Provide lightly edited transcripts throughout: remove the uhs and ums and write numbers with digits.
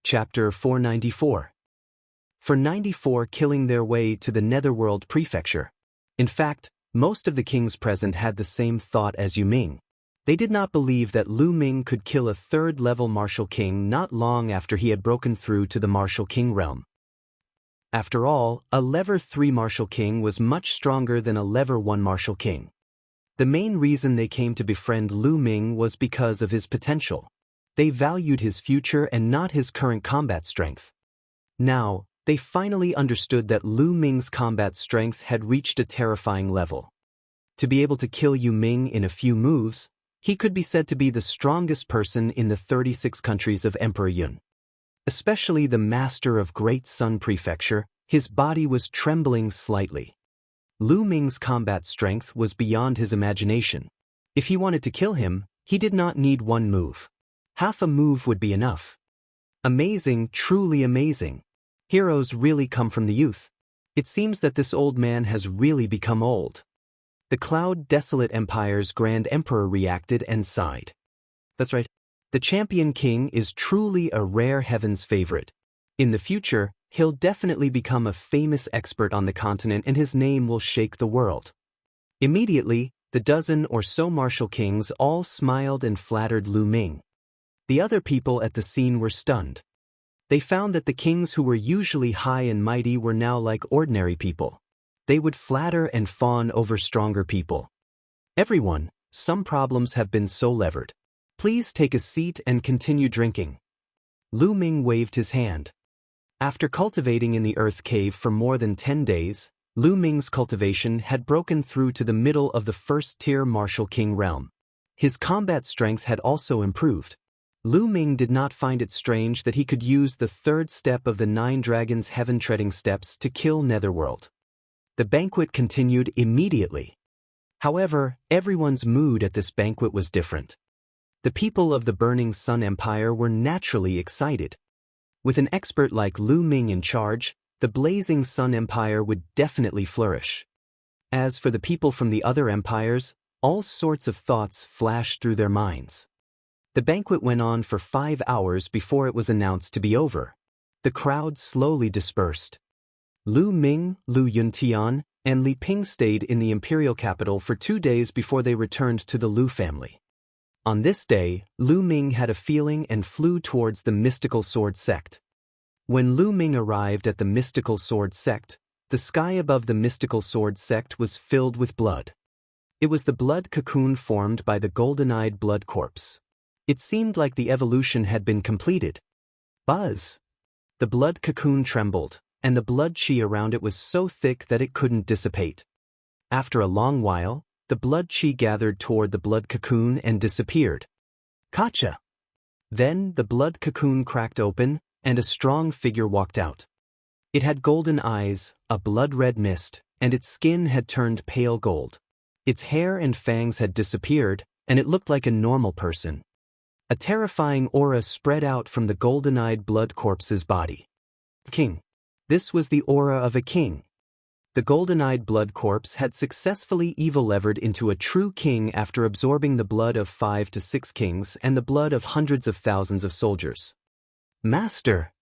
Chapter 494. For 94 killing their way to the Netherworld Prefecture. In fact, most of the kings present had the same thought as Yu Ming. They did not believe that Lu Ming could kill a third-level martial king not long after he had broken through to the martial king realm. After all, a level 3 martial king was much stronger than a level 1 martial king. The main reason they came to befriend Lu Ming was because of his potential. They valued his future and not his current combat strength. Now, they finally understood that Lu Ming's combat strength had reached a terrifying level. To be able to kill Yu Ming in a few moves, he could be said to be the strongest person in the 36 countries of Emperor Yun. Especially the master of Great Sun Prefecture, his body was trembling slightly. Lu Ming's combat strength was beyond his imagination. If he wanted to kill him, he did not need one move. Half a move would be enough. Amazing, truly amazing. Heroes really come from the youth. It seems that this old man has really become old. The Cloud Desolate Empire's Grand Emperor reacted and sighed. That's right. The Champion King is truly a rare heaven's favorite. In the future, he'll definitely become a famous expert on the continent and his name will shake the world. Immediately, the dozen or so martial kings all smiled and flattered Lu Ming. The other people at the scene were stunned. They found that the kings who were usually high and mighty were now like ordinary people. They would flatter and fawn over stronger people. Everyone, some problems have been so levered. Please take a seat and continue drinking. Lu Ming waved his hand. After cultivating in the earth cave for more than 10 days, Lu Ming's cultivation had broken through to the middle of the first-tier martial king realm. His combat strength had also improved. Lu Ming did not find it strange that he could use the third step of the 9 dragons' heaven-treading steps to kill Netherworld. The banquet continued immediately. However, everyone's mood at this banquet was different. The people of the Burning Sun Empire were naturally excited. With an expert like Lu Ming in charge, the Blazing Sun Empire would definitely flourish. As for the people from the other empires, all sorts of thoughts flashed through their minds. The banquet went on for 5 hours before it was announced to be over. The crowd slowly dispersed. Lu Ming, Lu Yuntian, and Li Ping stayed in the imperial capital for 2 days before they returned to the Lu family. On this day, Lu Ming had a feeling and flew towards the Mystical Sword Sect. When Lu Ming arrived at the Mystical Sword Sect, the sky above the Mystical Sword Sect was filled with blood. It was the blood cocoon formed by the golden-eyed blood corpse. It seemed like the evolution had been completed. Buzz! The blood cocoon trembled, and the blood chi around it was so thick that it couldn't dissipate. After a long while, the blood chi gathered toward the blood cocoon and disappeared. Gotcha! Then the blood cocoon cracked open, and a strong figure walked out. It had golden eyes, a blood-red mist, and its skin had turned pale gold. Its hair and fangs had disappeared, and it looked like a normal person. A terrifying aura spread out from the golden-eyed blood corpse's body. King. This was the aura of a king. The golden-eyed blood corpse had successfully evil-levered into a true king after absorbing the blood of 5 to 6 kings and the blood of hundreds of thousands of soldiers. Master!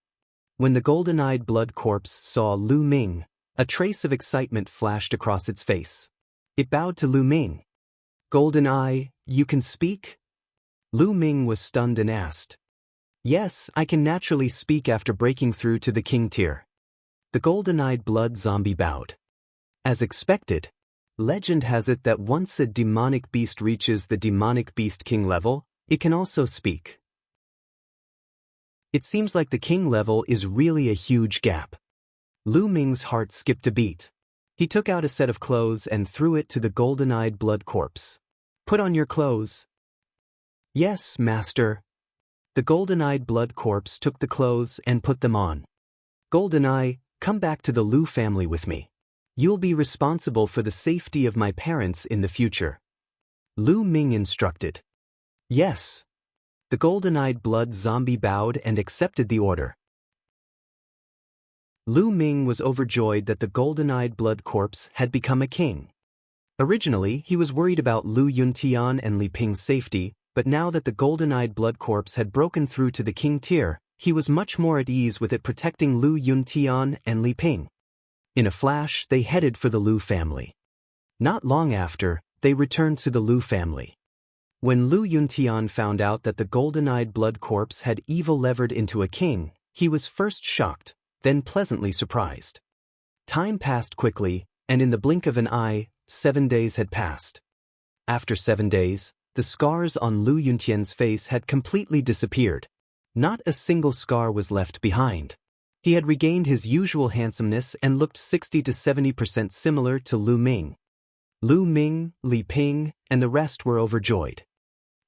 When the golden-eyed blood corpse saw Lu Ming, a trace of excitement flashed across its face. It bowed to Lu Ming. Golden Eye, you can speak? Lu Ming was stunned and asked. Yes, I can naturally speak after breaking through to the king tier. The golden-eyed blood zombie bowed. As expected, legend has it that once a demonic beast reaches the demonic beast king level, it can also speak. It seems like the king level is really a huge gap. Lu Ming's heart skipped a beat. He took out a set of clothes and threw it to the golden-eyed blood corpse. Put on your clothes. Yes, master. The golden-eyed blood corpse took the clothes and put them on. Golden Eye, come back to the Lu family with me. You'll be responsible for the safety of my parents in the future. Lu Ming instructed. Yes. The golden-eyed blood zombie bowed and accepted the order. Lu Ming was overjoyed that the golden-eyed blood corpse had become a king. Originally, he was worried about Lu Yuntian and Li Ping's safety, but now that the golden-eyed blood corpse had broken through to the king tier, he was much more at ease with it protecting Lu Yuntian and Li Ping. In a flash, they headed for the Lu family. Not long after, they returned to the Lu family. When Lu Yuntian found out that the golden-eyed blood corpse had evil levered into a king, he was first shocked, then pleasantly surprised. Time passed quickly, and in the blink of an eye, 7 days had passed. After 7 days, the scars on Lu Yuntian's face had completely disappeared. Not a single scar was left behind. He had regained his usual handsomeness and looked 60 to 70% similar to Lu Ming. Lu Ming, Li Ping, and the rest were overjoyed.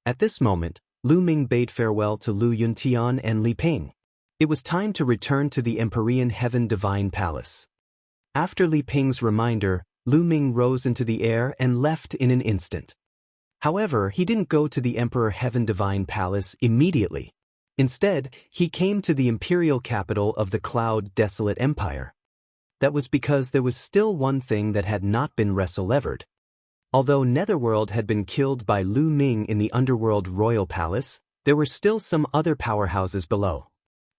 At this moment, Lu Ming bade farewell to Lu Yuntian and Li Ping. It was time to return to the Empyrean Heaven Divine Palace. After Li Ping's reminder, Lu Ming rose into the air and left in an instant. However, he didn't go to the Emperor Heaven Divine Palace immediately. Instead, he came to the imperial capital of the Cloud Desolate Empire. That was because there was still one thing that had not been wrestle-levered. Although Netherworld had been killed by Lu Ming in the Underworld Royal Palace, there were still some other powerhouses below.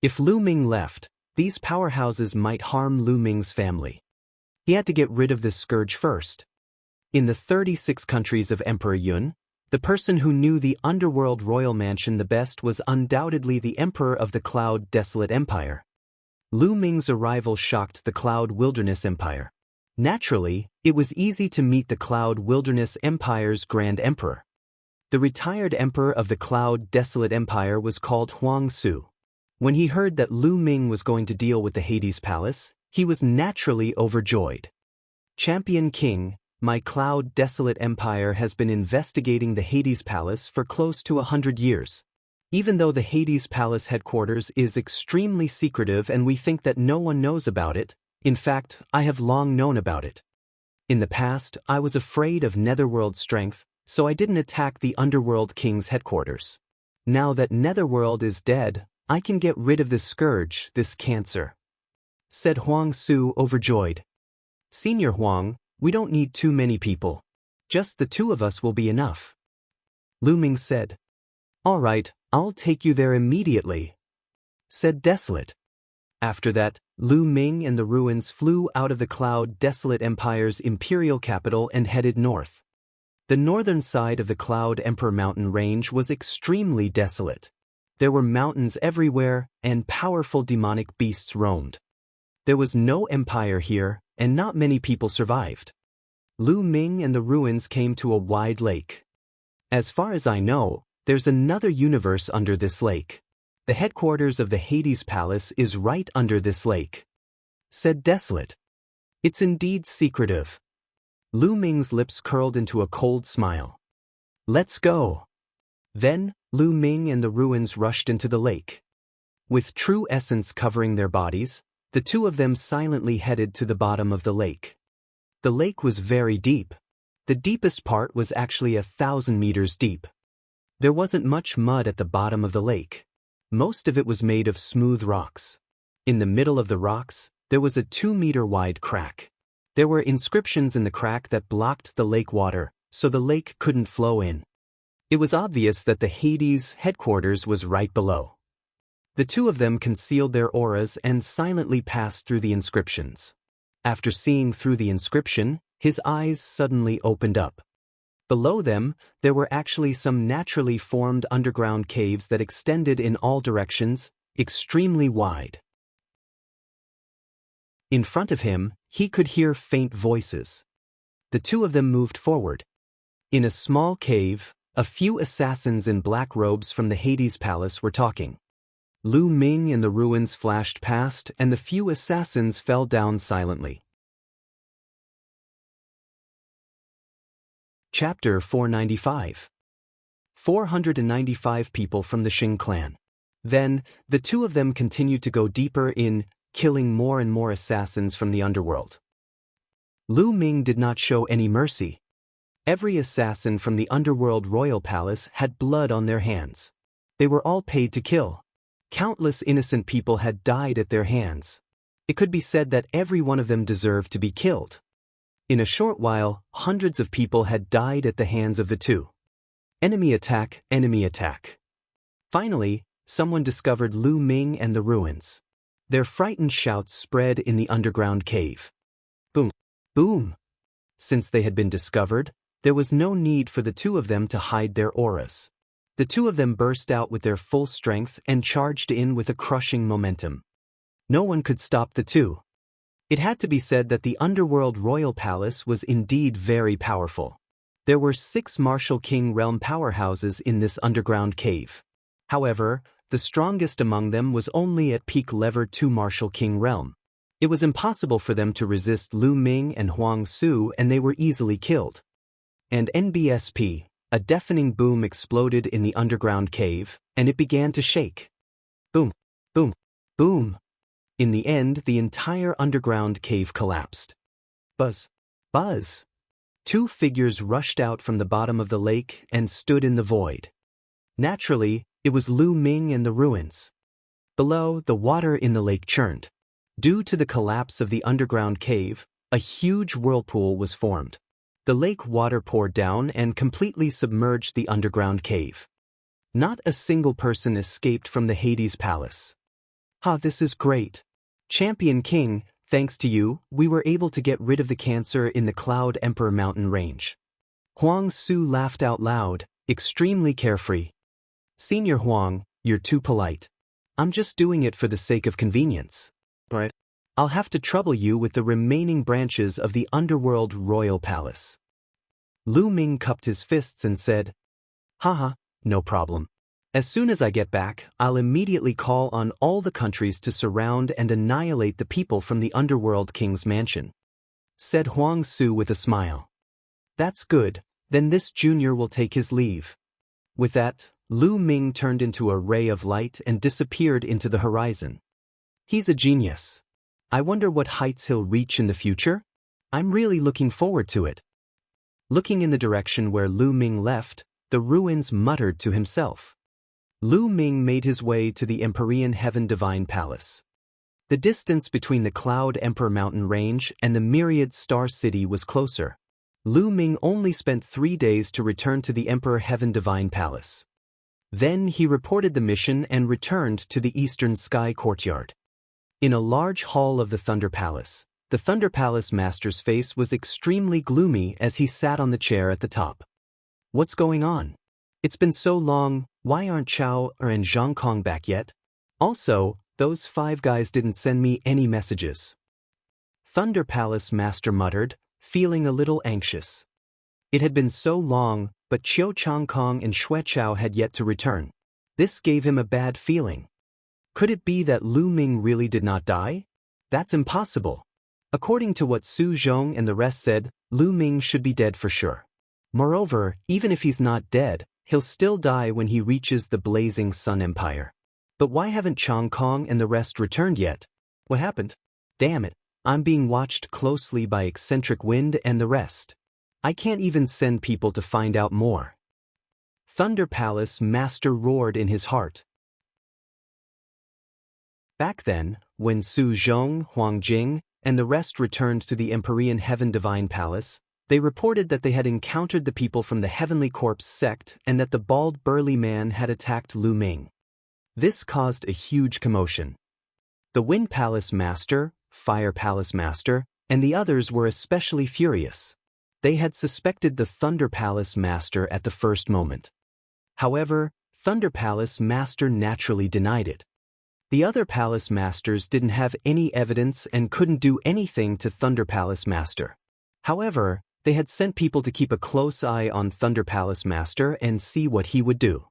If Lu Ming left, these powerhouses might harm Lu Ming's family. He had to get rid of this scourge first. In the 36 countries of Emperor Yun, the person who knew the Underworld Royal Mansion the best was undoubtedly the Emperor of the Cloud Desolate Empire. Lu Ming's arrival shocked the Cloud Wilderness Empire. Naturally, it was easy to meet the Cloud Wilderness Empire's Grand Emperor. The retired Emperor of the Cloud Desolate Empire was called Huang Su. When he heard that Lu Ming was going to deal with the Hades Palace, he was naturally overjoyed. Champion King, my Cloud Desolate Empire has been investigating the Hades Palace for close to 100 years. Even though the Hades Palace headquarters is extremely secretive and we think that no one knows about it, in fact, I have long known about it. In the past, I was afraid of Netherworld strength, so I didn't attack the Underworld King's headquarters. Now that Netherworld is dead, I can get rid of this scourge, this cancer," said Huang Su, overjoyed. "Senior Huang, we don't need too many people. Just the two of us will be enough," Lu Ming said. "All right, I'll take you there immediately," said Desolate. After that, Lu Ming and the ruins flew out of the Cloud Desolate Empire's imperial capital and headed north. The northern side of the Cloud Emperor mountain range was extremely desolate. There were mountains everywhere, and powerful demonic beasts roamed. There was no empire here, and not many people survived. Lu Ming and the ruins came to a wide lake. As far as I know, there's another universe under this lake. The headquarters of the Hades Palace is right under this lake," said Desolate. "It's indeed secretive." Lu Ming's lips curled into a cold smile. "Let's go." Then, Lu Ming and the ruins rushed into the lake. With true essence covering their bodies, the two of them silently headed to the bottom of the lake. The lake was very deep. The deepest part was actually 1,000 meters deep. There wasn't much mud at the bottom of the lake. Most of it was made of smooth rocks. In the middle of the rocks, there was a 2-meter-wide crack. There were inscriptions in the crack that blocked the lake water, so the lake couldn't flow in. It was obvious that the Hades headquarters was right below. The two of them concealed their auras and silently passed through the inscriptions. After seeing through the inscription, his eyes suddenly opened up. Below them, there were actually some naturally formed underground caves that extended in all directions, extremely wide. In front of him, he could hear faint voices. The two of them moved forward. In a small cave, a few assassins in black robes from the Hades Palace were talking. Lu Ming and the ruins flashed past, and the few assassins fell down silently. Chapter 495. 495 people from the Xing clan. Then, the two of them continued to go deeper in, killing more and more assassins from the underworld. Lu Ming did not show any mercy. Every assassin from the Underworld Royal Palace had blood on their hands. They were all paid to kill. Countless innocent people had died at their hands. It could be said that every one of them deserved to be killed. In a short while, hundreds of people had died at the hands of the two. Enemy attack, enemy attack. Finally, someone discovered Lu Ming and the ruins. Their frightened shouts spread in the underground cave. Boom! Boom! Since they had been discovered, there was no need for the two of them to hide their auras. The two of them burst out with their full strength and charged in with a crushing momentum. No one could stop the two. It had to be said that the underworld royal palace was indeed very powerful. There were 6 martial king realm powerhouses in this underground cave. However, the strongest among them was only at peak level 2 martial king realm. It was impossible for them to resist Lu Ming and Huang Su, and they were easily killed. And NBSP, a deafening boom exploded in the underground cave, and it began to shake. Boom! Boom! Boom! In the end, the entire underground cave collapsed. Buzz! Buzz! 2 figures rushed out from the bottom of the lake and stood in the void. Naturally, it was Lu Ming and the ruins. Below, the water in the lake churned. Due to the collapse of the underground cave, a huge whirlpool was formed. The lake water poured down and completely submerged the underground cave. Not a single person escaped from the Hades Palace. This is great. Champion King, thanks to you, we were able to get rid of the cancer in the Cloud Emperor mountain range. Huang Su laughed out loud, extremely carefree. Senior Huang, you're too polite. I'm just doing it for the sake of convenience. Right? I'll have to trouble you with the remaining branches of the underworld royal palace. Lu Ming cupped his fists and said, Haha, no problem. As soon as I get back, I'll immediately call on all the countries to surround and annihilate the people from the underworld king's mansion. Said Huang Su with a smile. That's good, then this junior will take his leave. With that, Lu Ming turned into a ray of light and disappeared into the horizon. He's a genius. I wonder what heights he'll reach in the future? I'm really looking forward to it. Looking in the direction where Lu Ming left, the ruins muttered to himself. Lu Ming made his way to the Empyrean Heaven Divine Palace. The distance between the Cloud Emperor mountain range and the Myriad Star City was closer. Lu Ming only spent 3 days to return to the Emperor Heaven Divine Palace. Then he reported the mission and returned to the Eastern Sky Courtyard. In a large hall of the Thunder Palace, the Thunder Palace Master's face was extremely gloomy as he sat on the chair at the top. What's going on? It's been so long, why aren't Chao and Zhang Kong back yet? Also, those 5 guys didn't send me any messages. Thunder Palace Master muttered, feeling a little anxious. It had been so long, but Qiu Changkong and Xue Chao had yet to return. This gave him a bad feeling. Could it be that Lu Ming really did not die? That's impossible. According to what Su Zhong and the rest said, Lu Ming should be dead for sure. Moreover, even if he's not dead, he'll still die when he reaches the Blazing Sun Empire. But why haven't Chang Kong and the rest returned yet? What happened? Damn it, I'm being watched closely by Eccentric Wind and the rest. I can't even send people to find out more. Thunder Palace Master roared in his heart. Back then, when Su Zhong, Huang Jing, and the rest returned to the Empyrean Heaven Divine Palace, they reported that they had encountered the people from the Heavenly Corpse sect and that the bald burly man had attacked Lu Ming. This caused a huge commotion. The Wind Palace Master, Fire Palace Master, and the others were especially furious. They had suspected the Thunder Palace Master at the first moment. However, Thunder Palace Master naturally denied it. The other Palace Masters didn't have any evidence and couldn't do anything to Thunder Palace Master. However, they had sent people to keep a close eye on Thunder Palace Master and see what he would do.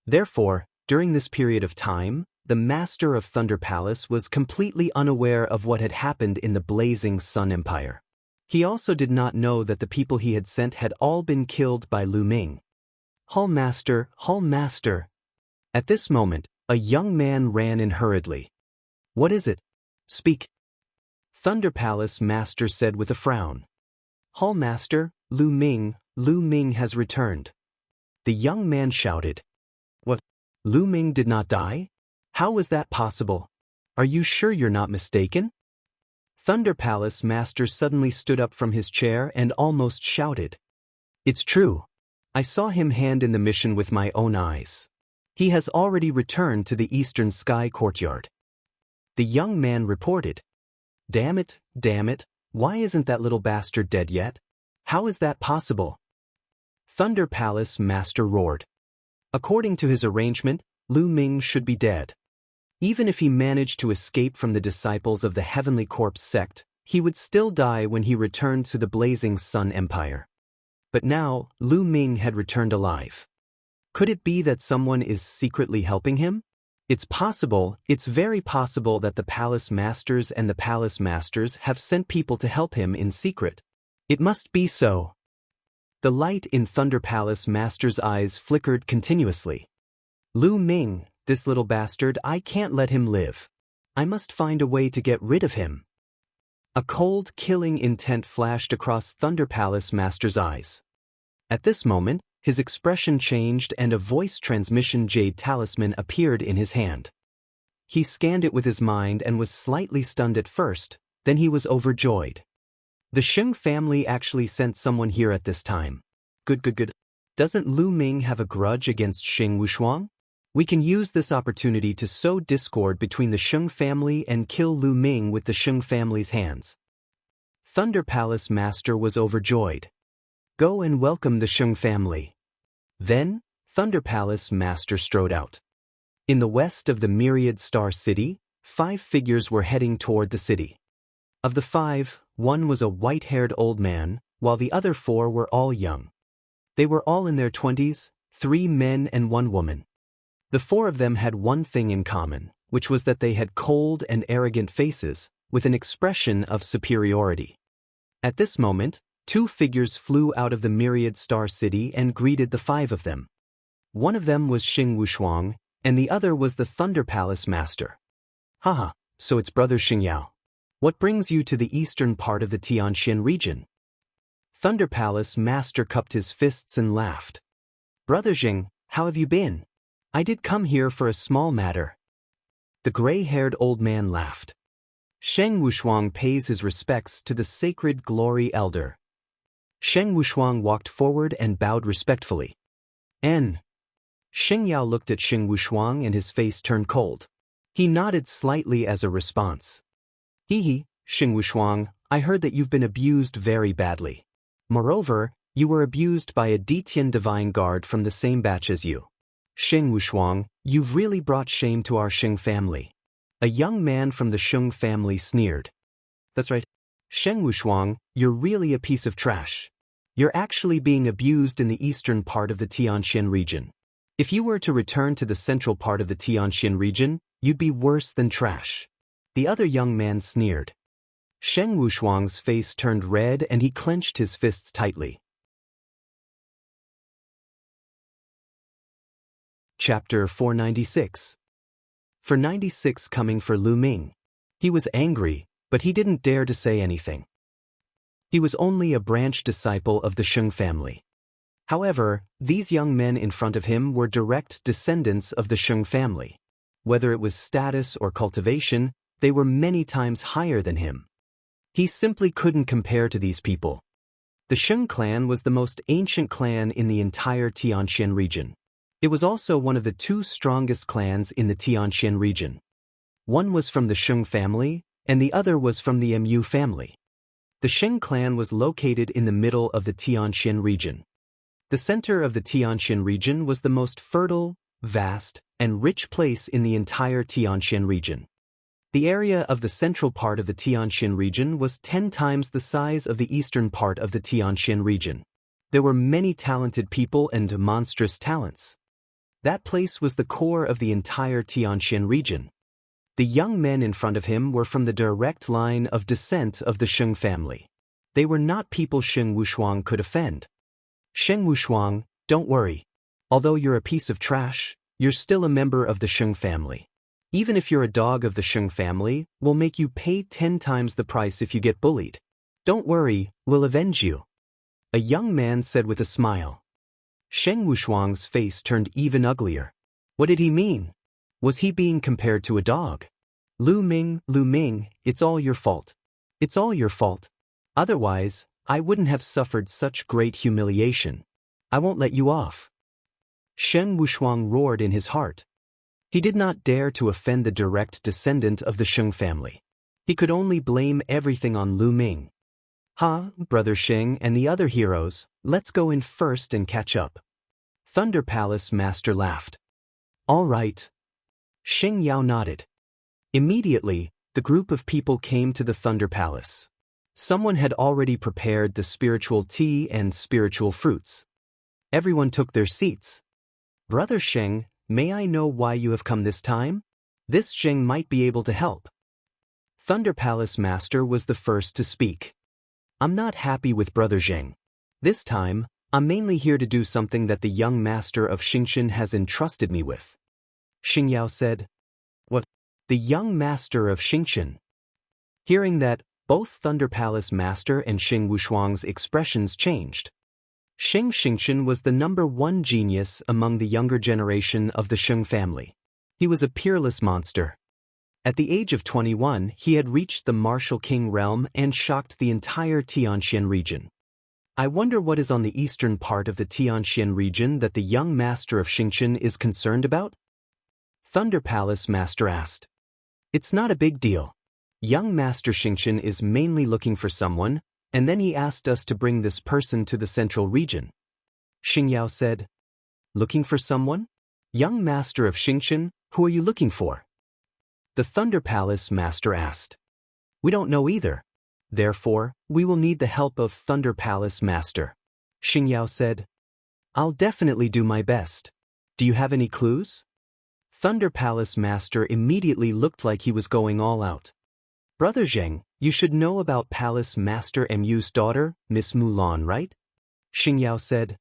Therefore, during this period of time, the Master of Thunder Palace was completely unaware of what had happened in the Blazing Sun Empire. He also did not know that the people he had sent had all been killed by Lu Ming. Hall Master, Hall Master. At this moment, a young man ran in hurriedly. What is it? Speak. Thunder Palace Master said with a frown. Hall Master, Lu Ming has returned. The young man shouted. What? Lu Ming did not die? How was that possible? Are you sure you're not mistaken? Thunder Palace Master suddenly stood up from his chair and almost shouted. It's true. I saw him hand in the mission with my own eyes. He has already returned to the eastern sky courtyard. The young man reported. Damn it, why isn't that little bastard dead yet? How is that possible? Thunder Palace Master roared. According to his arrangement, Lu Ming should be dead. Even if he managed to escape from the disciples of the Heavenly Corpse sect, he would still die when he returned to the Blazing Sun Empire. But now, Lu Ming had returned alive. Could it be that someone is secretly helping him? It's very possible that the Palace Masters and the Palace Masters have sent people to help him in secret. It must be so. The light in Thunder Palace Master's eyes flickered continuously. Lu Ming, this little bastard, I can't let him live. I must find a way to get rid of him. A cold, killing intent flashed across Thunder Palace Master's eyes. At this moment, his expression changed and a voice transmission jade talisman appeared in his hand. He scanned it with his mind and was slightly stunned at first, then he was overjoyed. The Sheng family actually sent someone here at this time. Good. Doesn't Lu Ming have a grudge against Sheng Wushuang? We can use this opportunity to sow discord between the Sheng family and kill Lu Ming with the Sheng family's hands. Thunder Palace Master was overjoyed. Go and welcome the Sheng family. Then, Thunder Palace Master strode out. In the west of the Myriad Star City, 5 figures were heading toward the city. Of the 5, one was a white-haired old man, while the other 4 were all young. They were all in their 20s, 3 men and 1 woman. The 4 of them had one thing in common, which was that they had cold and arrogant faces, with an expression of superiority. At this moment, 2 figures flew out of the Myriad Star City and greeted the 5 of them. One of them was Sheng Wushuang, and the other was the Thunder Palace Master. Haha, so it's Brother Xingyao. What brings you to the eastern part of the Tianxian region? Thunder Palace Master cupped his fists and laughed. Brother Xing, how have you been? I did come here for a small matter. The gray-haired old man laughed. Sheng Wushuang pays his respects to the sacred glory elder. Sheng Wushuang walked forward and bowed respectfully. N. Xingyao looked at Sheng Wushuang and his face turned cold. He nodded slightly as a response. Hehe, Sheng Wushuang, I heard that you've been abused very badly. Moreover, you were abused by a Detian divine guard from the same batch as you. Sheng Wushuang, you've really brought shame to our Sheng family. A young man from the Sheng family sneered. That's right. Sheng Wushuang, you're really a piece of trash. You're actually being abused in the eastern part of the Tianxian region. If you were to return to the central part of the Tianxian region, you'd be worse than trash. The other young man sneered. Sheng Wushuang's face turned red and he clenched his fists tightly. Chapter 496. For 96 coming for Lu Ming. He was angry, but he didn't dare to say anything. He was only a branch disciple of the Sheng family. However, these young men in front of him were direct descendants of the Sheng family. Whether it was status or cultivation, they were many times higher than him. He simply couldn't compare to these people. The Sheng clan was the most ancient clan in the entire Tianxian region. It was also one of the 2 strongest clans in the Tianxian region. One was from the Sheng family, and the other was from the Mu family. The Sheng clan was located in the middle of the Tianxian region. The center of the Tianxian region was the most fertile, vast, and rich place in the entire Tianxian region. The area of the central part of the Tianxian region was 10 times the size of the eastern part of the Tianxian region. There were many talented people and monstrous talents. That place was the core of the entire Tianxian region. The young men in front of him were from the direct line of descent of the Sheng family. They were not people Sheng Wushuang could offend. Sheng Wushuang, don't worry. Although you're a piece of trash, you're still a member of the Sheng family. Even if you're a dog of the Sheng family, we'll make you pay 10 times the price if you get bullied. Don't worry, we'll avenge you. A young man said with a smile. Sheng Wushuang's face turned even uglier. What did he mean? Was he being compared to a dog? Lu Ming, it's all your fault. It's all your fault. Otherwise, I wouldn't have suffered such great humiliation. I won't let you off. Shen Wushuang roared in his heart. He did not dare to offend the direct descendant of the Sheng family. He could only blame everything on Lu Ming. Brother Sheng and the other heroes, let's go in first and catch up. Thunder Palace Master laughed. All right. Xing Yao nodded. Immediately, the group of people came to the Thunder Palace. Someone had already prepared the spiritual tea and spiritual fruits. Everyone took their seats. Brother Sheng, may I know why you have come this time? This Sheng might be able to help. Thunder Palace Master was the first to speak. I'm not happy with Brother Zheng. This time, I'm mainly here to do something that the young master of Xingshan has entrusted me with. Xing Yao said. What? The young master of Xingshan? Hearing that, both Thunder Palace Master and Xing Wushuang's expressions changed. Xing Xingshan was the #1 genius among the younger generation of the Sheng family. He was a peerless monster. At the age of 21, he had reached the Martial King realm and shocked the entire Tianxian region. I wonder what is on the eastern part of the Tianxian region that the young master of Xingshan is concerned about? Thunder Palace Master asked. It's not a big deal. Young Master Xingshan is mainly looking for someone, and then he asked us to bring this person to the central region. Xing Yao said. Looking for someone? Young Master of Xingshan, who are you looking for? The Thunder Palace Master asked. We don't know either. Therefore, we will need the help of Thunder Palace Master. Xing Yao said. I'll definitely do my best. Do you have any clues? Thunder Palace Master immediately looked like he was going all out. Brother Zheng, you should know about Palace Master Mu's daughter, Miss Mulan, right? Xing Yao said.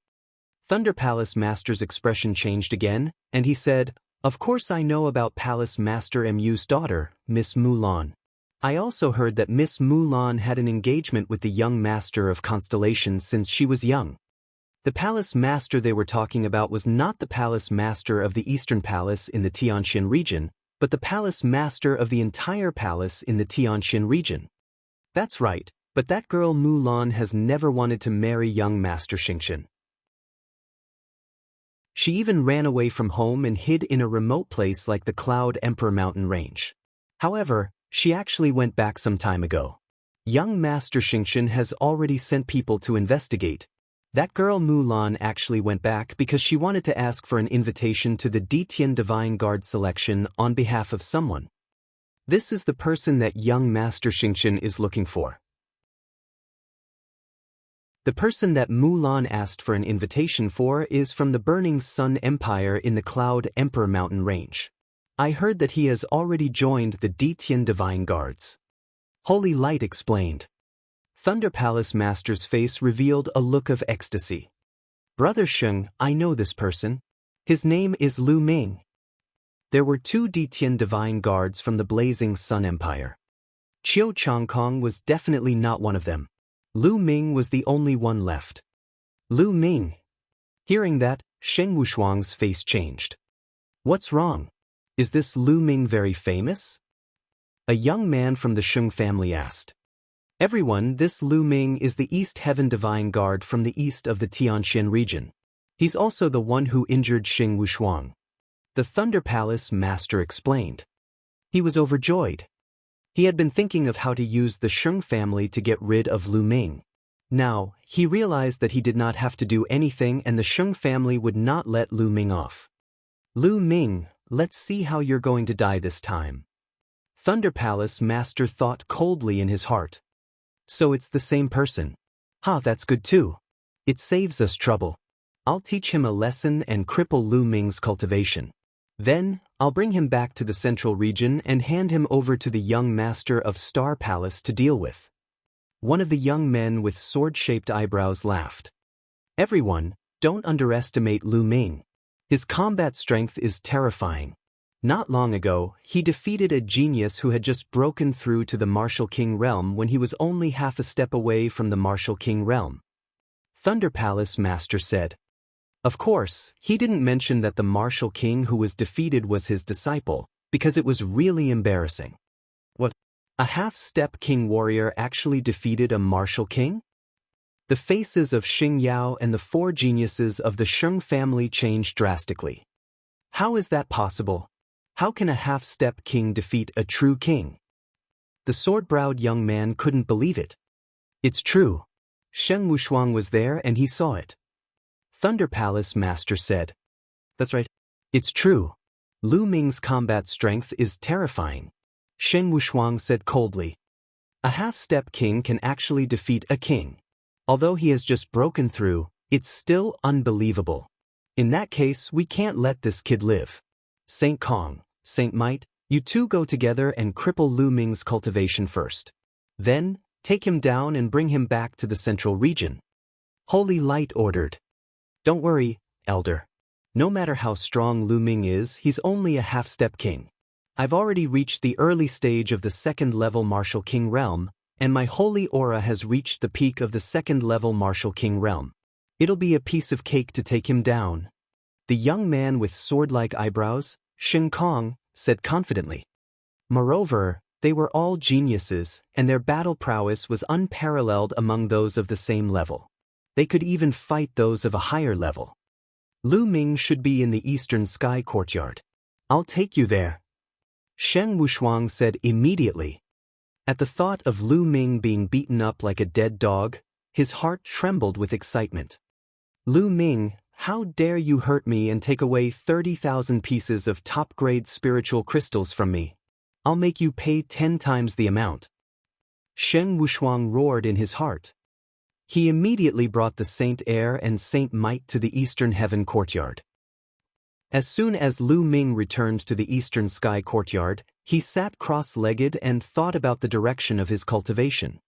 Thunder Palace Master's expression changed again, and he said, Of course I know about Palace Master Mu's daughter, Miss Mulan. I also heard that Miss Mulan had an engagement with the young Master of Constellations since she was young. The Palace Master they were talking about was not the Palace Master of the Eastern Palace in the Tianxian region, but the Palace Master of the entire palace in the Tianxian region. That's right, but that girl Mulan has never wanted to marry young Master Xingshan. She even ran away from home and hid in a remote place like the Cloud Emperor mountain range. However, she actually went back some time ago. Young Master Xingshan has already sent people to investigate. That girl Mulan actually went back because she wanted to ask for an invitation to the Ditian Divine Guard selection on behalf of someone. This is the person that young Master Xingshan is looking for. The person that Mulan asked for an invitation for is from the Burning Sun Empire in the Cloud Emperor mountain range. I heard that he has already joined the Ditian Divine Guards. Holy Light explained. Thunder Palace Master's face revealed a look of ecstasy. Brother Sheng, I know this person. His name is Lu Ming. There were 2 Ditian Divine Guards from the Blazing Sun Empire. Qiu Changkong was definitely not one of them. Lu Ming was the only one left. Lu Ming. Hearing that, Sheng Wushuang's face changed. What's wrong? Is this Lu Ming very famous? A young man from the Sheng family asked. Everyone, this Lu Ming is the East Heaven Divine Guard from the east of the Tianxian region. He's also the one who injured Sheng Wushuang. The Thunder Palace Master explained. He was overjoyed. He had been thinking of how to use the Sheng family to get rid of Lu Ming. Now, he realized that he did not have to do anything and the Sheng family would not let Lu Ming off. Lu Ming, let's see how you're going to die this time. Thunder Palace Master thought coldly in his heart. So it's the same person. That's good too. It saves us trouble. I'll teach him a lesson and cripple Lu Ming's cultivation. Then, I'll bring him back to the central region and hand him over to the young master of Star Palace to deal with. One of the young men with sword-shaped eyebrows laughed. Everyone, don't underestimate Lu Ming. His combat strength is terrifying. Not long ago, he defeated a genius who had just broken through to the Martial King realm when he was only half a step away from the Martial King realm. Thunder Palace Master said. Of course, he didn't mention that the Martial King who was defeated was his disciple, because it was really embarrassing. What? A half-step king warrior actually defeated a Martial King? The faces of Xing Yao and the 4 geniuses of the Sheng family changed drastically. How is that possible? How can a half-step king defeat a true king? The sword-browed young man couldn't believe it. It's true. Sheng Wushuang was there and he saw it. Thunder Palace Master said. That's right. It's true. Lu Ming's combat strength is terrifying. Sheng Wushuang said coldly. A half-step king can actually defeat a king. Although he has just broken through, it's still unbelievable. In that case, we can't let this kid live. Saint Kong, Saint Might, you two go together and cripple Lu Ming's cultivation first. Then, take him down and bring him back to the central region. Holy Light ordered. Don't worry, Elder. No matter how strong Lu Ming is, he's only a half-step king. I've already reached the early stage of the 2nd level Martial King realm, and my holy aura has reached the peak of the 2nd level Martial King realm. It'll be a piece of cake to take him down. The young man with sword-like eyebrows, Shen Kong, said confidently. Moreover, they were all geniuses, and their battle prowess was unparalleled among those of the same level. They could even fight those of a higher level. Lu Ming should be in the Eastern Sky Courtyard. I'll take you there. Sheng Wushuang said immediately. At the thought of Lu Ming being beaten up like a dead dog, his heart trembled with excitement. Lu Ming, how dare you hurt me and take away 30,000 pieces of top-grade spiritual crystals from me? I'll make you pay 10 times the amount. Sheng Wushuang roared in his heart. He immediately brought the Saint Air and Saint Might to the Eastern Heaven Courtyard. As soon as Lu Ming returned to the Eastern Sky Courtyard, he sat cross-legged and thought about the direction of his cultivation.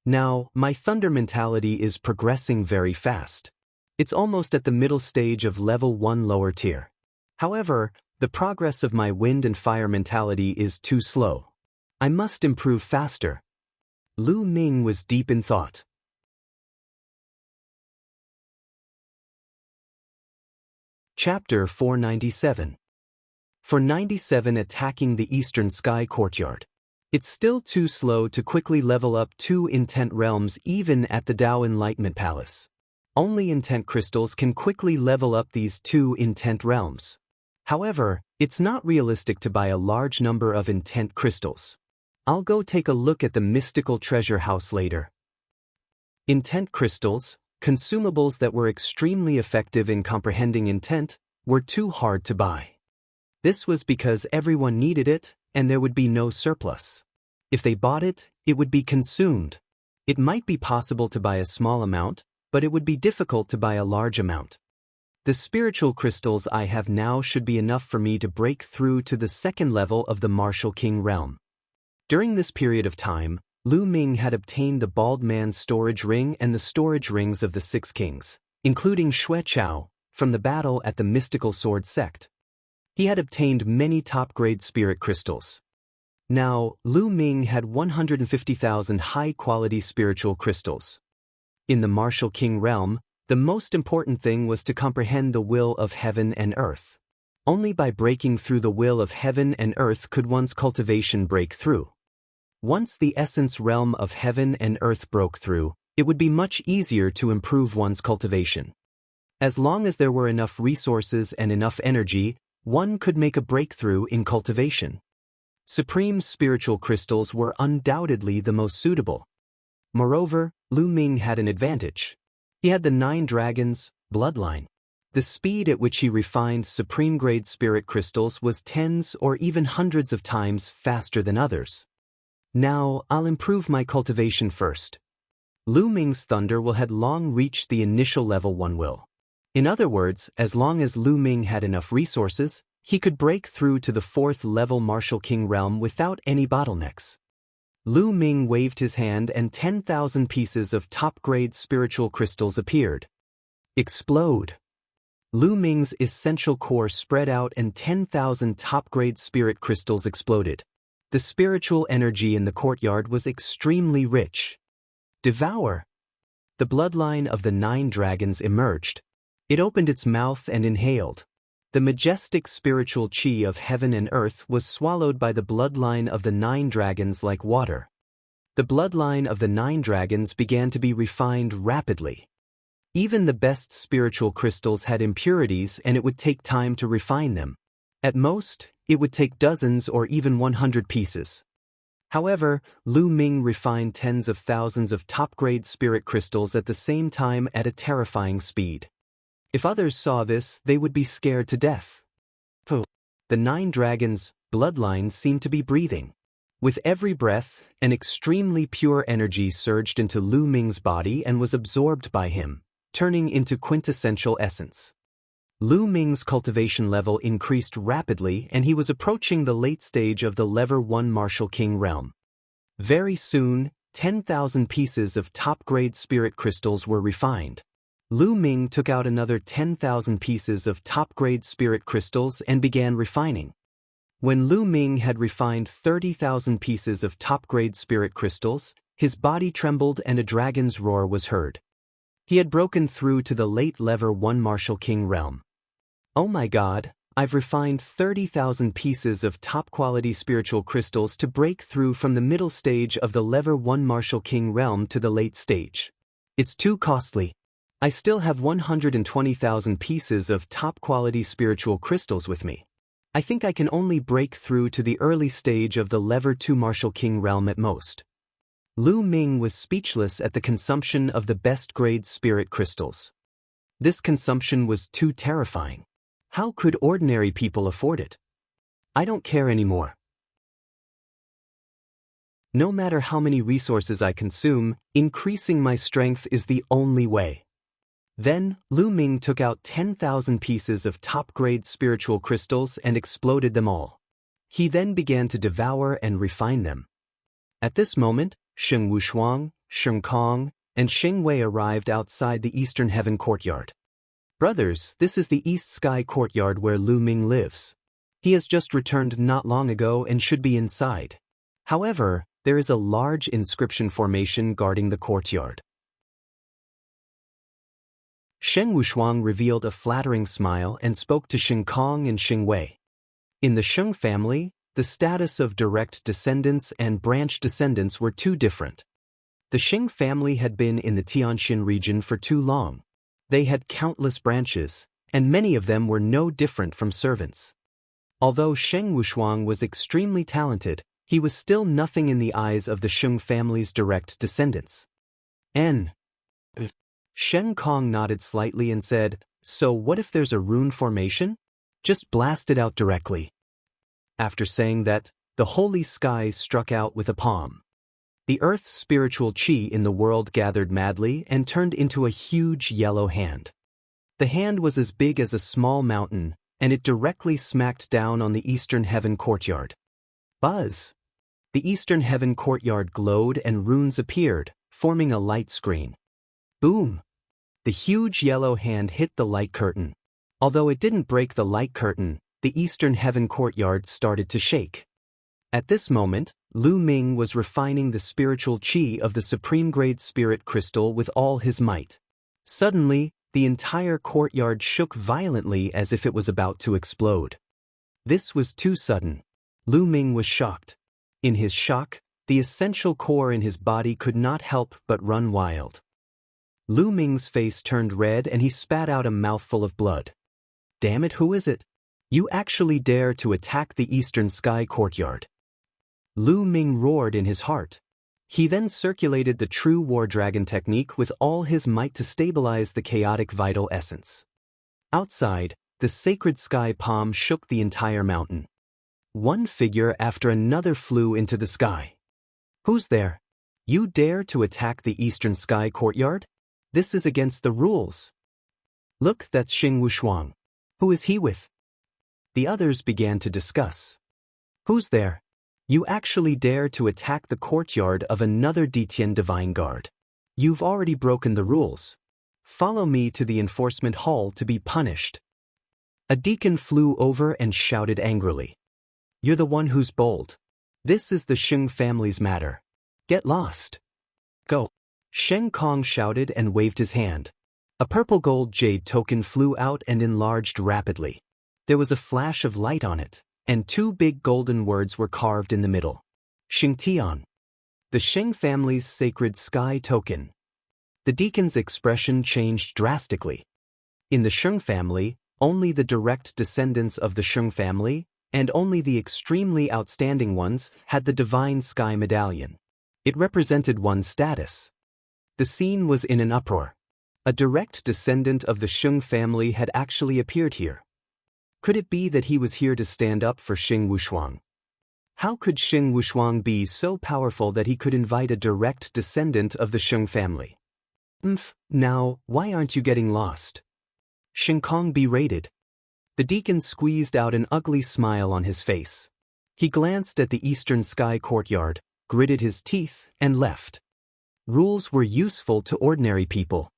Now, my thunder mentality is progressing very fast. It's almost at the middle stage of level 1 lower tier. However, the progress of my wind and fire mentality is too slow. I must improve faster. Lu Ming was deep in thought. Chapter 497. For 97 attacking the Eastern Sky Courtyard. It's still too slow to quickly level up 2 intent realms even at the Dao Enlightenment Palace. Only intent crystals can quickly level up these 2 intent realms. However, it's not realistic to buy a large number of intent crystals. I'll go take a look at the mystical treasure house later. Intent crystals, consumables that were extremely effective in comprehending intent, were too hard to buy. This was because everyone needed it, and there would be no surplus. If they bought it, it would be consumed. It might be possible to buy a small amount, but it would be difficult to buy a large amount. The spiritual crystals I have now should be enough for me to break through to the 2nd level of the Martial King realm. During this period of time, Lu Ming had obtained the Bald Man's storage ring and the storage rings of the 6 kings, including Xue Chao, from the battle at the Mystical Sword Sect. He had obtained many top-grade spirit crystals. Now, Lu Ming had 150,000 high-quality spiritual crystals. In the Martial King realm, the most important thing was to comprehend the will of heaven and earth. Only by breaking through the will of heaven and earth could one's cultivation break through. Once the essence realm of heaven and earth broke through, it would be much easier to improve one's cultivation. As long as there were enough resources and enough energy, one could make a breakthrough in cultivation. Supreme spiritual crystals were undoubtedly the most suitable. Moreover, Lu Ming had an advantage. He had the 9 dragons, bloodline. The speed at which he refined supreme-grade spirit crystals was tens or even hundreds of times faster than others. Now, I'll improve my cultivation first. Lu Ming's thunder will had long reached the initial level 1 will. In other words, as long as Lu Ming had enough resources, he could break through to the 4th level Martial King realm without any bottlenecks. Lu Ming waved his hand and 10,000 pieces of top-grade spiritual crystals appeared. Explode! Lu Ming's essential core spread out and 10,000 top-grade spirit crystals exploded. The spiritual energy in the courtyard was extremely rich. Devour! The bloodline of the 9 dragons emerged. It opened its mouth and inhaled. The majestic spiritual chi of heaven and earth was swallowed by the bloodline of the 9 dragons like water. The bloodline of the 9 dragons began to be refined rapidly. Even the best spiritual crystals had impurities and it would take time to refine them. At most, it would take dozens or even 100 pieces. However, Lu Ming refined tens of thousands of top-grade spirit crystals at the same time at a terrifying speed. If others saw this, they would be scared to death. The 9 dragons' bloodlines seemed to be breathing. With every breath, an extremely pure energy surged into Lu Ming's body and was absorbed by him, turning into quintessential essence. Lu Ming's cultivation level increased rapidly and he was approaching the late stage of the Level 1 Martial King realm. Very soon, 10,000 pieces of top-grade spirit crystals were refined. Lu Ming took out another 10,000 pieces of top-grade spirit crystals and began refining. When Lu Ming had refined 30,000 pieces of top-grade spirit crystals, his body trembled and a dragon's roar was heard. He had broken through to the late Level 1 Martial King realm. Oh my God, I've refined 30,000 pieces of top-quality spiritual crystals to break through from the middle stage of the Level 1 Martial King realm to the late stage. It's too costly. I still have 120,000 pieces of top-quality spiritual crystals with me. I think I can only break through to the early stage of the Level 2 Martial King realm at most. Lu Ming was speechless at the consumption of the best-grade spirit crystals. This consumption was too terrifying. How could ordinary people afford it? I don't care anymore. No matter how many resources I consume, increasing my strength is the only way. Then, Lu Ming took out 10,000 pieces of top-grade spiritual crystals and exploded them all. He then began to devour and refine them. At this moment, Sheng Wushuang, Sheng Kong, and Sheng Wei arrived outside the Eastern Heaven courtyard. Brothers, this is the East Sky courtyard where Lu Ming lives. He has just returned not long ago and should be inside. However, there is a large inscription formation guarding the courtyard. Sheng Wushuang revealed a flattering smile and spoke to Sheng Kong and Sheng Wei. In the Sheng family, the status of direct descendants and branch descendants were too different. The Sheng family had been in the Tianxin region for too long. They had countless branches, and many of them were no different from servants. Although Sheng Wushuang was extremely talented, he was still nothing in the eyes of the Sheng family's direct descendants. Sheng Kong nodded slightly and said, "So what if there's a rune formation? Just blast it out directly." After saying that, the holy sky struck out with a palm. The earth's spiritual qi in the world gathered madly and turned into a huge yellow hand. The hand was as big as a small mountain, and it directly smacked down on the Eastern Heaven courtyard. Buzz! The Eastern Heaven courtyard glowed and runes appeared, forming a light screen. Boom! The huge yellow hand hit the light curtain. Although it didn't break the light curtain, the Eastern Heaven courtyard started to shake. At this moment, Lu Ming was refining the spiritual qi of the supreme-grade spirit crystal with all his might. Suddenly, the entire courtyard shook violently as if it was about to explode. This was too sudden. Lu Ming was shocked. In his shock, the essential core in his body could not help but run wild. Lu Ming's face turned red and he spat out a mouthful of blood. "Damn it, who is it? You actually dare to attack the Eastern Sky courtyard?" Lu Ming roared in his heart. He then circulated the true war dragon technique with all his might to stabilize the chaotic vital essence. Outside, the sacred sky palm shook the entire mountain. One figure after another flew into the sky. "Who's there? You dare to attack the Eastern Sky courtyard? This is against the rules." "Look, that's Sheng Wushuang. Who is he with?" The others began to discuss. "Who's there? You actually dare to attack the courtyard of another Ditian Divine Guard. You've already broken the rules. Follow me to the enforcement hall to be punished." A deacon flew over and shouted angrily. "You're the one who's bold. This is the Sheng family's matter. Get lost. Go." Sheng Kong shouted and waved his hand. A purple gold jade token flew out and enlarged rapidly. There was a flash of light on it, and 2 big golden words were carved in the middle. Xingtian. The Sheng family's sacred sky token. The deacon's expression changed drastically. In the Sheng family, only the direct descendants of the Sheng family, and only the extremely outstanding ones, had the divine sky medallion. It represented one's status. The scene was in an uproar. A direct descendant of the Sheng family had actually appeared here. Could it be that he was here to stand up for Xing Wushuang? How could Xing Wushuang be so powerful that he could invite a direct descendant of the Sheng family? Now, why aren't you getting lost? Xing Kong berated. The deacon squeezed out an ugly smile on his face. He glanced at the eastern sky courtyard, gritted his teeth, and left. Rules were useful to ordinary people.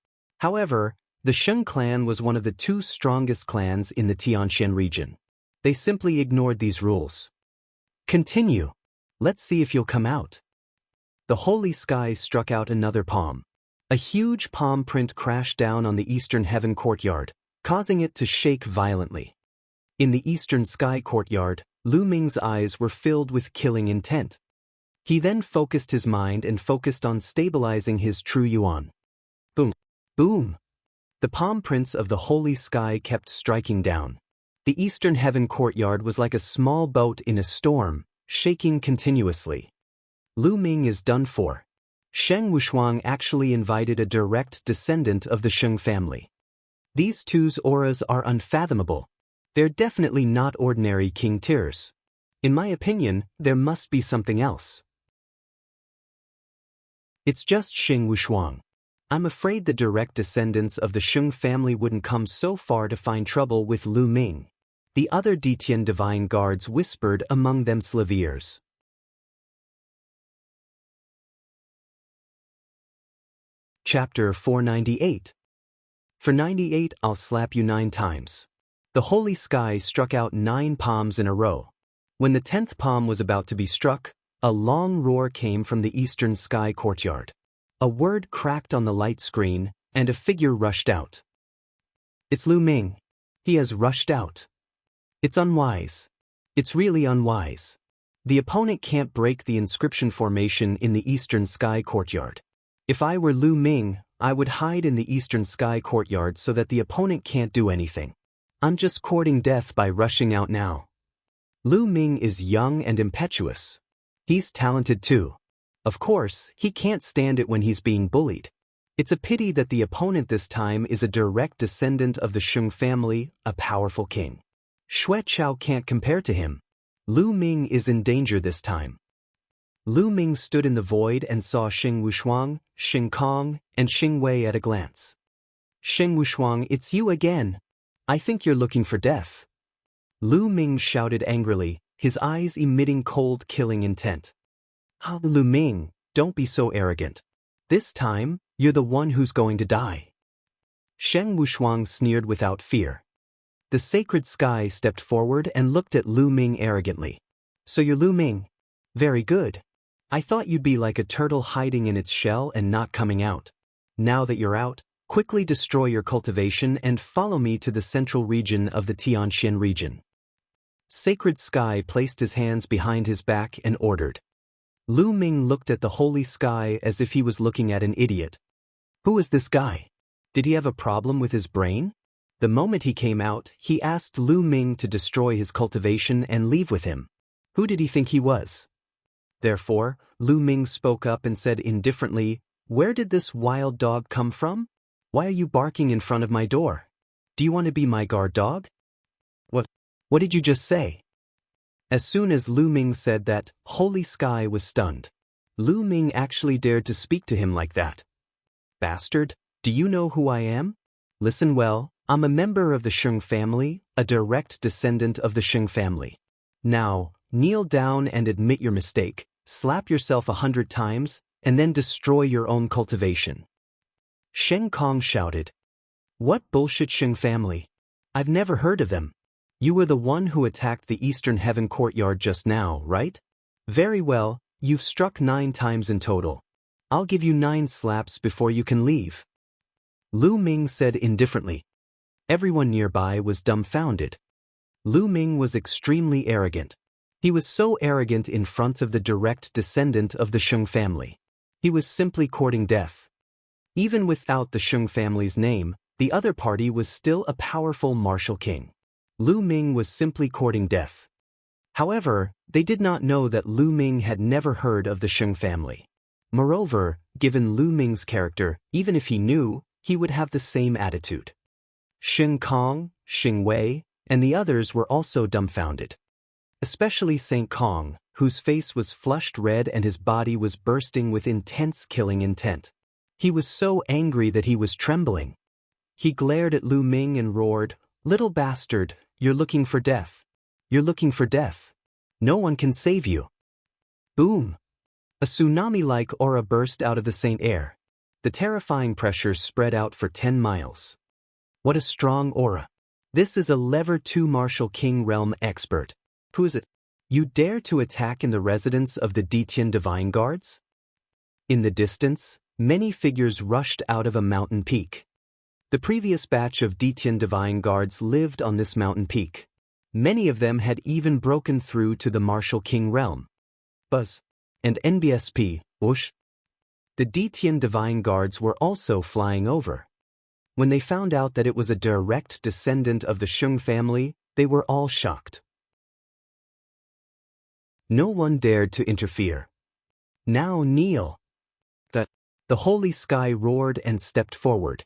However, the Sheng clan was one of the two strongest clans in the Tianxian region. They simply ignored these rules. Continue. Let's see if you'll come out. The holy sky struck out another palm. A huge palm print crashed down on the eastern heaven courtyard, causing it to shake violently. In the eastern sky courtyard, Lu Ming's eyes were filled with killing intent. He then focused his mind and focused on stabilizing his true yuan. Boom. Boom. The palm prints of the holy sky kept striking down. The eastern heaven courtyard was like a small boat in a storm, shaking continuously. Lu Ming is done for. Sheng Wushuang actually invited a direct descendant of the Sheng family. These two's auras are unfathomable. They're definitely not ordinary king tiers. In my opinion, there must be something else. It's just Sheng Wushuang. I'm afraid the direct descendants of the Sheng family wouldn't come so far to find trouble with Lu Ming. The other Detian divine guards whispered among themselves ears. Chapter 498. For 98 I'll slap you 9 times. The holy sky struck out 9 palms in a row. When the 10th palm was about to be struck, a long roar came from the eastern sky courtyard. A word cracked on the light screen, and a figure rushed out. It's Lu Ming. He has rushed out. It's unwise. It's really unwise. The opponent can't break the inscription formation in the eastern sky courtyard. If I were Lu Ming, I would hide in the eastern sky courtyard so that the opponent can't do anything. I'm just courting death by rushing out now. Lu Ming is young and impetuous. He's talented too. Of course, he can't stand it when he's being bullied. It's a pity that the opponent this time is a direct descendant of the Sheng family, a powerful king. Xue Chao can't compare to him. Lu Ming is in danger this time. Lu Ming stood in the void and saw Xing Wushuang, Xing Kong, and Xing Wei at a glance. Xing Wushuang, it's you again. I think you're looking for death. Lu Ming shouted angrily, his eyes emitting cold killing intent. Lu Ming, don't be so arrogant. This time, you're the one who's going to die. Sheng Wushuang sneered without fear. The sacred sky stepped forward and looked at Lu Ming arrogantly. So you're Lu Ming? Very good. I thought you'd be like a turtle hiding in its shell and not coming out. Now that you're out, quickly destroy your cultivation and follow me to the central region of the Tianxian region. Sacred Sky placed his hands behind his back and ordered. Lu Ming looked at the holy sky as if he was looking at an idiot. Who is this guy? Did he have a problem with his brain? The moment he came out, he asked Lu Ming to destroy his cultivation and leave with him. Who did he think he was? Therefore, Lu Ming spoke up and said indifferently, "Where did this wild dog come from? Why are you barking in front of my door? Do you want to be my guard dog?" What did you just say? As soon as Lu Ming said that, Holy Sky was stunned. Lu Ming actually dared to speak to him like that. Bastard, do you know who I am? Listen well, I'm a member of the Sheng family, a direct descendant of the Sheng family. Now, kneel down and admit your mistake, slap yourself 100 times, and then destroy your own cultivation. Sheng Kong shouted. What bullshit Sheng family? I've never heard of them. You were the one who attacked the Eastern Heaven courtyard just now, right? Very well, you've struck 9 times in total. I'll give you 9 slaps before you can leave. Lu Ming said indifferently. Everyone nearby was dumbfounded. Lu Ming was extremely arrogant. He was so arrogant in front of the direct descendant of the Sheng family. He was simply courting death. Even without the Sheng family's name, the other party was still a powerful martial king. Lu Ming was simply courting death. However, they did not know that Lu Ming had never heard of the Sheng family. Moreover, given Lu Ming's character, even if he knew, he would have the same attitude. Xing Kong, Xing Wei, and the others were also dumbfounded. Especially Saint Kong, whose face was flushed red and his body was bursting with intense killing intent. He was so angry that he was trembling. He glared at Lu Ming and roared, "Little bastard, you're looking for death. You're looking for death. No one can save you." Boom! A tsunami-like aura burst out of the Saint air. The terrifying pressure spread out for 10 miles. What a strong aura. This is a Level 2 Martial King Realm expert. Who is it? You dare to attack in the residence of the Detian Divine Guards? In the distance, many figures rushed out of a mountain peak. The previous batch of Detian Divine Guards lived on this mountain peak. Many of them had even broken through to the Martial King Realm. Buzz. And NBSP, whoosh. The Detian Divine Guards were also flying over. When they found out that it was a direct descendant of the Sheng family, they were all shocked. No one dared to interfere. Now kneel. The holy sky roared and stepped forward.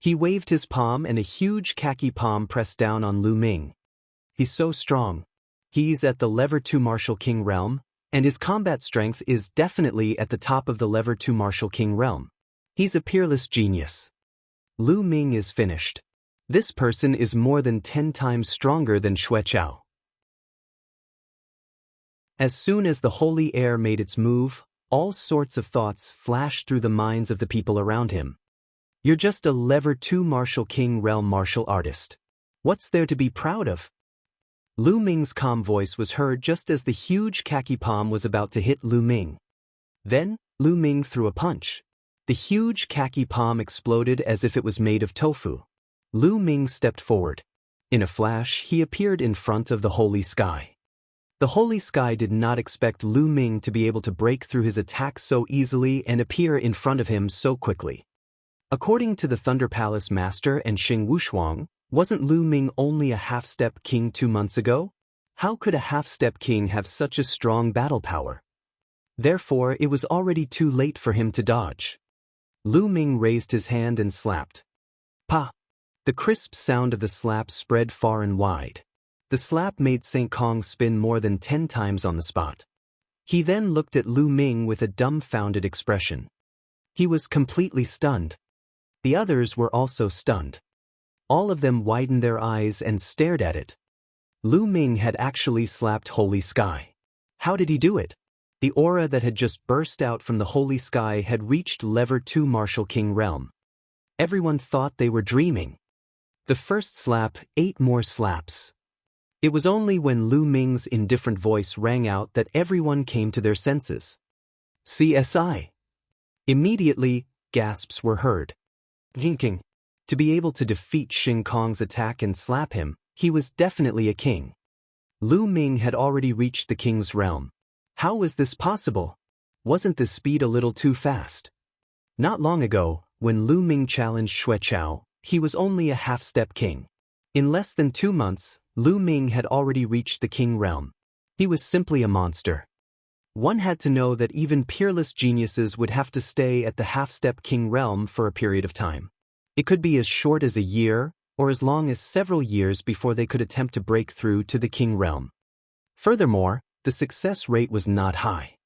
He waved his palm and a huge khaki palm pressed down on Lu Ming. He's so strong. He's at the Level 2 Martial King Realm, and his combat strength is definitely at the top of the Level 2 Martial King Realm. He's a peerless genius. Lu Ming is finished. This person is more than 10 times stronger than Xue Chao. As soon as the holy air made its move, all sorts of thoughts flashed through the minds of the people around him. You're just a Level 2 Martial King Realm martial artist. What's there to be proud of? Lu Ming's calm voice was heard just as the huge khaki palm was about to hit Lu Ming. Then, Lu Ming threw a punch. The huge khaki palm exploded as if it was made of tofu. Lu Ming stepped forward. In a flash, he appeared in front of the holy sky. The holy sky did not expect Lu Ming to be able to break through his attack so easily and appear in front of him so quickly. According to the Thunder Palace Master and Xing Wushuang, wasn't Lu Ming only a half-step king 2 months ago? How could a half-step king have such a strong battle power? Therefore, it was already too late for him to dodge. Lu Ming raised his hand and slapped. Pa! The crisp sound of the slap spread far and wide. The slap made Saint Kong spin more than 10 times on the spot. He then looked at Lu Ming with a dumbfounded expression. He was completely stunned. The others were also stunned. All of them widened their eyes and stared at it. Lu Ming had actually slapped Holy Sky. How did he do it? The aura that had just burst out from the Holy Sky had reached Level 2 Martial King Realm. Everyone thought they were dreaming. The first slap, 8 more slaps. It was only when Lu Ming's indifferent voice rang out that everyone came to their senses. CSI. Immediately, gasps were heard. King. To be able to defeat Xing Kong's attack and slap him, he was definitely a king. Lu Ming had already reached the king's realm. How was this possible? Wasn't the speed a little too fast? Not long ago, when Lu Ming challenged Xue Chao, he was only a half-step king. In less than 2 months, Lu Ming had already reached the king realm. He was simply a monster. One had to know that even peerless geniuses would have to stay at the half-step king realm for a period of time. It could be as short as a year, or as long as several years before they could attempt to break through to the king realm. Furthermore, the success rate was not high.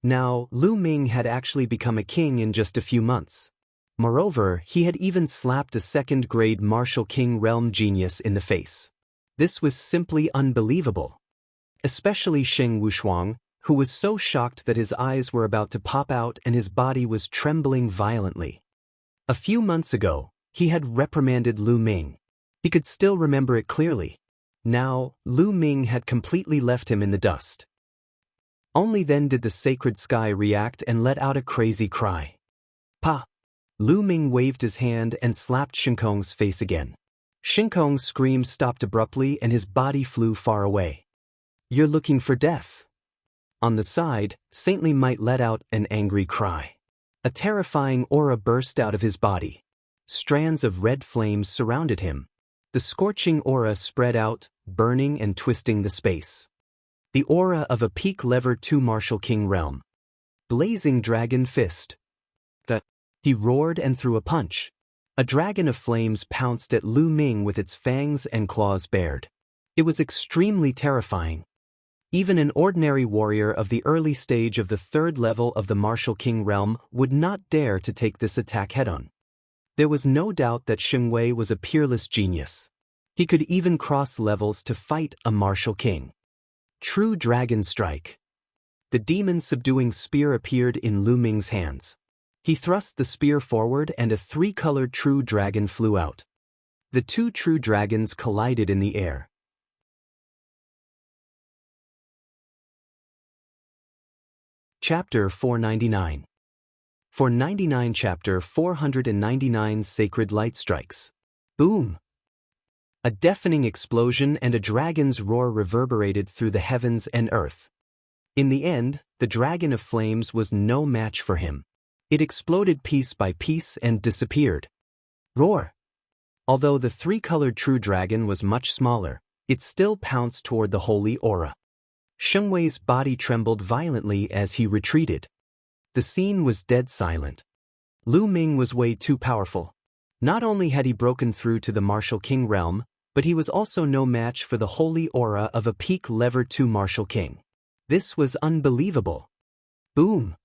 Now, Lu Ming had actually become a king in just a few months. Moreover, he had even slapped a second-grade martial king realm genius in the face. This was simply unbelievable. Especially Xing Wushuang, who was so shocked that his eyes were about to pop out and his body was trembling violently. A few months ago, he had reprimanded Lu Ming. He could still remember it clearly. Now, Lu Ming had completely left him in the dust. Only then did the sacred sky react and let out a crazy cry. Pa! Lu Ming waved his hand and slapped Xing Kong's face again. Xing Kong's scream stopped abruptly and his body flew far away. You're looking for death. On the side, Saintly Might let out an angry cry. A terrifying aura burst out of his body. Strands of red flames surrounded him. The scorching aura spread out, burning and twisting the space. The aura of a peak lever 2 Martial King realm. Blazing Dragon Fist. He roared and threw a punch. A dragon of flames pounced at Lu Ming with its fangs and claws bared. It was extremely terrifying. Even an ordinary warrior of the early stage of the 3rd level of the Martial King realm would not dare to take this attack head-on. There was no doubt that Sheng Wei was a peerless genius. He could even cross levels to fight a Martial King. True Dragon Strike. The demon-subduing spear appeared in Lu Ming's hands. He thrust the spear forward and a 3-colored true dragon flew out. The 2 true dragons collided in the air. Chapter 499. 499 Chapter 499 Sacred Light Strikes. Boom! A deafening explosion and a dragon's roar reverberated through the heavens and earth. In the end, the dragon of flames was no match for him. It exploded piece by piece and disappeared. Roar! Although the 3-colored true dragon was much smaller, it still pounced toward the holy aura. Sheng Wei's body trembled violently as he retreated. The scene was dead silent. Lu Ming was way too powerful. Not only had he broken through to the Martial King realm, but he was also no match for the holy aura of a peak lever 2 Martial King. This was unbelievable. Boom!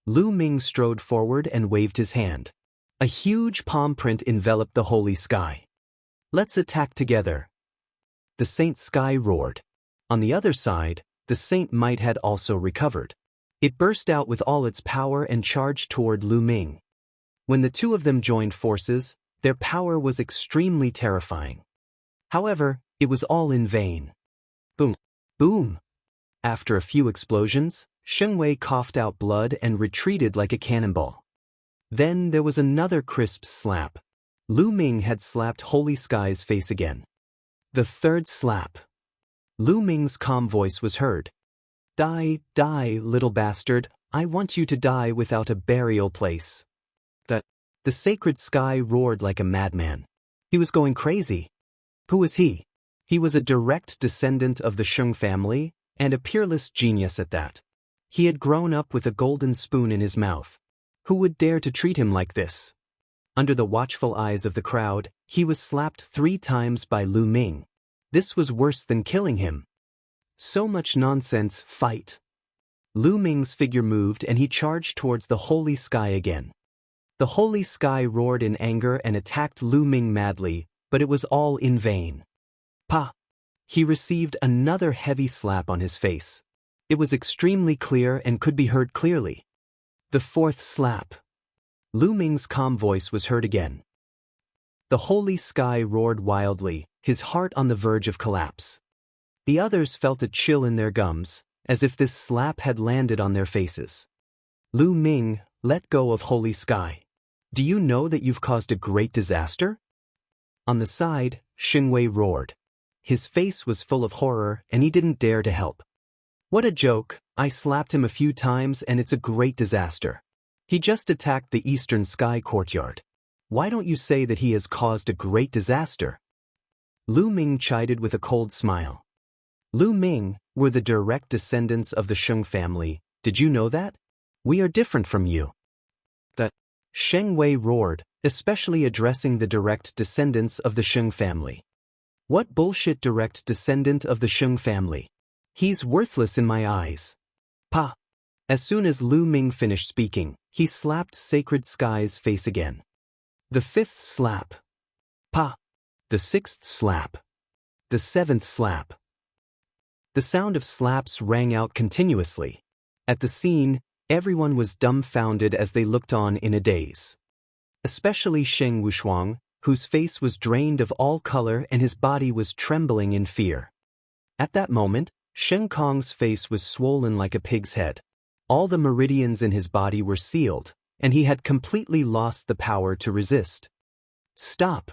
Lu Ming strode forward and waved his hand. A huge palm print enveloped the holy sky. Let's attack together. The Saint Sky roared. On the other side, the Saint Might had also recovered. It burst out with all its power and charged toward Lu Ming. When the 2 of them joined forces, their power was extremely terrifying. However, it was all in vain. Boom! Boom! After a few explosions, Sheng Wei coughed out blood and retreated like a cannonball. Then there was another crisp slap. Lu Ming had slapped Holy Sky's face again. The 3rd slap. Lu Ming's calm voice was heard. Die, die, little bastard, I want you to die without a burial place. The sacred sky roared like a madman. He was going crazy. Who was he? He was a direct descendant of the Sheng family, and a peerless genius at that. He had grown up with a golden spoon in his mouth. Who would dare to treat him like this? Under the watchful eyes of the crowd, he was slapped 3 times by Lu Ming. This was worse than killing him. So much nonsense, fight. Lu Ming's figure moved and he charged towards the holy sky again. The holy sky roared in anger and attacked Lu Ming madly, but it was all in vain. Pa! He received another heavy slap on his face. It was extremely clear and could be heard clearly. The 4th slap. Lu Ming's calm voice was heard again. The holy sky roared wildly, his heart on the verge of collapse. The others felt a chill in their gums, as if this slap had landed on their faces. Lu Ming, let go of holy sky. Do you know that you've caused a great disaster? On the side, Sheng Wei roared. His face was full of horror and he didn't dare to help. What a joke, I slapped him a few times and it's a great disaster. He just attacked the Eastern Sky Courtyard. Why don't you say that he has caused a great disaster? Lu Ming chided with a cold smile. Lu Ming, we're the direct descendants of the Sheng family, did you know that? We are different from you. Sheng Wei roared, especially addressing the direct descendants of the Sheng family. What bullshit direct descendant of the Sheng family? He's worthless in my eyes. Pa! As soon as Lu Ming finished speaking, he slapped Sacred Sky's face again. The 5th slap. Pa! The 6th slap. The 7th slap. The sound of slaps rang out continuously. At the scene, everyone was dumbfounded as they looked on in a daze. Especially Sheng Wushuang, whose face was drained of all color and his body was trembling in fear. At that moment, Shen Kong's face was swollen like a pig's head. All the meridians in his body were sealed, and he had completely lost the power to resist. Stop!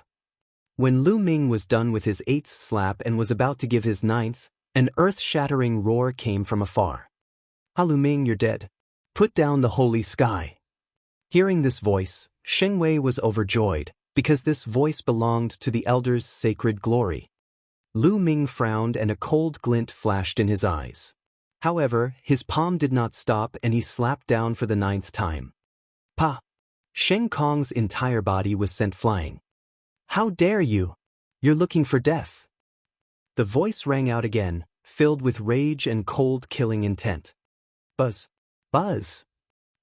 When Lu Ming was done with his 8th slap and was about to give his 9th, An earth-shattering roar came from afar. Lu Ming, you're dead. Put down the holy sky. Hearing this voice, Sheng Wei was overjoyed, because this voice belonged to the elder's sacred glory. Lu Ming frowned and a cold glint flashed in his eyes. However, his palm did not stop and he slapped down for the 9th time. Pa! Sheng Kong's entire body was sent flying. How dare you? You're looking for death. The voice rang out again, filled with rage and cold killing intent. Buzz! Buzz!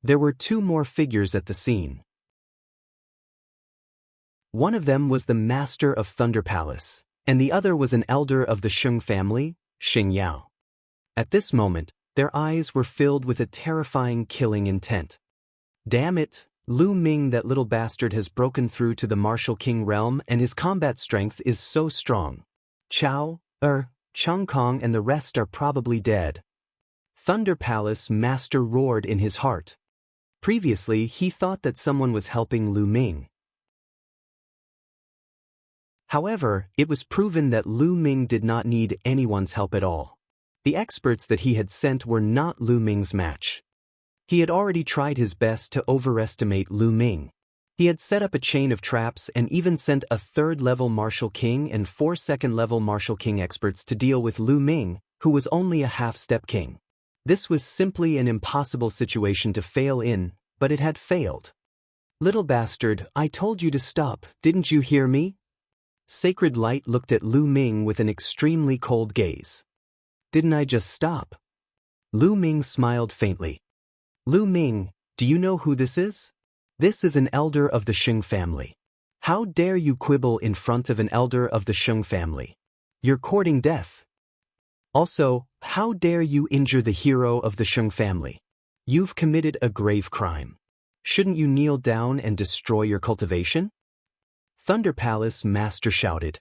There were 2 more figures at the scene. One of them was the master of Thunder Palace, and the other was an elder of the Sheng family, Xing Yao. At this moment, their eyes were filled with a terrifying killing intent. Damn it, Lu Ming, that little bastard has broken through to the martial king realm and his combat strength is so strong. Cheng Kong and the rest are probably dead. Thunder Palace master roared in his heart. Previously, he thought that someone was helping Lu Ming. However, it was proven that Lu Ming did not need anyone's help at all. The experts that he had sent were not Lu Ming's match. He had already tried his best to overestimate Lu Ming. He had set up a chain of traps and even sent a 3rd-level Martial King and 4 2nd-level Martial King experts to deal with Lu Ming, who was only a half-step king. This was simply an impossible situation to fail in, but it had failed. Little bastard, I told you to stop, didn't you hear me? Sacred Light looked at Lu Ming with an extremely cold gaze. Didn't I just stop? Lu Ming smiled faintly. Lu Ming, do you know who this is? This is an elder of the Sheng family. How dare you quibble in front of an elder of the Sheng family? You're courting death. Also, how dare you injure the hero of the Sheng family? You've committed a grave crime. Shouldn't you kneel down and destroy your cultivation? Thunder Palace master shouted.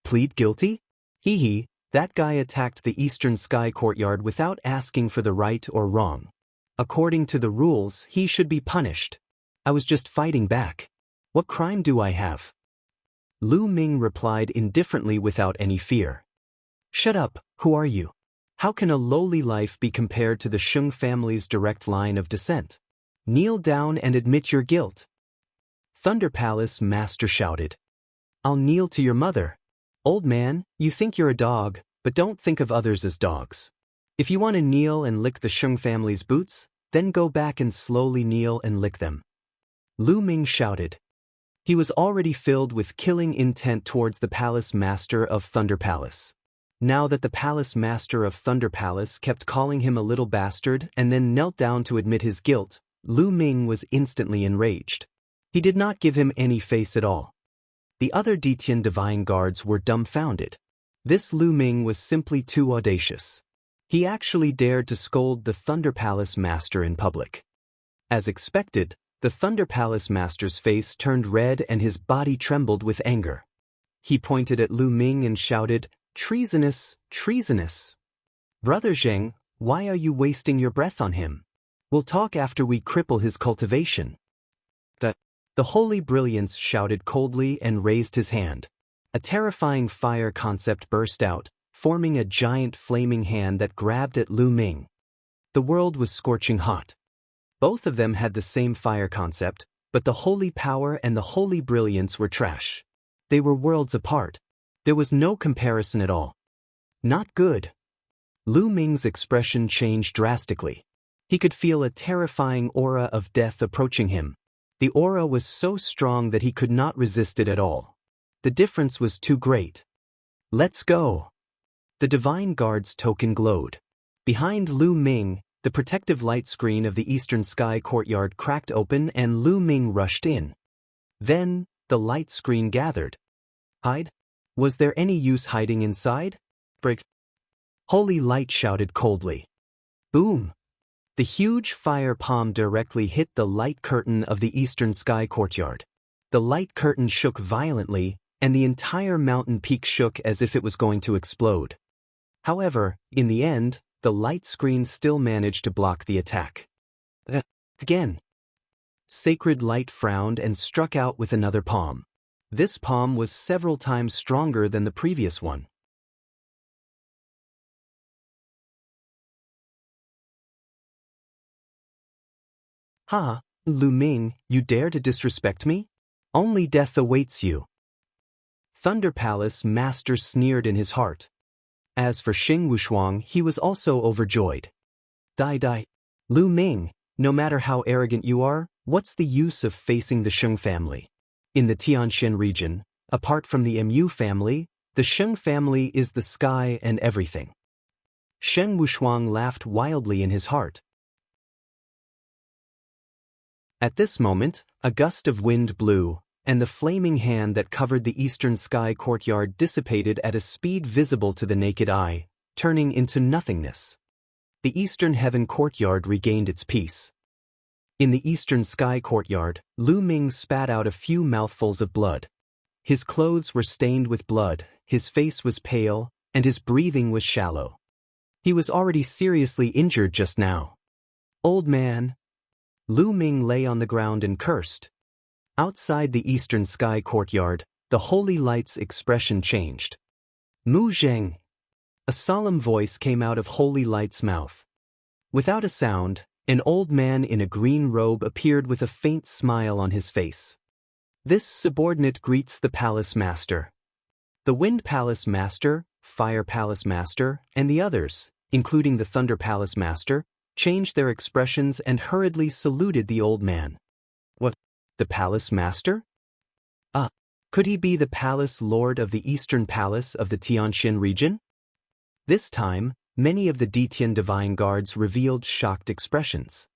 Plead guilty? Hee hee, that guy attacked the Eastern Sky Courtyard without asking for the right or wrong. According to the rules, he should be punished. I was just fighting back. What crime do I have? Lu Ming replied indifferently without any fear. Shut up, who are you? How can a lowly life be compared to the Sheng family's direct line of descent? Kneel down and admit your guilt. Thunder Palace master shouted. I'll kneel to your mother. Old man, you think you're a dog, but don't think of others as dogs. If you want to kneel and lick the Sheng family's boots, then go back and slowly kneel and lick them. Lu Ming shouted. He was already filled with killing intent towards the palace master of Thunder Palace. Now that the palace master of Thunder Palace kept calling him a little bastard and then knelt down to admit his guilt, Lu Ming was instantly enraged. He did not give him any face at all. The other Detian divine guards were dumbfounded. This Lu Ming was simply too audacious. He actually dared to scold the Thunder Palace master in public. As expected, the Thunder Palace master's face turned red and his body trembled with anger. He pointed at Lu Ming and shouted, Treasonous, treasonous. Brother Zheng, why are you wasting your breath on him? We'll talk after we cripple his cultivation. The Holy Brilliance shouted coldly and raised his hand. A terrifying fire concept burst out, forming a giant flaming hand that grabbed at Lu Ming. The world was scorching hot. Both of them had the same fire concept, but the Holy Power and the Holy Brilliance were trash. They were worlds apart. There was no comparison at all. Not good. Lu Ming's expression changed drastically. He could feel a terrifying aura of death approaching him. The aura was so strong that he could not resist it at all. The difference was too great. Let's go. The Divine Guard's token glowed. Behind Lu Ming, the protective light screen of the Eastern Sky Courtyard cracked open and Lu Ming rushed in. Then, the light screen gathered. Hide? Was there any use hiding inside? Break. Holy Light shouted coldly. Boom! The huge fire palm directly hit the light curtain of the Eastern Sky Courtyard. The light curtain shook violently, and the entire mountain peak shook as if it was going to explode. However, in the end, the light screen still managed to block the attack. Again. Sacred Light frowned and struck out with another palm. This palm was several times stronger than the previous one. Ha, Lu Ming, you dare to disrespect me? Only death awaits you. Thunder Palace Master sneered in his heart. As for Xing Wushuang, he was also overjoyed. Die. Lu Ming, no matter how arrogant you are, what's the use of facing the Sheng family? In the Tianxian region, apart from the Mu family, the Sheng family is the sky and everything. Sheng Wushuang laughed wildly in his heart. At this moment, a gust of wind blew, and the flaming hand that covered the eastern sky courtyard dissipated at a speed visible to the naked eye, turning into nothingness. The eastern heaven courtyard regained its peace. In the eastern sky courtyard, Lu Ming spat out a few mouthfuls of blood. His clothes were stained with blood, his face was pale, and his breathing was shallow. He was already seriously injured just now. Old man. Lu Ming lay on the ground and cursed. Outside the eastern sky courtyard, the holy light's expression changed. Mu Zheng. A solemn voice came out of Holy Light's mouth. Without a sound, an old man in a green robe appeared with a faint smile on his face. This subordinate greets the Palace Master. The Wind Palace Master, Fire Palace Master, and the others, including the Thunder Palace Master, changed their expressions and hurriedly saluted the old man. What? The Palace Master? Could he be the Palace Lord of the Eastern Palace of the Tianxian region? This time, many of the Detian Divine Guards revealed shocked expressions.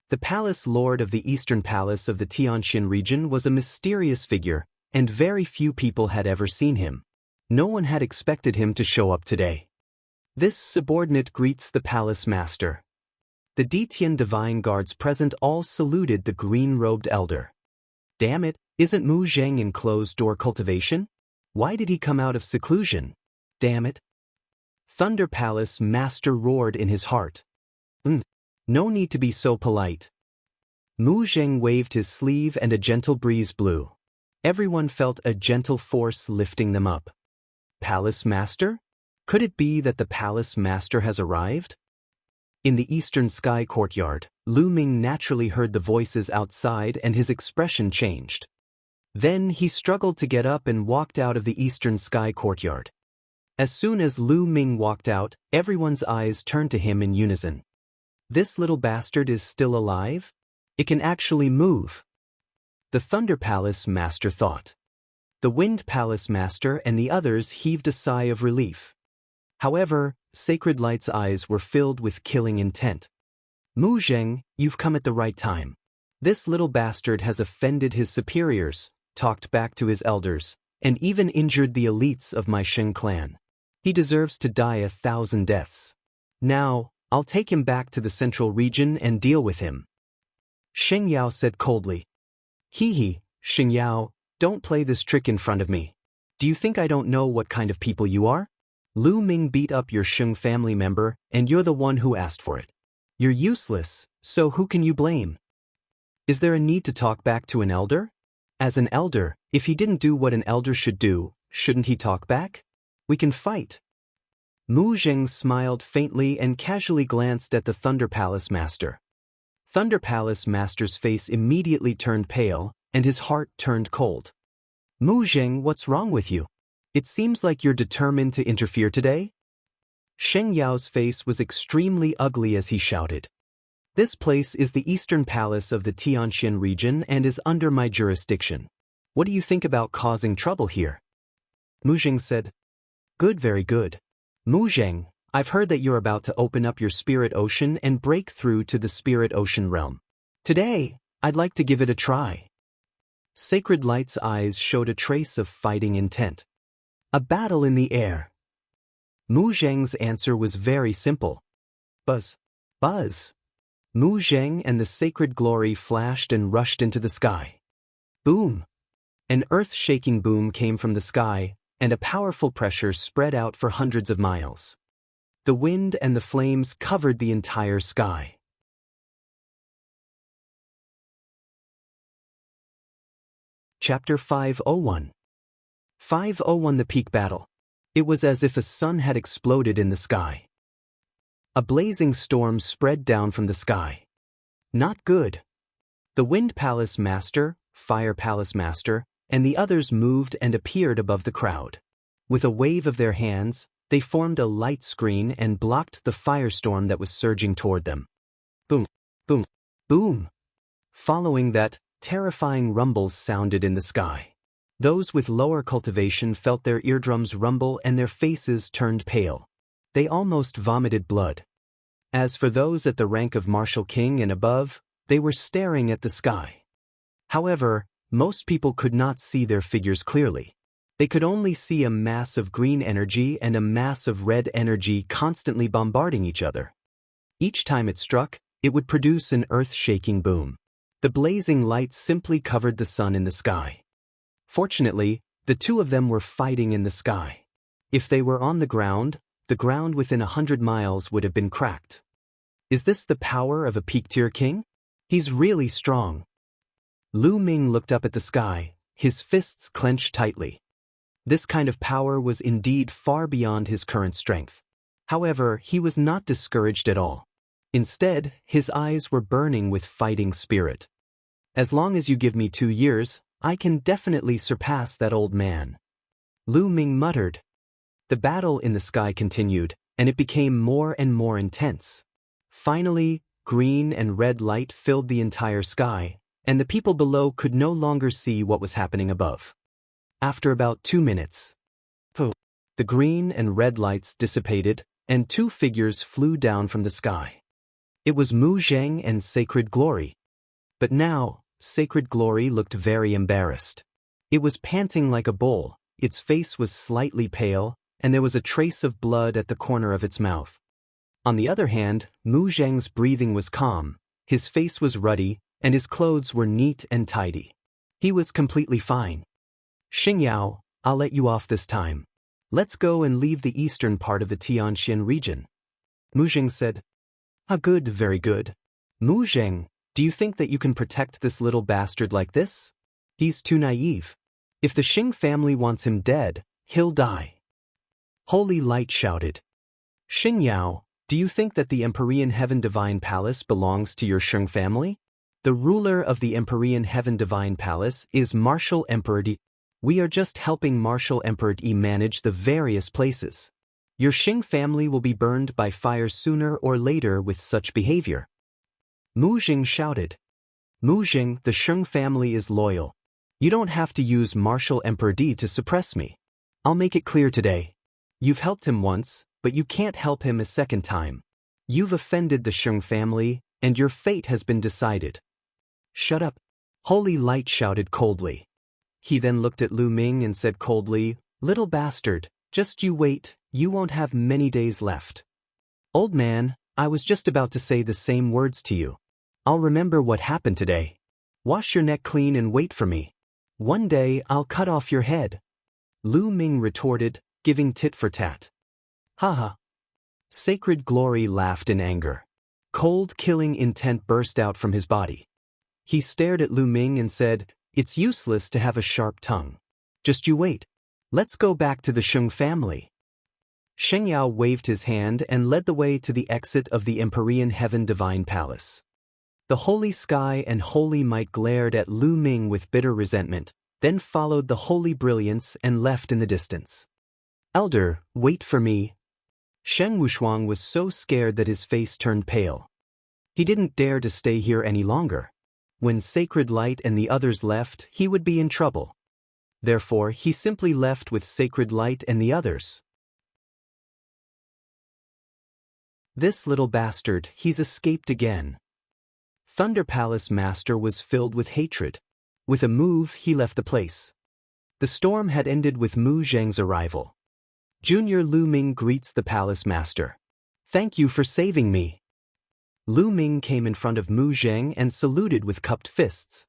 The Palace Lord of the Eastern Palace of the Tianxian region was a mysterious figure, and very few people had ever seen him. No one had expected him to show up today. This subordinate greets the Palace Master. The Detian Divine Guards present all saluted the green-robed elder. Damn it, isn't Mu Zheng in closed-door cultivation? Why did he come out of seclusion? Damn it. Thunder Palace Master roared in his heart. No need to be so polite. Mu Zheng waved his sleeve and a gentle breeze blew. Everyone felt a gentle force lifting them up. Palace Master? Could it be that the Palace Master has arrived? In the eastern sky courtyard, Lu Ming naturally heard the voices outside and his expression changed. Then he struggled to get up and walked out of the eastern sky courtyard. As soon as Lu Ming walked out, everyone's eyes turned to him in unison. This little bastard is still alive? It can actually move. The Thunder Palace Master thought. The Wind Palace Master and the others heaved a sigh of relief. However, Sacred Light's eyes were filled with killing intent. Mu Zheng, you've come at the right time. This little bastard has offended his superiors, talked back to his elders, and even injured the elites of my Sheng clan. He deserves to die 1,000 deaths. Now, I'll take him back to the central region and deal with him. Sheng Yao said coldly. Hee, Sheng Yao, don't play this trick in front of me. Do you think I don't know what kind of people you are? Lu Ming beat up your Sheng family member, and you're the one who asked for it. You're useless, so who can you blame? Is there a need to talk back to an elder? As an elder, if he didn't do what an elder should do, shouldn't he talk back? We can fight. Mu Zheng smiled faintly and casually glanced at the Thunder Palace Master. Thunder Palace Master's face immediately turned pale, and his heart turned cold. Mu Zheng, what's wrong with you? It seems like you're determined to interfere today? Sheng Yao's face was extremely ugly as he shouted. This place is the eastern palace of the Tianxian region and is under my jurisdiction. What do you think about causing trouble here? Mu Zheng said. Good, very good. Mu Zheng, I've heard that you're about to open up your spirit ocean and break through to the spirit ocean realm. Today, I'd like to give it a try. Sacred Light's eyes showed a trace of fighting intent. A battle in the air. Mu Zheng's answer was very simple. Buzz. Buzz. Mu Zheng and the sacred glory flashed and rushed into the sky. Boom. An earth-shaking boom came from the sky, and a powerful pressure spread out for hundreds of miles. The wind and the flames covered the entire sky. Chapter 501. 501 The Peak Battle. It was as if a sun had exploded in the sky. A blazing storm spread down from the sky. Not good. The Wind Palace Master, Fire Palace Master, and the others moved and appeared above the crowd. With a wave of their hands, they formed a light screen and blocked the firestorm that was surging toward them. Boom, boom, boom. Following that, terrifying rumbles sounded in the sky. Those with lower cultivation felt their eardrums rumble and their faces turned pale. They almost vomited blood. As for those at the rank of Martial King and above, they were staring at the sky. However, most people could not see their figures clearly. They could only see a mass of green energy and a mass of red energy constantly bombarding each other. Each time it struck, it would produce an earth-shaking boom. The blazing light simply covered the sun in the sky. Fortunately, the two of them were fighting in the sky. If they were on the ground within 100 miles would have been cracked. Is this the power of a peak-tier king? He's really strong. Lu Ming looked up at the sky, his fists clenched tightly. This kind of power was indeed far beyond his current strength. However, he was not discouraged at all. Instead, his eyes were burning with fighting spirit. As long as you give me 2 years, I can definitely surpass that old man. Lu Ming muttered. The battle in the sky continued, and it became more and more intense. Finally, green and red light filled the entire sky, and the people below could no longer see what was happening above. After about 2 minutes, the green and red lights dissipated, and 2 figures flew down from the sky. It was Mu Zheng and Sacred Glory. But now, Sacred Glory looked very embarrassed. It was panting like a bull, its face was slightly pale, and there was a trace of blood at the corner of its mouth. On the other hand, Mu Zheng's breathing was calm, his face was ruddy, and his clothes were neat and tidy. He was completely fine. Xingyao, I'll let you off this time. Let's go and leave the eastern part of the Tianxian region. Mu Zheng said. Good, very good. Mu Zheng, do you think that you can protect this little bastard like this? He's too naive. If the Xing family wants him dead, he'll die. Holy Light shouted. Xingyao, do you think that the Empyrean Heaven Divine Palace belongs to your Sheng family? The ruler of the Empyrean Heaven Divine Palace is Martial Emperor Di. We are just helping Martial Emperor Di manage the various places. Your Xing family will be burned by fire sooner or later with such behavior. Mu Zheng shouted. Mu Zheng, the Sheng family is loyal. You don't have to use Martial Emperor Di to suppress me. I'll make it clear today. You've helped him once, but you can't help him a second time. You've offended the Sheng family, and your fate has been decided. Shut up. Holy Light shouted coldly. He then looked at Lu Ming and said coldly, Little bastard, just you wait, you won't have many days left. Old man, I was just about to say the same words to you. I'll remember what happened today. Wash your neck clean and wait for me. One day I'll cut off your head. Lu Ming retorted, giving tit for tat. Haha. Sacred Glory laughed in anger. Cold killing intent burst out from his body. He stared at Lu Ming and said, It's useless to have a sharp tongue. Just you wait. Let's go back to the Sheng family. Xingyao waved his hand and led the way to the exit of the Empyrean Heaven Divine Palace. The holy sky and holy might glared at Lu Ming with bitter resentment, then followed the holy brilliance and left in the distance. Elder, wait for me. Sheng Wushuang was so scared that his face turned pale. He didn't dare to stay here any longer. When Sacred Light and the others left, he would be in trouble. Therefore, he simply left with Sacred Light and the others. This little bastard, he's escaped again. Thunder Palace Master was filled with hatred. With a move, he left the place. The storm had ended with Mu Zheng's arrival. Junior Lu Ming greets the Palace Master. Thank you for saving me. Lu Ming came in front of Mu Zheng and saluted with cupped fists.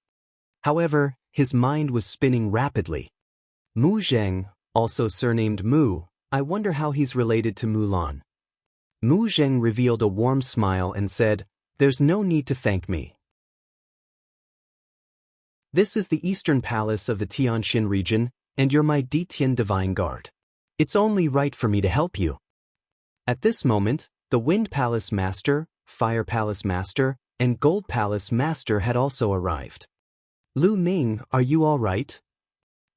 However, his mind was spinning rapidly. Mu Zheng, also surnamed Mu, I wonder how he's related to Mulan. Mu Zheng revealed a warm smile and said, There's no need to thank me. This is the Eastern Palace of the Tianxian region, and you're my Ditian Divine Guard. It's only right for me to help you. At this moment, the Wind Palace Master, Fire Palace Master, and Gold Palace Master had also arrived. Lu Ming, are you all right?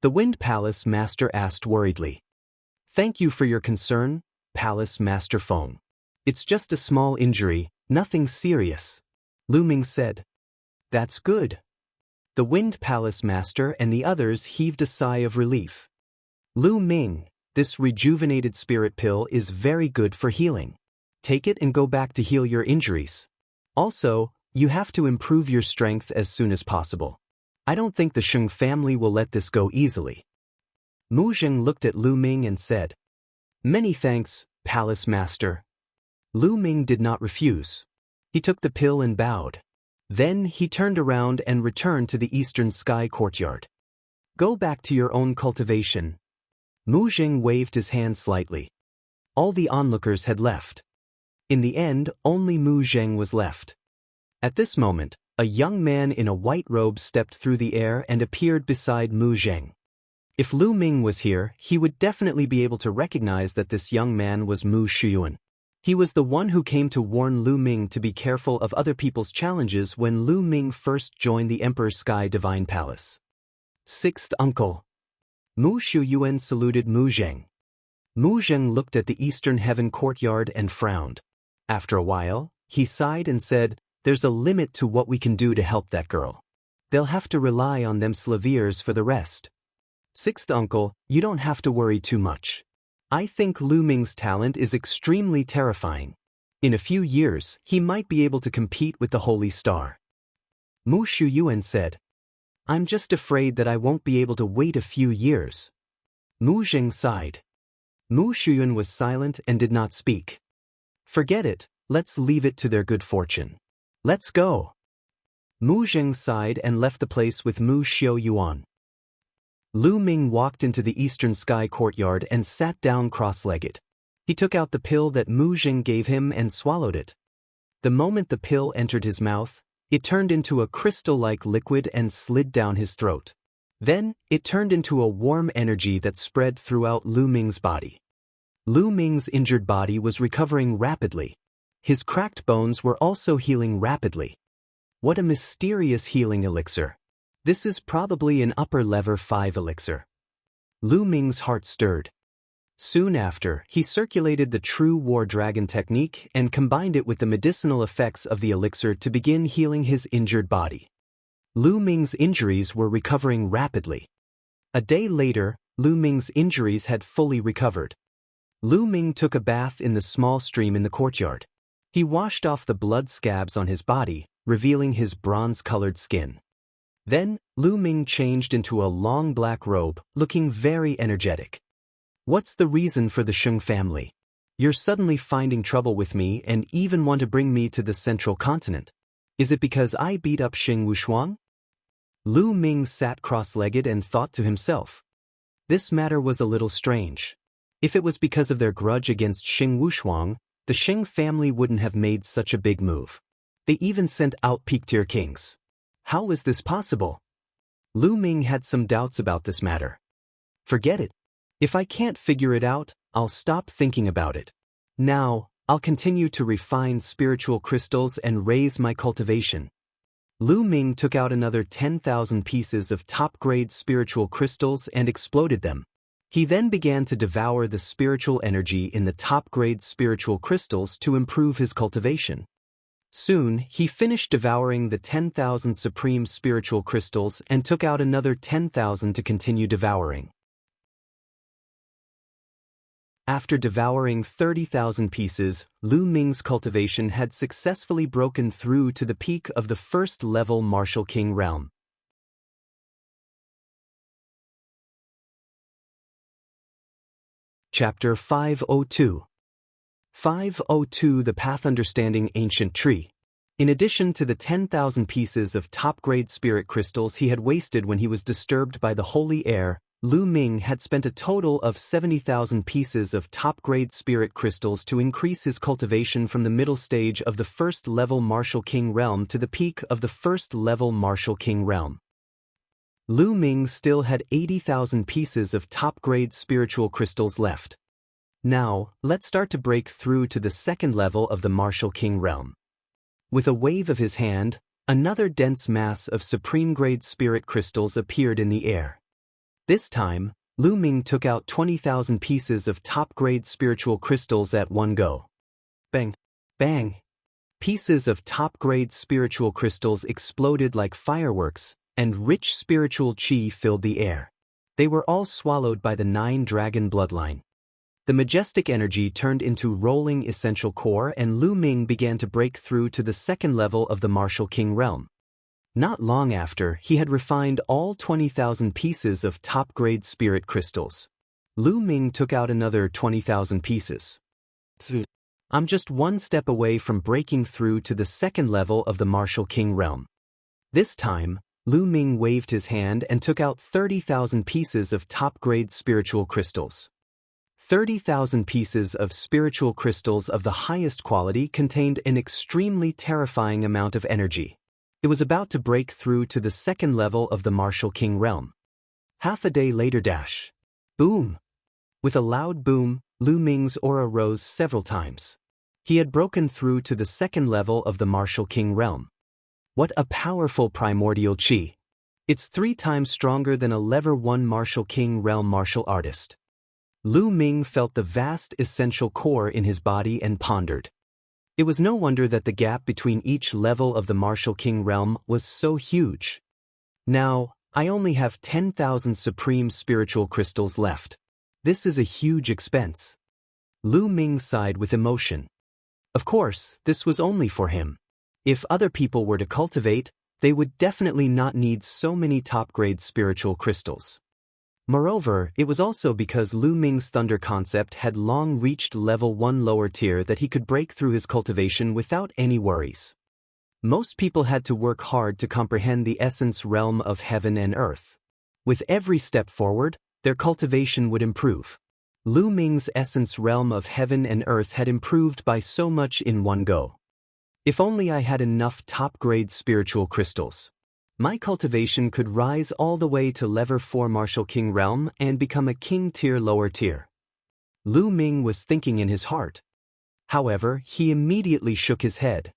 The Wind Palace Master asked worriedly. Thank you for your concern, Palace Master Feng. It's just a small injury, nothing serious, Lu Ming said. That's good. The Wind Palace Master and the others heaved a sigh of relief. Lu Ming, this rejuvenated spirit pill is very good for healing. Take it and go back to heal your injuries. Also, you have to improve your strength as soon as possible. I don't think the Sheng family will let this go easily. Mu Zheng looked at Lu Ming and said, Many thanks, Palace Master. Lu Ming did not refuse. He took the pill and bowed. Then he turned around and returned to the eastern sky courtyard. Go back to your own cultivation. Mu Zheng waved his hand slightly. All the onlookers had left. In the end, only Mu Zheng was left. At this moment, a young man in a white robe stepped through the air and appeared beside Mu Zheng. If Lu Ming was here, he would definitely be able to recognize that this young man was Mu Shuyuan. He was the one who came to warn Lu Ming to be careful of other people's challenges when Lu Ming first joined the Emperor's Sky Divine Palace. Sixth uncle. Mu Shuyuan saluted Mu Zheng. Mu Zheng looked at the Eastern Heaven courtyard and frowned. After a while, he sighed and said, There's a limit to what we can do to help that girl. They'll have to rely on them Slaviers for the rest. Sixth uncle, you don't have to worry too much. I think Lu Ming's talent is extremely terrifying. In a few years, he might be able to compete with the Holy Star. Mu Shuyuan said, I'm just afraid that I won't be able to wait a few years. Mu Zheng sighed. Mu Shuyuan was silent and did not speak. Forget it, let's leave it to their good fortune. Let's go. Mu Zheng sighed and left the place with Mu Xiaoyuan. Lu Ming walked into the eastern sky courtyard and sat down cross-legged. He took out the pill that Mu Zheng gave him and swallowed it. The moment the pill entered his mouth, it turned into a crystal-like liquid and slid down his throat. Then, it turned into a warm energy that spread throughout Lu Ming's body. Lu Ming's injured body was recovering rapidly. His cracked bones were also healing rapidly. What a mysterious healing elixir. This is probably an upper level 5 elixir. Lu Ming's heart stirred. Soon after, he circulated the True War Dragon technique and combined it with the medicinal effects of the elixir to begin healing his injured body. Lu Ming's injuries were recovering rapidly. A day later, Lu Ming's injuries had fully recovered. Lu Ming took a bath in the small stream in the courtyard. He washed off the blood scabs on his body, revealing his bronze-colored skin. Then, Lu Ming changed into a long black robe, looking very energetic. What's the reason for the Sheng family? You're suddenly finding trouble with me and even want to bring me to the central continent. Is it because I beat up Xing Wushuang? Lu Ming sat cross-legged and thought to himself. This matter was a little strange. If it was because of their grudge against Xing Wushuang, the Sheng family wouldn't have made such a big move. They even sent out peak-tier kings. How is this possible? Lu Ming had some doubts about this matter. Forget it. If I can't figure it out, I'll stop thinking about it. Now, I'll continue to refine spiritual crystals and raise my cultivation. Lu Ming took out another 10,000 pieces of top-grade spiritual crystals and exploded them. He then began to devour the spiritual energy in the top-grade spiritual crystals to improve his cultivation. Soon, he finished devouring the 10,000 supreme spiritual crystals and took out another 10,000 to continue devouring. After devouring 30,000 pieces, Lu Ming's cultivation had successfully broken through to the peak of the first-level Martial King realm. Chapter 502. 502 The Path Understanding Ancient Tree. In addition to the 10,000 pieces of top-grade spirit crystals he had wasted when he was disturbed by the holy air, Lu Ming had spent a total of 70,000 pieces of top-grade spirit crystals to increase his cultivation from the middle stage of the first-level Martial King realm to the peak of the first-level Martial King realm. Lu Ming still had 80,000 pieces of top-grade spiritual crystals left. Now, let's start to break through to the second level of the Martial King realm. With a wave of his hand, another dense mass of supreme-grade spirit crystals appeared in the air. This time, Lu Ming took out 20,000 pieces of top-grade spiritual crystals at one go. Bang! Bang! Pieces of top-grade spiritual crystals exploded like fireworks, and rich spiritual qi filled the air. They were all swallowed by the 9-dragon bloodline. The majestic energy turned into rolling essential core, and Lu Ming began to break through to the second level of the martial king realm. Not long after, he had refined all 20,000 pieces of top-grade spirit crystals. Lu Ming took out another 20,000 pieces. I'm just one step away from breaking through to the second level of the martial king realm. This time, Lu Ming waved his hand and took out 30,000 pieces of top-grade spiritual crystals. 30,000 pieces of spiritual crystals of the highest quality contained an extremely terrifying amount of energy. It was about to break through to the second level of the martial king realm. Half a day later. Boom! With a loud boom, Lu Ming's aura rose several times. He had broken through to the second level of the martial king realm. What a powerful primordial qi! It's 3 times stronger than a level 1 martial king realm martial artist. Lu Ming felt the vast essential core in his body and pondered. It was no wonder that the gap between each level of the martial king realm was so huge. Now, I only have 10,000 supreme spiritual crystals left. This is a huge expense. Lu Ming sighed with emotion. Of course, this was only for him. If other people were to cultivate, they would definitely not need so many top-grade spiritual crystals. Moreover, it was also because Lu Ming's thunder concept had long reached level 1 lower tier that he could break through his cultivation without any worries. Most people had to work hard to comprehend the essence realm of heaven and earth. With every step forward, their cultivation would improve. Lu Ming's essence realm of heaven and earth had improved by so much in one go. If only I had enough top-grade spiritual crystals. My cultivation could rise all the way to level 4 martial king realm and become a king tier lower tier. Lu Ming was thinking in his heart. However, he immediately shook his head.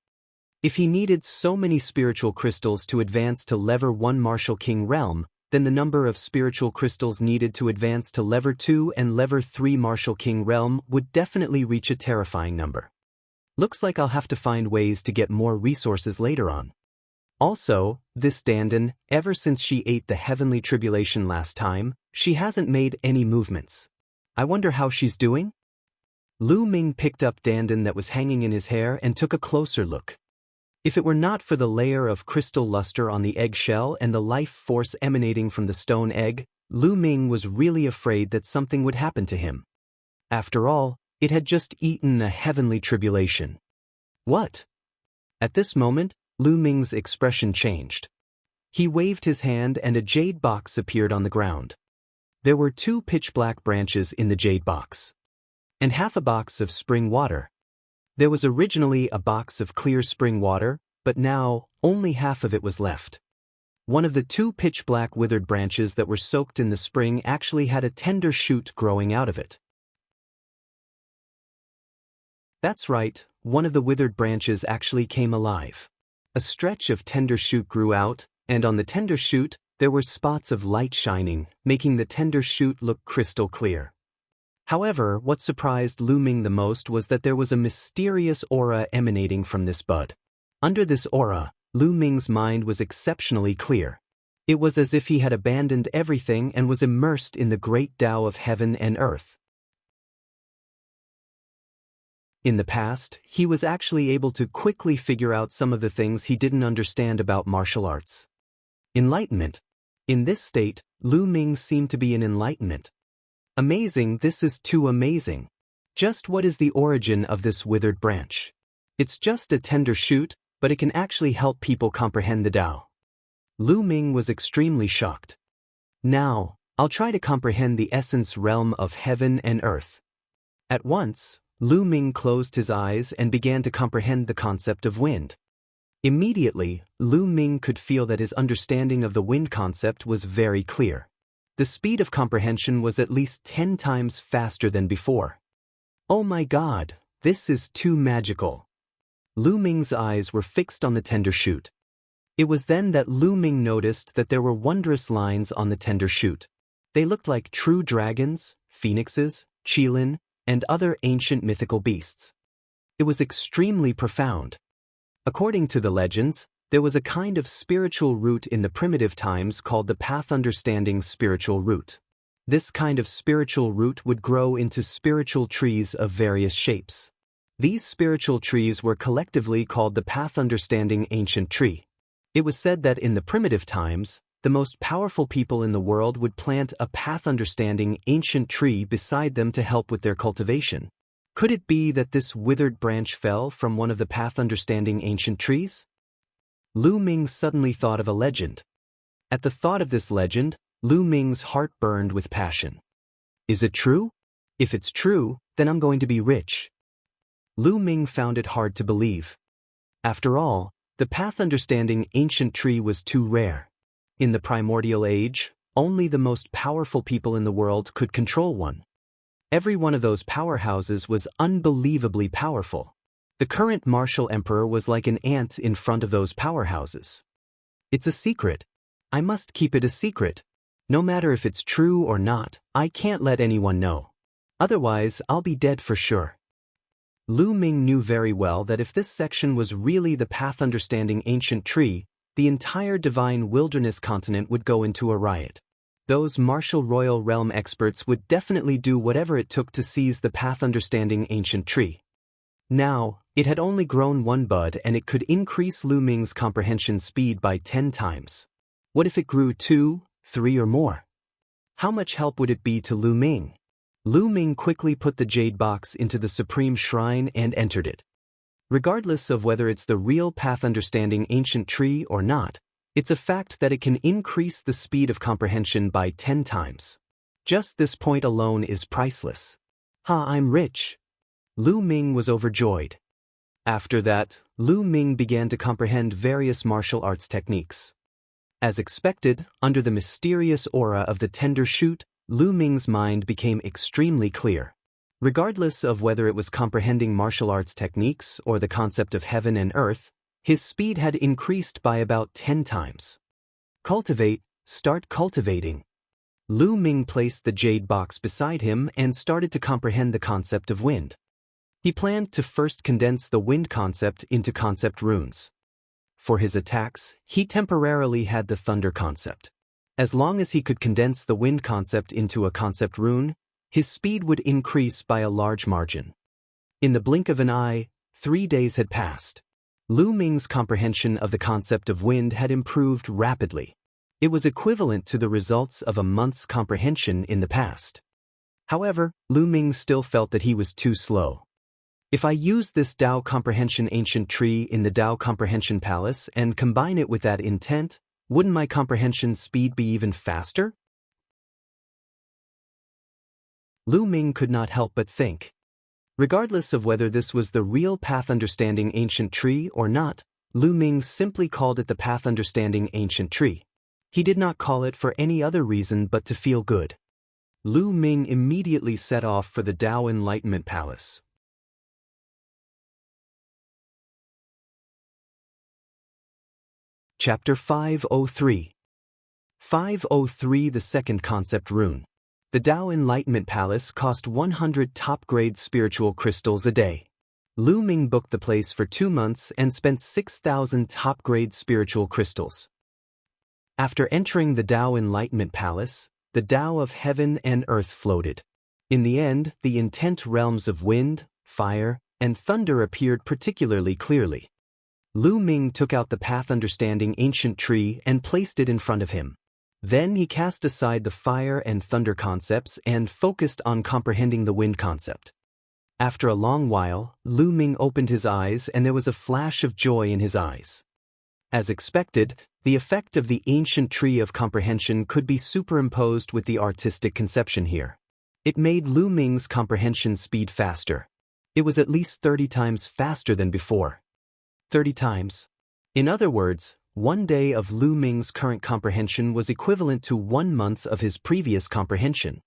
If he needed so many spiritual crystals to advance to level 1 martial king realm, then the number of spiritual crystals needed to advance to level 2 and level 3 martial king realm would definitely reach a terrifying number. Looks like I'll have to find ways to get more resources later on. Also, this Dandan, ever since she ate the heavenly tribulation last time, she hasn't made any movements. I wonder how she's doing? Lu Ming picked up Dandan that was hanging in his hair and took a closer look. If it were not for the layer of crystal luster on the eggshell and the life force emanating from the stone egg, Lu Ming was really afraid that something would happen to him. After all, it had just eaten a heavenly tribulation. What? At this moment, Lu Ming's expression changed. He waved his hand and a jade box appeared on the ground. There were 2 pitch-black branches in the jade box. And half a box of spring water. There was originally a box of clear spring water, but now, only half of it was left. One of the 2 pitch-black withered branches that were soaked in the spring actually had a tender shoot growing out of it. That's right, one of the withered branches actually came alive. A stretch of tender shoot grew out, and on the tender shoot, there were spots of light shining, making the tender shoot look crystal clear. However, what surprised Lu Ming the most was that there was a mysterious aura emanating from this bud. Under this aura, Lu Ming's mind was exceptionally clear. It was as if he had abandoned everything and was immersed in the great Tao of heaven and earth. In the past, he was actually able to quickly figure out some of the things he didn't understand about martial arts. Enlightenment. In this state, Lu Ming seemed to be in enlightenment. Amazing, this is too amazing. Just what is the origin of this withered branch? It's just a tender shoot, but it can actually help people comprehend the Tao. Lu Ming was extremely shocked. Now, I'll try to comprehend the essence realm of heaven and earth. At once, Lu Ming closed his eyes and began to comprehend the concept of wind. Immediately, Lu Ming could feel that his understanding of the wind concept was very clear. The speed of comprehension was at least 10 times faster than before. Oh my God, this is too magical. Lu Ming's eyes were fixed on the tender shoot. It was then that Lu Ming noticed that there were wondrous lines on the tender shoot. They looked like true dragons, phoenixes, qilin, and other ancient mythical beasts. It was extremely profound. According to the legends, there was a kind of spiritual root in the primitive times called the path understanding spiritual root. This kind of spiritual root would grow into spiritual trees of various shapes. These spiritual trees were collectively called the path understanding ancient tree. It was said that in the primitive times, the most powerful people in the world would plant a path-understanding ancient tree beside them to help with their cultivation. Could it be that this withered branch fell from one of the path-understanding ancient trees? Lu Ming suddenly thought of a legend. At the thought of this legend, Lu Ming's heart burned with passion. Is it true? If it's true, then I'm going to be rich. Lu Ming found it hard to believe. After all, the path-understanding ancient tree was too rare. In the primordial age, only the most powerful people in the world could control one. Every one of those powerhouses was unbelievably powerful. The current martial emperor was like an ant in front of those powerhouses. It's a secret. I must keep it a secret. No matter if it's true or not, I can't let anyone know. Otherwise, I'll be dead for sure. Lu Ming knew very well that if this section was really the path-understanding ancient tree, the entire divine wilderness continent would go into a riot. Those martial royal realm experts would definitely do whatever it took to seize the path-understanding ancient tree. Now, it had only grown one bud and it could increase Lu Ming's comprehension speed by 10 times. What if it grew 2, 3 or more? How much help would it be to Lu Ming? Lu Ming quickly put the jade box into the supreme shrine and entered it. Regardless of whether it's the real path-understanding ancient tree or not, it's a fact that it can increase the speed of comprehension by 10 times. Just this point alone is priceless. I'm rich. Lu Ming was overjoyed. After that, Lu Ming began to comprehend various martial arts techniques. As expected, under the mysterious aura of the tender shoot, Lu Ming's mind became extremely clear. Regardless of whether it was comprehending martial arts techniques or the concept of heaven and earth, his speed had increased by about 10 times. Cultivate, start cultivating. Lu Ming placed the jade box beside him and started to comprehend the concept of wind. He planned to first condense the wind concept into concept runes. For his attacks, he temporarily had the thunder concept. As long as he could condense the wind concept into a concept rune, his speed would increase by a large margin. In the blink of an eye, 3 days had passed. Lu Ming's comprehension of the concept of wind had improved rapidly. It was equivalent to the results of a month's comprehension in the past. However, Lu Ming still felt that he was too slow. If I use this Dao Comprehension Ancient Tree in the Dao Comprehension Palace and combine it with that intent, wouldn't my comprehension speed be even faster? Lu Ming could not help but think. Regardless of whether this was the real Path Understanding Ancient Tree or not, Lu Ming simply called it the Path Understanding Ancient Tree. He did not call it for any other reason but to feel good. Lu Ming immediately set off for the Dao Enlightenment Palace. Chapter 503. 503 The Second Concept Rune. The Dao Enlightenment Palace cost 100 top-grade spiritual crystals a day. Lu Ming booked the place for 2 months and spent 6,000 top-grade spiritual crystals. After entering the Dao Enlightenment Palace, the Dao of heaven and earth floated. In the end, the intent realms of wind, fire, and thunder appeared particularly clearly. Lu Ming took out the Path Understanding Ancient Tree and placed it in front of him. Then he cast aside the fire and thunder concepts and focused on comprehending the wind concept. After a long while, Lu Ming opened his eyes and there was a flash of joy in his eyes. As expected, the effect of the ancient tree of comprehension could be superimposed with the artistic conception here. It made Lu Ming's comprehension speed faster. It was at least 30 times faster than before. 30 times. In other words, 1 day of Lu Ming's current comprehension was equivalent to 1 month of his previous comprehension.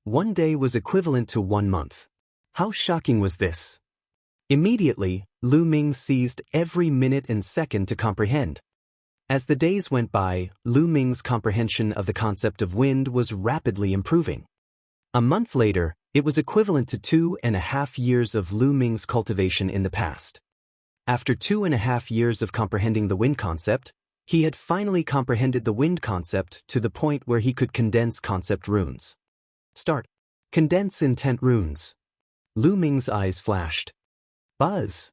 1 day was equivalent to 1 month. How shocking was this? Immediately, Lu Ming seized every minute and second to comprehend. As the days went by, Lu Ming's comprehension of the concept of wind was rapidly improving. A month later, it was equivalent to 2.5 years of Lu Ming's cultivation in the past. After 2.5 years of comprehending the wind concept, he had finally comprehended the wind concept to the point where he could condense concept runes. Start. Condense intent runes. Lu Ming's eyes flashed. Buzz.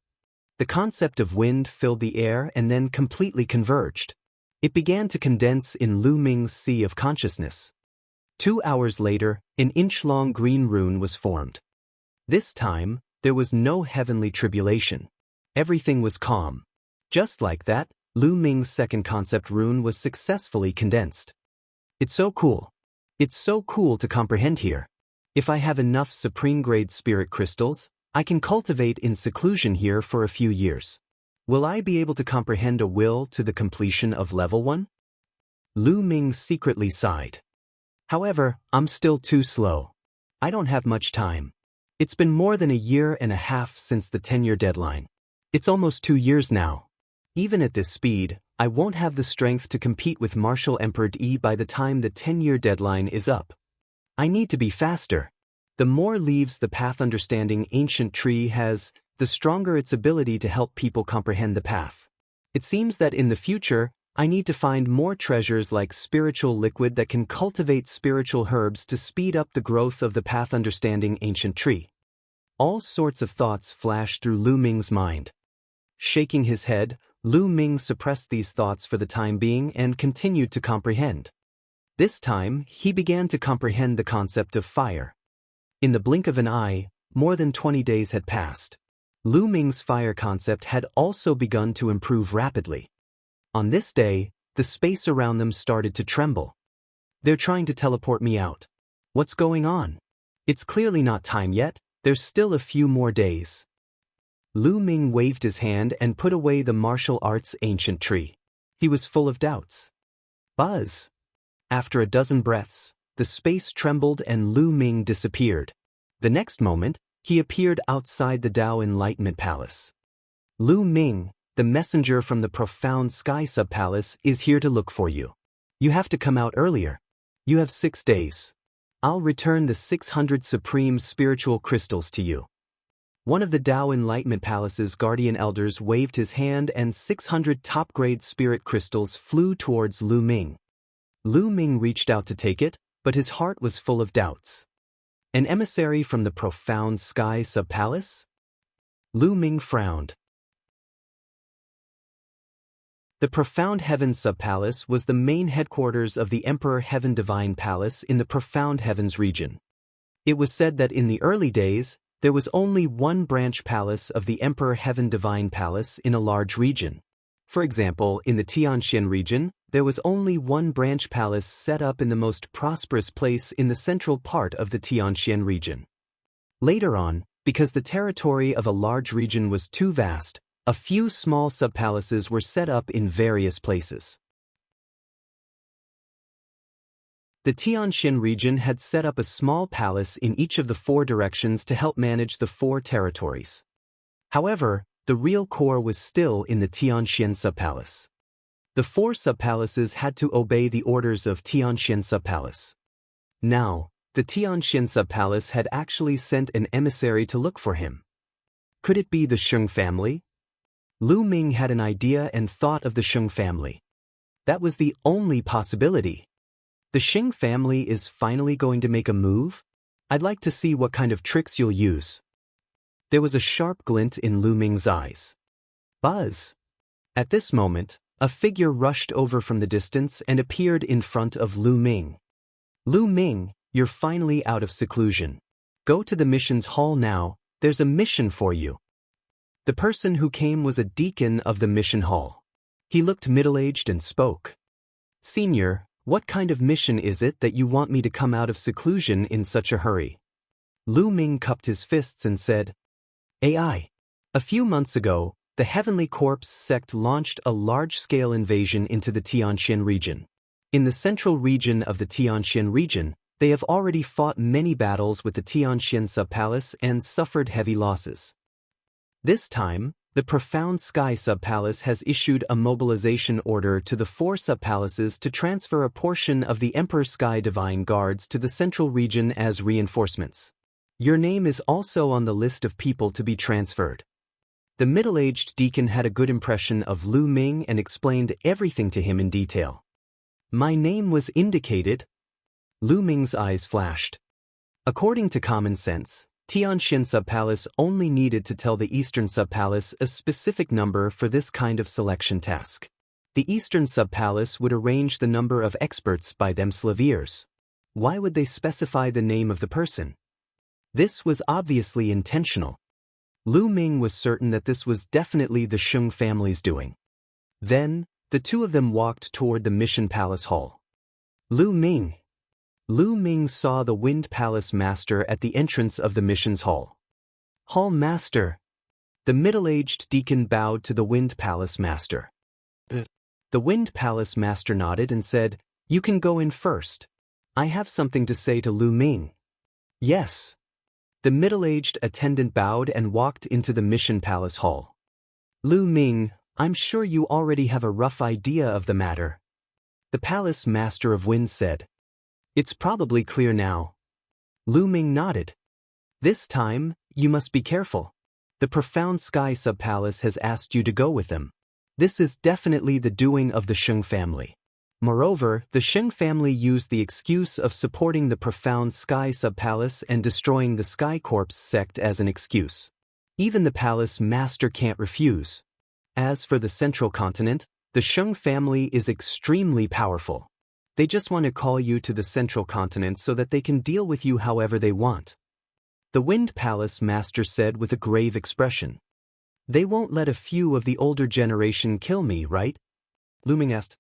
The concept of wind filled the air and then completely converged. It began to condense in Lu Ming's sea of consciousness. 2 hours later, an inch-long green rune was formed. This time, there was no heavenly tribulation. Everything was calm. Just like that, Lu Ming's second concept rune was successfully condensed. It's so cool. It's so cool to comprehend here. If I have enough supreme-grade spirit crystals, I can cultivate in seclusion here for a few years. Will I be able to comprehend a will to the completion of level 1? Lu Ming secretly sighed. However, I'm still too slow. I don't have much time. It's been more than 1.5 years since the 10-year deadline. It's almost 2 years now. Even at this speed, I won't have the strength to compete with Martial Emperor Yi by the time the 10-year deadline is up. I need to be faster. The more leaves the path understanding ancient tree has, the stronger its ability to help people comprehend the path. It seems that in the future, I need to find more treasures like spiritual liquid that can cultivate spiritual herbs to speed up the growth of the path understanding ancient tree. All sorts of thoughts flashed through Lu Ming's mind. Shaking his head, Lu Ming suppressed these thoughts for the time being and continued to comprehend. This time, he began to comprehend the concept of fire. In the blink of an eye, more than 20 days had passed. Lu Ming's fire concept had also begun to improve rapidly. On this day, the space around them started to tremble. They're trying to teleport me out. What's going on? It's clearly not time yet, there's still a few more days. Lu Ming waved his hand and put away the martial arts ancient tree. He was full of doubts. Buzz. After a dozen breaths, the space trembled and Lu Ming disappeared. The next moment, he appeared outside the Dao Enlightenment Palace. Lu Ming, the messenger from the profound sky sub-palace, is here to look for you. You have to come out earlier. You have 6 days. I'll return the 600 supreme spiritual crystals to you. One of the Dao Enlightenment Palace's guardian elders waved his hand and 600 top-grade spirit crystals flew towards Lu Ming. Lu Ming reached out to take it, but his heart was full of doubts. An emissary from the profound sky sub-palace? Lu Ming frowned. The Profound Heaven Sub-Palace was the main headquarters of the Emperor Heaven Divine Palace in the Profound Heavens region. It was said that in the early days, there was only one branch palace of the Emperor Heaven Divine Palace in a large region. For example, in the Tianxian region, there was only one branch palace set up in the most prosperous place in the central part of the Tianxian region. Later on, because the territory of a large region was too vast, a few small sub-palaces were set up in various places. The Tianxian region had set up a small palace in each of the 4 directions to help manage the 4 territories. However, the real core was still in the Tianxian sub-palace. The 4 sub-palaces had to obey the orders of Tianxian sub-palace. Now, the Tianxian sub-palace had actually sent an emissary to look for him. Could it be the Sheng family? Lu Ming had an idea and thought of the Sheng family. That was the only possibility. The Sheng family is finally going to make a move? I'd like to see what kind of tricks you'll use. There was a sharp glint in Lu Ming's eyes. Buzz! At this moment, a figure rushed over from the distance and appeared in front of Lu Ming. Lu Ming, you're finally out of seclusion. Go to the missions hall now, there's a mission for you. The person who came was a deacon of the mission hall. He looked middle-aged and spoke. Senior, what kind of mission is it that you want me to come out of seclusion in such a hurry? Lu Ming cupped his fists and said, AI. A few months ago, the Heavenly Corpse sect launched a large-scale invasion into the Tianxian region. In the central region of the Tianxian region, they have already fought many battles with the Tianxian sub-palace and suffered heavy losses. This time, The Profound Sky Subpalace has issued a mobilization order to the 4 subpalaces to transfer a portion of the Emperor Sky Divine Guards to the central region as reinforcements. Your name is also on the list of people to be transferred. The middle-aged deacon had a good impression of Lu Ming and explained everything to him in detail. My name was indicated. Lu Ming's eyes flashed. According to common sense, Tianxian Subpalace only needed to tell the Eastern Subpalace a specific number for this kind of selection task. The Eastern Subpalace would arrange the number of experts by themselves. Why would they specify the name of the person? This was obviously intentional. Lu Ming was certain that this was definitely the Sheng family's doing. Then, the two of them walked toward the Mission Palace Hall. Lu Ming saw the Wind Palace Master at the entrance of the mission's hall. Hall Master. The middle-aged deacon bowed to the Wind Palace Master. The Wind Palace Master nodded and said, "You can go in first. I have something to say to Lu Ming." Yes. The middle-aged attendant bowed and walked into the Mission Palace Hall. Lu Ming, I'm sure you already have a rough idea of the matter. The Palace Master of Wind said. It's probably clear now. Lu Ming nodded. This time, you must be careful. The Profound Sky Subpalace has asked you to go with them. This is definitely the doing of the Sheng family. Moreover, the Sheng family used the excuse of supporting the Profound Sky Subpalace and destroying the Sky Corps sect as an excuse. Even the Palace Master can't refuse. As for the Central Continent, the Sheng family is extremely powerful. They just want to call you to the Central Continent so that they can deal with you however they want. The Wind Palace Master said with a grave expression. They won't let a few of the older generation kill me, right? Lu Ming asked.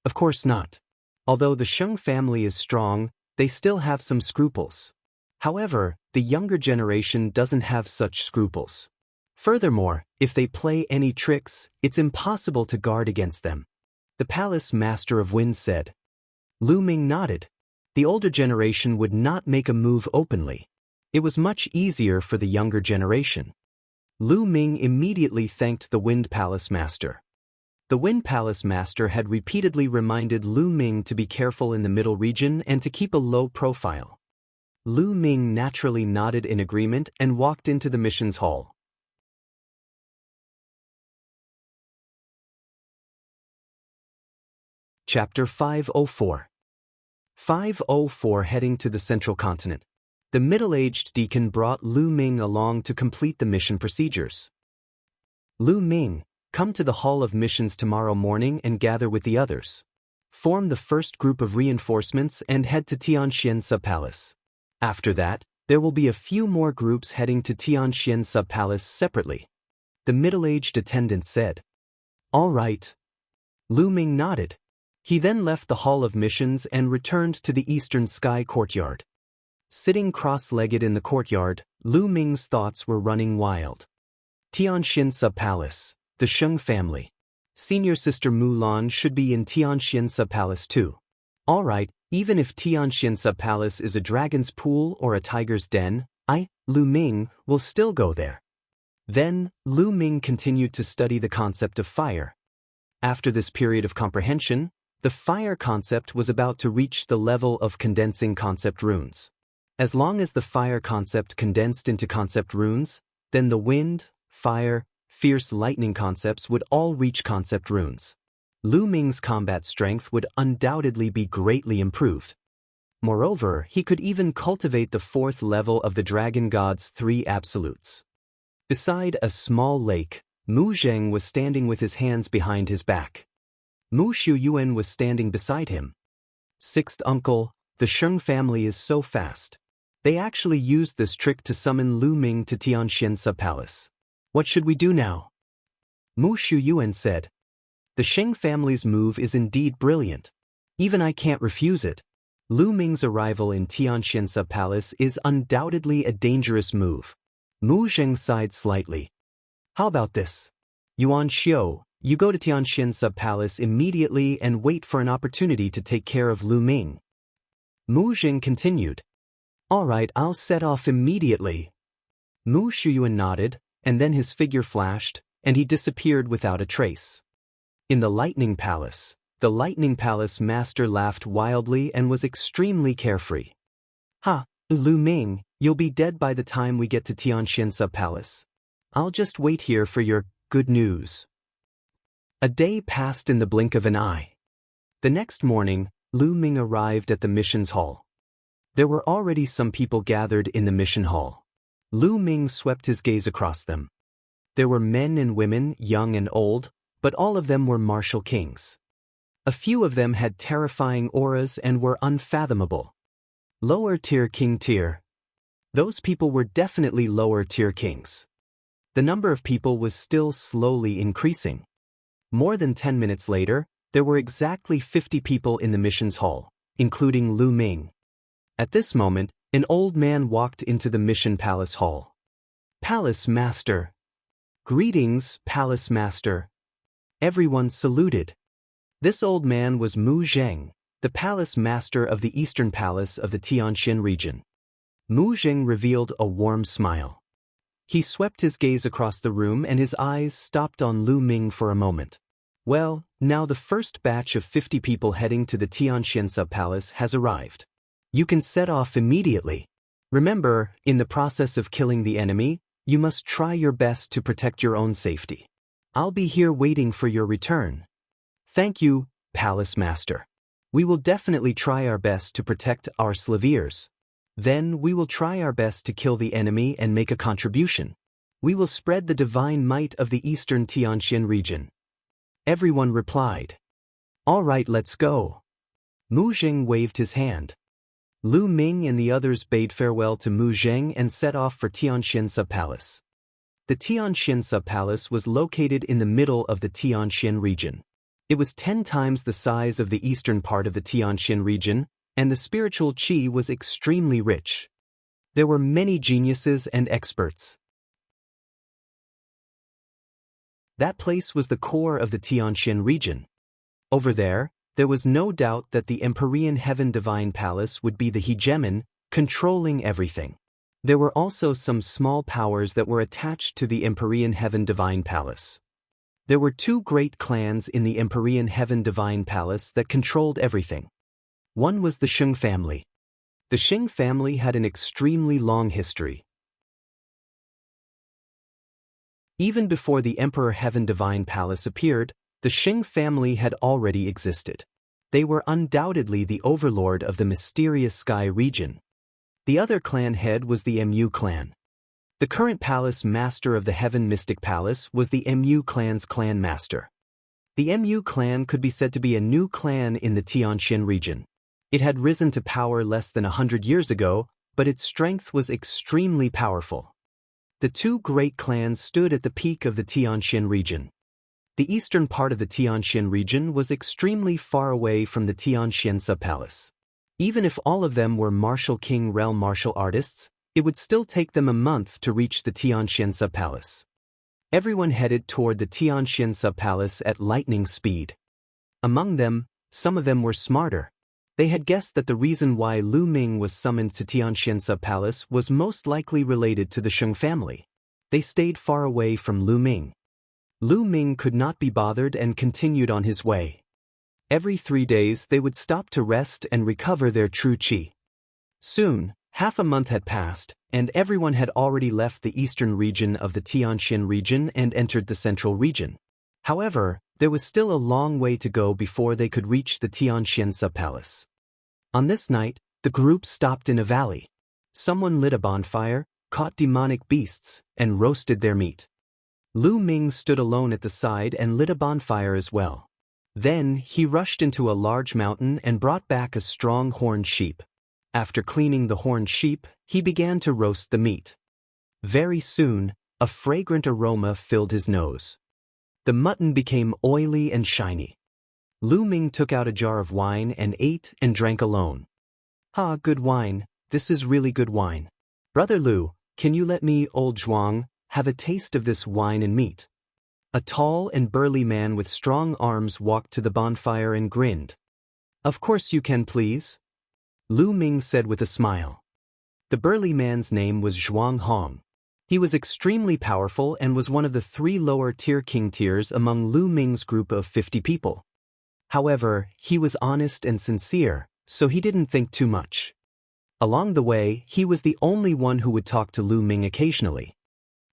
Of course not. Although the Sheng family is strong, they still have some scruples. However, the younger generation doesn't have such scruples. Furthermore, if they play any tricks, it's impossible to guard against them. The Palace Master of Wind said. Lu Ming nodded. The older generation would not make a move openly. It was much easier for the younger generation. Lu Ming immediately thanked the Wind Palace Master. The Wind Palace Master had repeatedly reminded Lu Ming to be careful in the middle region and to keep a low profile. Lu Ming naturally nodded in agreement and walked into the mission's hall. Chapter 504. 504 Heading to the Central Continent. The middle-aged deacon brought Lu Ming along to complete the mission procedures. Lu Ming, come to the Hall of Missions tomorrow morning and gather with the others. Form the first group of reinforcements and head to Tianxian Subpalace. After that, there will be a few more groups heading to Tianxian Subpalace separately. The middle-aged attendant said. All right. Lu Ming nodded. He then left the Hall of Missions and returned to the Eastern Sky Courtyard. Sitting cross-legged in the courtyard, Lu Ming's thoughts were running wild. Tianxian Subpalace, the Sheng family. Senior Sister Mulan should be in Tianxian Subpalace too. All right, even if Tianxian Subpalace is a dragon's pool or a tiger's den, Lu Ming, will still go there. Then, Lu Ming continued to study the concept of fire. After this period of comprehension, the fire concept was about to reach the level of condensing concept runes. As long as the fire concept condensed into concept runes, then the wind, fire, fierce lightning concepts would all reach concept runes. Lu Ming's combat strength would undoubtedly be greatly improved. Moreover, he could even cultivate the 4th level of the Dragon God's 3 absolutes. Beside a small lake, Mu Zheng was standing with his hands behind his back. Mu Shuyuan was standing beside him. 6th uncle, the Sheng family is so fast. They actually used this trick to summon Lu Ming to Tianxian Subpalace. What should we do now? Mu Shuyuan said. The Sheng family's move is indeed brilliant. Even I can't refuse it. Lu Ming's arrival in Tianxian Subpalace is undoubtedly a dangerous move. Mu Zheng sighed slightly. How about this? Yuan Xiu, you go to Tianxian Subpalace immediately and wait for an opportunity to take care of Lu Ming. Mu Zheng continued. All right, I'll set off immediately. Mu Shuyuan nodded, and then his figure flashed, and he disappeared without a trace. In the Lightning Palace, the Lightning Palace master laughed wildly and was extremely carefree. "Ha, Lu Ming, you'll be dead by the time we get to Xianxia Palace. I'll just wait here for your good news." A day passed in the blink of an eye. The next morning, Lu Ming arrived at the missions hall. There were already some people gathered in the mission hall. Lu Ming swept his gaze across them. There were men and women, young and old, but all of them were martial kings. A few of them had terrifying auras and were unfathomable. Lower-tier king tier. Those people were definitely lower-tier kings. The number of people was still slowly increasing. More than 10 minutes later, there were exactly 50 people in the missions hall, including Lu Ming. At this moment, an old man walked into the mission palace hall. "Palace Master." "Greetings, Palace Master." Everyone saluted. This old man was Mu Zheng, the Palace Master of the Eastern Palace of the Tianxin region. Mu Zheng revealed a warm smile. He swept his gaze across the room and his eyes stopped on Lu Ming for a moment. "Well, now the first batch of 50 people heading to the Tianxin Palace has arrived. You can set off immediately. Remember, in the process of killing the enemy, you must try your best to protect your own safety. I'll be here waiting for your return." "Thank you, Palace Master. We will definitely try our best to protect our slaviers. Then we will try our best to kill the enemy and make a contribution. We will spread the divine might of the Eastern Tianxin region." Everyone replied. "All right, let's go." Mu Zheng waved his hand. Lu Ming and the others bade farewell to Mu Zheng and set off for Tianxin Palace. The Tianxin Palace was located in the middle of the Tianxin region. It was 10 times the size of the eastern part of the Tianxin region, and the spiritual qi was extremely rich. There were many geniuses and experts. That place was the core of the Tianxin region. Over there was no doubt that the Empyrean Heaven Divine Palace would be the hegemon, controlling everything. There were also some small powers that were attached to the Empyrean Heaven Divine Palace. There were 2 great clans in the Empyrean Heaven Divine Palace that controlled everything. One was the Sheng family. The Sheng family had an extremely long history. Even before the Emperor Heaven Divine Palace appeared, the Sheng family had already existed. They were undoubtedly the overlord of the mysterious sky region. The other clan head was the Mu clan. The current palace master of the Heaven Mystic Palace was the Mu clan's clan master. The Mu clan could be said to be a new clan in the Tianxin region. It had risen to power less than 100 years ago, but its strength was extremely powerful. The 2 great clans stood at the peak of the Tianxin region. The eastern part of the Tianxin region was extremely far away from the Tianxin Palace. Even if all of them were martial king realm martial artists, it would still take them a month to reach the Tianxin Palace. Everyone headed toward the Tianxin Palace at lightning speed. Among them, some of them were smarter. They had guessed that the reason why Lu Ming was summoned to Tianxin Palace was most likely related to the Sheng family. They stayed far away from Lu Ming. Lu Ming could not be bothered and continued on his way. Every 3 days they would stop to rest and recover their true qi. Soon, half a month had passed, and everyone had already left the eastern region of the Tianxin region and entered the central region. However, there was still a long way to go before they could reach the Tianxin Palace. On this night, the group stopped in a valley. Someone lit a bonfire, caught demonic beasts, and roasted their meat. Lu Ming stood alone at the side and lit a bonfire as well. Then, he rushed into a large mountain and brought back a strong horned sheep. After cleaning the horned sheep, he began to roast the meat. Very soon, a fragrant aroma filled his nose. The mutton became oily and shiny. Lu Ming took out a jar of wine and ate and drank alone. "Ah, good wine, this is really good wine. Brother Lu, can you let me, old Zhuang, have a taste of this wine and meat?" A tall and burly man with strong arms walked to the bonfire and grinned. "Of course you can, please," Lu Ming said with a smile. The burly man's name was Zhuang Hong. He was extremely powerful and was one of the 3 lower-tier king tiers among Lu Ming's group of 50 people. However, he was honest and sincere, so he didn't think too much. Along the way, he was the only one who would talk to Lu Ming occasionally.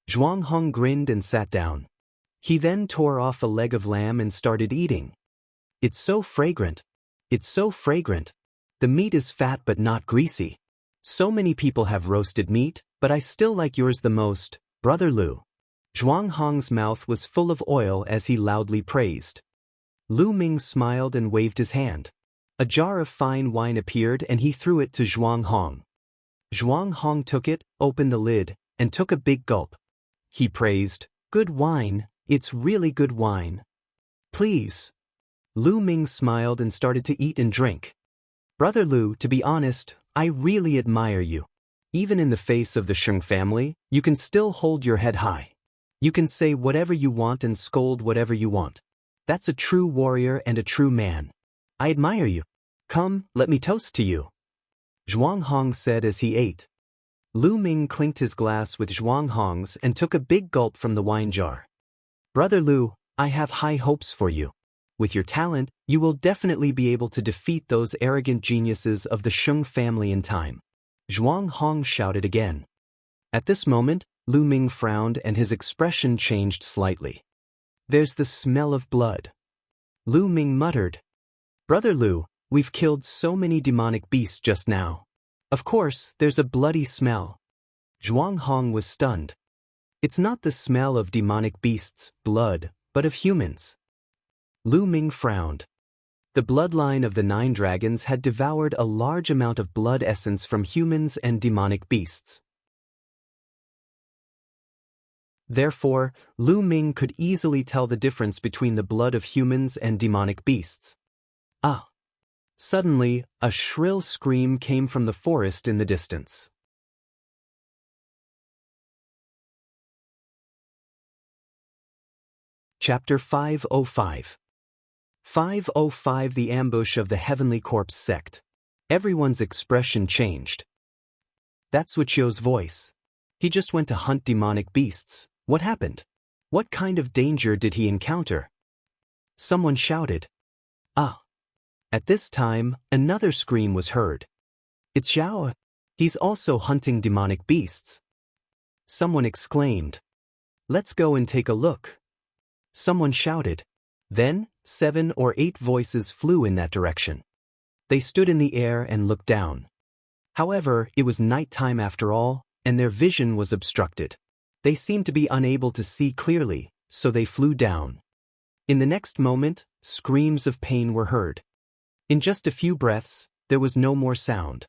Zhuang Hong grinned and sat down. He then tore off a leg of lamb and started eating. It's so fragrant. It's so fragrant. The meat is fat but not greasy. So many people have roasted meat, but I still like yours the most, Brother Lu. Zhuang Hong's mouth was full of oil as he loudly praised. Lu Ming smiled and waved his hand. A jar of fine wine appeared and he threw it to Zhuang Hong. Zhuang Hong took it, opened the lid, and took a big gulp. He praised, "Good wine, it's really good wine." "Please." Lu Ming smiled and started to eat and drink. "Brother Lu, to be honest, I really admire you. Even in the face of the Sheng family, you can still hold your head high. You can say whatever you want and scold whatever you want. That's a true warrior and a true man. I admire you. Come, let me toast to you," Zhuang Hong said as he ate. Lu Ming clinked his glass with Zhuang Hong's and took a big gulp from the wine jar. "Brother Lu, I have high hopes for you. With your talent, you will definitely be able to defeat those arrogant geniuses of the Sheng family in time," Zhuang Hong shouted again. At this moment, Lu Ming frowned and his expression changed slightly. "There's the smell of blood." Lu Ming muttered. "Brother Lu, we've killed so many demonic beasts just now. Of course, there's a bloody smell." Zhuang Hong was stunned. "It's not the smell of demonic beasts, blood, but of humans." Lu Ming frowned. The bloodline of the 9 dragons had devoured a large amount of blood essence from humans and demonic beasts. Therefore, Lu Ming could easily tell the difference between the blood of humans and demonic beasts. Ah! Suddenly, a shrill scream came from the forest in the distance. Chapter 505. 505 The Ambush of the Heavenly Corpse Sect. Everyone's expression changed. That's Wuxia's voice. He just went to hunt demonic beasts. What happened? What kind of danger did he encounter? Someone shouted. Ah! At this time, another scream was heard. It's Xiao. He's also hunting demonic beasts. Someone exclaimed. Let's go and take a look. Someone shouted. Then, 7 or 8 voices flew in that direction. They stood in the air and looked down. However, it was nighttime after all, and their vision was obstructed. They seemed to be unable to see clearly, so they flew down. In the next moment, screams of pain were heard. In just a few breaths, there was no more sound.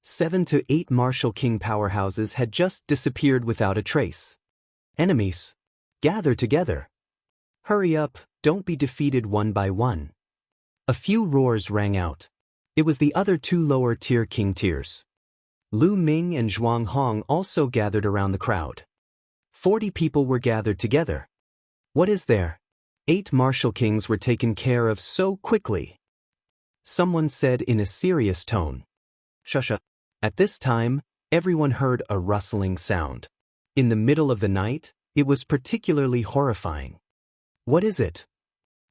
7 to 8 martial king powerhouses had just disappeared without a trace. Enemies, gather together. Hurry up, don't be defeated one by one. A few roars rang out. It was the other 2 lower-tier king tiers. Lu Ming and Zhuang Hong also gathered around the crowd. 40 people were gathered together. What is there? 8 martial kings were taken care of so quickly. Someone said in a serious tone. Shusha. At this time, everyone heard a rustling sound. In the middle of the night, it was particularly horrifying. What is it?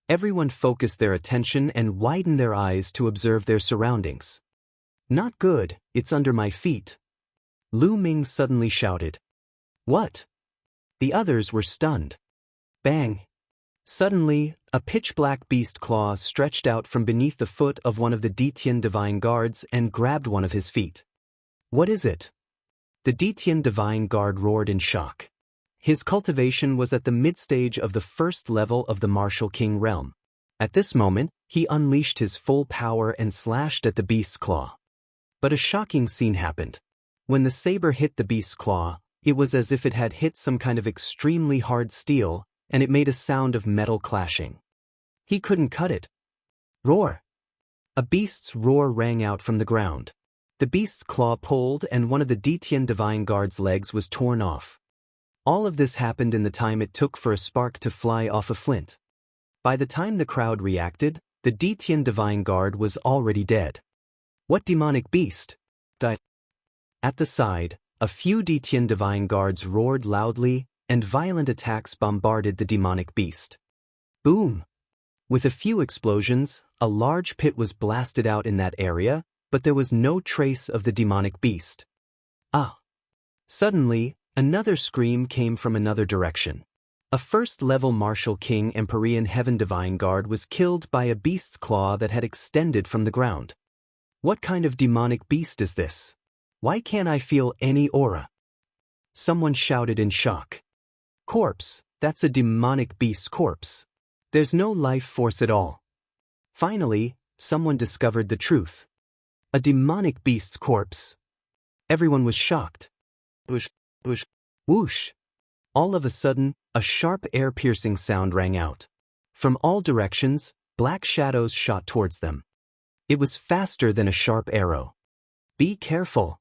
Everyone focused their attention and widened their eyes to observe their surroundings. Not good, it's under my feet. Lu Ming suddenly shouted. What? The others were stunned. Bang! Suddenly, a pitch-black beast claw stretched out from beneath the foot of one of the Detian Divine Guards and grabbed one of his feet. What is it? The Detian Divine Guard roared in shock. His cultivation was at the mid-stage of the first level of the Martial King realm. At this moment, he unleashed his full power and slashed at the beast's claw. But a shocking scene happened. When the saber hit the beast's claw, it was as if it had hit some kind of extremely hard steel, and it made a sound of metal clashing. He couldn't cut it. Roar! A beast's roar rang out from the ground. The beast's claw pulled and one of the Detian Divine Guard's legs was torn off. All of this happened in the time it took for a spark to fly off a flint. By the time the crowd reacted, the Detian Divine Guard was already dead. What demonic beast? Died. At the side, A few Detian divine guards roared loudly, and violent attacks bombarded the demonic beast. Boom! With a few explosions, a large pit was blasted out in that area, but there was no trace of the demonic beast. Ah! Suddenly, another scream came from another direction. A first-level martial king Empyrean Heaven Divine Guard was killed by a beast's claw that had extended from the ground. What kind of demonic beast is this? Why can't I feel any aura? Someone shouted in shock. Corpse, that's a demonic beast's corpse. There's no life force at all. Finally, someone discovered the truth. A demonic beast's corpse. Everyone was shocked. Whoosh, whoosh, whoosh. All of a sudden, a sharp air-piercing sound rang out. From all directions, black shadows shot towards them. It was faster than a sharp arrow. Be careful.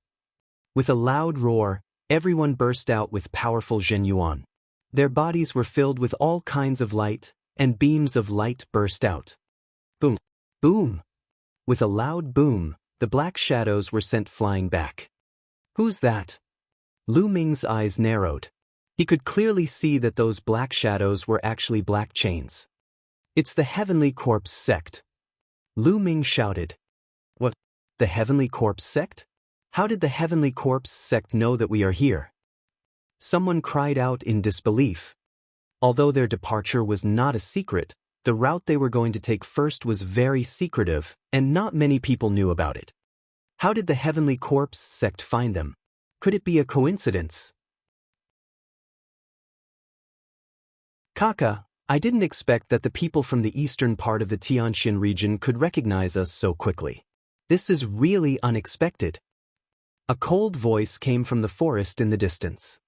With a loud roar, everyone burst out with powerful Zhenyuan. Their bodies were filled with all kinds of light, and beams of light burst out. Boom! Boom! With a loud boom, the black shadows were sent flying back. Who's that? Lu Ming's eyes narrowed. He could clearly see that those black shadows were actually black chains. It's the Heavenly Corpse sect. Lu Ming shouted. What? The Heavenly Corpse sect? How did the Heavenly Corpse sect know that we are here? Someone cried out in disbelief. Although their departure was not a secret, the route they were going to take first was very secretive, and not many people knew about it. How did the Heavenly Corpse sect find them? Could it be a coincidence? Kaka, I didn't expect that the people from the eastern part of the Tianxian region could recognize us so quickly. This is really unexpected. A cold voice came from the forest in the distance.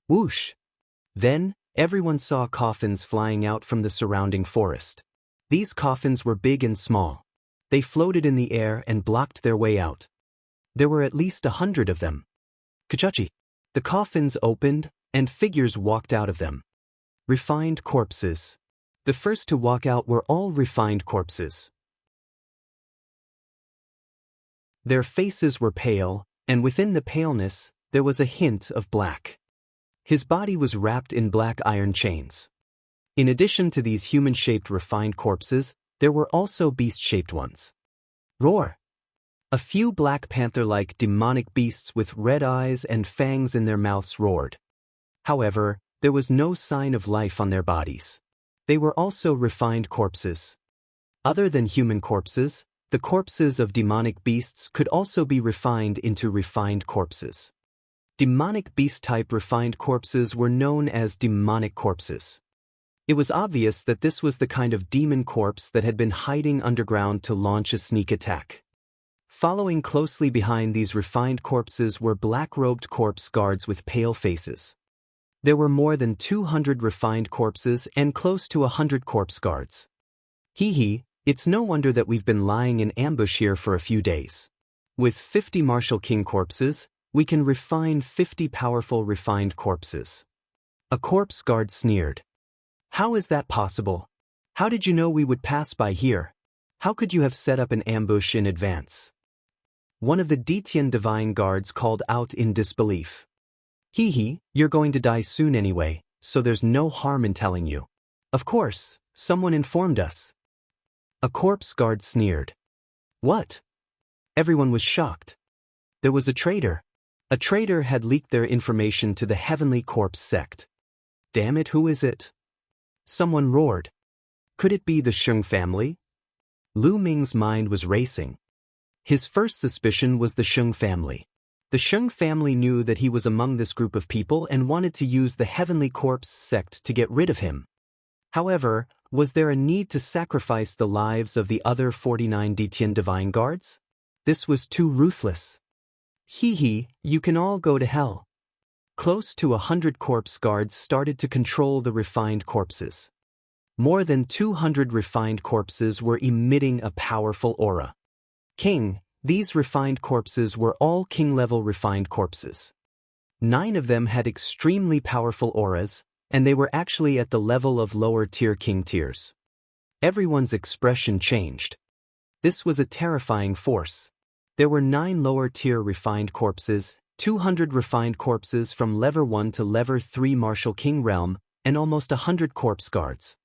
Whoosh! Then, everyone saw coffins flying out from the surrounding forest. These coffins were big and small. They floated in the air and blocked their way out. There were at least 100 of them. Kachachi! The coffins opened, and figures walked out of them. Refined corpses. The first to walk out were all refined corpses. Their faces were pale, and within the paleness, there was a hint of black. His body was wrapped in black iron chains. In addition to these human-shaped refined corpses, there were also beast-shaped ones. Roar! A few black panther-like demonic beasts with red eyes and fangs in their mouths roared. However, there was no sign of life on their bodies. They were also refined corpses. Other than human corpses, the corpses of demonic beasts could also be refined into refined corpses. Demonic beast-type refined corpses were known as demonic corpses. It was obvious that this was the kind of demon corpse that had been hiding underground to launch a sneak attack. Following closely behind these refined corpses were black-robed corpse guards with pale faces. There were more than 200 refined corpses and close to 100 corpse guards. Hee, it's no wonder that we've been lying in ambush here for a few days. With 50 martial king corpses, we can refine 50 powerful refined corpses. A corpse guard sneered. How is that possible? How did you know we would pass by here? How could you have set up an ambush in advance? One of the Detian divine guards called out in disbelief. Hee, you're going to die soon anyway, so there's no harm in telling you. Of course, someone informed us. A corpse guard sneered. What? Everyone was shocked. There was a traitor. A traitor had leaked their information to the Heavenly Corpse sect. Damn it, who is it? Someone roared. Could it be the Sheng family? Lu Ming's mind was racing. His first suspicion was the Sheng family. The Sheng family knew that he was among this group of people and wanted to use the Heavenly Corpse sect to get rid of him. However, was there a need to sacrifice the lives of the other 49 Detian divine guards? This was too ruthless. Hee, you can all go to hell. Close to 100 corpse guards started to control the refined corpses. More than 200 refined corpses were emitting a powerful aura. King, these refined corpses were all king-level refined corpses. 9 of them had extremely powerful auras, and they were actually at the level of lower-tier king tiers. Everyone's expression changed. This was a terrifying force. There were 9 lower-tier refined corpses, 200 refined corpses from level 1 to level 3 Martial King realm, and almost 100 corpse guards.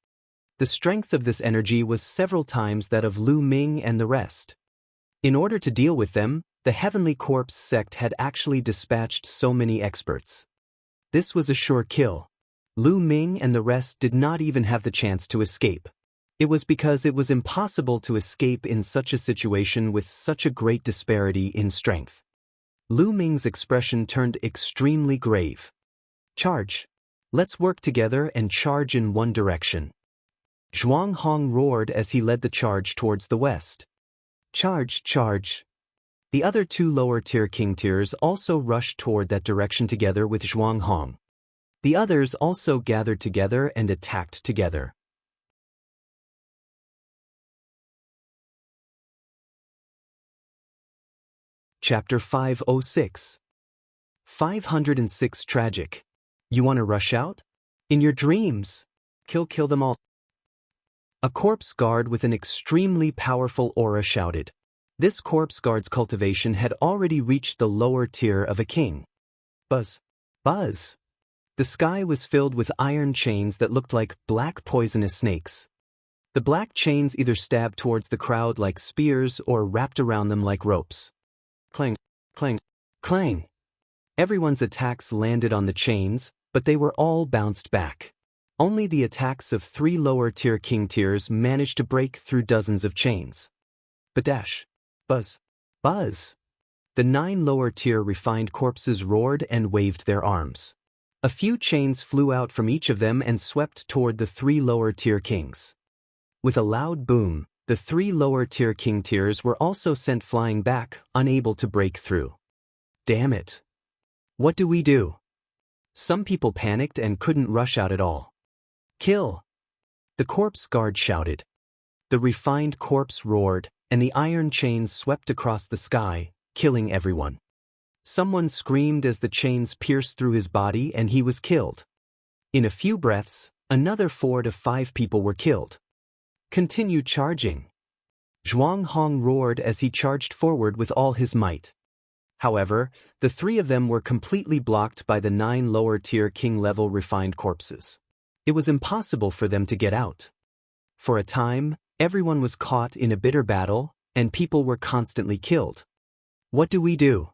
The strength of this energy was several times that of Lu Ming and the rest. In order to deal with them, the Heavenly Corpse sect had actually dispatched so many experts. This was a sure kill. Lu Ming and the rest did not even have the chance to escape. It was because it was impossible to escape in such a situation with such a great disparity in strength. Lu Ming's expression turned extremely grave. Charge! Let's work together and charge in one direction. Zhuang Hong roared as he led the charge towards the west. Charge, charge! The other two lower-tier king tiers also rushed toward that direction together with Zhuang Hong. The others also gathered together and attacked together. Chapter 506. 506 Tragic. You want to rush out? In your dreams. Kill them all. A corpse guard with an extremely powerful aura shouted. This corpse guard's cultivation had already reached the lower tier of a king. Buzz. Buzz. The sky was filled with iron chains that looked like black poisonous snakes. The black chains either stabbed towards the crowd like spears or wrapped around them like ropes. Clang, clang, clang. Everyone's attacks landed on the chains, but they were all bounced back. Only the attacks of 3 lower-tier king tiers managed to break through dozens of chains. Badash. Buzz. Buzz. The 9 lower-tier refined corpses roared and waved their arms. A few chains flew out from each of them and swept toward the 3 lower-tier kings. With a loud boom, the 3 lower-tier king tiers were also sent flying back, unable to break through. Damn it. What do we do? Some people panicked and couldn't rush out at all. Kill! The corpse guard shouted. The refined corpse roared, and the iron chains swept across the sky, killing everyone. Someone screamed as the chains pierced through his body and he was killed. In a few breaths, another 4 to 5 people were killed. Continue charging. Zhuang Hong roared as he charged forward with all his might. However, the 3 of them were completely blocked by the 9 lower-tier king-level refined corpses. It was impossible for them to get out. For a time, everyone was caught in a bitter battle, and people were constantly killed. What do we do?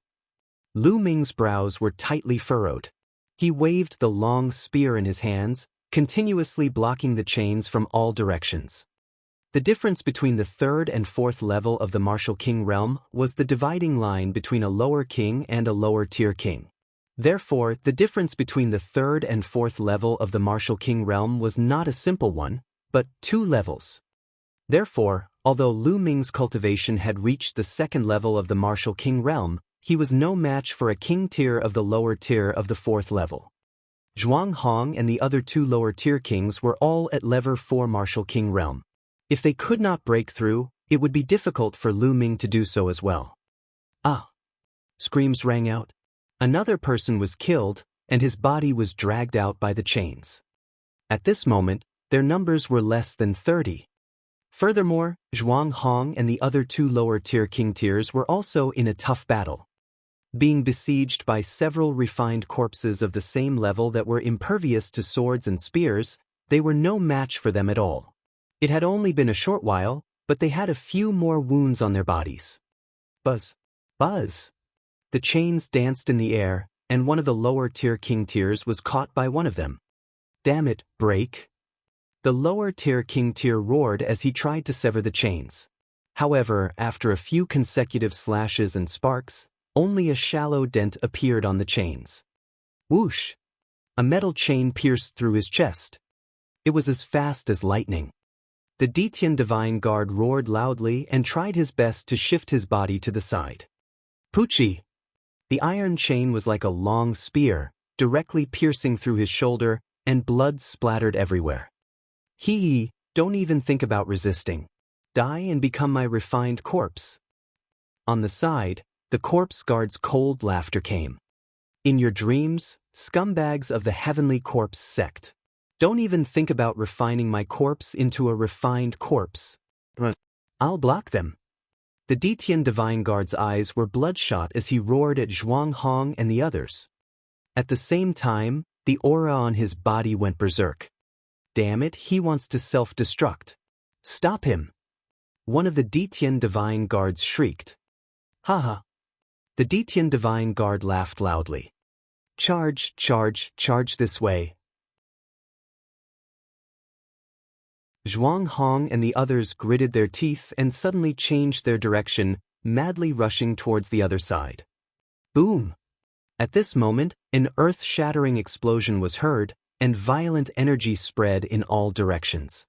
Lu Ming's brows were tightly furrowed. He waved the long spear in his hands, continuously blocking the chains from all directions. The difference between the 3rd and 4th level of the Martial King realm was the dividing line between a lower king and a lower-tier king. Therefore, the difference between the 3rd and 4th level of the Martial King realm was not a simple one, but 2 levels. Therefore, although Lu Ming's cultivation had reached the 2nd level of the Martial King realm, he was no match for a king tier of the lower tier of the 4th level. Zhuang Hong and the other 2 lower-tier kings were all at level 4 Martial King realm. If they could not break through, it would be difficult for Lu Ming to do so as well. Ah! Screams rang out. Another person was killed, and his body was dragged out by the chains. At this moment, their numbers were less than 30. Furthermore, Zhuang Hong and the other 2 lower-tier king tiers were also in a tough battle. Being besieged by several refined corpses of the same level that were impervious to swords and spears, they were no match for them at all. It had only been a short while, but they had a few more wounds on their bodies. Buzz. Buzz. The chains danced in the air, and one of the lower-tier king tiers was caught by one of them. Damn it, break! The lower-tier king tier roared as he tried to sever the chains. However, after a few consecutive slashes and sparks, only a shallow dent appeared on the chains. Whoosh! A metal chain pierced through his chest. It was as fast as lightning. The Detian Divine Guard roared loudly and tried his best to shift his body to the side. Poochie! The iron chain was like a long spear, directly piercing through his shoulder, and blood splattered everywhere. Don't even think about resisting. Die and become my refined corpse. On the side, the corpse guard's cold laughter came. In your dreams, scumbags of the Heavenly Corpse sect. Don't even think about refining my corpse into a refined corpse. I'll block them. The Detian Divine Guard's eyes were bloodshot as he roared at Zhuang Hong and the others. At the same time, the aura on his body went berserk. Damn it, he wants to self-destruct. Stop him! One of the Detian Divine Guards shrieked. Haha. The Detian Divine Guard laughed loudly. Charge, charge, charge this way. Zhuang Hong and the others gritted their teeth and suddenly changed their direction, madly rushing towards the other side. Boom! At this moment, an earth-shattering explosion was heard, and violent energy spread in all directions.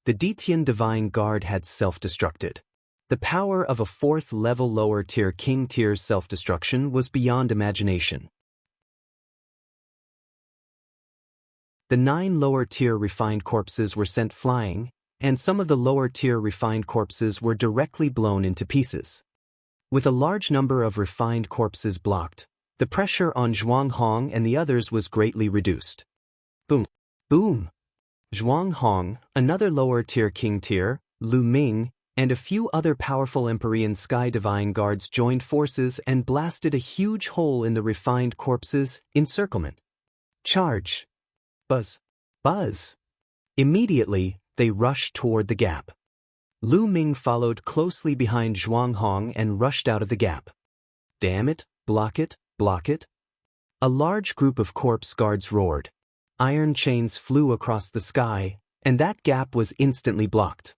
The Detian Divine Guard had self-destructed. The power of a fourth-level lower-tier king tier's self-destruction was beyond imagination. The 9 lower-tier refined corpses were sent flying, and some of the lower-tier refined corpses were directly blown into pieces. With a large number of refined corpses blocked, the pressure on Zhuang Hong and the others was greatly reduced. Boom! Boom! Zhuang Hong, another lower-tier king tier, Lu Ming, and a few other powerful Empyrean Sky Divine Guards joined forces and blasted a huge hole in the refined corpses' encirclement. Charge! Buzz! Buzz! Immediately, they rushed toward the gap. Lu Ming followed closely behind Zhuang Hong and rushed out of the gap. Damn it, block it, block it! A large group of corpse guards roared. Iron chains flew across the sky, and that gap was instantly blocked.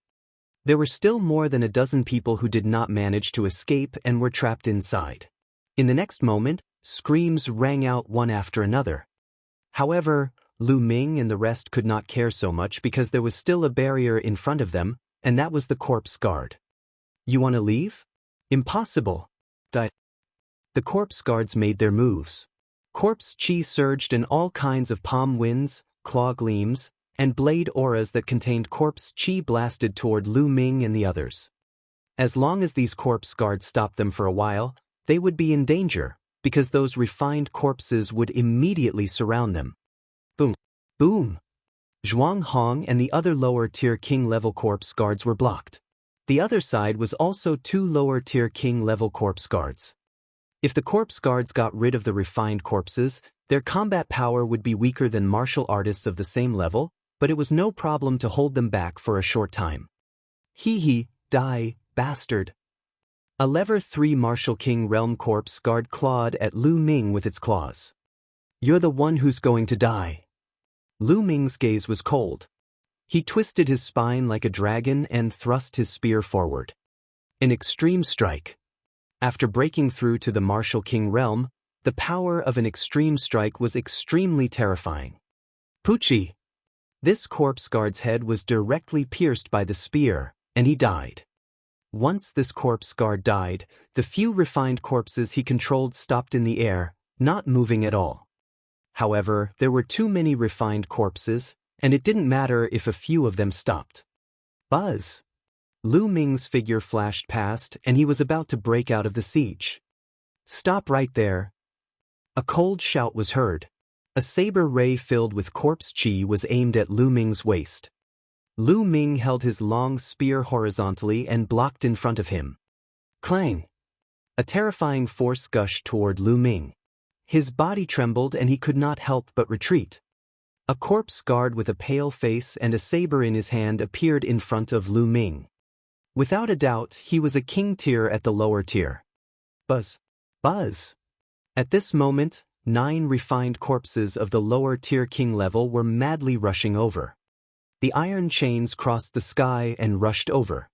There were still more than a dozen people who did not manage to escape and were trapped inside. In the next moment, screams rang out one after another. However, Lu Ming and the rest could not care so much because there was still a barrier in front of them, and that was the corpse guard. You want to leave? Impossible. The corpse guards made their moves. Corpse chi surged and all kinds of palm winds, claw gleams, and blade auras that contained corpse chi blasted toward Lu Ming and the others. As long as these corpse guards stopped them for a while, they would be in danger, because those refined corpses would immediately surround them. Boom! Boom! Zhuang Hong and the other lower-tier king-level corpse guards were blocked. The other side was also 2 lower-tier king-level corpse guards. If the corpse guards got rid of the refined corpses, their combat power would be weaker than martial artists of the same level, but it was no problem to hold them back for a short time. Hee, die, bastard. A level 3 Martial King Realm corpse guard clawed at Lu Ming with its claws. You're the one who's going to die. Lu Ming's gaze was cold. He twisted his spine like a dragon and thrust his spear forward. An extreme strike. After breaking through to the Martial King realm, the power of an extreme strike was extremely terrifying. Poochie! This corpse guard's head was directly pierced by the spear, and he died. Once this corpse guard died, the few refined corpses he controlled stopped in the air, not moving at all. However, there were too many refined corpses, and it didn't matter if a few of them stopped. Buzz! Lu Ming's figure flashed past, and he was about to break out of the siege. Stop right there! A cold shout was heard. A saber ray filled with corpse chi was aimed at Lu Ming's waist. Lu Ming held his long spear horizontally and blocked in front of him. Clang! A terrifying force gushed toward Lu Ming. His body trembled and he could not help but retreat. A corpse guard with a pale face and a saber in his hand appeared in front of Lu Ming. Without a doubt, he was a king tier at the lower tier. Buzz! Buzz! At this moment, 9 refined corpses of the lower tier king level were madly rushing over. The iron chains crossed the sky and rushed over.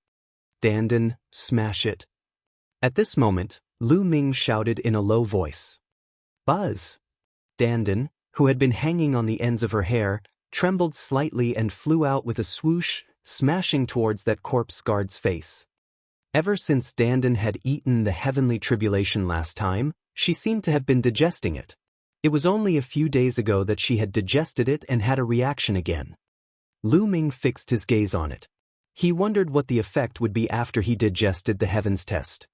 Dandan, smash it. At this moment, Lu Ming shouted in a low voice. Buzz! Dandan, who had been hanging on the ends of her hair, trembled slightly and flew out with a swoosh, smashing towards that corpse guard's face. Ever since Dandan had eaten the heavenly tribulation last time, she seemed to have been digesting it. It was only a few days ago that she had digested it and had a reaction again. Lu Ming fixed his gaze on it. He wondered what the effect would be after he digested the heavens test.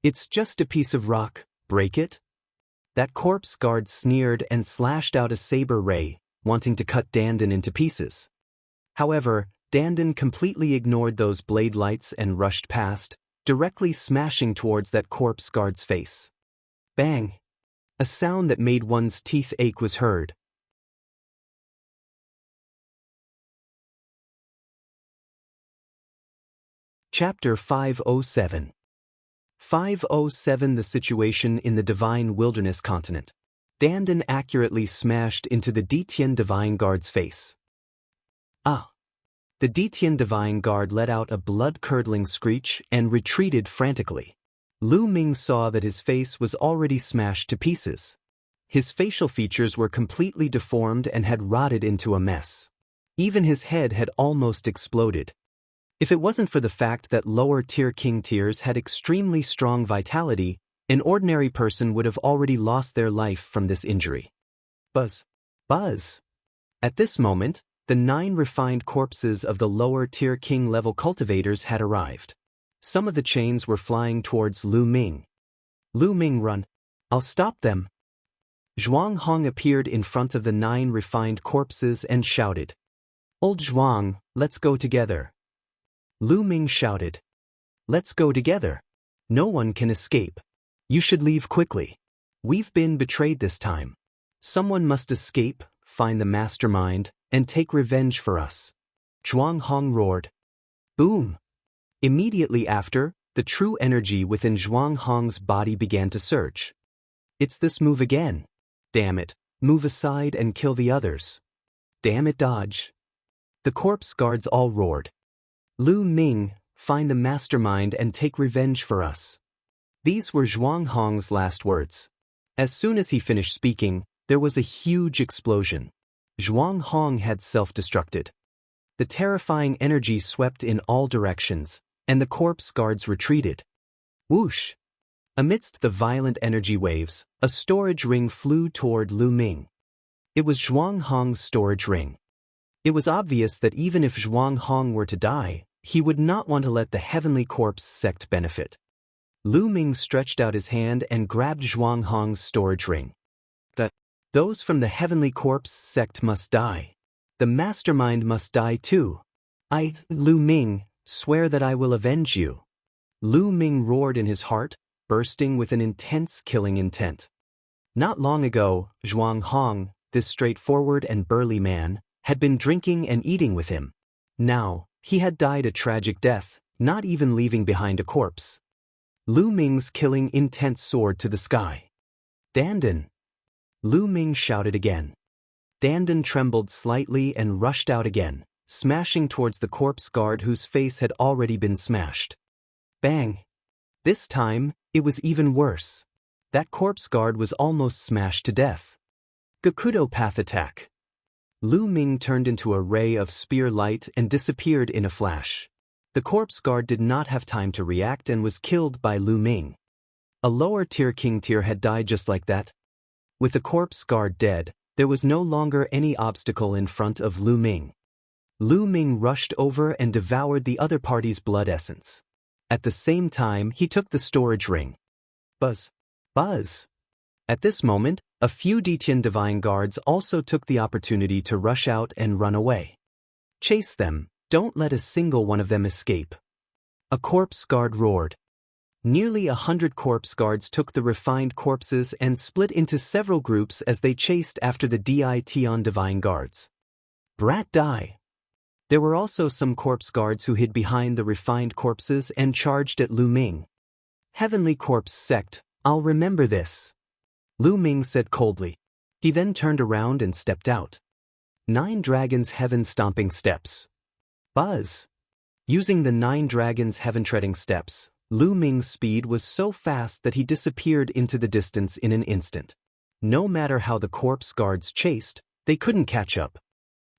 It's just a piece of rock, break it? That corpse guard sneered and slashed out a saber ray, wanting to cut Dandan into pieces. However, Dandan completely ignored those blade lights and rushed past, directly smashing towards that corpse guard's face. Bang! A sound that made one's teeth ache was heard. Chapter 507. 507. The situation in the Divine Wilderness continent. Dandan accurately smashed into the Detian Divine Guard's face. Ah! The Detian Divine Guard let out a blood-curdling screech and retreated frantically. Lu Ming saw that his face was already smashed to pieces. His facial features were completely deformed and had rotted into a mess. Even his head had almost exploded. If it wasn't for the fact that lower-tier king tiers had extremely strong vitality, an ordinary person would have already lost their life from this injury. Buzz! Buzz! At this moment, the 9 refined corpses of the lower-tier king-level cultivators had arrived. Some of the chains were flying towards Lu Ming. Lu Ming, run! I'll stop them! Zhuang Hong appeared in front of the 9 refined corpses and shouted. Old Zhuang, let's go together. Lu Ming shouted. Let's go together. No one can escape. You should leave quickly. We've been betrayed this time. Someone must escape, find the mastermind, and take revenge for us. Zhuang Hong roared. Boom! Immediately after, the true energy within Zhuang Hong's body began to surge. It's this move again. Damn it, move aside and kill the others. Damn it, dodge. The corpse guards all roared. Lu Ming, find the mastermind and take revenge for us. These were Zhuang Hong's last words. As soon as he finished speaking, there was a huge explosion. Zhuang Hong had self-destructed. The terrifying energy swept in all directions, and the corpse guards retreated. Whoosh! Amidst the violent energy waves, a storage ring flew toward Lu Ming. It was Zhuang Hong's storage ring. It was obvious that even if Zhuang Hong were to die, he would not want to let the Heavenly Corpse sect benefit. Lu Ming stretched out his hand and grabbed Zhuang Hong's storage ring. Those from the Heavenly Corpse sect must die. The mastermind must die too. I, Lu Ming, swear that I will avenge you. Lu Ming roared in his heart, bursting with an intense killing intent. Not long ago, Zhuang Hong, this straightforward and burly man, had been drinking and eating with him. Now, he had died a tragic death, not even leaving behind a corpse. Lu Ming's killing intent soared to the sky. Dandan! Lu Ming shouted again. Dandan trembled slightly and rushed out again, smashing towards the corpse guard whose face had already been smashed. Bang! This time, it was even worse. That corpse guard was almost smashed to death. Gakudo path attack. Lu Ming turned into a ray of spear light and disappeared in a flash. The corpse guard did not have time to react and was killed by Lu Ming. A lower-tier king tier had died just like that. With the corpse guard dead, there was no longer any obstacle in front of Lu Ming. Lu Ming rushed over and devoured the other party's blood essence. At the same time, he took the storage ring. Buzz! Buzz! At this moment, a few Detian Divine Guards also took the opportunity to rush out and run away. Chase them, don't let a single one of them escape. A corpse guard roared. Nearly 100 corpse guards took the refined corpses and split into several groups as they chased after the Detian Divine Guards. Brat die! There were also some corpse guards who hid behind the refined corpses and charged at Lu Ming. Heavenly Corpse Sect, I'll remember this. Lu Ming said coldly. He then turned around and stepped out. 9 Dragons Heaven Stomping Steps. Buzz! Using the 9 Dragons Heaven Treading Steps, Lu Ming's speed was so fast that he disappeared into the distance in an instant. No matter how the corpse guards chased, they couldn't catch up.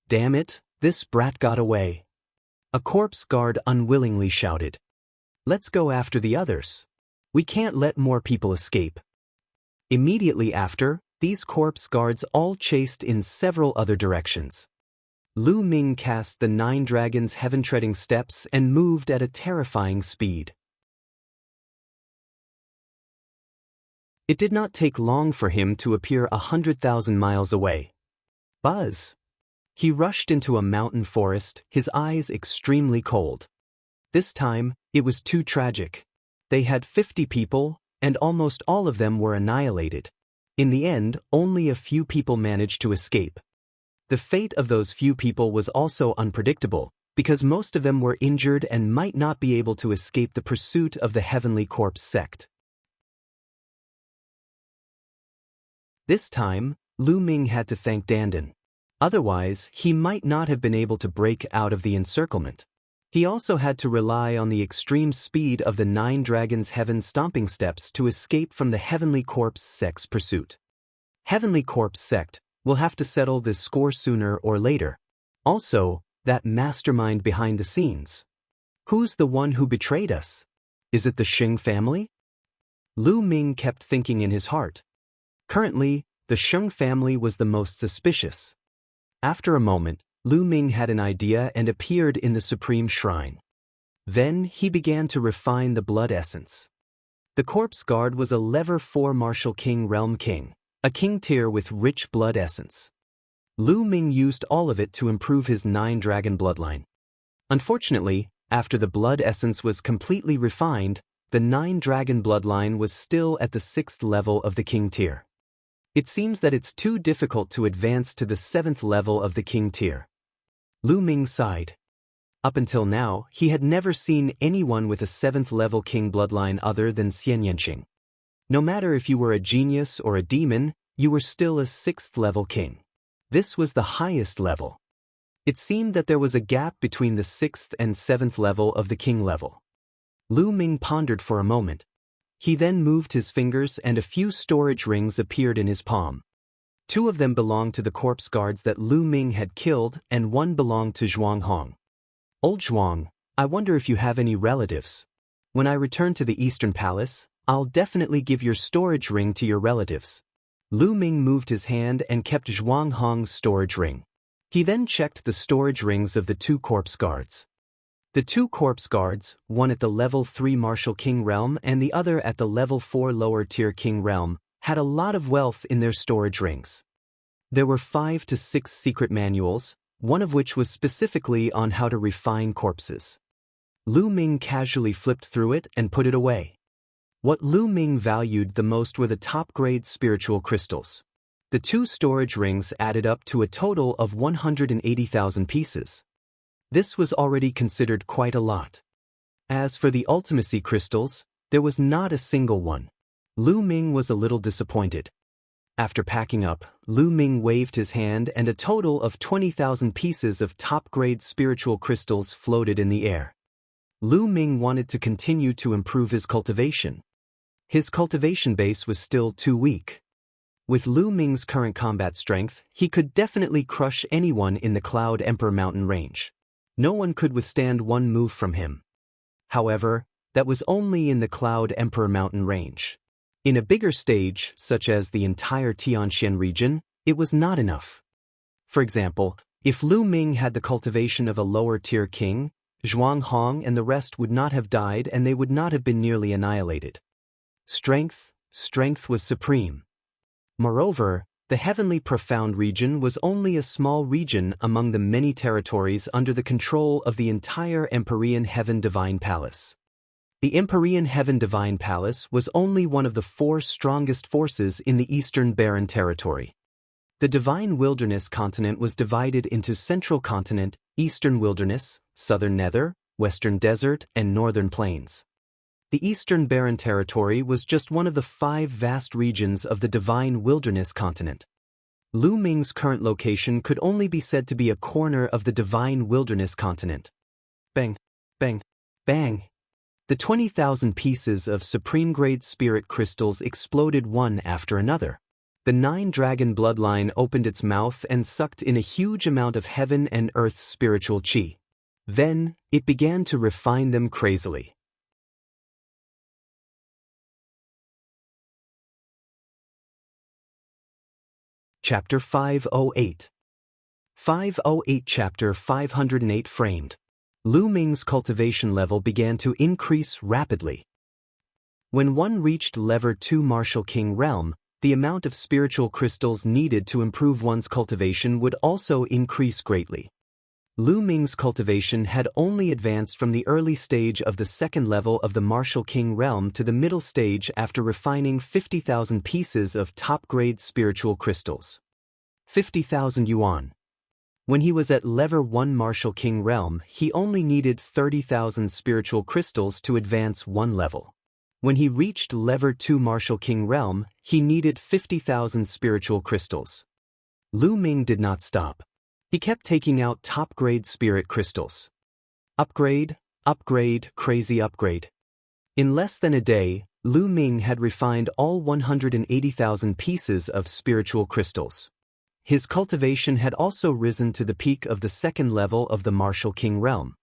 Damn it, this brat got away. A corpse guard unwillingly shouted. Let's go after the others. We can't let more people escape. Immediately after, these corpse guards all chased in several other directions. Lu Ming cast the 9 Dragons Heaven Treading Steps and moved at a terrifying speed. It did not take long for him to appear 100,000 miles away. Buzz! He rushed into a mountain forest, his eyes extremely cold. This time, it was too tragic. They had 50 people, and almost all of them were annihilated. In the end, only a few people managed to escape. The fate of those few people was also unpredictable, because most of them were injured and might not be able to escape the pursuit of the Heavenly Corpse sect. This time, Lu Ming had to thank Dandan. Otherwise, he might not have been able to break out of the encirclement. He also had to rely on the extreme speed of the 9 Dragons' Heaven stomping steps to escape from the Heavenly Corpse sect's pursuit. Heavenly Corpse sect will have to settle this score sooner or later. Also, that mastermind behind the scenes. Who's the one who betrayed us? Is it the Sheng family? Lu Ming kept thinking in his heart. Currently, the Sheng family was the most suspicious. After a moment, Lu Ming had an idea and appeared in the Supreme Shrine. Then he began to refine the blood essence. The corpse guard was a level 4 martial king realm king, a king tier with rich blood essence. Lu Ming used all of it to improve his 9 dragon bloodline. Unfortunately, after the blood essence was completely refined, the 9 dragon bloodline was still at the 6th level of the king tier. It seems that it's too difficult to advance to the 7th level of the king tier. Lu Ming sighed. Up until now, he had never seen anyone with a 7th level king bloodline other than Xianxia. No matter if you were a genius or a demon, you were still a 6th level king. This was the highest level. It seemed that there was a gap between the 6th and 7th level of the king level. Lu Ming pondered for a moment. He then moved his fingers and a few storage rings appeared in his palm. 2 of them belonged to the corpse guards that Lu Ming had killed and 1 belonged to Zhuang Hong. Old Zhuang, I wonder if you have any relatives. When I return to the Eastern Palace, I'll definitely give your storage ring to your relatives. Lu Ming moved his hand and kept Zhuang Hong's storage ring. He then checked the storage rings of the 2 corpse guards. The 2 corpse guards, one at the level 3 martial king realm and the other at the level 4 lower tier king realm, had a lot of wealth in their storage rings. There were 5 to 6 secret manuals, one of which was specifically on how to refine corpses. Lu Ming casually flipped through it and put it away. What Lu Ming valued the most were the top-grade spiritual crystals. The 2 storage rings added up to a total of 180,000 pieces. This was already considered quite a lot. As for the ultimacy crystals, there was not a single one. Lu Ming was a little disappointed. After packing up, Lu Ming waved his hand and a total of 20,000 pieces of top-grade spiritual crystals floated in the air. Lu Ming wanted to continue to improve his cultivation. His cultivation base was still too weak. With Lu Ming's current combat strength, he could definitely crush anyone in the Cloud Emperor mountain range. No one could withstand one move from him. However, that was only in the Cloud Emperor mountain range. In a bigger stage, such as the entire Tianxian region, it was not enough. For example, if Lu Ming had the cultivation of a lower-tier king, Zhuang Hong and the rest would not have died and they would not have been nearly annihilated. Strength was supreme. Moreover, the Heavenly Profound region was only a small region among the many territories under the control of the entire Empyrean Heaven Divine Palace. The Empyrean Heaven Divine Palace was only one of the 4 strongest forces in the Eastern Barren Territory. The Divine Wilderness continent was divided into Central Continent, Eastern Wilderness, Southern Nether, Western Desert, and Northern Plains. The Eastern Barren Territory was just one of the 5 vast regions of the Divine Wilderness continent. Lu Ming's current location could only be said to be a corner of the Divine Wilderness continent. Bang, bang, bang. The 20,000 pieces of supreme-grade spirit crystals exploded one after another. The 9-dragon bloodline opened its mouth and sucked in a huge amount of heaven and earth's spiritual qi. Then, it began to refine them crazily. Chapter 508. 508 Chapter 508 Framed. Lu Ming's cultivation level began to increase rapidly. When one reached level 2 Martial King realm, the amount of spiritual crystals needed to improve one's cultivation would also increase greatly. Lu Ming's cultivation had only advanced from the early stage of the second level of the martial king realm to the middle stage after refining 50,000 pieces of top-grade spiritual crystals. 50,000 yuan. When he was at level 1 martial king realm, he only needed 30,000 spiritual crystals to advance one level. When he reached level 2 martial king realm, he needed 50,000 spiritual crystals. Lu Ming did not stop. He kept taking out top-grade spirit crystals. Upgrade, upgrade, crazy upgrade. In less than a day, Lu Ming had refined all 180,000 pieces of spiritual crystals. His cultivation had also risen to the peak of the second level of the martial king realm.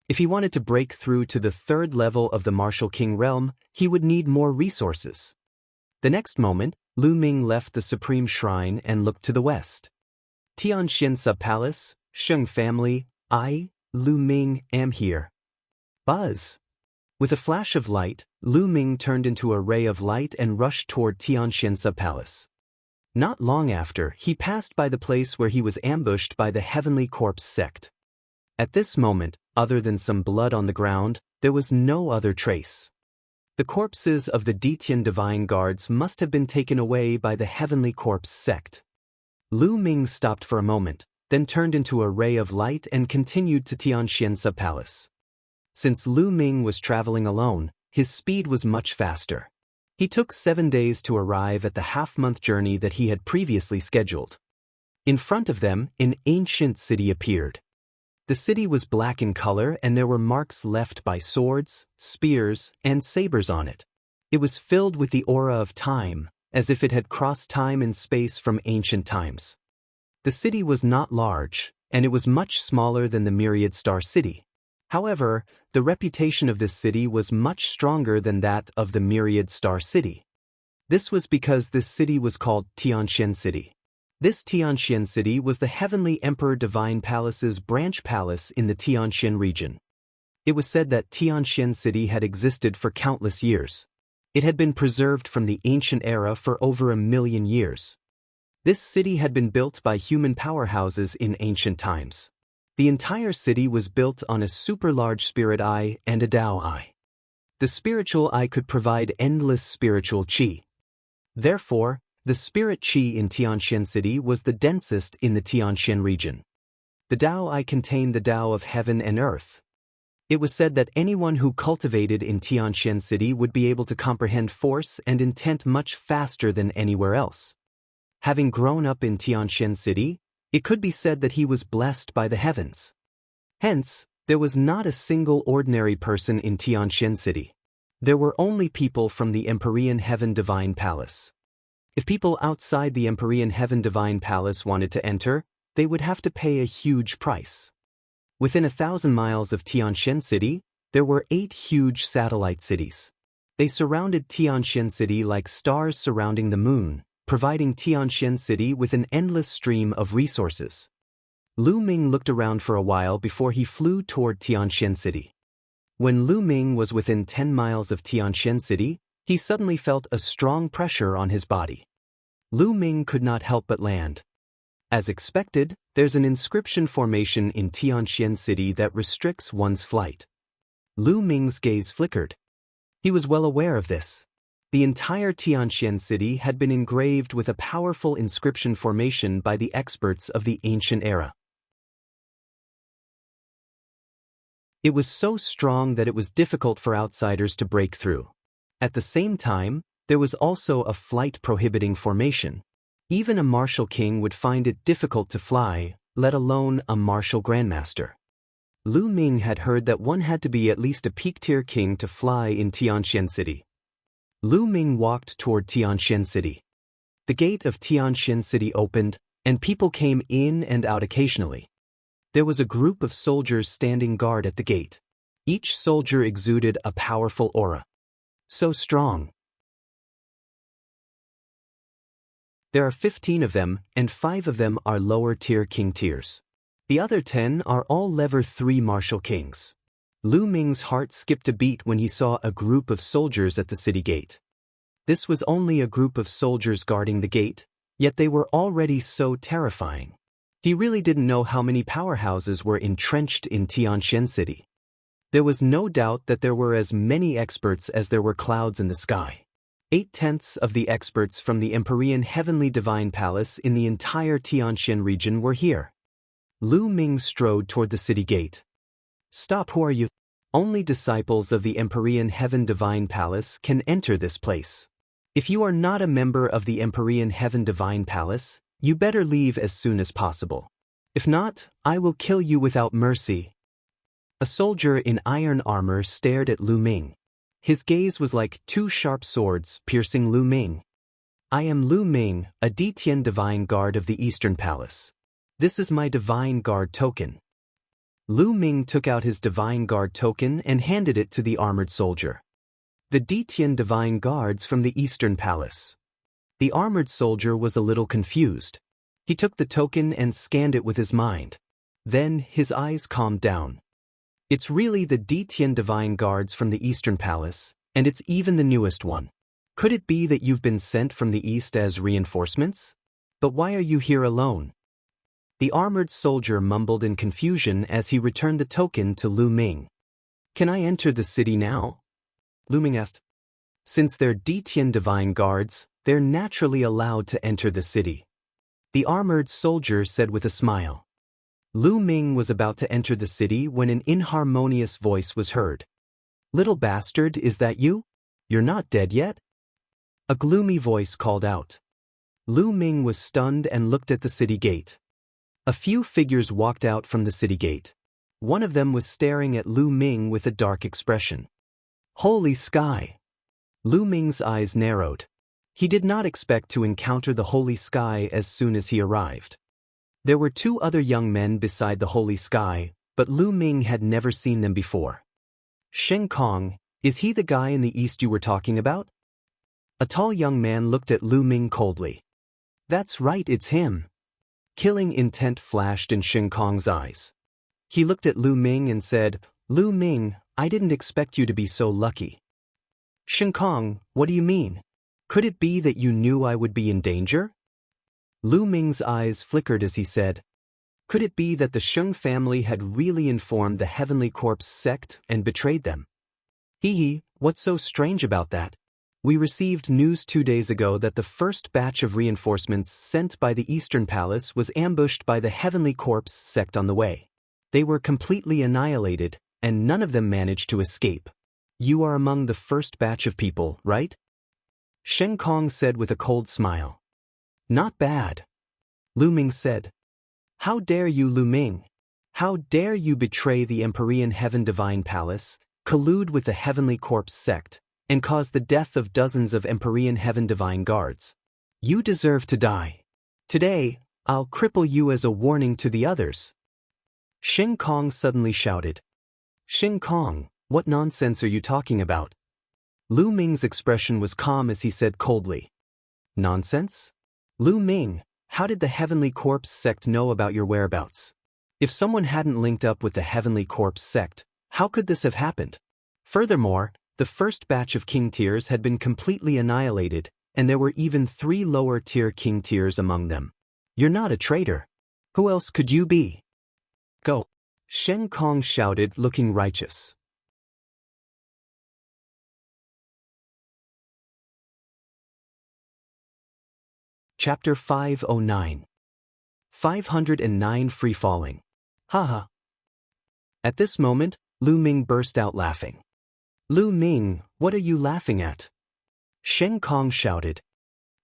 If he wanted to break through to the third level of the martial king realm, he would need more resources. The next moment, Lu Ming left the supreme shrine and looked to the west. Xianxia Palace, Sheng family, I, Lu Ming, am here. Buzz. With a flash of light, Lu Ming turned into a ray of light and rushed toward Xianxia Palace. Not long after, he passed by the place where he was ambushed by the Heavenly Corpse sect. At this moment, other than some blood on the ground, there was no other trace. The corpses of the Detian divine guards must have been taken away by the Heavenly Corpse sect. Lu Ming stopped for a moment, then turned into a ray of light and continued to Xianxia Palace. Since Lu Ming was traveling alone, his speed was much faster. He took 7 days to arrive at the half-month journey that he had previously scheduled. In front of them, an ancient city appeared. The city was black in color and there were marks left by swords, spears, and sabers on it. It was filled with the aura of time, as if it had crossed time and space from ancient times. The city was not large, and it was much smaller than the Myriad Star City. However, the reputation of this city was much stronger than that of the Myriad Star City. This was because this city was called Tianxian City. This Tianxian City was the Heavenly Emperor Divine Palace's branch palace in the Tianxian region. It was said that Tianxian City had existed for countless years. It had been preserved from the ancient era for over 1,000,000 years. This city had been built by human powerhouses in ancient times. The entire city was built on a super-large spirit eye and a Dao eye. The spiritual eye could provide endless spiritual qi. Therefore, the spirit qi in Tianxian City was the densest in the Tianxian region. The Dao eye contained the Dao of heaven and earth. It was said that anyone who cultivated in Tianxian City would be able to comprehend force and intent much faster than anywhere else. Having grown up in Tianxian City, it could be said that he was blessed by the heavens. Hence, there was not a single ordinary person in Tianxian City. There were only people from the Empyrean Heaven Divine Palace. If people outside the Empyrean Heaven Divine Palace wanted to enter, they would have to pay a huge price. Within 1,000 miles of Tianxian City, there were 8 huge satellite cities. They surrounded Tianxian City like stars surrounding the moon, providing Tianxian City with an endless stream of resources. Lu Ming looked around for a while before he flew toward Tianxian City. When Lu Ming was within 10 miles of Tianxian City, he suddenly felt a strong pressure on his body. Lu Ming could not help but land. As expected, there's an inscription formation in Tianxian City that restricts one's flight. Lu Ming's gaze flickered. He was well aware of this. The entire Tianxian City had been engraved with a powerful inscription formation by the experts of the ancient era. It was so strong that it was difficult for outsiders to break through. At the same time, there was also a flight-prohibiting formation. Even a martial king would find it difficult to fly, let alone a martial grandmaster. Lu Ming had heard that one had to be at least a peak-tier king to fly in Tianxian City. Lu Ming walked toward Tianxian City. The gate of Tianxian City opened, and people came in and out occasionally. There was a group of soldiers standing guard at the gate. Each soldier exuded a powerful aura. So strong. There are 15 of them, and 5 of them are lower-tier king tiers. The other 10 are all level 3 martial kings. Lu Ming's heart skipped a beat when he saw a group of soldiers at the city gate. This was only a group of soldiers guarding the gate, yet they were already so terrifying. He really didn't know how many powerhouses were entrenched in Tianxian City. There was no doubt that there were as many experts as there were clouds in the sky. 8/10 of the experts from the Empyrean Heavenly Divine Palace in the entire Tianxian region were here. Lu Ming strode toward the city gate. "Stop, who are you? Only disciples of the Empyrean Heaven Divine Palace can enter this place. If you are not a member of the Empyrean Heaven Divine Palace, you better leave as soon as possible. If not, I will kill you without mercy." A soldier in iron armor stared at Lu Ming. His gaze was like two sharp swords piercing Lu Ming. "I am Lu Ming, a Detian Divine Guard of the Eastern Palace. This is my Divine Guard token." Lu Ming took out his Divine Guard token and handed it to the armored soldier. "The Detian Divine Guards from the Eastern Palace." The armored soldier was a little confused. He took the token and scanned it with his mind. Then his eyes calmed down. "It's really the Detian Divine Guards from the Eastern Palace, and it's even the newest one. Could it be that you've been sent from the East as reinforcements? But why are you here alone?" The armored soldier mumbled in confusion as he returned the token to Lu Ming. "Can I enter the city now?" Lu Ming asked. "Since they're Detian Divine Guards, they're naturally allowed to enter the city," the armored soldier said with a smile. Lu Ming was about to enter the city when an inharmonious voice was heard. "Little bastard, is that you? You're not dead yet?" A gloomy voice called out. Lu Ming was stunned and looked at the city gate. A few figures walked out from the city gate. One of them was staring at Lu Ming with a dark expression. "Holy sky!" Lu Ming's eyes narrowed. He did not expect to encounter the holy sky as soon as he arrived. There were two other young men beside the holy sky, but Lu Ming had never seen them before. "Shen Kong, is he the guy in the east you were talking about?" A tall young man looked at Lu Ming coldly. "That's right, it's him." Killing intent flashed in Shen Kong's eyes. He looked at Lu Ming and said, "Lu Ming, I didn't expect you to be so lucky." "Shen Kong, what do you mean? Could it be that you knew I would be in danger?" Lu Ming's eyes flickered as he said, "Could it be that the Sheng family had really informed the Heavenly Corpse sect and betrayed them?" "Hee, what's so strange about that? We received news 2 days ago that the first batch of reinforcements sent by the Eastern Palace was ambushed by the Heavenly Corpse sect on the way. They were completely annihilated, and none of them managed to escape. You are among the first batch of people, right?" Shen Kong said with a cold smile. "Not bad." Lu Ming said. "How dare you, Lu Ming? How dare you betray the Empyrean Heaven Divine Palace, collude with the Heavenly Corpse sect, and cause the death of dozens of Empyrean Heaven Divine Guards? You deserve to die. Today, I'll cripple you as a warning to the others." Shen Kong suddenly shouted. "Shen Kong, what nonsense are you talking about?" Lu Ming's expression was calm as he said coldly. "Nonsense? Lu Ming, how did the Heavenly Corpse sect know about your whereabouts? If someone hadn't linked up with the Heavenly Corpse sect, how could this have happened? Furthermore, the first batch of king tiers had been completely annihilated, and there were even 3 lower-tier king tiers among them. You're not a traitor. Who else could you be? Go!" Shen Kong shouted, looking righteous. Chapter 509. 509 Free-Falling. Haha. At this moment, Lu Ming burst out laughing. "Lu Ming, what are you laughing at?" Shen Kong shouted.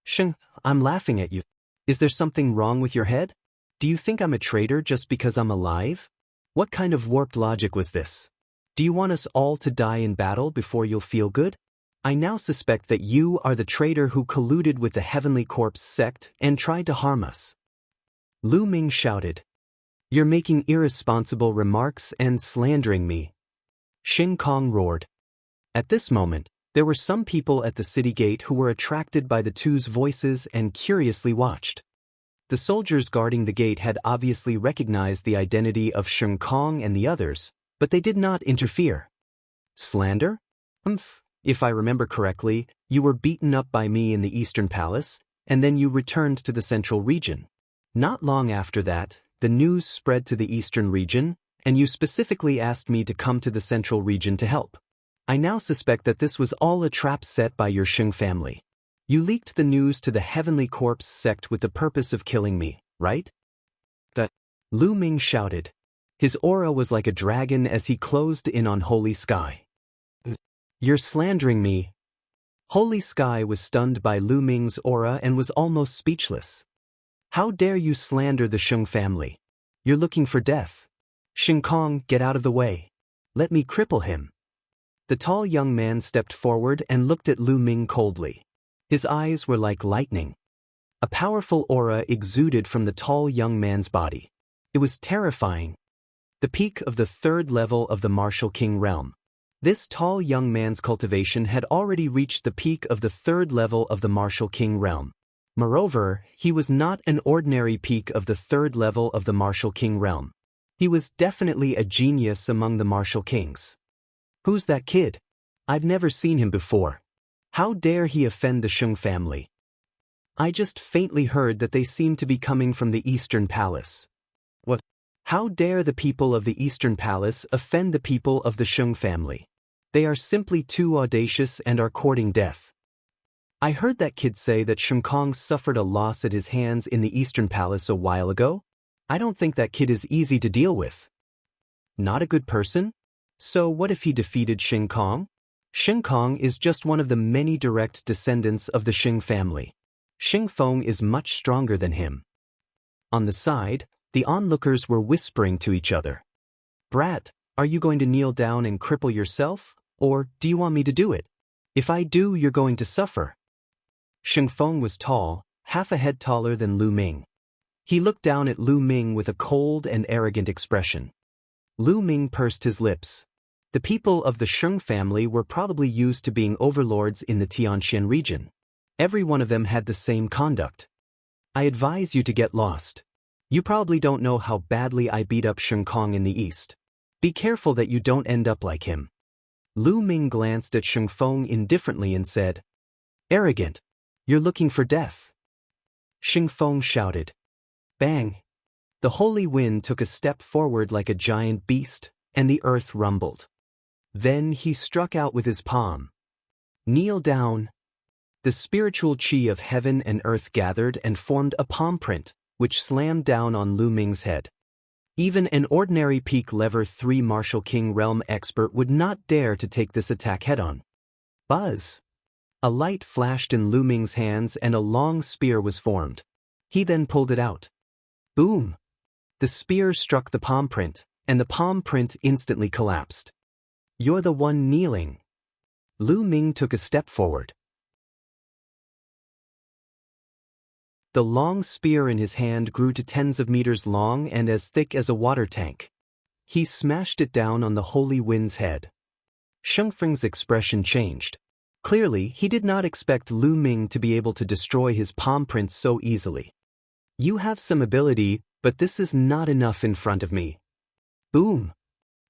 "Shen, I'm laughing at you. Is there something wrong with your head? Do you think I'm a traitor just because I'm alive? What kind of warped logic was this? Do you want us all to die in battle before you'll feel good? I now suspect that you are the traitor who colluded with the Heavenly Corpse sect and tried to harm us." Lu Ming shouted. "You're making irresponsible remarks and slandering me." Shen Kong roared. At this moment, there were some people at the city gate who were attracted by the two's voices and curiously watched. The soldiers guarding the gate had obviously recognized the identity of Shen Kong and the others, but they did not interfere. "Slander? If I remember correctly, you were beaten up by me in the Eastern Palace, and then you returned to the Central Region. Not long after that, the news spread to the eastern region, and you specifically asked me to come to the central region to help. I now suspect that this was all a trap set by your Sheng family. You leaked the news to the Heavenly Corpse sect with the purpose of killing me, right? Lu Ming shouted. His aura was like a dragon as he closed in on Holy Sky. You're slandering me. Holy Sky was stunned by Lu Ming's aura and was almost speechless. How dare you slander the Sheng family? You're looking for death. Sheng Kong, get out of the way. Let me cripple him. The tall young man stepped forward and looked at Lu Ming coldly. His eyes were like lightning. A powerful aura exuded from the tall young man's body. It was terrifying. The peak of the third level of the Martial King realm. This tall young man's cultivation had already reached the peak of the third level of the Martial King realm. Moreover, he was not an ordinary peak of the third level of the Martial King realm. He was definitely a genius among the Martial Kings. Who's that kid? I've never seen him before. How dare he offend the Sheng family? I just faintly heard that they seem to be coming from the Eastern Palace. What? How dare the people of the Eastern Palace offend the people of the Sheng family? They are simply too audacious and are courting death. I heard that kid say that Sheng Kong suffered a loss at his hands in the Eastern Palace a while ago. I don't think that kid is easy to deal with. Not a good person? So what if he defeated Sheng Kong? Sheng Kong is just one of the many direct descendants of the Sheng family. Sheng Feng is much stronger than him. On the side, the onlookers were whispering to each other. Brat, are you going to kneel down and cripple yourself, or do you want me to do it? If I do, you're going to suffer. Sheng Feng was tall, half a head taller than Lu Ming. He looked down at Lu Ming with a cold and arrogant expression. Lu Ming pursed his lips. The people of the Sheng family were probably used to being overlords in the Tianxian region. Every one of them had the same conduct. I advise you to get lost. You probably don't know how badly I beat up Sheng Kong in the east. Be careful that you don't end up like him. Lu Ming glanced at Sheng Feng indifferently and said, Arrogant. You're looking for death. Sheng Feng shouted. Bang! The holy wind took a step forward like a giant beast, and the earth rumbled. Then he struck out with his palm. Kneel down. The spiritual chi of heaven and earth gathered and formed a palm print, which slammed down on Lu Ming's head. Even an ordinary peak level 3 Martial King realm expert would not dare to take this attack head-on. Buzz! A light flashed in Lu Ming's hands and a long spear was formed. He then pulled it out. Boom! The spear struck the palm print, and the palm print instantly collapsed. You're the one kneeling. Lu Ming took a step forward. The long spear in his hand grew to tens of meters long and as thick as a water tank. He smashed it down on the holy wind's head. Sheng Feng's expression changed. Clearly, he did not expect Lu Ming to be able to destroy his palm print so easily. You have some ability, but this is not enough in front of me. Boom!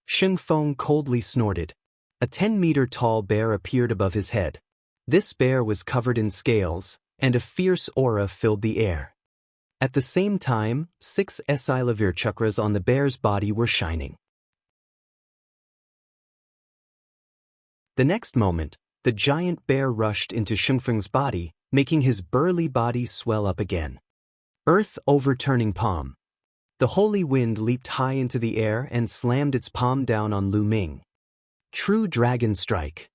Sheng Feng coldly snorted. A 10-meter-tall bear appeared above his head. This bear was covered in scales, and a fierce aura filled the air. At the same time, 6 Esilavir chakras on the bear's body were shining. The next moment, the giant bear rushed into Sheng Feng's body, making his burly body swell up again. Earth overturning palm. The holy wind leaped high into the air and slammed its palm down on Lu Ming. True Dragon Strike.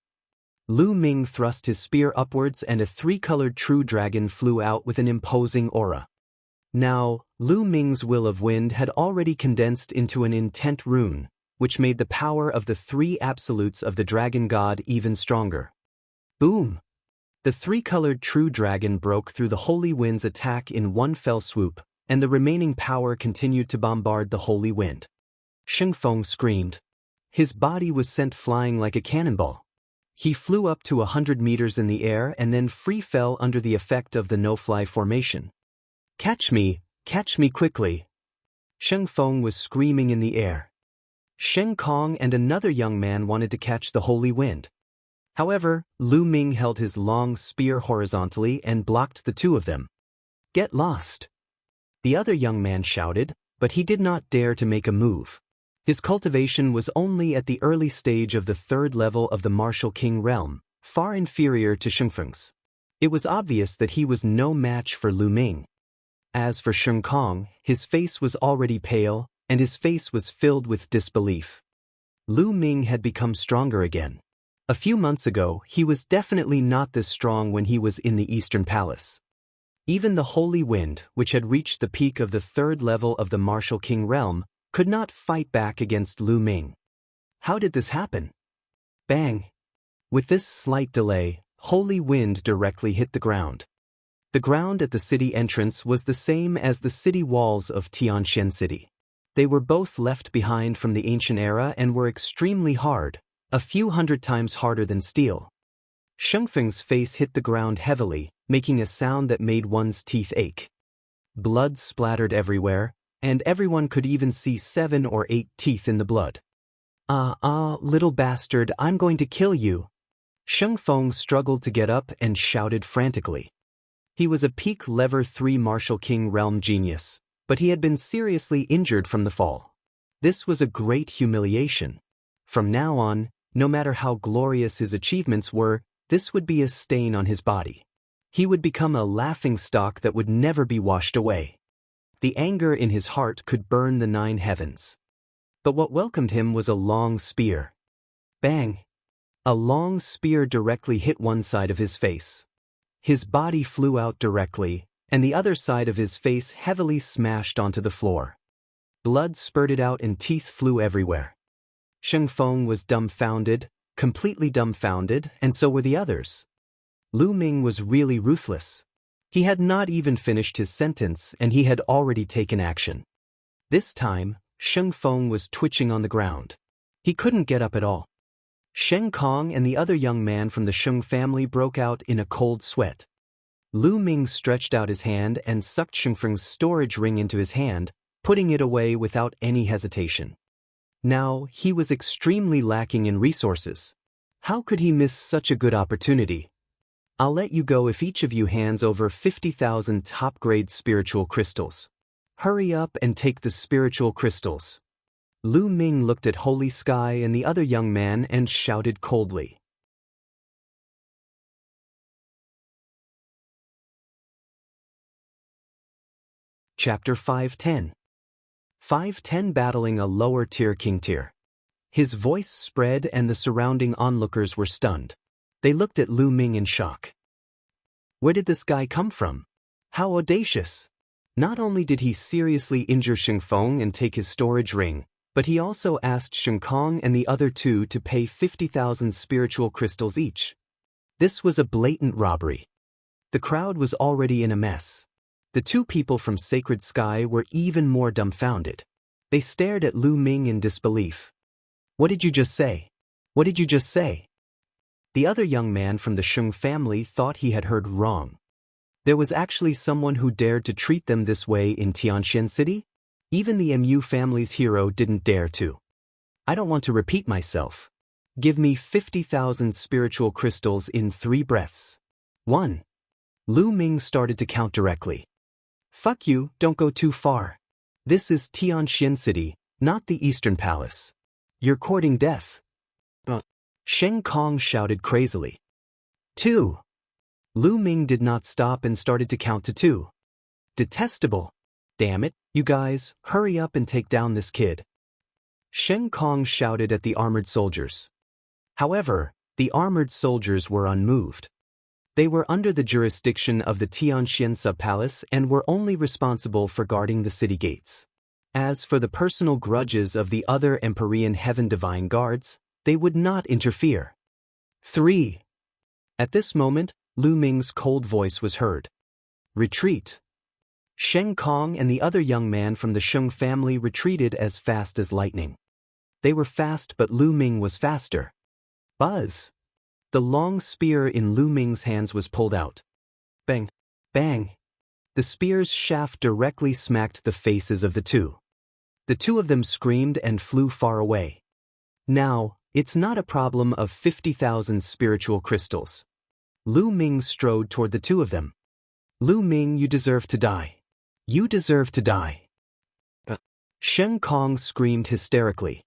Lu Ming thrust his spear upwards and a 3-colored true dragon flew out with an imposing aura. Now, Lu Ming's will of wind had already condensed into an intent rune, which made the power of the 3 absolutes of the dragon god even stronger. Boom! The 3-colored true dragon broke through the holy wind's attack in one fell swoop, and the remaining power continued to bombard the holy wind. Sheng Feng screamed. His body was sent flying like a cannonball. He flew up to 100 meters in the air and then free fell under the effect of the no-fly formation. Catch me quickly! Sheng Feng was screaming in the air. Sheng Kong and another young man wanted to catch the holy wind. However, Lu Ming held his long spear horizontally and blocked the two of them. Get lost! The other young man shouted, but he did not dare to make a move. His cultivation was only at the early stage of the third level of the martial king realm, far inferior to Xianxia's. It was obvious that he was no match for Lu Ming. As for Xiangkong, his face was already pale, and his face was filled with disbelief. Lu Ming had become stronger again. A few months ago, he was definitely not this strong when he was in the Eastern Palace. Even the Holy Wind, which had reached the peak of the third level of the martial king realm, could not fight back against Lu Ming. How did this happen? Bang! With this slight delay, Holy Wind directly hit the ground. The ground at the city entrance was the same as the city walls of Tianxian City. They were both left behind from the ancient era and were extremely hard, a few hundred times harder than steel. Xianxia's face hit the ground heavily, making a sound that made one's teeth ache. Blood splattered everywhere, and everyone could even see 7 or 8 teeth in the blood. Little bastard, I'm going to kill you. Xianxia struggled to get up and shouted frantically. He was a peak level 3 martial king realm genius, but he had been seriously injured from the fall. This was a great humiliation. From now on, no matter how glorious his achievements were, this would be a stain on his body. He would become a laughingstock that would never be washed away. The anger in his heart could burn the 9 heavens. But what welcomed him was a long spear. Bang! A long spear directly hit one side of his face. His body flew out directly, and the other side of his face heavily smashed onto the floor. Blood spurted out and teeth flew everywhere. Xianxia was dumbfounded, completely dumbfounded, and so were the others. Lu Ming was really ruthless. He had not even finished his sentence and he had already taken action. This time, Xianxia was twitching on the ground. He couldn't get up at all. Xiangkong and the other young man from the Xiang family broke out in a cold sweat. Lu Ming stretched out his hand and sucked Xianxia's storage ring into his hand, putting it away without any hesitation. Now, he was extremely lacking in resources. How could he miss such a good opportunity? I'll let you go if each of you hands over 50,000 top-grade spiritual crystals. Hurry up and take the spiritual crystals. Lu Ming looked at Holy Sky and the other young man and shouted coldly. Chapter 510. 510 battling a lower-tier king tier. His voice spread and the surrounding onlookers were stunned. They looked at Lu Ming in shock. Where did this guy come from? How audacious! Not only did he seriously injure Xiangfeng and take his storage ring, but he also asked Xiangkong and the other 2 to pay 50,000 spiritual crystals each. This was a blatant robbery. The crowd was already in a mess. The 2 people from Sacred Sky were even more dumbfounded. They stared at Lu Ming in disbelief. What did you just say? What did you just say? The other young man from the Xiang family thought he had heard wrong. There was actually someone who dared to treat them this way in Tianxian City? Even the Mu family's hero didn't dare to. I don't want to repeat myself. Give me 50,000 spiritual crystals in 3 breaths. 1. Lu Ming started to count directly. Fuck you, don't go too far. This is Tianxian City, not the Eastern Palace. You're courting death. Xiangkong shouted crazily. 2. Lu Ming did not stop and started to count to 2. Detestable. Damn it, you guys, hurry up and take down this kid. Xiangkong shouted at the armored soldiers. However, the armored soldiers were unmoved. They were under the jurisdiction of the Tianxian sub-palace and were only responsible for guarding the city gates. As for the personal grudges of the other Empyrean Heaven Divine Guards, they would not interfere. 3. At this moment, Lu Ming's cold voice was heard. Retreat. Xiangkong and the other young man from the Xiang family retreated as fast as lightning. They were fast, but Lu Ming was faster. Buzz! The long spear in Lu Ming's hands was pulled out. Bang! Bang! The spear's shaft directly smacked the faces of the 2. The 2 of them screamed and flew far away. Now, it's not a problem of 50,000 spiritual crystals. Lu Ming strode toward the 2 of them. Lu Ming, you deserve to die. You deserve to die. Shen Kong screamed hysterically.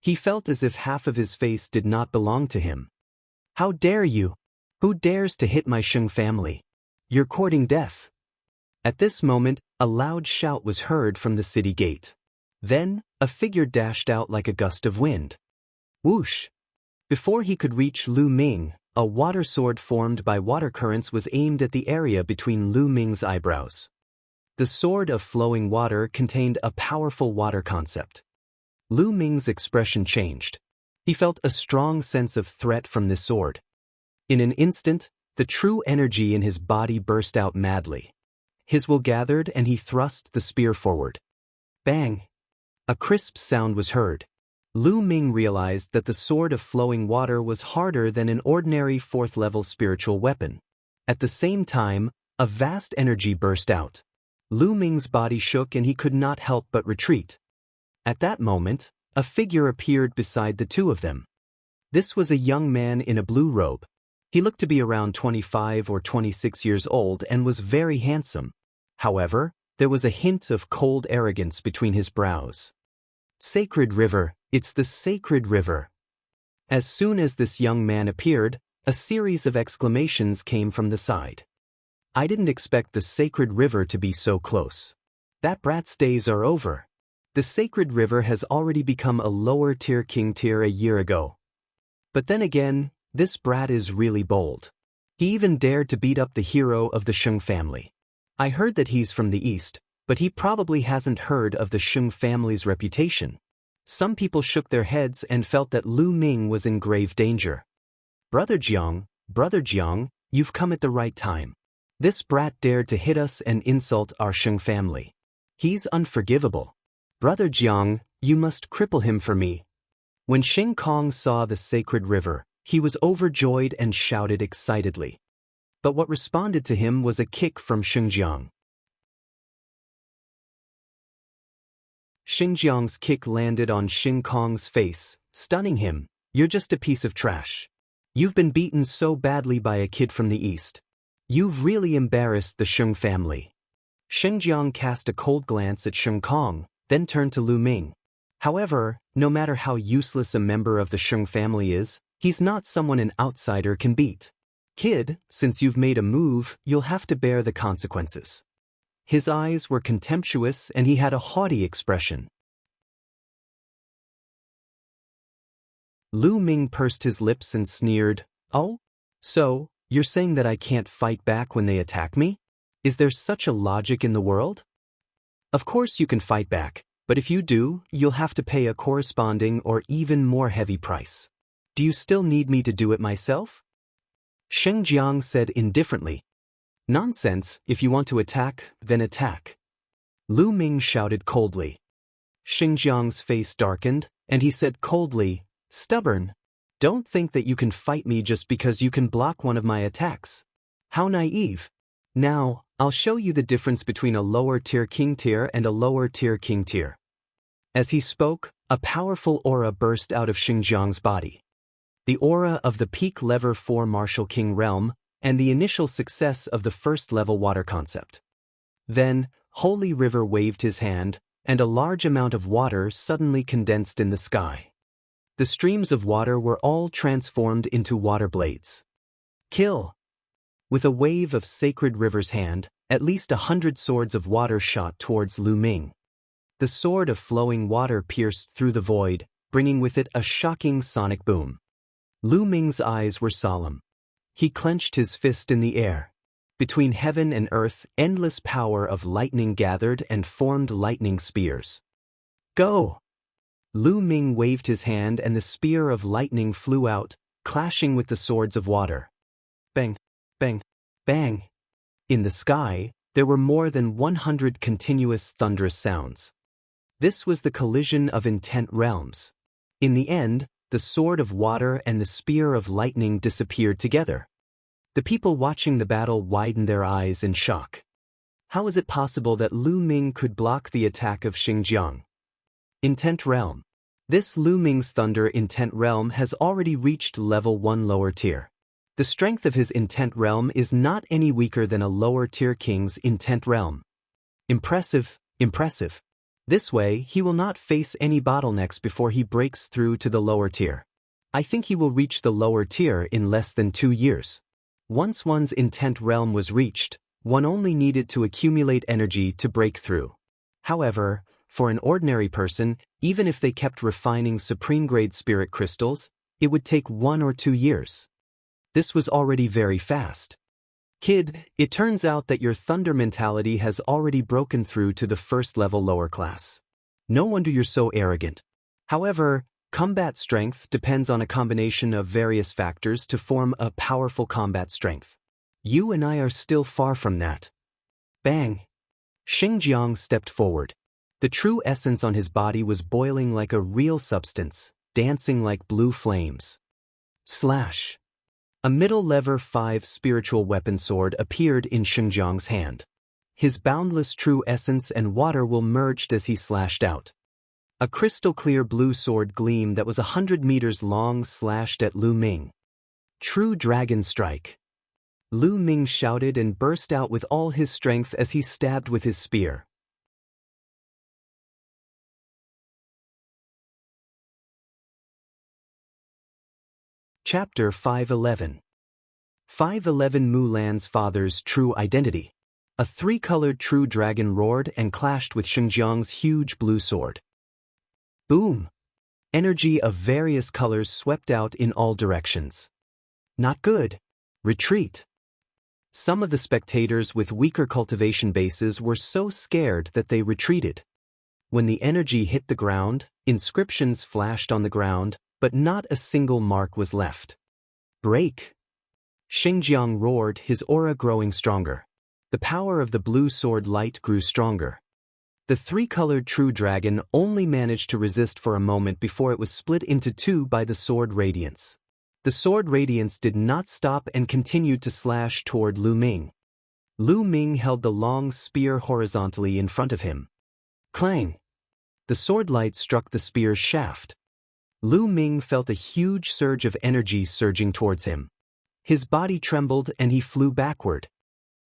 He felt as if half of his face did not belong to him. How dare you? Who dares to hit my Sheng family? You're courting death. At this moment, a loud shout was heard from the city gate. Then, a figure dashed out like a gust of wind. Whoosh! Before he could reach Lu Ming, a water sword formed by water currents was aimed at the area between Lu Ming's eyebrows. The sword of flowing water contained a powerful water concept. Lu Ming's expression changed. He felt a strong sense of threat from this sword. In an instant, the true energy in his body burst out madly. His will gathered and he thrust the spear forward. Bang! A crisp sound was heard. Lu Ming realized that the sword of flowing water was harder than an ordinary fourth-level spiritual weapon. At the same time, a vast energy burst out. Lu Ming's body shook and he could not help but retreat. At that moment, a figure appeared beside the two of them. This was a young man in a blue robe. He looked to be around 25 or 26 years old and was very handsome. However, there was a hint of cold arrogance between his brows. Sacred River, it's the Sacred River. As soon as this young man appeared, a series of exclamations came from the side. I didn't expect the Sacred River to be so close. That brat's days are over. The Sacred River has already become a lower-tier king tier a year ago. But then again, this brat is really bold. He even dared to beat up the hero of the Sheng family. I heard that he's from the east, but he probably hasn't heard of the Sheng family's reputation. Some people shook their heads and felt that Lu Ming was in grave danger. Brother Jiang, you've come at the right time. This brat dared to hit us and insult our Sheng family. He's unforgivable. Brother Jiang, you must cripple him for me. When Shen Kong saw the Sacred River, he was overjoyed and shouted excitedly. But what responded to him was a kick from Xinjiang. Xinjiang's kick landed on Shen Kong's face, stunning him. You're just a piece of trash. You've been beaten so badly by a kid from the east. You've really embarrassed the Sheng family. Xinjiang cast a cold glance at Shen Kong, then turned to Lu Ming. However, no matter how useless a member of the Sheng family is, he's not someone an outsider can beat. Kid, since you've made a move, you'll have to bear the consequences. His eyes were contemptuous and he had a haughty expression. Lu Ming pursed his lips and sneered, "Oh? So, you're saying that I can't fight back when they attack me? Is there such a logic in the world? Of course you can fight back, but if you do, you'll have to pay a corresponding or even more heavy price. Do you still need me to do it myself?" Xinjiang said indifferently. "Nonsense, if you want to attack, then attack." Lu Ming shouted coldly. Xinjiang's face darkened, and he said coldly, "Stubborn. Don't think that you can fight me just because you can block one of my attacks. How naive. Now, I'll show you the difference between a lower-tier king tier and a lower-tier king tier." As he spoke, a powerful aura burst out of Xinjiang's body. The aura of the peak lever 4 Martial King realm, and the initial success of the first-level water concept. Then, Holy River waved his hand, and a large amount of water suddenly condensed in the sky. The streams of water were all transformed into water blades. Kill! With a wave of Sacred River's hand, at least 100 swords of water shot towards Lu Ming. The sword of flowing water pierced through the void, bringing with it a shocking sonic boom. Lu Ming's eyes were solemn. He clenched his fist in the air. Between heaven and earth, endless power of lightning gathered and formed lightning spears. Go! Lu Ming waved his hand and the spear of lightning flew out, clashing with the swords of water. Bang! Bang! Bang! In the sky, there were more than 100 continuous thunderous sounds. This was the collision of intent realms. In the end, the sword of water and the spear of lightning disappeared together. The people watching the battle widened their eyes in shock. How is it possible that Lu Ming could block the attack of Xinjiang? Intent realm. This Lu Ming's thunder intent realm has already reached level 1 lower tier. The strength of his intent realm is not any weaker than a lower tier king's intent realm. Impressive, impressive. This way, he will not face any bottlenecks before he breaks through to the lower tier. I think he will reach the lower tier in less than 2 years. Once one's intent realm was reached, one only needed to accumulate energy to break through. However, for an ordinary person, even if they kept refining supreme-grade spirit crystals, it would take 1 or 2 years. This was already very fast. Kid, it turns out that your thunder mentality has already broken through to the first level lower class. No wonder you're so arrogant. However, combat strength depends on a combination of various factors to form a powerful combat strength. You and I are still far from that. Bang! Xianxia stepped forward. The true essence on his body was boiling like a real substance, dancing like blue flames. Slash! A middle lever 5 spiritual weapon sword appeared in Xianxia's hand. His boundless true essence and water will merged as he slashed out. A crystal-clear blue sword gleam that was 100 meters long slashed at Lu Ming. True dragon strike. Lu Ming shouted and burst out with all his strength as he stabbed with his spear. Chapter 511. 511 Mulan's father's true identity. A 3-colored true dragon roared and clashed with Xianxia's huge blue sword. Boom! Energy of various colors swept out in all directions. Not good. Retreat. Some of the spectators with weaker cultivation bases were so scared that they retreated. When the energy hit the ground, inscriptions flashed on the ground, but not a single mark was left. Break! Xianxia roared, his aura growing stronger. The power of the blue sword light grew stronger. The 3-colored true dragon only managed to resist for a moment before it was split into 2 by the sword radiance. The sword radiance did not stop and continued to slash toward Lu Ming. Lu Ming held the long spear horizontally in front of him. Clang! The sword light struck the spear's shaft. Lu Ming felt a huge surge of energy surging towards him. His body trembled and he flew backward.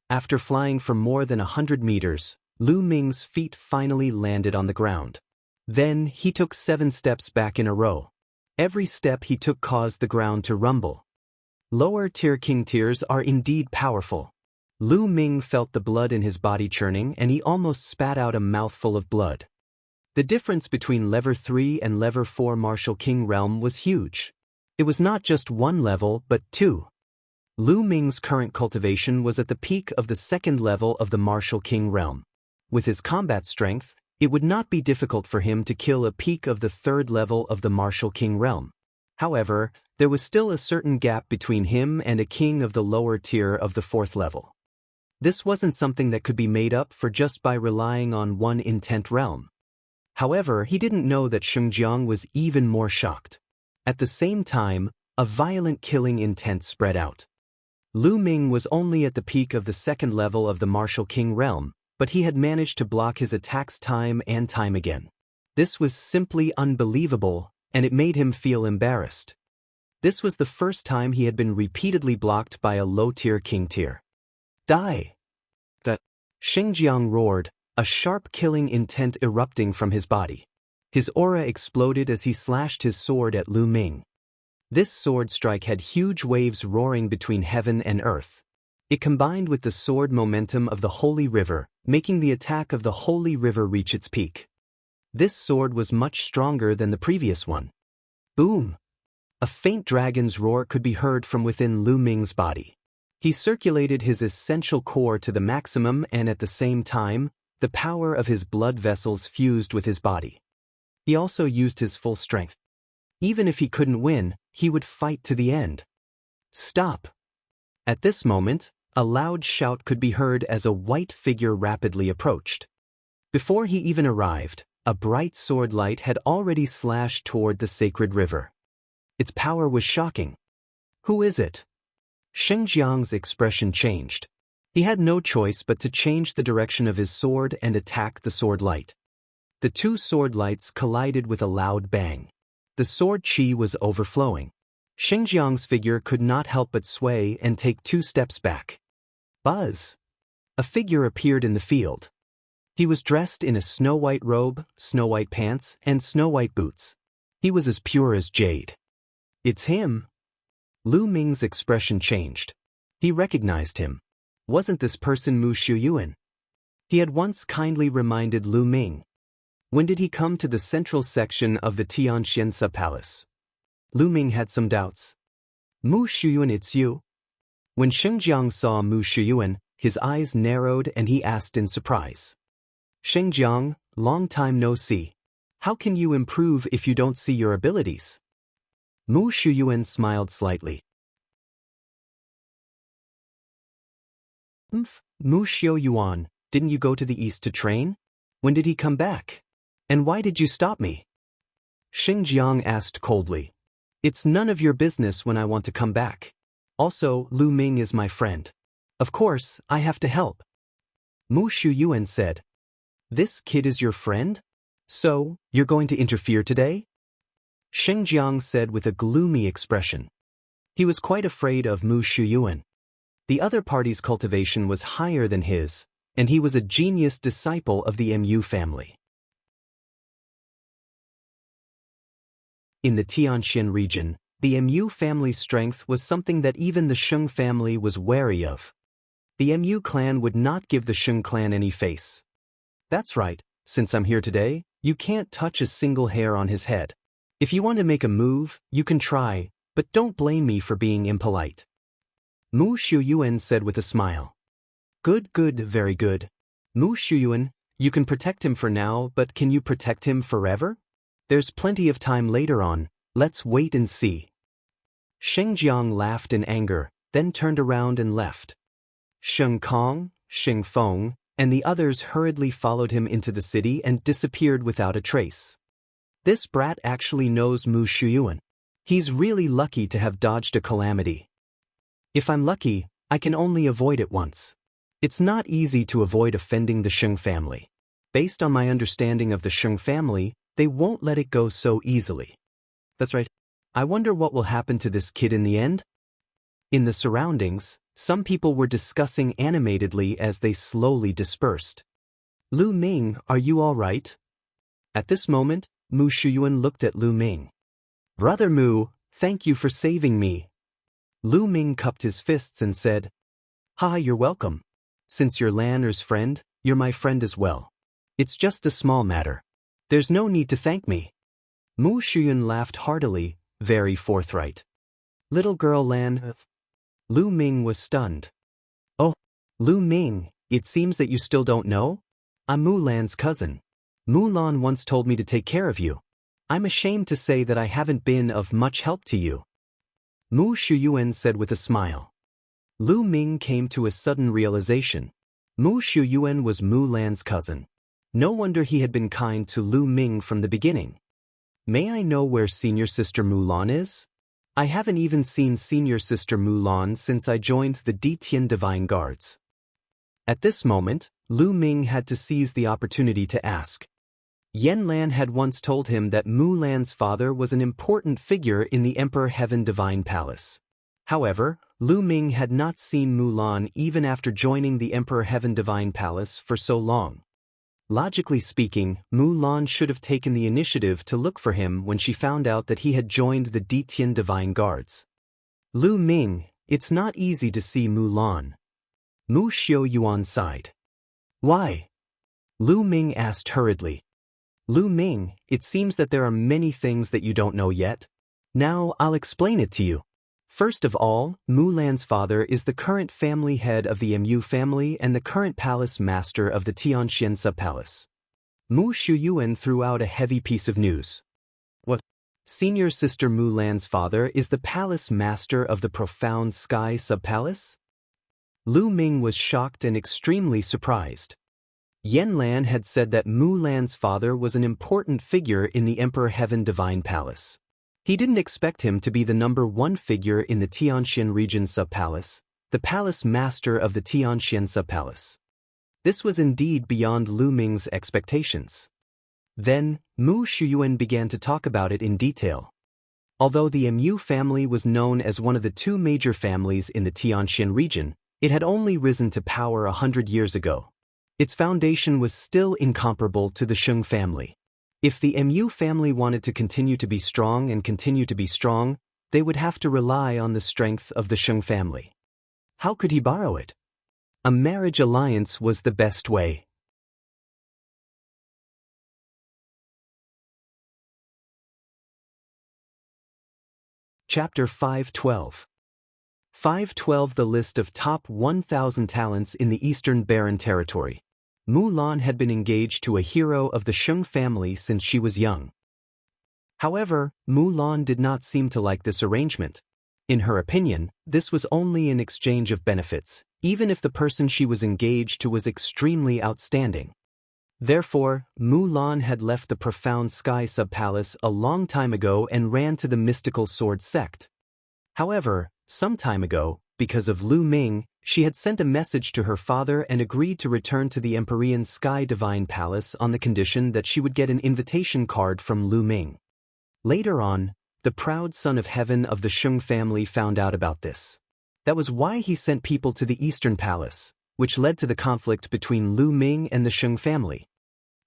After flying for more than 100 meters, Lu Ming's feet finally landed on the ground. Then he took 7 steps back in a row. Every step he took caused the ground to rumble. Lower-tier king tiers are indeed powerful. Lu Ming felt the blood in his body churning and he almost spat out a mouthful of blood. The difference between level 3 and level 4 Martial King realm was huge. It was not just 1 level but 2. Lu Ming's current cultivation was at the peak of the 2nd level of the Martial King realm. With his combat strength, it would not be difficult for him to kill a peak of the 3rd level of the Martial King realm. However, there was still a certain gap between him and a king of the lower tier of the 4th level. This wasn't something that could be made up for just by relying on one intent realm. However, he didn't know that Xianxia was even more shocked. At the same time, a violent killing intent spread out. Lu Ming was only at the peak of the 2nd level of the Martial King realm, but he had managed to block his attacks time and time again. This was simply unbelievable, and it made him feel embarrassed. This was the first time he had been repeatedly blocked by a low-tier king tier. Die! The Xianxia roared, a sharp killing intent erupting from his body. His aura exploded as he slashed his sword at Lu Ming. This sword strike had huge waves roaring between heaven and earth. It combined with the sword momentum of the Holy River, making the attack of the Holy River reach its peak. This sword was much stronger than the previous one. Boom! A faint dragon's roar could be heard from within Lu Ming's body. He circulated his essential core to the maximum and at the same time, the power of his blood vessels fused with his body. He also used his full strength. Even if he couldn't win, he would fight to the end. Stop! At this moment, a loud shout could be heard as a white figure rapidly approached. Before he even arrived, a bright sword light had already slashed toward the sacred river. Its power was shocking. Who is it? Xianxia's expression changed. He had no choice but to change the direction of his sword and attack the sword light. The 2 sword lights collided with a loud bang. The sword chi was overflowing. Xianxia's figure could not help but sway and take 2 steps back. Buzz! A figure appeared in the field. He was dressed in a snow-white robe, snow-white pants, and snow-white boots. He was as pure as jade. It's him. Lu Ming's expression changed. He recognized him. Wasn't this person Mu Shuyuan? He had once kindly reminded Lu Ming. When did he come to the central section of the Xianxia palace? Lu Ming had some doubts. Mu Shuyuan, it's you? When Shengjiang saw Mu Shuyuan, his eyes narrowed and he asked in surprise. Shengjiang, long time no see. How can you improve if you don't see your abilities? Mu Shuyuan smiled slightly. Mu Xiuyuan, didn't you go to the east to train? When did he come back? And why did you stop me? Shengjiang asked coldly. It's none of your business when I want to come back. Also, Lu Ming is my friend. Of course, I have to help. Mu Shuyuan said. This kid is your friend? So, you're going to interfere today? Shengjiang said with a gloomy expression. He was quite afraid of Mu Shuyuan. The other party's cultivation was higher than his, and he was a genius disciple of the Mu family. In the Tianxian region, the Mu family's strength was something that even the Sheng family was wary of. The Mu clan would not give the Sheng clan any face. That's right, since I'm here today, you can't touch a single hair on his head. If you want to make a move, you can try, but don't blame me for being impolite. Mu Shuyuan said with a smile. Good, very good. Mu Shuyuan, you can protect him for now, but can you protect him forever? There's plenty of time later on, let's wait and see. Shengjiang laughed in anger, then turned around and left. Sheng Kong, Sheng Feng, and the others hurriedly followed him into the city and disappeared without a trace. This brat actually knows Mu Shuyuan. He's really lucky to have dodged a calamity. If I'm lucky, I can only avoid it once. It's not easy to avoid offending the Sheng family. Based on my understanding of the Sheng family, they won't let it go so easily. That's right. I wonder what will happen to this kid in the end? In the surroundings, some people were discussing animatedly as they slowly dispersed. Lu Ming, are you all right? At this moment, Mu Shuyuan looked at Lu Ming. Brother Mu, thank you for saving me. Lu Ming cupped his fists and said, Hi, you're welcome. Since you're Lanner's friend, you're my friend as well. It's just a small matter. There's no need to thank me. Mu Shuyuan laughed heartily, very forthright. Little girl Lan. Lu Ming was stunned. Oh, Lu Ming, it seems that you still don't know? I'm Mu Lan's cousin. Mu Lan once told me to take care of you. I'm ashamed to say that I haven't been of much help to you. Mu Shuyuan said with a smile. Lu Ming came to a sudden realization. Mu Shuyuan was Mu Lan's cousin. No wonder he had been kind to Lu Ming from the beginning. May I know where senior sister Mu Lan is? I haven't even seen senior sister Mu Lan since I joined the Ditian Divine Guards. At this moment, Lu Ming had to seize the opportunity to ask. Yan Lan had once told him that Mu Lan's father was an important figure in the Emperor Heaven Divine Palace. However, Lu Ming had not seen Mu Lan even after joining the Emperor Heaven Divine Palace for so long. Logically speaking, Mu Lan should have taken the initiative to look for him when she found out that he had joined the Ditian Divine Guards. Lu Ming, it's not easy to see Mu Lan. Mu Xiuyuan sighed. Why? Lu Ming asked hurriedly. Lu Ming, it seems that there are many things that you don't know yet. Now I'll explain it to you. First of all, Mu Lan's father is the current family head of the Mu family and the current palace master of the Tianxian Palace. Mu Shuyuan threw out a heavy piece of news. What? Senior sister Mu Lan's father is the palace master of the profound sky sub-palace? Lu Ming was shocked and extremely surprised. Yan Lan had said that Mu Lan's father was an important figure in the Emperor Heaven Divine Palace. He didn't expect him to be the #1 figure in the Tianxian region sub-palace, the palace master of the Tianxian sub-palace. This was indeed beyond Lu Ming's expectations. Then, Mu Shuyuan began to talk about it in detail. Although the Mu family was known as one of the 2 major families in the Tianxian region, it had only risen to power 100 years ago. Its foundation was still incomparable to the Sheng family. If the Mu family wanted to continue to be strong and continue to be strong, they would have to rely on the strength of the Sheng family. How could he borrow it? A marriage alliance was the best way. Chapter 512. 512 The list of top 1,000 talents in the Eastern Barren Territory. Mulan had been engaged to a hero of the Sheng family since she was young. However, Mulan did not seem to like this arrangement. In her opinion, this was only an exchange of benefits, even if the person she was engaged to was extremely outstanding. Therefore, Mulan had left the profound sky sub-palace a long time ago and ran to the mystical sword sect. However, some time ago, because of Lu Ming, she had sent a message to her father and agreed to return to the Empyrean Sky Divine Palace on the condition that she would get an invitation card from Lu Ming. Later on, the proud son of heaven of the Sheng family found out about this. That was why he sent people to the Eastern Palace, which led to the conflict between Lu Ming and the Sheng family.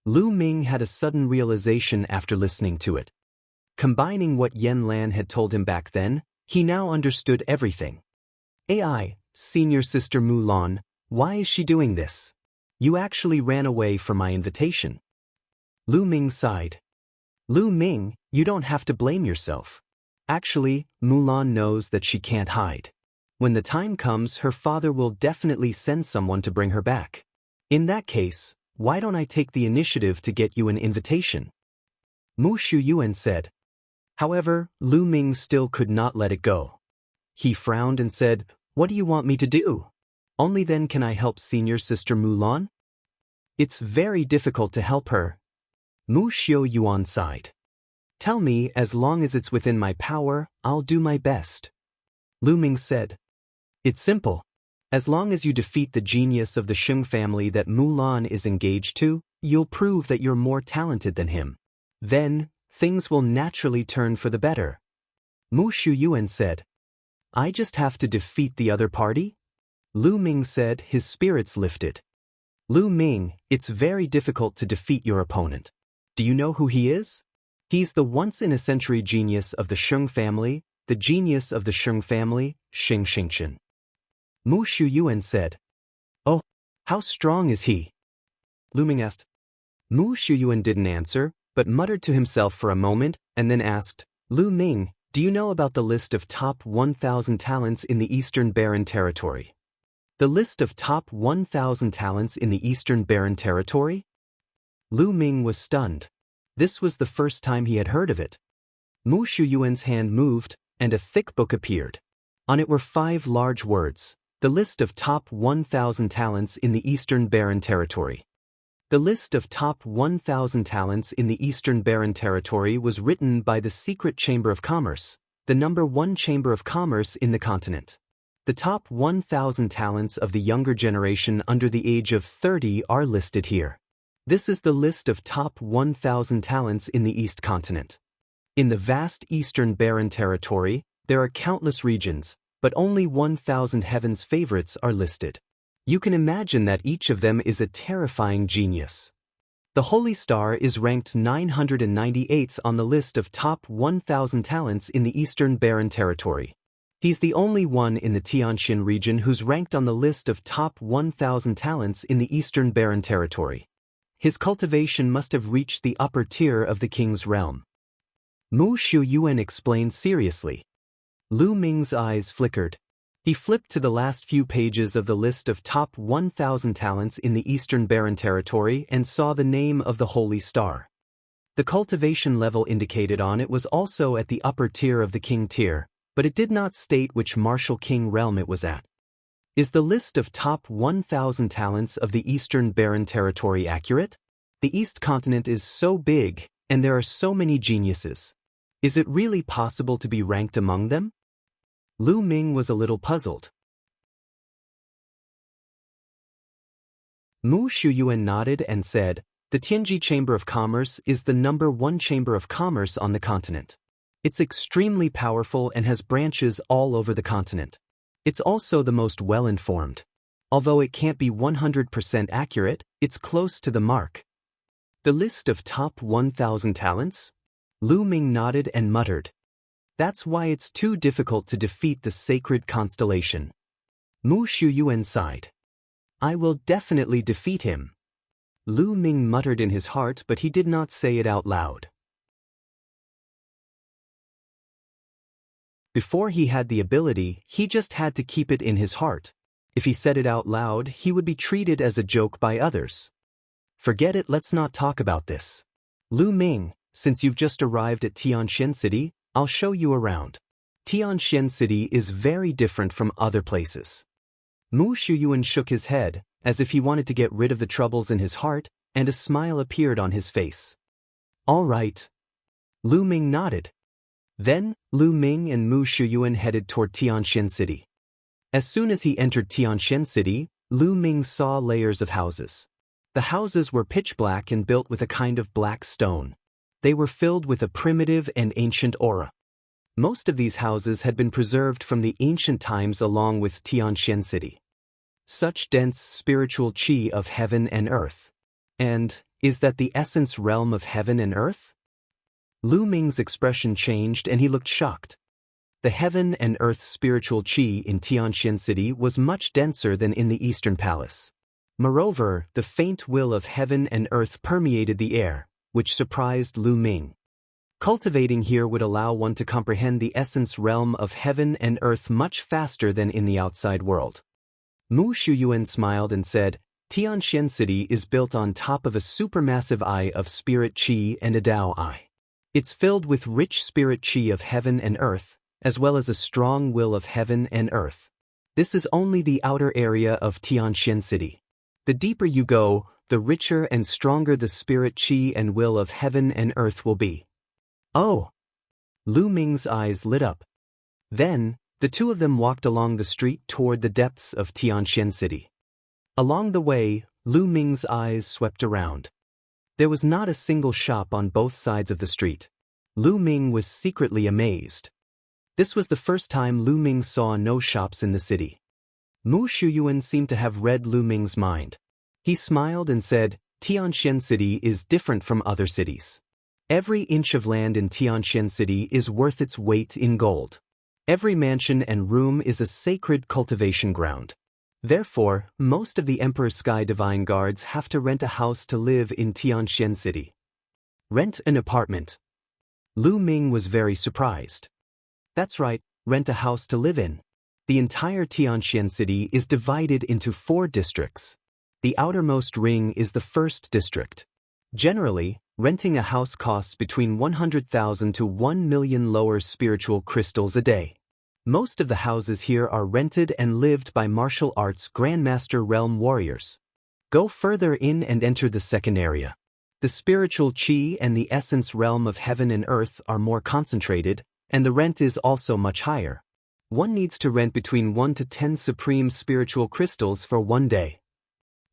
Lu Ming had a sudden realization after listening to it. Combining what Yan Lan had told him back then, he now understood everything. "AI, senior sister Mulan, why is she doing this? You actually ran away from my invitation." Lu Ming sighed. "Lu Ming, you don't have to blame yourself. Actually, Mulan knows that she can't hide. When the time comes, her father will definitely send someone to bring her back. In that case, why don't I take the initiative to get you an invitation?" Mu Shuyuan said. However, Lu Ming still could not let it go. He frowned and said, "What do you want me to do? Only then can I help senior sister Mulan?" "It's very difficult to help her." Mu Xiuyuan sighed. "Tell me, as long as it's within my power, I'll do my best." Lu Ming said. "It's simple. As long as you defeat the genius of the Sheng family that Mulan is engaged to, you'll prove that you're more talented than him. Then, things will naturally turn for the better." Mu Shuyuan said. "I just have to defeat the other party?" Lu Ming said, his spirits lifted. "Lu Ming, it's very difficult to defeat your opponent. Do you know who he is? He's the once-in-a-century genius of the Sheng family, the genius of the Sheng family, Xing Xingqian." Mu Shuyuan said. "Oh, how strong is he?" Lu Ming asked. Mu Shuyuan didn't answer, but muttered to himself for a moment, and then asked, "Lu Ming, do you know about the list of top 1,000 talents in the Eastern Barren Territory?" "The list of top 1,000 talents in the Eastern Barren Territory?" Lu Ming was stunned. This was the first time he had heard of it. Mu Shuyuan's hand moved, and a thick book appeared. On it were 5 large words, "The list of top 1,000 talents in the Eastern Barren Territory." The list of top 1,000 talents in the Eastern Barren Territory was written by the Secret Chamber of Commerce, the #1 Chamber of Commerce in the continent. The top 1,000 talents of the younger generation under the age of 30 are listed here. This is the list of top 1,000 talents in the East continent. In the vast Eastern Barren Territory, there are countless regions, but only 1,000 heaven's favorites are listed. You can imagine that each of them is a terrifying genius. The Holy Star is ranked 998th on the list of top 1,000 talents in the Eastern Barren Territory. He's the only one in the Tianxian region who's ranked on the list of top 1,000 talents in the Eastern Barren Territory. His cultivation must have reached the upper tier of the king's realm. Mu Shuyuan explained seriously. Lu Ming's eyes flickered. He flipped to the last few pages of the list of top 1,000 talents in the Eastern Barren Territory and saw the name of the Holy Star. The cultivation level indicated on it was also at the upper tier of the king tier, but it did not state which martial king realm it was at. Is the list of top 1,000 talents of the Eastern Barren Territory accurate? The East continent is so big, and there are so many geniuses. Is it really possible to be ranked among them? Lu Ming was a little puzzled. Mu Shuyuan nodded and said, "The Tianji Chamber of Commerce is the #1 chamber of commerce on the continent. It's extremely powerful and has branches all over the continent. It's also the most well-informed. Although it can't be 100% accurate, it's close to the mark. The list of top 1,000 talents? Lu Ming nodded and muttered. That's why it's too difficult to defeat the sacred constellation. Mu Shuyuan sighed. I will definitely defeat him. Lu Ming muttered in his heart, but he did not say it out loud. Before he had the ability, he just had to keep it in his heart. If he said it out loud, he would be treated as a joke by others. Forget it, let's not talk about this. Lu Ming, since you've just arrived at Tianxian City, I'll show you around. Tianxian City is very different from other places. Mu Shuyuan shook his head, as if he wanted to get rid of the troubles in his heart, and a smile appeared on his face. All right. Lu Ming nodded. Then, Lu Ming and Mu Shuyuan headed toward Tianxian City. As soon as he entered Tianxian City, Lu Ming saw layers of houses. The houses were pitch black and built with a kind of black stone. They were filled with a primitive and ancient aura. Most of these houses had been preserved from the ancient times along with Tianxian City. Such dense spiritual qi of heaven and earth. And, is that the essence realm of heaven and earth? Lu Ming's expression changed and he looked shocked. The heaven and earth spiritual qi in Tianxian City was much denser than in the Eastern Palace. Moreover, the faint will of heaven and earth permeated the air, which surprised Lu Ming. Cultivating here would allow one to comprehend the essence realm of heaven and earth much faster than in the outside world. Mu Shuyuan smiled and said, Tianxian City is built on top of a supermassive eye of spirit qi and a Dao eye. It's filled with rich spirit qi of heaven and earth, as well as a strong will of heaven and earth. This is only the outer area of Tianxian City. The deeper you go, the richer and stronger the spirit qi and will of heaven and earth will be. Oh! Lu Ming's eyes lit up. Then, the two of them walked along the street toward the depths of Tianxian City. Along the way, Lu Ming's eyes swept around. There was not a single shop on both sides of the street. Lu Ming was secretly amazed. This was the first time Lu Ming saw no shops in the city. Mu Shuyuan seemed to have read Lu Ming's mind. He smiled and said, Tianxian City is different from other cities. Every inch of land in Tianxian City is worth its weight in gold. Every mansion and room is a sacred cultivation ground. Therefore, most of the Emperor's Sky Divine Guards have to rent a house to live in Tianxian City. Rent an apartment. Lu Ming was very surprised. That's right, rent a house to live in. The entire Tianxian City is divided into 4 districts. The outermost ring is the first district. Generally, renting a house costs between 100,000 to 1 million lower spiritual crystals a day. Most of the houses here are rented and lived by martial arts Grandmaster Realm warriors. Go further in and enter the second area. The spiritual qi and the essence realm of heaven and earth are more concentrated, and the rent is also much higher. One needs to rent between 1 to 10 supreme spiritual crystals for 1 day.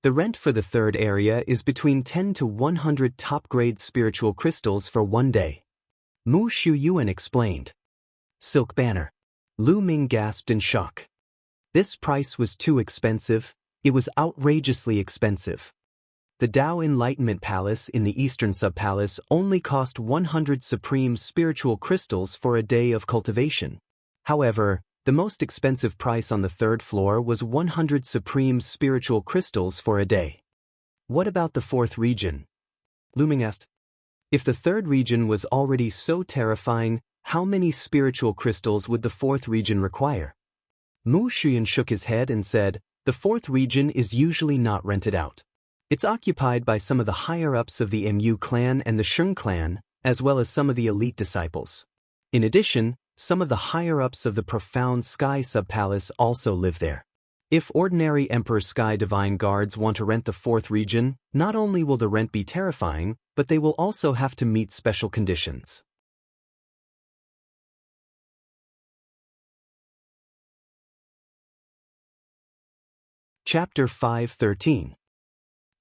The rent for the third area is between 10 to 100 top-grade spiritual crystals for 1 day. Mu Shuyuan explained. Silk banner. Lu Ming gasped in shock. This price was too expensive. It was outrageously expensive. The Dao Enlightenment Palace in the Eastern Subpalace only cost 100 supreme spiritual crystals for a day of cultivation. However, the most expensive price on the 3rd floor was 100 supreme spiritual crystals for a day. What about the 4th region? Lu Ming asked. If the 3rd region was already so terrifying, how many spiritual crystals would the 4th region require? Mu Shuyuan shook his head and said, the 4th region is usually not rented out. It's occupied by some of the higher-ups of the Mu clan and the Sheng clan, as well as some of the elite disciples. In addition, some of the higher-ups of the Profound Sky Subpalace also live there. If ordinary Emperor Sky Divine Guards want to rent the 4th region, not only will the rent be terrifying, but they will also have to meet special conditions. Chapter 5:13.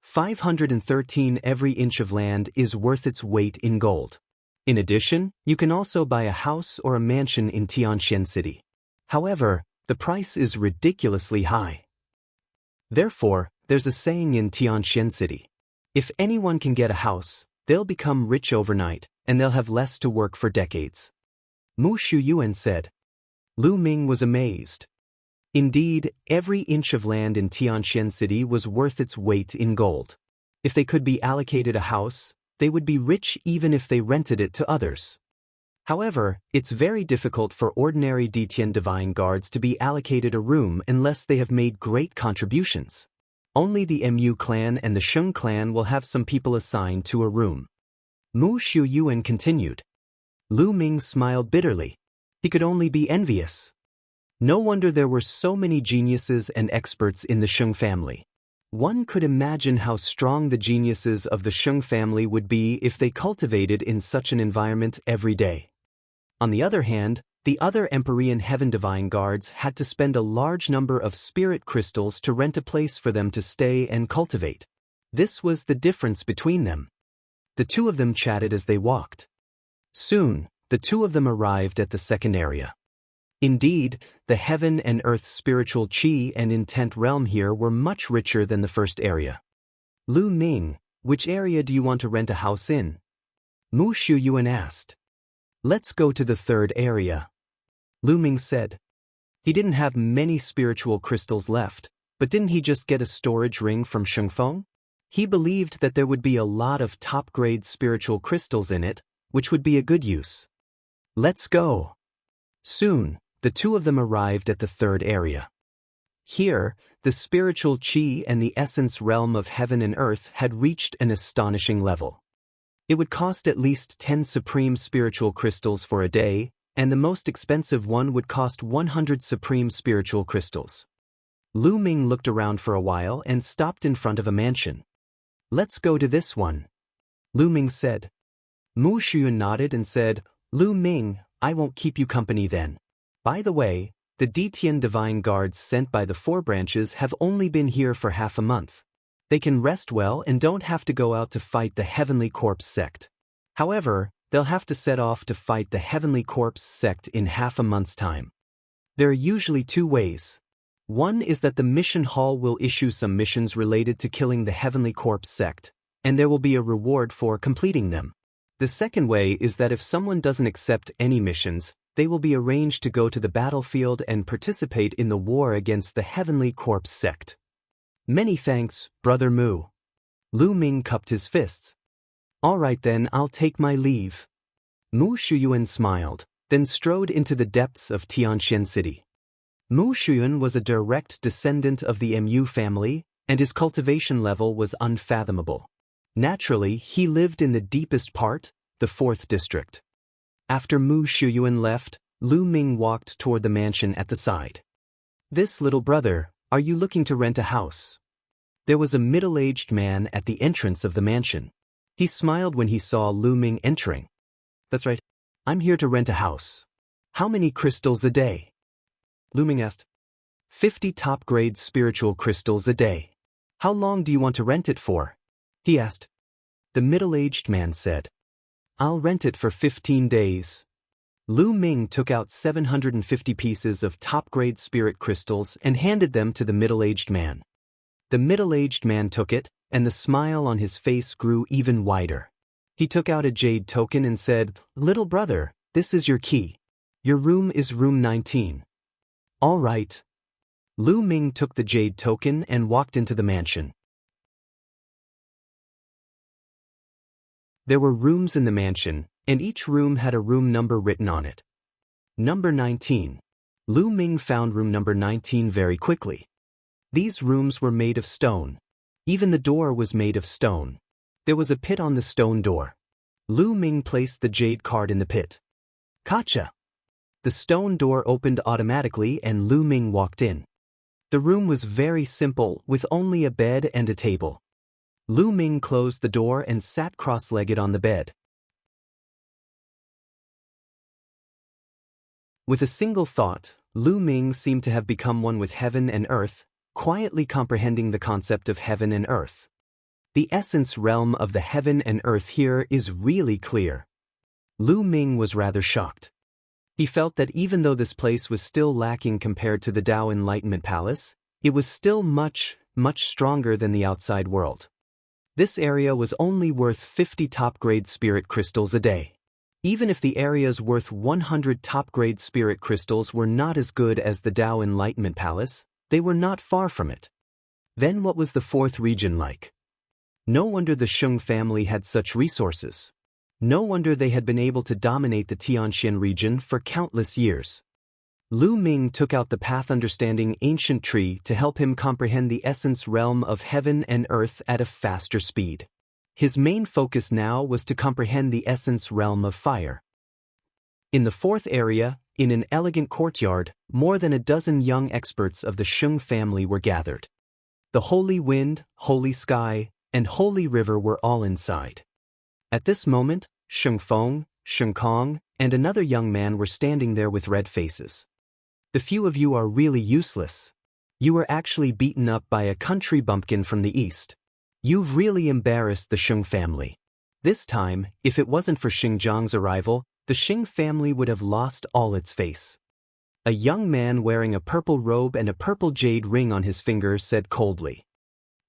513 Every inch of land is worth its weight in gold. In addition, you can also buy a house or a mansion in Tianxian City. However, the price is ridiculously high. Therefore, there's a saying in Tianxian City. If anyone can get a house, they'll become rich overnight, and they'll have less to work for decades. Mu Shuyuan said. Lu Ming was amazed. Indeed, every inch of land in Tianxian City was worth its weight in gold. If they could be allocated a house, they would be rich even if they rented it to others. However, it's very difficult for ordinary Ditian divine guards to be allocated a room unless they have made great contributions. Only the Mu clan and the Sheng clan will have some people assigned to a room. Mu Shuyuan continued. Lu Ming smiled bitterly. He could only be envious. No wonder there were so many geniuses and experts in the Sheng family. One could imagine how strong the geniuses of the Sheng family would be if they cultivated in such an environment every day. On the other hand, the other Empyrean Heaven Divine Guards had to spend a large number of spirit crystals to rent a place for them to stay and cultivate. This was the difference between them. The two of them chatted as they walked. Soon, the two of them arrived at the second area. Indeed, the heaven and earth spiritual chi and intent realm here were much richer than the first area. Lu Ming, which area do you want to rent a house in? Mu Shuyuan asked. Let's go to the third area. Lu Ming said. He didn't have many spiritual crystals left, but didn't he just get a storage ring from Shengfeng? He believed that there would be a lot of top-grade spiritual crystals in it, which would be a good use. Let's go. Soon, the two of them arrived at the third area. Here, the spiritual chi and the essence realm of heaven and earth had reached an astonishing level. It would cost at least 10 supreme spiritual crystals for a day, and the most expensive one would cost 100 supreme spiritual crystals. Lu Ming looked around for a while and stopped in front of a mansion. Let's go to this one. Lu Ming said. Mu Shuyuan nodded and said, Lu Ming, I won't keep you company then. By the way, the Ditian Divine Guards sent by the Four Branches have only been here for half a month. They can rest well and don't have to go out to fight the Heavenly Corpse sect. However, they'll have to set off to fight the Heavenly Corpse sect in half a month's time. There are usually two ways. One is that the mission hall will issue some missions related to killing the Heavenly Corpse sect, and there will be a reward for completing them. The second way is that if someone doesn't accept any missions, they will be arranged to go to the battlefield and participate in the war against the Heavenly Corpse sect. Many thanks, Brother Mu. Lu Ming cupped his fists. All right then, I'll take my leave. Mu Shuyuan smiled, then strode into the depths of Tianxian City. Mu Shuyuan was a direct descendant of the Mu family, and his cultivation level was unfathomable. Naturally, he lived in the deepest part, the 4th district. After Mu Shuyuan left, Lu Ming walked toward the mansion at the side. This little brother, are you looking to rent a house? There was a middle-aged man at the entrance of the mansion. He smiled when he saw Lu Ming entering. That's right. I'm here to rent a house. How many crystals a day? Lu Ming asked. 50 top-grade spiritual crystals a day. How long do you want to rent it for? He asked. The middle-aged man said. I'll rent it for 15 days. Lu Ming took out 750 pieces of top-grade spirit crystals and handed them to the middle-aged man. The middle-aged man took it, and the smile on his face grew even wider. He took out a jade token and said, Little brother, this is your key. Your room is room 19. All right. Lu Ming took the jade token and walked into the mansion. There were rooms in the mansion, and each room had a room number written on it. Number 19. Lu Ming found room number 19 very quickly. These rooms were made of stone. Even the door was made of stone. There was a pit on the stone door. Lu Ming placed the jade card in the pit. Gotcha! The stone door opened automatically and Lu Ming walked in. The room was very simple, with only a bed and a table. Lu Ming closed the door and sat cross-legged on the bed. With a single thought, Lu Ming seemed to have become one with heaven and earth, quietly comprehending the concept of heaven and earth. The essence realm of the heaven and earth here is really clear. Lu Ming was rather shocked. He felt that even though this place was still lacking compared to the Tao Enlightenment Palace, it was still much, much stronger than the outside world. This area was only worth 50 top-grade spirit crystals a day. Even if the areas worth 100 top-grade spirit crystals were not as good as the Dao Enlightenment Palace, they were not far from it. Then what was the fourth region like? No wonder the Sheng family had such resources. No wonder they had been able to dominate the Tianxian region for countless years. Lu Ming took out the path-understanding ancient tree to help him comprehend the essence realm of heaven and earth at a faster speed. His main focus now was to comprehend the essence realm of fire. In the fourth area, in an elegant courtyard, more than a dozen young experts of the Sheng family were gathered. The holy wind, holy sky, and holy river were all inside. At this moment, Sheng Feng, Sheng Kong, and another young man were standing there with red faces. The few of you are really useless. You were actually beaten up by a country bumpkin from the east. You've really embarrassed the Sheng family. This time, if it wasn't for Xinjiang's arrival, the Sheng family would have lost all its face. A young man wearing a purple robe and a purple jade ring on his finger said coldly.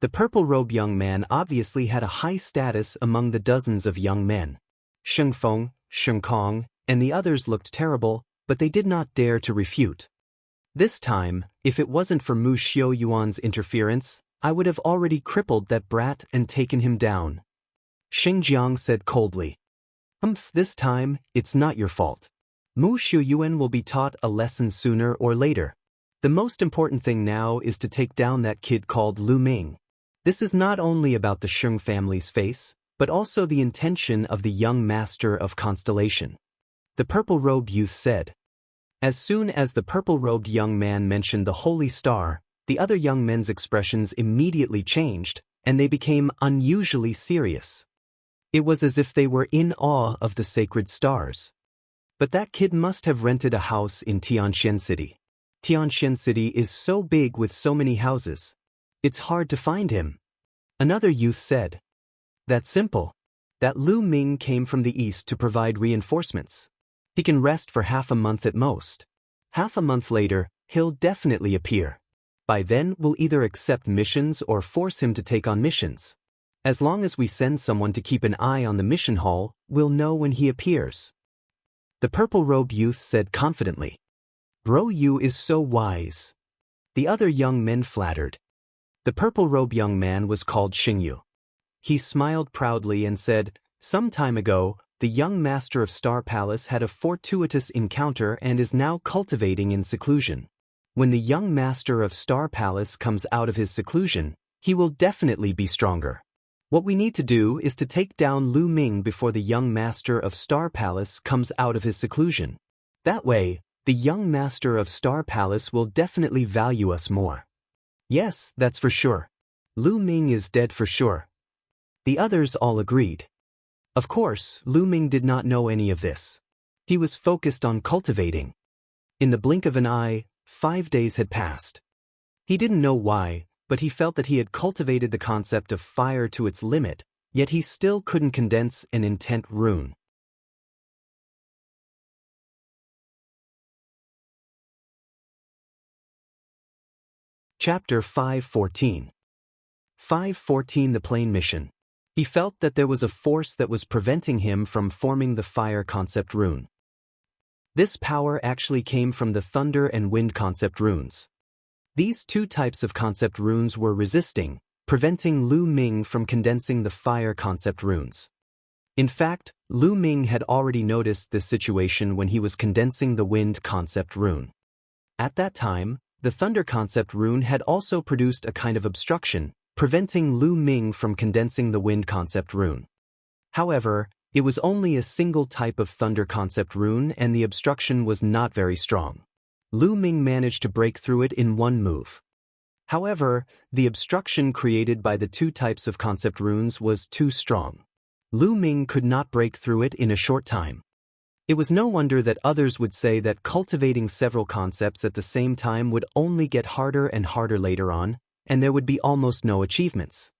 The purple-robed young man obviously had a high status among the dozens of young men. Sheng Feng, Sheng Kong, and the others looked terrible, but they did not dare to refute. This time, if it wasn't for Mu Xiu Yuan's interference, I would have already crippled that brat and taken him down. Xinjiang said coldly. This time, it's not your fault. Mu Xiu Yuan will be taught a lesson sooner or later. The most important thing now is to take down that kid called Lu Ming. This is not only about the Sheng family's face, but also the intention of the young master of constellation. The purple-robed youth said. As soon as the purple-robed young man mentioned the holy star, the other young men's expressions immediately changed, and they became unusually serious. It was as if they were in awe of the sacred stars. But that kid must have rented a house in Tianxian City. Tianxian City is so big with so many houses. It's hard to find him. Another youth said. That's simple. That Lu Ming came from the east to provide reinforcements. He can rest for half a month at most. Half a month later, he'll definitely appear. By then, we'll either accept missions or force him to take on missions. As long as we send someone to keep an eye on the mission hall, we'll know when he appears. The purple-robed youth said confidently. Bro Yu is so wise. The other young men flattered. The purple-robed young man was called Xingyu. He smiled proudly and said, some time ago, the young master of Star Palace had a fortuitous encounter and is now cultivating in seclusion. When the young master of Star Palace comes out of his seclusion, he will definitely be stronger. What we need to do is to take down Lu Ming before the young master of Star Palace comes out of his seclusion. That way, the young master of Star Palace will definitely value us more. Yes, that's for sure. Lu Ming is dead for sure. The others all agreed. Of course, Lu Ming did not know any of this. He was focused on cultivating. In the blink of an eye, 5 days had passed. He didn't know why, but he felt that he had cultivated the concept of fire to its limit, yet he still couldn't condense an intent rune. Chapter 514. 514 The Plane Mission. He felt that there was a force that was preventing him from forming the fire concept rune. This power actually came from the thunder and wind concept runes. These two types of concept runes were resisting, preventing Lu Ming from condensing the fire concept runes. In fact, Lu Ming had already noticed this situation when he was condensing the wind concept rune. At that time, the thunder concept rune had also produced a kind of obstruction, preventing Lu Ming from condensing the wind concept rune. However, it was only a single type of thunder concept rune and the obstruction was not very strong. Lu Ming managed to break through it in one move. However, the obstruction created by the two types of concept runes was too strong. Lu Ming could not break through it in a short time. It was no wonder that others would say that cultivating several concepts at the same time would only get harder and harder later on, and there would be almost no achievements.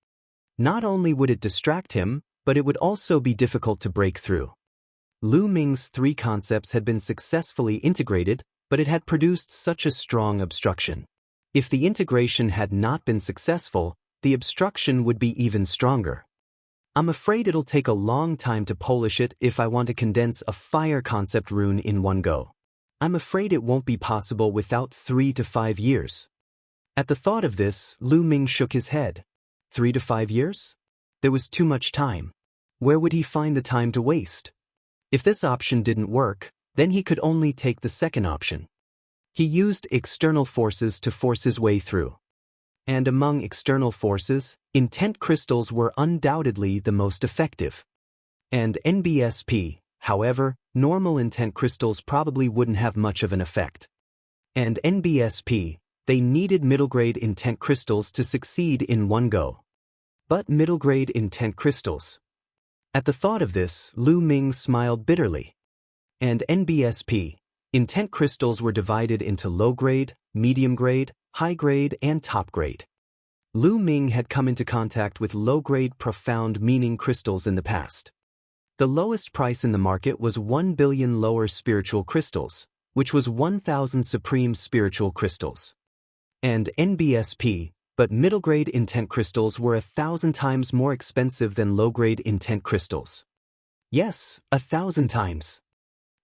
Not only would it distract him, but it would also be difficult to break through. Lu Ming's 3 concepts had been successfully integrated, but it had produced such a strong obstruction. If the integration had not been successful, the obstruction would be even stronger. I'm afraid it'll take a long time to polish it if I want to condense a fire concept rune in one go. I'm afraid it won't be possible without 3 to 5 years. At the thought of this, Lu Ming shook his head. 3 to 5 years? There was too much time. Where would he find the time to waste? If this option didn't work, then he could only take the second option. He used external forces to force his way through. And among external forces, intent crystals were undoubtedly the most effective. And NBSP, however, normal intent crystals probably wouldn't have much of an effect. And NBSP, they needed middle-grade intent crystals to succeed in one go. But middle-grade intent crystals. At the thought of this, Lu Ming smiled bitterly. And NBSP, intent crystals were divided into low-grade, medium-grade, high-grade, and top-grade. Lu Ming had come into contact with low-grade profound meaning crystals in the past. The lowest price in the market was 1 billion lower spiritual crystals, which was 1,000 supreme spiritual crystals. And NBSP, but middle-grade intent crystals were 1,000 times more expensive than low-grade intent crystals. Yes, 1,000 times.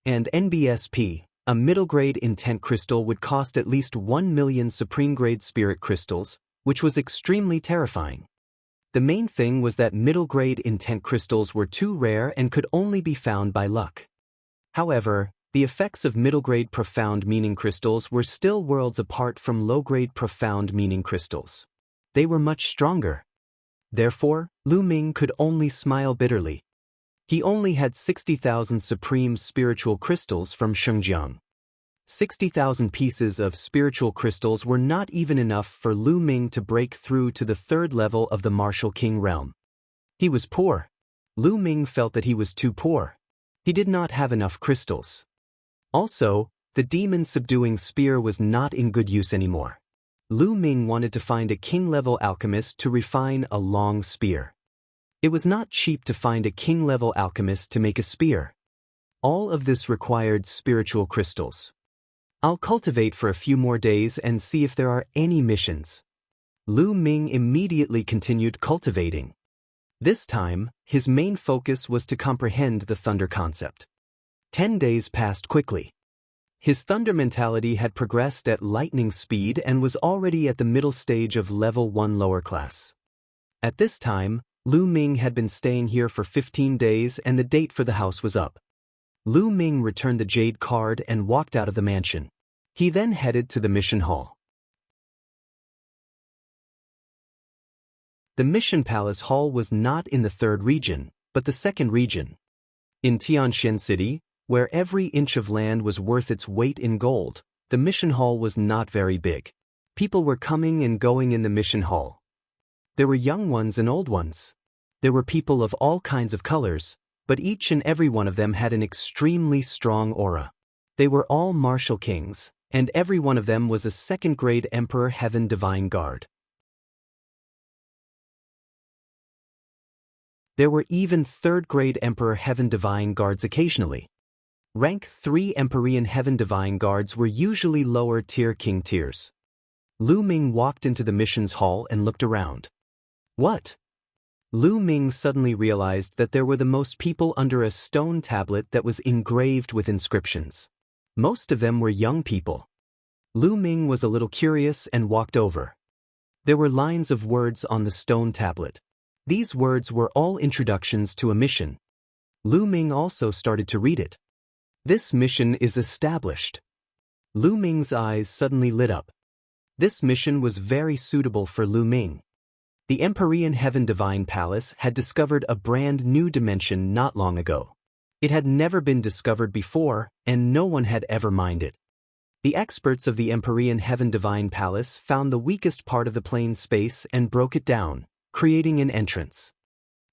And NBSP, a middle-grade intent crystal would cost at least 1 million supreme-grade spirit crystals, which was extremely terrifying. The main thing was that middle-grade intent crystals were too rare and could only be found by luck. However, the effects of middle-grade profound meaning crystals were still worlds apart from low-grade profound meaning crystals. They were much stronger. Therefore, Lu Ming could only smile bitterly. He only had 60,000 supreme spiritual crystals from Shengjiang. 60,000 pieces of spiritual crystals were not even enough for Lu Ming to break through to the third level of the martial king realm. He was poor. Lu Ming felt that he was too poor. He did not have enough crystals. Also, the demon-subduing spear was not in good use anymore. Lu Ming wanted to find a king-level alchemist to refine a long spear. It was not cheap to find a king-level alchemist to make a spear. All of this required spiritual crystals. I'll cultivate for a few more days and see if there are any missions. Lu Ming immediately continued cultivating. This time, his main focus was to comprehend the thunder concept. 10 days passed quickly. His thunder mentality had progressed at lightning speed and was already at the middle stage of level 1 lower class. At this time, Lu Ming had been staying here for 15 days and the date for the house was up. Lu Ming returned the jade card and walked out of the mansion. He then headed to the mission hall. The mission palace hall was not in the third region, but the second region. In Tianxian City, where every inch of land was worth its weight in gold, the mission hall was not very big. People were coming and going in the mission hall. There were young ones and old ones. There were people of all kinds of colors, but each and every one of them had an extremely strong aura. They were all martial kings, and every one of them was a second-grade Emperor Heaven Divine Guard. There were even third-grade Emperor Heaven Divine Guards occasionally. Rank 3 Empyrean Heaven Divine Guards were usually lower-tier king tiers. Lu Ming walked into the missions hall and looked around. What? Lu Ming suddenly realized that there were the most people under a stone tablet that was engraved with inscriptions. Most of them were young people. Lu Ming was a little curious and walked over. There were lines of words on the stone tablet. These words were all introductions to a mission. Lu Ming also started to read it. This mission is established. Lu Ming's eyes suddenly lit up. This mission was very suitable for Lu Ming. The Empyrean Heaven Divine Palace had discovered a brand new dimension not long ago. It had never been discovered before, and no one had ever mined it. The experts of the Empyrean Heaven Divine Palace found the weakest part of the plane space and broke it down, creating an entrance.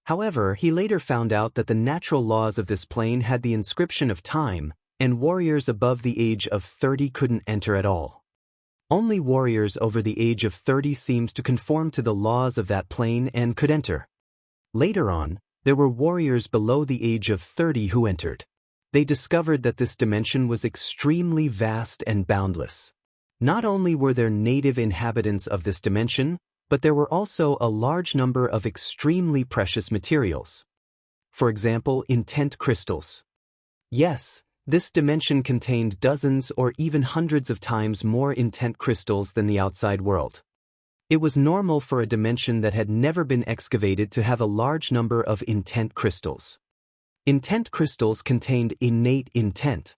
However, he later found out that the natural laws of this plane had the inscription of time, and warriors above the age of 30 couldn't enter at all. Only warriors over the age of 30 seemed to conform to the laws of that plane and could enter. Later on, there were warriors below the age of 30 who entered. They discovered that this dimension was extremely vast and boundless. Not only were there native inhabitants of this dimension, but there were also a large number of extremely precious materials. For example, intent crystals. Yes, this dimension contained dozens or even hundreds of times more intent crystals than the outside world. It was normal for a dimension that had never been excavated to have a large number of intent crystals. Intent crystals contained innate intent.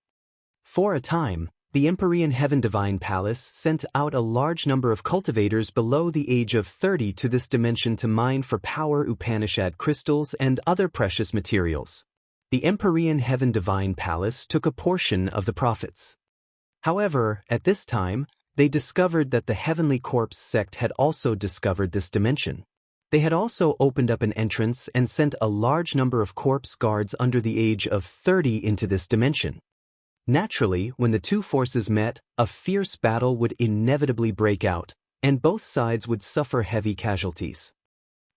For a time, the Empyrean Heaven Divine Palace sent out a large number of cultivators below the age of 30 to this dimension to mine for power Upanishad crystals and other precious materials. The Empyrean Heaven Divine Palace took a portion of the profits. However, at this time, they discovered that the Heavenly Corpse sect had also discovered this dimension. They had also opened up an entrance and sent a large number of corpse guards under the age of 30 into this dimension. Naturally, when the two forces met, a fierce battle would inevitably break out, and both sides would suffer heavy casualties.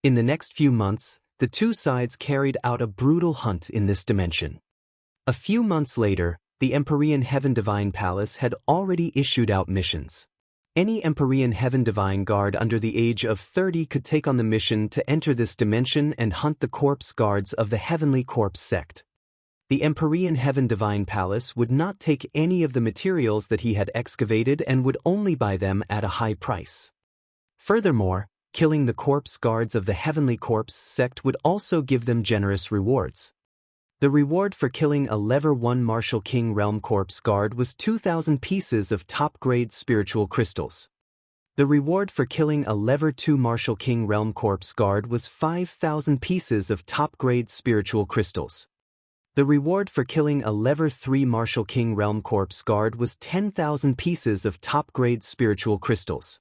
In the next few months, the two sides carried out a brutal hunt in this dimension. A few months later, the Empyrean Heaven Divine Palace had already issued out missions. Any Empyrean Heaven Divine Guard under the age of 30 could take on the mission to enter this dimension and hunt the corpse guards of the Heavenly Corpse sect. The Empyrean Heaven Divine Palace would not take any of the materials that he had excavated and would only buy them at a high price. Furthermore, killing the corpse guards of the Heavenly Corpse sect would also give them generous rewards. The reward for killing a Level 1 Martial King Realm Corpse Guard was 2,000 pieces of top-grade spiritual crystals. The reward for killing a Level 2 Martial King Realm Corpse Guard was 5,000 pieces of top-grade spiritual crystals. The reward for killing a Level 3 Martial King Realm Corpse Guard was 10,000 pieces of top-grade spiritual crystals.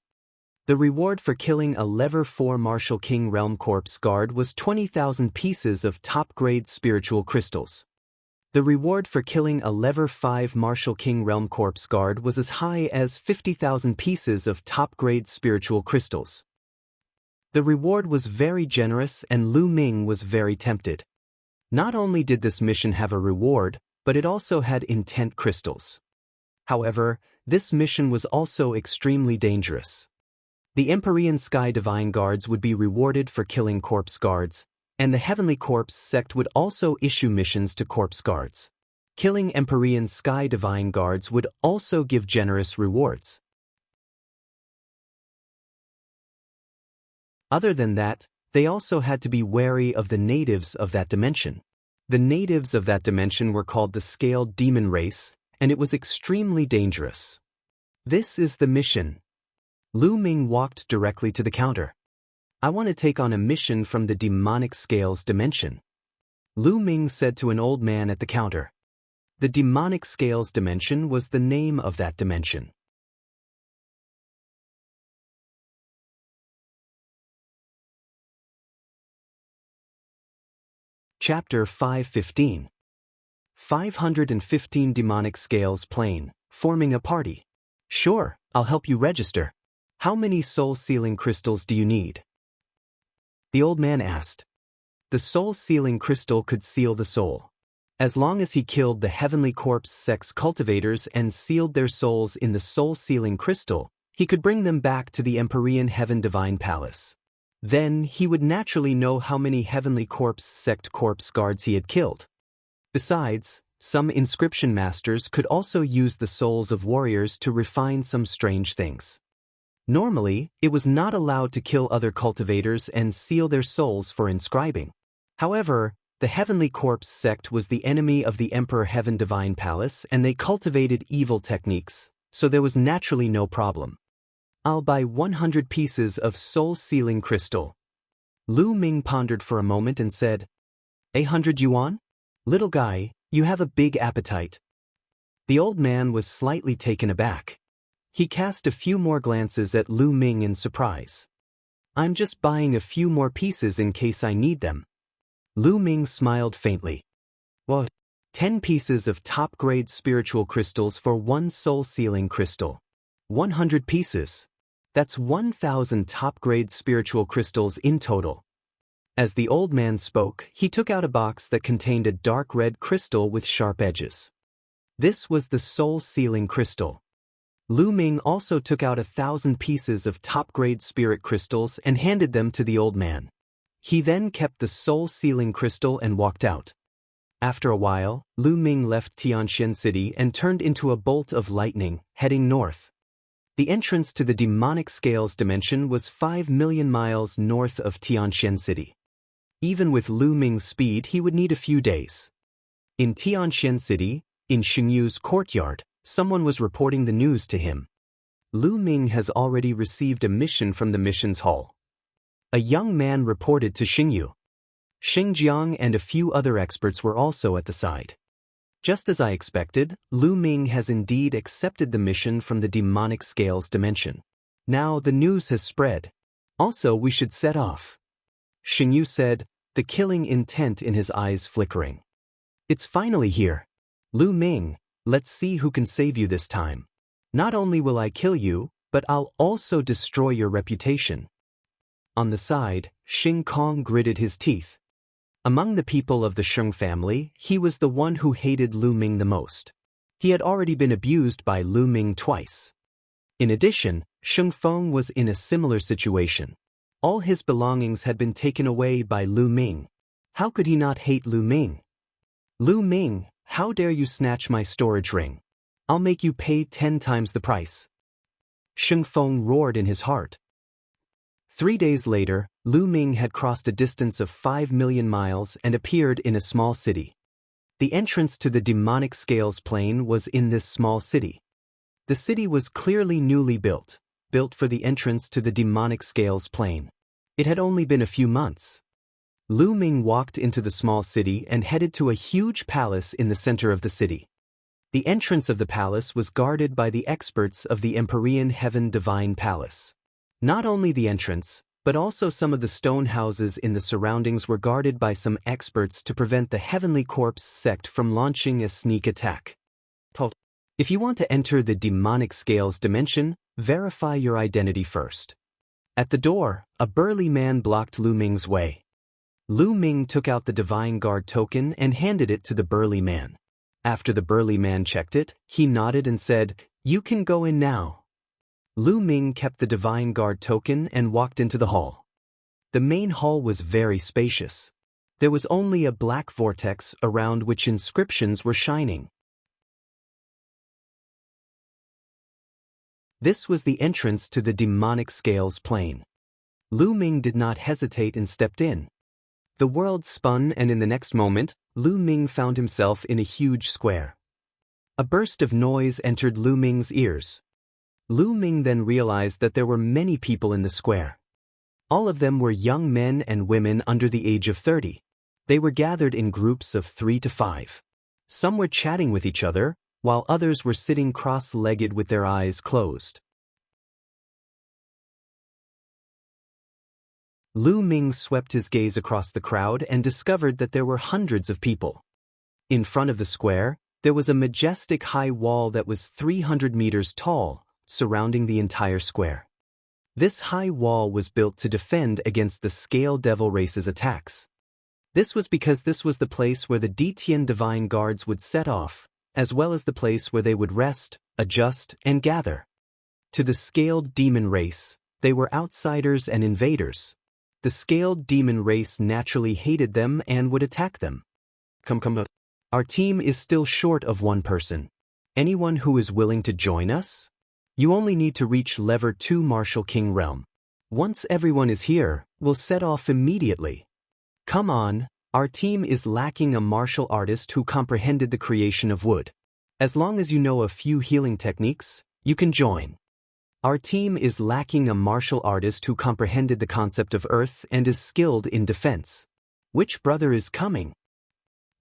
The reward for killing a Level 4 Martial King Realm Corpse Guard was 20,000 pieces of top-grade spiritual crystals. The reward for killing a Level 5 Martial King Realm Corpse Guard was as high as 50,000 pieces of top-grade spiritual crystals. The reward was very generous and Lu Ming was very tempted. Not only did this mission have a reward, but it also had intent crystals. However, this mission was also extremely dangerous. The Empyrean Sky Divine Guards would be rewarded for killing corpse guards, and the Heavenly Corpse sect would also issue missions to corpse guards. Killing Empyrean Sky Divine Guards would also give generous rewards. Other than that, they also had to be wary of the natives of that dimension. The natives of that dimension were called the Scaled Demon Race, and it was extremely dangerous. This is the mission. Lu Ming walked directly to the counter. I want to take on a mission from the Demonic Scales dimension. Lu Ming said to an old man at the counter. The Demonic Scales dimension was the name of that dimension. Chapter 515. 515 Demonic Scales Plane, forming a party. Sure, I'll help you register. How many soul-sealing crystals do you need? The old man asked. The soul-sealing crystal could seal the soul. As long as he killed the Heavenly Corpse sect's cultivators and sealed their souls in the soul-sealing crystal, he could bring them back to the Empyrean Heaven Divine Palace. Then he would naturally know how many Heavenly Corpse sect corpse guards he had killed. Besides, some inscription masters could also use the souls of warriors to refine some strange things. Normally, it was not allowed to kill other cultivators and seal their souls for inscribing. However, the Heavenly Corpse sect was the enemy of the Emperor Heaven Divine Palace and they cultivated evil techniques, so there was naturally no problem. I'll buy 100 pieces of soul-sealing crystal. Lu Ming pondered for a moment and said, 100 yuan? Little guy, you have a big appetite. The old man was slightly taken aback. He cast a few more glances at Lu Ming in surprise. I'm just buying a few more pieces in case I need them. Lu Ming smiled faintly. Well, 10 pieces of top-grade spiritual crystals for one soul-sealing crystal. 100 pieces. That's 1,000 top-grade spiritual crystals in total. As the old man spoke, he took out a box that contained a dark red crystal with sharp edges. This was the soul-sealing crystal. Lu Ming also took out 1,000 pieces of top-grade spirit crystals and handed them to the old man. He then kept the soul-sealing crystal and walked out. After a while, Lu Ming left Tianxian City and turned into a bolt of lightning, heading north. The entrance to the demonic scales dimension was 5 million miles north of Tianxian City. Even with Lu Ming's speed, he would need a few days. In Tianxian City, in Xingyu's courtyard, someone was reporting the news to him. Lu Ming has already received a mission from the missions hall. A young man reported to Xingyu. Xingjiang and a few other experts were also at the side. Just as I expected, Lu Ming has indeed accepted the mission from the demonic scales dimension. Now the news has spread. Also, we should set off. Xingyu said, the killing intent in his eyes flickering. It's finally here. Lu Ming, let's see who can save you this time. Not only will I kill you, but I'll also destroy your reputation. On the side, Xing Kong gritted his teeth. Among the people of the Sheng family, he was the one who hated Lu Ming the most. He had already been abused by Lu Ming twice. In addition, Sheng Feng was in a similar situation. All his belongings had been taken away by Lu Ming. How could he not hate Lu Ming? Lu Ming, how dare you snatch my storage ring? I'll make you pay 10 times the price. Sheng Feng roared in his heart. 3 days later, Lu Ming had crossed a distance of 5 million miles and appeared in a small city. The entrance to the demonic scales plane was in this small city. The city was clearly newly built for the entrance to the demonic scales plane. It had only been a few months. Lu Ming walked into the small city and headed to a huge palace in the center of the city. The entrance of the palace was guarded by the experts of the Empyrean Heaven Divine Palace. Not only the entrance, but also some of the stone houses in the surroundings were guarded by some experts to prevent the Heavenly Corpse sect from launching a sneak attack. If you want to enter the demonic scales dimension, verify your identity first. At the door, a burly man blocked Lu Ming's way. Lu Ming took out the Divine Guard token and handed it to the burly man. After the burly man checked it, he nodded and said, "You can go in now." Lu Ming kept the Divine Guard token and walked into the hall. The main hall was very spacious. There was only a black vortex around which inscriptions were shining. This was the entrance to the demonic scales plane. Lu Ming did not hesitate and stepped in. The world spun, and in the next moment, Lu Ming found himself in a huge square. A burst of noise entered Lu Ming's ears. Lu Ming then realized that there were many people in the square. All of them were young men and women under the age of 30. They were gathered in groups of 3 to 5. Some were chatting with each other, while others were sitting cross-legged with their eyes closed. Lu Ming swept his gaze across the crowd and discovered that there were hundreds of people. In front of the square, there was a majestic high wall that was 300 meters tall, surrounding the entire square. This high wall was built to defend against the Scale Devil race's attacks. This was because this was the place where the Detian Divine Guards would set off, as well as the place where they would rest, adjust, and gather. To the Scaled Demon race, they were outsiders and invaders. The Scaled Demon race naturally hated them and would attack them. Come. Our team is still short of one person. Anyone who is willing to join us? You only need to reach Lever 2 Martial King Realm. Once everyone is here, we'll set off immediately. Come on, our team is lacking a martial artist who comprehended the creation of wood. As long as you know a few healing techniques, you can join. Our team is lacking a martial artist who comprehended the concept of earth and is skilled in defense. Which brother is coming?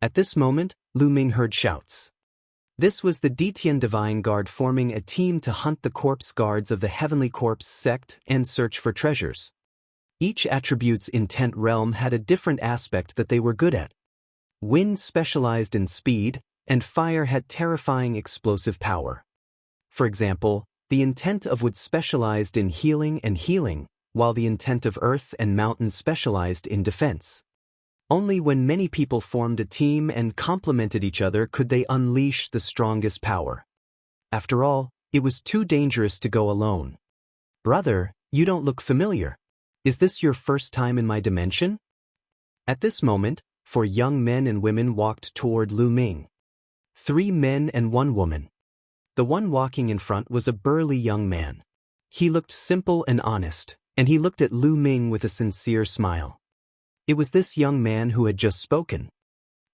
At this moment, Lu Ming heard shouts. This was the Detian Divine Guard forming a team to hunt the corpse guards of the Heavenly Corpse sect and search for treasures. Each attribute's intent realm had a different aspect that they were good at. Wind specialized in speed, and fire had terrifying explosive power. For example, the intent of wood specialized in healing, while the intent of earth and mountain specialized in defense. Only when many people formed a team and complemented each other could they unleash the strongest power. After all, It was too dangerous to go alone. Brother, you don't look familiar. Is this your first time in my dimension? At this moment, 4 young men and women walked toward Lu Ming. 3 men and 1 woman. The one walking in front was a burly young man. He looked simple and honest, and he looked at Lu Ming with a sincere smile. It was this young man who had just spoken.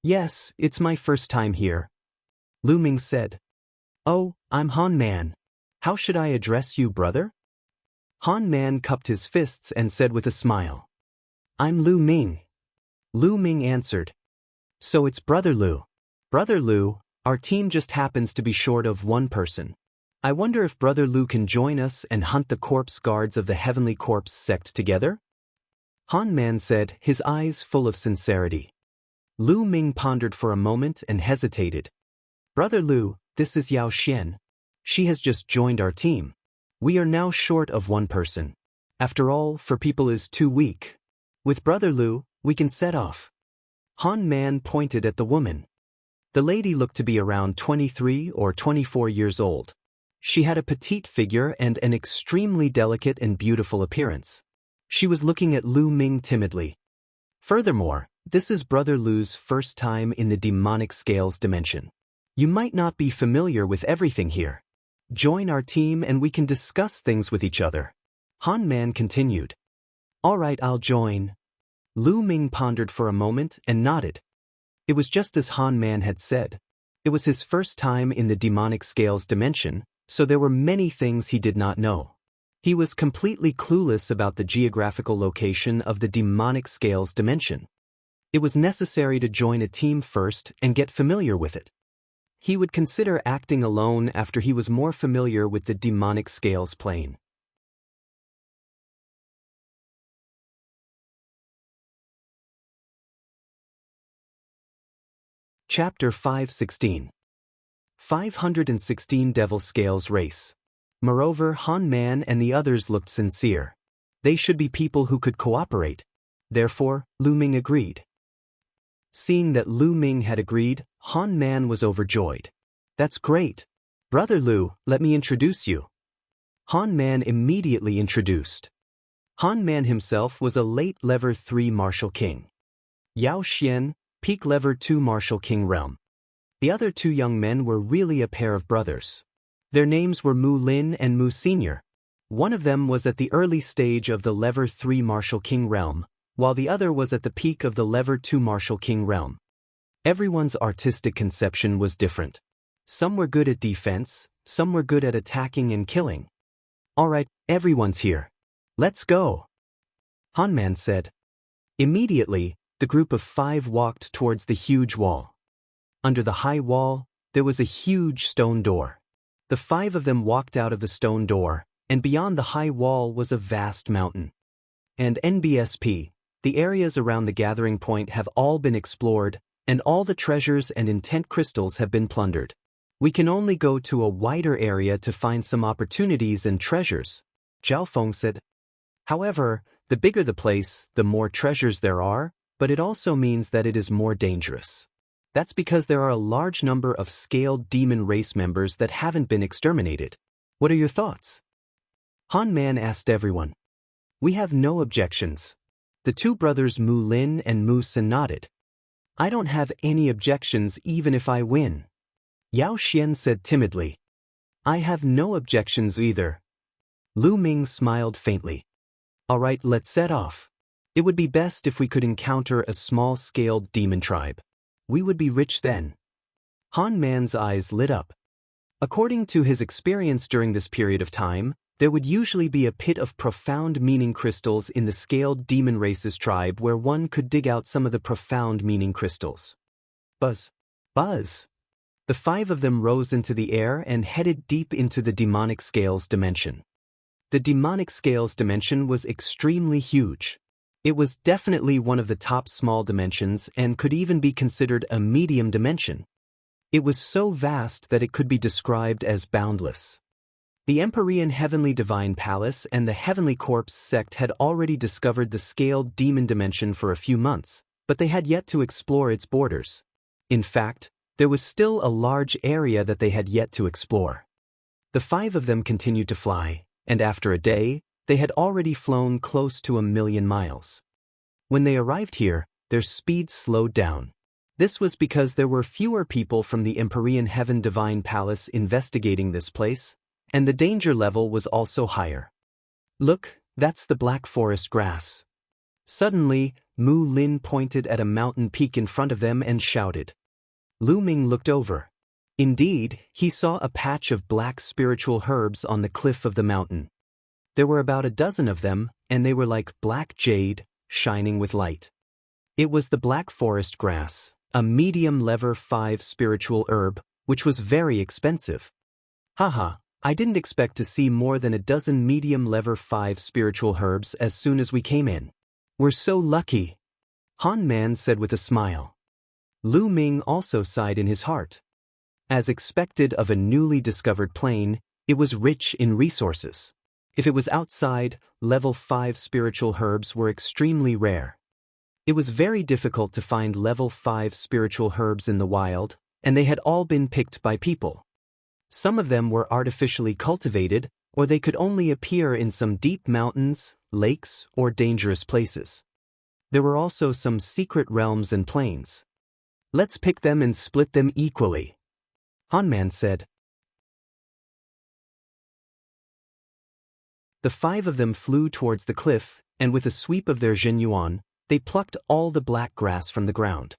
Yes, it's my first time here. Lu Ming said. Oh, I'm Han Man. How should I address you, brother? Han Man cupped his fists and said with a smile. I'm Lu Ming. Lu Ming answered. So it's Brother Lu. Brother Lu, our team just happens to be short of 1 person. I wonder if Brother Lu can join us and hunt the corpse guards of the Heavenly Corpse sect together? Han Man said, his eyes full of sincerity. Lu Ming pondered for a moment and hesitated. Brother Lu, this is Yao Xian. She has just joined our team. We are now short of 1 person. After all, 4 people is too weak. With Brother Lu, we can set off. Han Man pointed at the woman. The lady looked to be around 23 or 24 years old. She had a petite figure and an extremely delicate and beautiful appearance. She was looking at Lu Ming timidly. Furthermore, this is Brother Lu's first time in the demonic scales dimension. You might not be familiar with everything here. Join our team and we can discuss things with each other. Han Man continued. All right, I'll join. Lu Ming pondered for a moment and nodded. It was just as Han Man had said. It was his first time in the demonic scales dimension, so there were many things he did not know. He was completely clueless about the geographical location of the demonic scales dimension. It was necessary to join a team first and get familiar with it. He would consider acting alone after he was more familiar with the demonic scales plane. Chapter 5:16. 516 Devil Scales Race. Moreover, Han Man and the others looked sincere. They should be people who could cooperate. Therefore, Lu Ming agreed. Seeing that Lu Ming had agreed, Han Man was overjoyed. That's great. Brother Lu, let me introduce you. Han Man immediately introduced. Han Man himself was a late Level 3 Martial King. Yao Xian, peak Level 2 Martial King realm. The other 2 young men were really a pair of brothers. Their names were Mu Lin and Mu Senior. One of them was at the early stage of the Level 3 Martial King realm, while the other was at the peak of the Level 2 Martial King realm. Everyone's artistic conception was different. Some were good at defense, some were good at attacking and killing. All right, everyone's here. Let's go. Han Man said. Immediately, the group of 5 walked towards the huge wall. Under the high wall, there was a huge stone door. The 5 of them walked out of the stone door, and beyond the high wall was a vast mountain. And NBSP, the areas around the gathering point have all been explored, and all the treasures and intent crystals have been plundered. We can only go to a wider area to find some opportunities and treasures, Zhao Feng said. However, the bigger the place, the more treasures there are, but it also means that it is more dangerous. That's because there are a large number of scaled demon race members that haven't been exterminated. What are your thoughts? Han Man asked everyone. We have no objections. The 2 brothers Mu Lin and Mu Sin nodded. I don't have any objections even if I win. Yao Xian said timidly. I have no objections either. Lu Ming smiled faintly. All right, let's set off. It would be best if we could encounter a small-scaled demon tribe. We would be rich then. Han Man's eyes lit up. According to his experience during this period of time, there would usually be a pit of profound meaning crystals in the scaled demon races tribe where one could dig out some of the profound meaning crystals. Buzz. Buzz. The 5 of them rose into the air and headed deep into the demonic scales dimension. The demonic scales dimension was extremely huge. It was definitely one of the top small dimensions and could even be considered a medium dimension. It was so vast that it could be described as boundless. The Empyrean Heavenly Divine Palace and the Heavenly Corpse sect had already discovered the scaled demon dimension for a few months, but they had yet to explore its borders. In fact, there was still a large area that they had yet to explore. The 5 of them continued to fly, and after a day, they had already flown close to 1,000,000 miles. When they arrived here, their speed slowed down. This was because there were fewer people from the Empyrean Heaven Divine Palace investigating this place, and the danger level was also higher. Look, that's the Black Forest grass. Suddenly, Mu Lin pointed at a mountain peak in front of them and shouted. Lu Ming looked over. Indeed, he saw a patch of black spiritual herbs on the cliff of the mountain. There were about a dozen of them, and they were like black jade, shining with light. It was the Black Forest grass, a medium level 5 spiritual herb, which was very expensive. Haha, I didn't expect to see more than a dozen medium level 5 spiritual herbs as soon as we came in. We're so lucky, Han Man said with a smile. Lu Ming also sighed in his heart. As expected of a newly discovered plane, it was rich in resources. If it was outside, level 5 spiritual herbs were extremely rare. It was very difficult to find level 5 spiritual herbs in the wild, and they had all been picked by people. Some of them were artificially cultivated, or they could only appear in some deep mountains, lakes, or dangerous places. There were also some secret realms and plains. Let's pick them and split them equally, Han Man said. The 5 of them flew towards the cliff, and with a sweep of their Zhenyuan, they plucked all the black grass from the ground.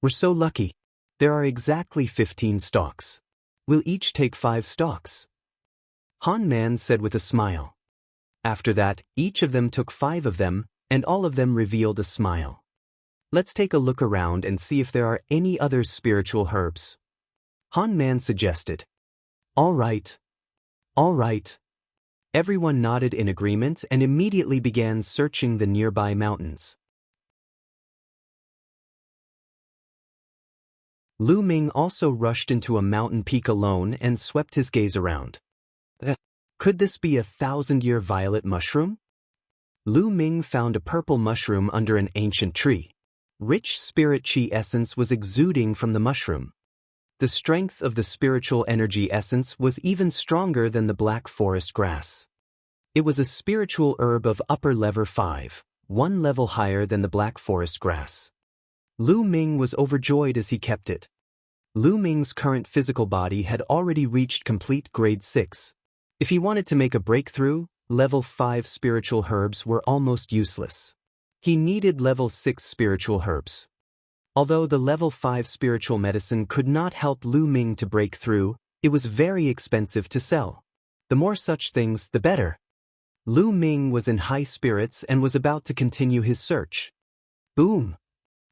We're so lucky. There are exactly 15 stalks. We'll each take 5 stalks, Han Man said with a smile. After that, each of them took 5 of them, and all of them revealed a smile. Let's take a look around and see if there are any other spiritual herbs, Han Man suggested. All right. All right. Everyone nodded in agreement and immediately began searching the nearby mountains. Lu Ming also rushed into a mountain peak alone and swept his gaze around. Could this be a 1,000-year violet mushroom? Lu Ming found a purple mushroom under an ancient tree. Rich spirit chi essence was exuding from the mushroom. The strength of the spiritual energy essence was even stronger than the Black Forest grass. It was a spiritual herb of upper level 5, 1 level higher than the Black Forest grass. Lu Ming was overjoyed as he kept it. Lu Ming's current physical body had already reached complete grade 6. If he wanted to make a breakthrough, level 5 spiritual herbs were almost useless. He needed level 6 spiritual herbs. Although the level 5 spiritual medicine could not help Lu Ming to break through, it was very expensive to sell. The more such things, the better. Lu Ming was in high spirits and was about to continue his search. Boom!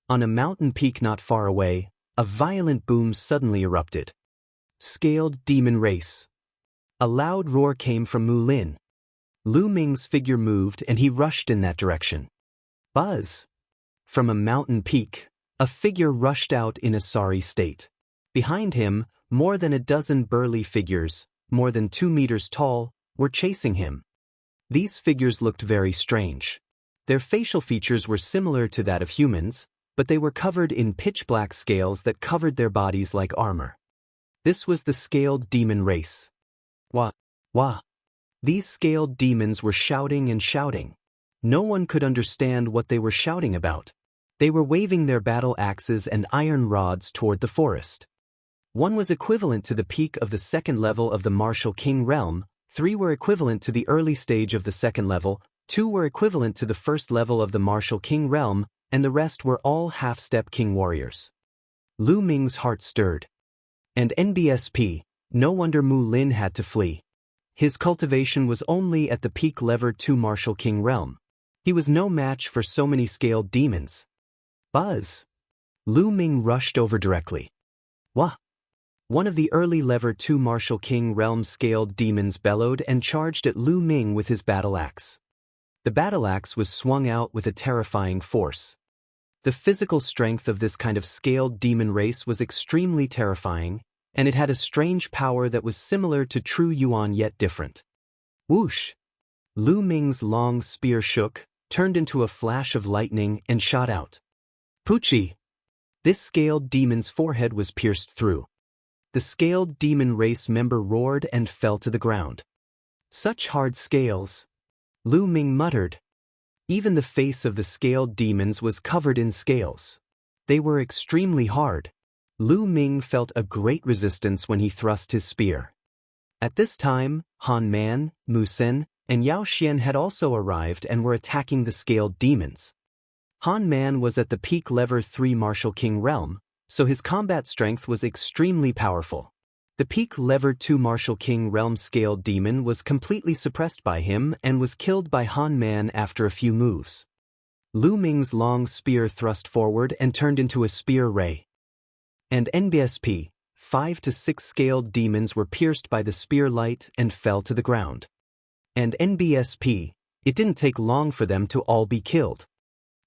On a mountain peak not far away, a violent boom suddenly erupted. Scaled demon race. A loud roar came from Mu Lin. Lu Ming's figure moved and he rushed in that direction. Buzz! From a mountain peak, a figure rushed out in a sorry state. Behind him, more than a dozen burly figures, more than 2 meters tall, were chasing him. These figures looked very strange. Their facial features were similar to that of humans, but they were covered in pitch-black scales that covered their bodies like armor. This was the scaled demon race. Wah! Wah! These scaled demons were shouting and shouting. No one could understand what they were shouting about. They were waving their battle axes and iron rods toward the forest. One was equivalent to the peak of the 2nd level of the Martial King realm, 3 were equivalent to the early stage of the 2nd level, 2 were equivalent to the 1st level of the Martial King realm, and the rest were all half-step king warriors. Lu Ming's heart stirred. And NBSP, no wonder Mu Lin had to flee. His cultivation was only at the peak level 2 Martial King realm. He was no match for so many scaled demons. Buzz! Lu Ming rushed over directly. Wah! One of the early level 2 Martial King realm scaled demons bellowed and charged at Lu Ming with his battle axe. The battle axe was swung out with a terrifying force. The physical strength of this kind of scaled demon race was extremely terrifying, and it had a strange power that was similar to true Yuan yet different. Whoosh! Lu Ming's long spear shook, turned into a flash of lightning, and shot out. Poochie! This scaled demon's forehead was pierced through. the scaled demon race member roared and fell to the ground. Such hard scales, Lu Ming muttered. Even the face of the scaled demons was covered in scales. They were extremely hard. Lu Ming felt a great resistance when he thrust his spear. At this time, Han Man, Mu Sen, and Yao Xian had also arrived and were attacking the scaled demons. Han Man was at the peak level 3 Martial King realm, so his combat strength was extremely powerful. The peak level 2 Martial King realm scaled demon was completely suppressed by him and was killed by Han Man after a few moves. Lu Ming's long spear thrust forward and turned into a spear ray. And NBSP, 5 to 6 scaled demons were pierced by the spear light and fell to the ground. And NBSP, it didn't take long for them to all be killed.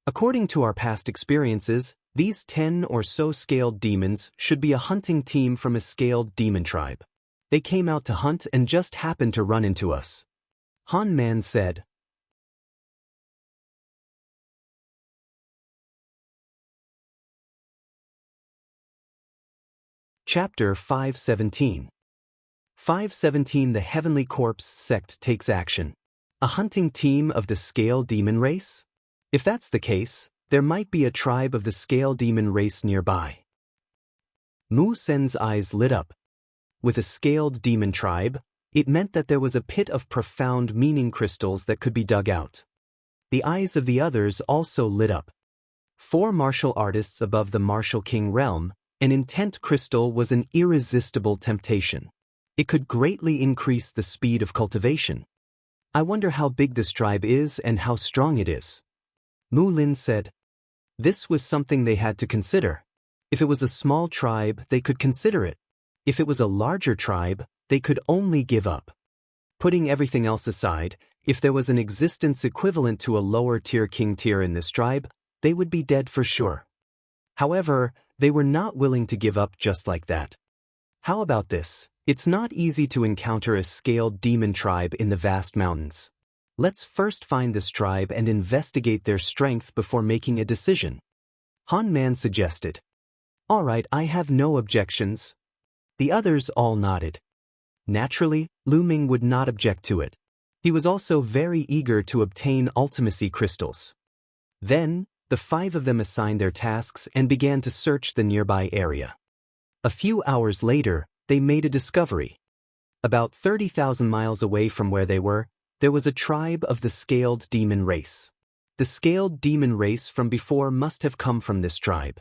According to our past experiences, these 10 or so scaled demons should be a hunting team from a scaled demon tribe. They came out to hunt and just happened to run into us. Han Man said. Chapter 517. 517 The Heavenly Corpse Sect Takes Action. A hunting team of the scale demon race? If that's the case, there might be a tribe of the scale demon race nearby. Mu Sen's eyes lit up. With a scaled demon tribe, it meant that there was a pit of profound meaning crystals that could be dug out. The eyes of the others also lit up. 4 martial artists above the Martial King realm, an intent crystal was an irresistible temptation. It could greatly increase the speed of cultivation. I wonder how big this tribe is and how strong it is. Mu Lin said. This was something they had to consider. If it was a small tribe, they could consider it. If it was a larger tribe, they could only give up. Putting everything else aside, if there was an existence equivalent to a lower-tier king tier in this tribe, they would be dead for sure. However, they were not willing to give up just like that. How about this? It's not easy to encounter a scaled demon tribe in the vast mountains. Let's first find this tribe and investigate their strength before making a decision. Han Man suggested. All right, I have no objections. The others all nodded. Naturally, Lu Ming would not object to it. He was also very eager to obtain ultimacy crystals. Then, the 5 of them assigned their tasks and began to search the nearby area. A few hours later, they made a discovery. About 30,000 miles away from where they were, there was a tribe of the scaled demon race. The scaled demon race from before must have come from this tribe.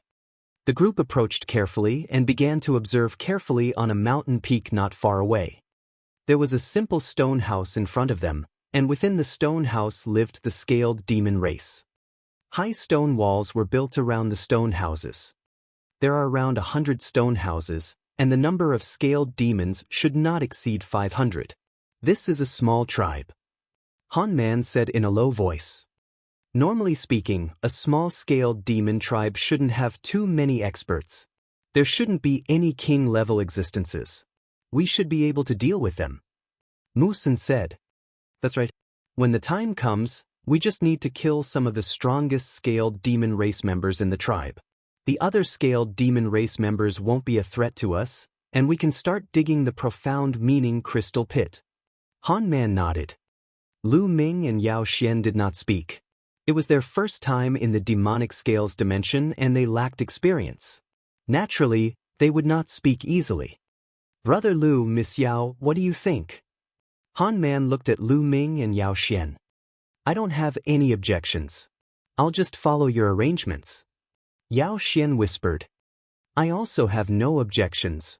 The group approached carefully and began to observe carefully on a mountain peak not far away. There was a simple stone house in front of them, and within the stone house lived the scaled demon race. High stone walls were built around the stone houses. There are around 100 stone houses, and the number of scaled demons should not exceed 500. This is a small tribe. Han Man said in a low voice. Normally speaking, a small-scaled demon tribe shouldn't have too many experts. There shouldn't be any king-level existences. We should be able to deal with them. Mu Sen said. That's right. When the time comes, we just need to kill some of the strongest scaled demon race members in the tribe. The other scaled demon race members won't be a threat to us, and we can start digging the profound meaning crystal pit. Han Man nodded. Lu Ming and Yao Xian did not speak. It was their first time in the demonic scales dimension and they lacked experience. Naturally, they would not speak easily. Brother Lu, Miss Yao, what do you think? Han Man looked at Lu Ming and Yao Xian. I don't have any objections. I'll just follow your arrangements. Yao Xian whispered. I also have no objections.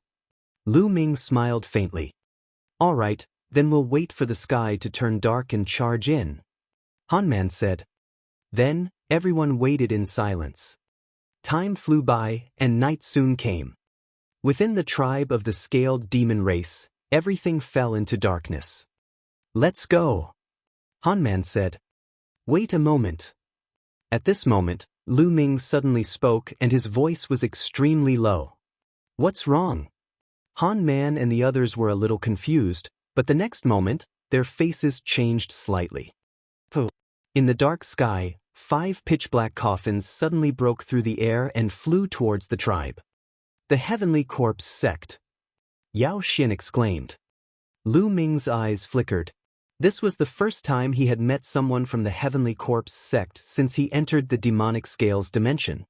Lu Ming smiled faintly. All right, then we'll wait for the sky to turn dark and charge in. Han Man said. Then, everyone waited in silence. Time flew by, and night soon came. Within the tribe of the scaled demon race, everything fell into darkness. Let's go. Han Man said. Wait a moment. At this moment, Lu Ming suddenly spoke and his voice was extremely low. What's wrong? Han Man and the others were a little confused, but the next moment, their faces changed slightly. In the dark sky, 5 pitch-black coffins suddenly broke through the air and flew towards the tribe. The Heavenly Corpse Sect. Yao Xin exclaimed. Lu Ming's eyes flickered. This was the first time he had met someone from the Heavenly Corpse sect since he entered the demonic scales dimension.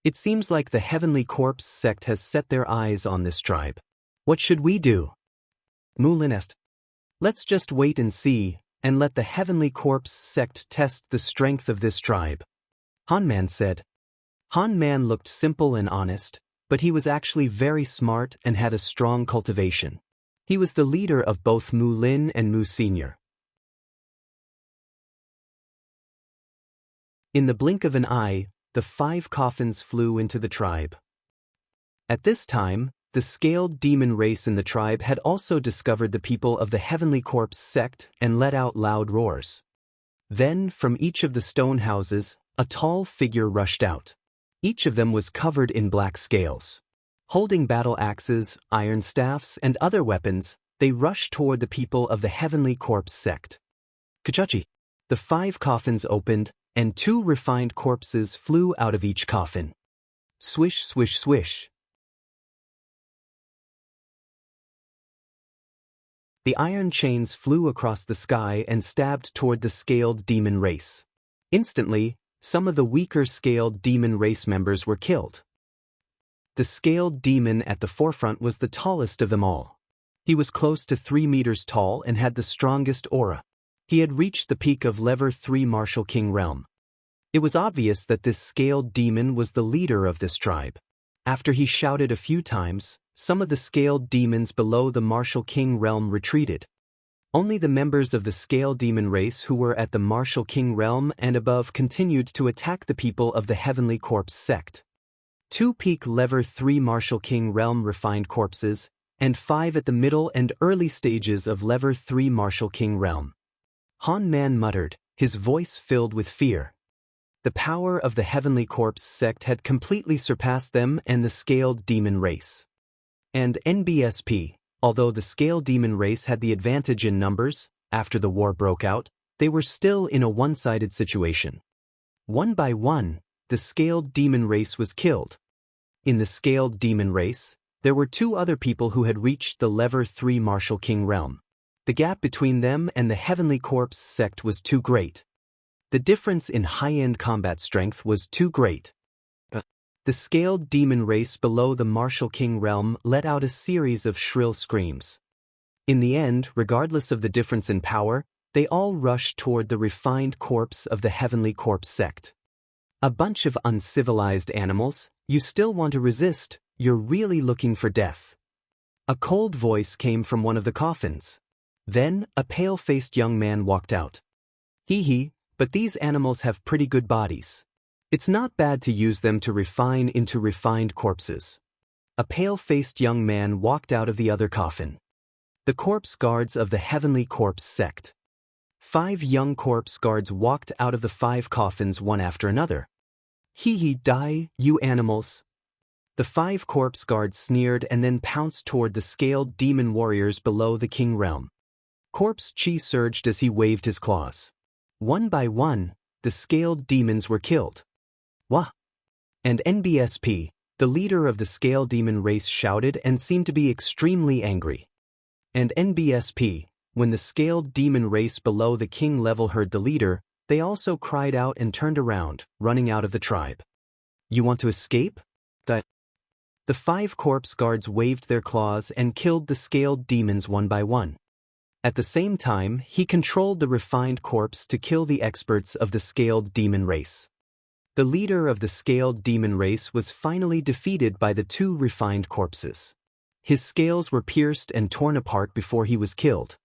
It seems like the Heavenly Corpse sect has set their eyes on this tribe. What should we do? Mu Lin asked. Let's just wait and see, and let the Heavenly Corpse sect test the strength of this tribe. Han Man said. Han Man looked simple and honest, but he was actually very smart and had a strong cultivation. He was the leader of both Mu Lin and Mu Senior. In the blink of an eye, the 5 coffins flew into the tribe. At this time, the scaled demon race in the tribe had also discovered the people of the Heavenly Corpse sect and let out loud roars. Then, from each of the stone houses, a tall figure rushed out. Each of them was covered in black scales. Holding battle axes, iron staffs, and other weapons, they rushed toward the people of the Heavenly Corpse sect. Kachachi! The 5 coffins opened, and 2 refined corpses flew out of each coffin. Swish, swish, swish. The iron chains flew across the sky and stabbed toward the scaled demon race. Instantly, some of the weaker scaled demon race members were killed. The scaled demon at the forefront was the tallest of them all. He was close to 3 meters tall and had the strongest aura. He had reached the peak of Level 3 Martial King realm. It was obvious that this scaled demon was the leader of this tribe. After he shouted a few times, some of the scaled demons below the Martial King realm retreated. Only the members of the scaled demon race who were at the Martial King realm and above continued to attack the people of the Heavenly Corpse sect. 2 peak Level 3 Martial King realm refined corpses, and 5 at the middle and early stages of Level 3 Martial King realm. Han Man muttered, his voice filled with fear. The power of the Heavenly Corpse sect had completely surpassed them and the scaled demon race. And NBSP, although the scaled demon race had the advantage in numbers, after the war broke out, they were still in a one-sided situation. One by one, the scaled demon race was killed. In the scaled demon race, there were 2 other people who had reached the Level 3 Martial King realm. The gap between them and the Heavenly Corpse sect was too great. The difference in high-end combat strength was too great. The scaled demon race below the Martial King realm let out a series of shrill screams. In the end, regardless of the difference in power, they all rushed toward the refined corpse of the Heavenly Corpse sect. A bunch of uncivilized animals, you still want to resist, you're really looking for death. A cold voice came from one of the coffins. Then, a pale-faced young man walked out. Hee, but these animals have pretty good bodies. It's not bad to use them to refine into refined corpses. A pale-faced young man walked out of the other coffin. The corpse guards of the Heavenly Corpse sect. 5 young corpse guards walked out of the 5 coffins one after another. Hee, die, you animals. The 5 corpse guards sneered and then pounced toward the scaled demon warriors below the king realm. Corpse chi surged as he waved his claws. One by one, the scaled demons were killed. Wah! And NBSP, the leader of the scaled demon race, shouted and seemed to be extremely angry. And NBSP, when the scaled demon race below the king level heard the leader, they also cried out and turned around, running out of the tribe. You want to escape? The 5 corpse guards waved their claws and killed the scaled demons one by one. At the same time, he controlled the refined corpse to kill the experts of the scaled demon race. The leader of the scaled demon race was finally defeated by the 2 refined corpses. His scales were pierced and torn apart before he was killed.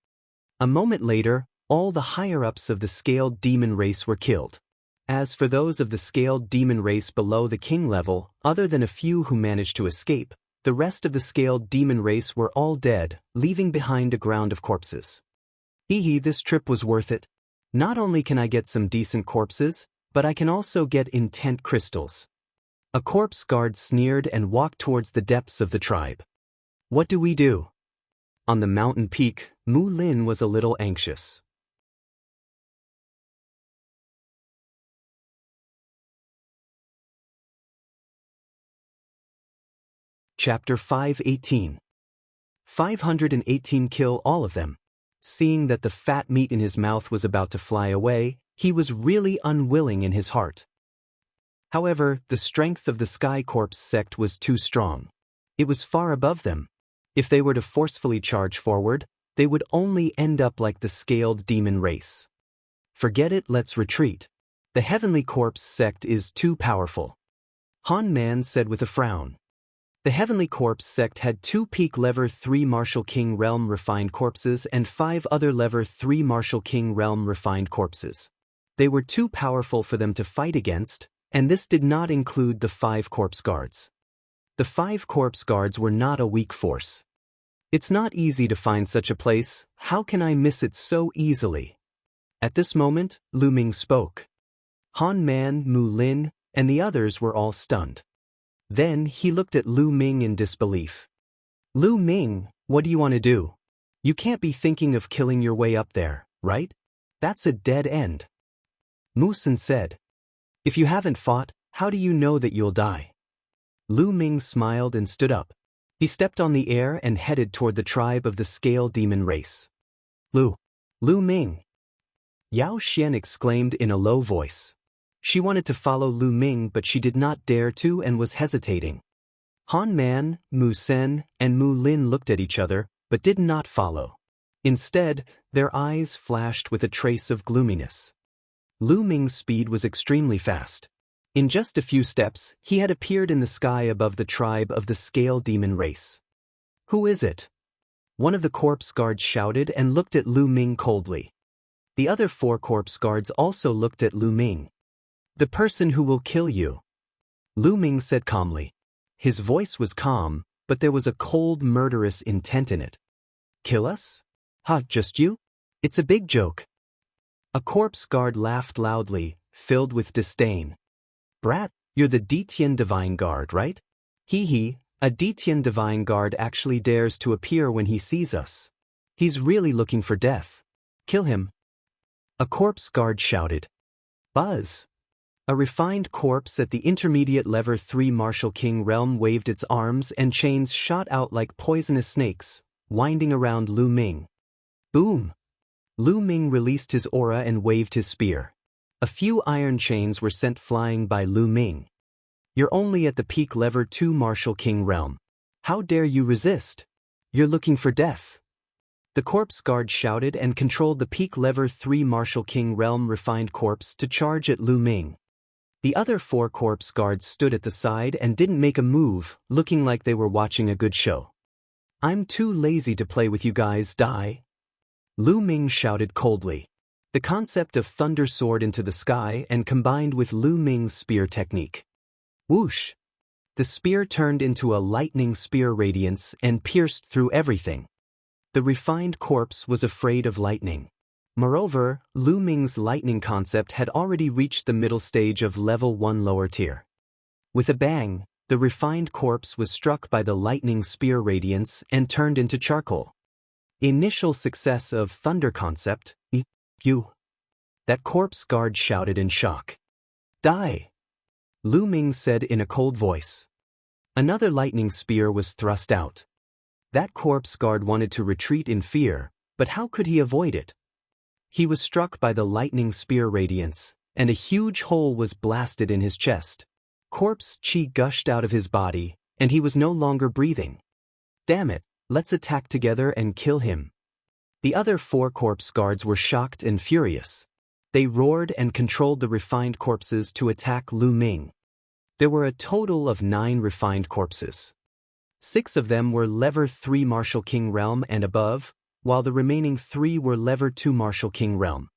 A moment later, all the higher-ups of the scaled demon race were killed. As for those of the scaled demon race below the king level, other than a few who managed to escape, the rest of the scaled demon race were all dead, leaving behind a ground of corpses. This trip was worth it. Not only can I get some decent corpses, but I can also get intent crystals. A corpse guard sneered and walked towards the depths of the tribe. What do we do? On the mountain peak, Mu Lin was a little anxious. Chapter 5:18. 518 kill all of them. Seeing that the fat meat in his mouth was about to fly away, he was really unwilling in his heart. However, the strength of the Sky Corpse sect was too strong. It was far above them. If they were to forcefully charge forward, they would only end up like the scaled demon race. Forget it, let's retreat. The Heavenly Corpse sect is too powerful. Han Man said with a frown. The Heavenly Corpse sect had 2 peak level 3 Martial King Realm refined corpses and 5 other level 3 Martial King Realm refined corpses. They were too powerful for them to fight against, and this did not include the 5 corpse guards. The 5 corpse guards were not a weak force. It's not easy to find such a place, how can I miss it so easily? At this moment, Lu Ming spoke. Han Man, Mu Lin, and the others were all stunned. Then he looked at Lu Ming in disbelief. Lu Ming, what do you want to do? You can't be thinking of killing your way up there, right? That's a dead end. Mu Sin said. If you haven't fought, how do you know that you'll die? Lu Ming smiled and stood up. He stepped on the air and headed toward the tribe of the Scale Demon race. Lu Ming. Yao Xian exclaimed in a low voice. She wanted to follow Lu Ming but she did not dare to and was hesitating. Han Man, Mu Sen, and Mu Lin looked at each other, but did not follow. Instead, their eyes flashed with a trace of gloominess. Lu Ming's speed was extremely fast. In just a few steps, he had appeared in the sky above the tribe of the Scale Demon race. Who is it? One of the corpse guards shouted and looked at Lu Ming coldly. The other 4 corpse guards also looked at Lu Ming. The person who will kill you. Lu Ming said calmly. His voice was calm, but there was a cold, murderous intent in it. Kill us? Ha, just you? It's a big joke. A corpse guard laughed loudly, filled with disdain. Brat, you're the Detian Divine Guard, right? Hee, a Detian Divine Guard actually dares to appear when he sees us. He's really looking for death. Kill him. A corpse guard shouted. Buzz. A refined corpse at the intermediate level 3 Martial King realm waved its arms and chains shot out like poisonous snakes, winding around Lu Ming. Boom! Lu Ming released his aura and waved his spear. A few iron chains were sent flying by Lu Ming. You're only at the peak level 2 Martial King realm. How dare you resist? You're looking for death. The corpse guard shouted and controlled the peak level 3 Martial King realm refined corpse to charge at Lu Ming. The other 4 corpse guards stood at the side and didn't make a move, looking like they were watching a good show. I'm too lazy to play with you guys, die. Lu Ming shouted coldly. The concept of thunder soared into the sky and combined with Lu Ming's spear technique. Whoosh! The spear turned into a lightning spear radiance and pierced through everything. The refined corpse was afraid of lightning. Moreover, Lu Ming's lightning concept had already reached the middle stage of level 1 lower tier. With a bang, the refined corpse was struck by the lightning spear radiance and turned into charcoal. Initial success of thunder concept, you. That corpse guard shouted in shock. Die! Lu Ming said in a cold voice. Another lightning spear was thrust out. That corpse guard wanted to retreat in fear, but how could he avoid it? He was struck by the lightning spear radiance, and a huge hole was blasted in his chest. Corpse chi gushed out of his body, and he was no longer breathing. Damn it, let's attack together and kill him. The other 4 corpse guards were shocked and furious. They roared and controlled the refined corpses to attack Lu Ming. There were a total of 9 refined corpses. 6 of them were level 3 Martial King realm and above, while the remaining 3 were level 2 Martial King realm.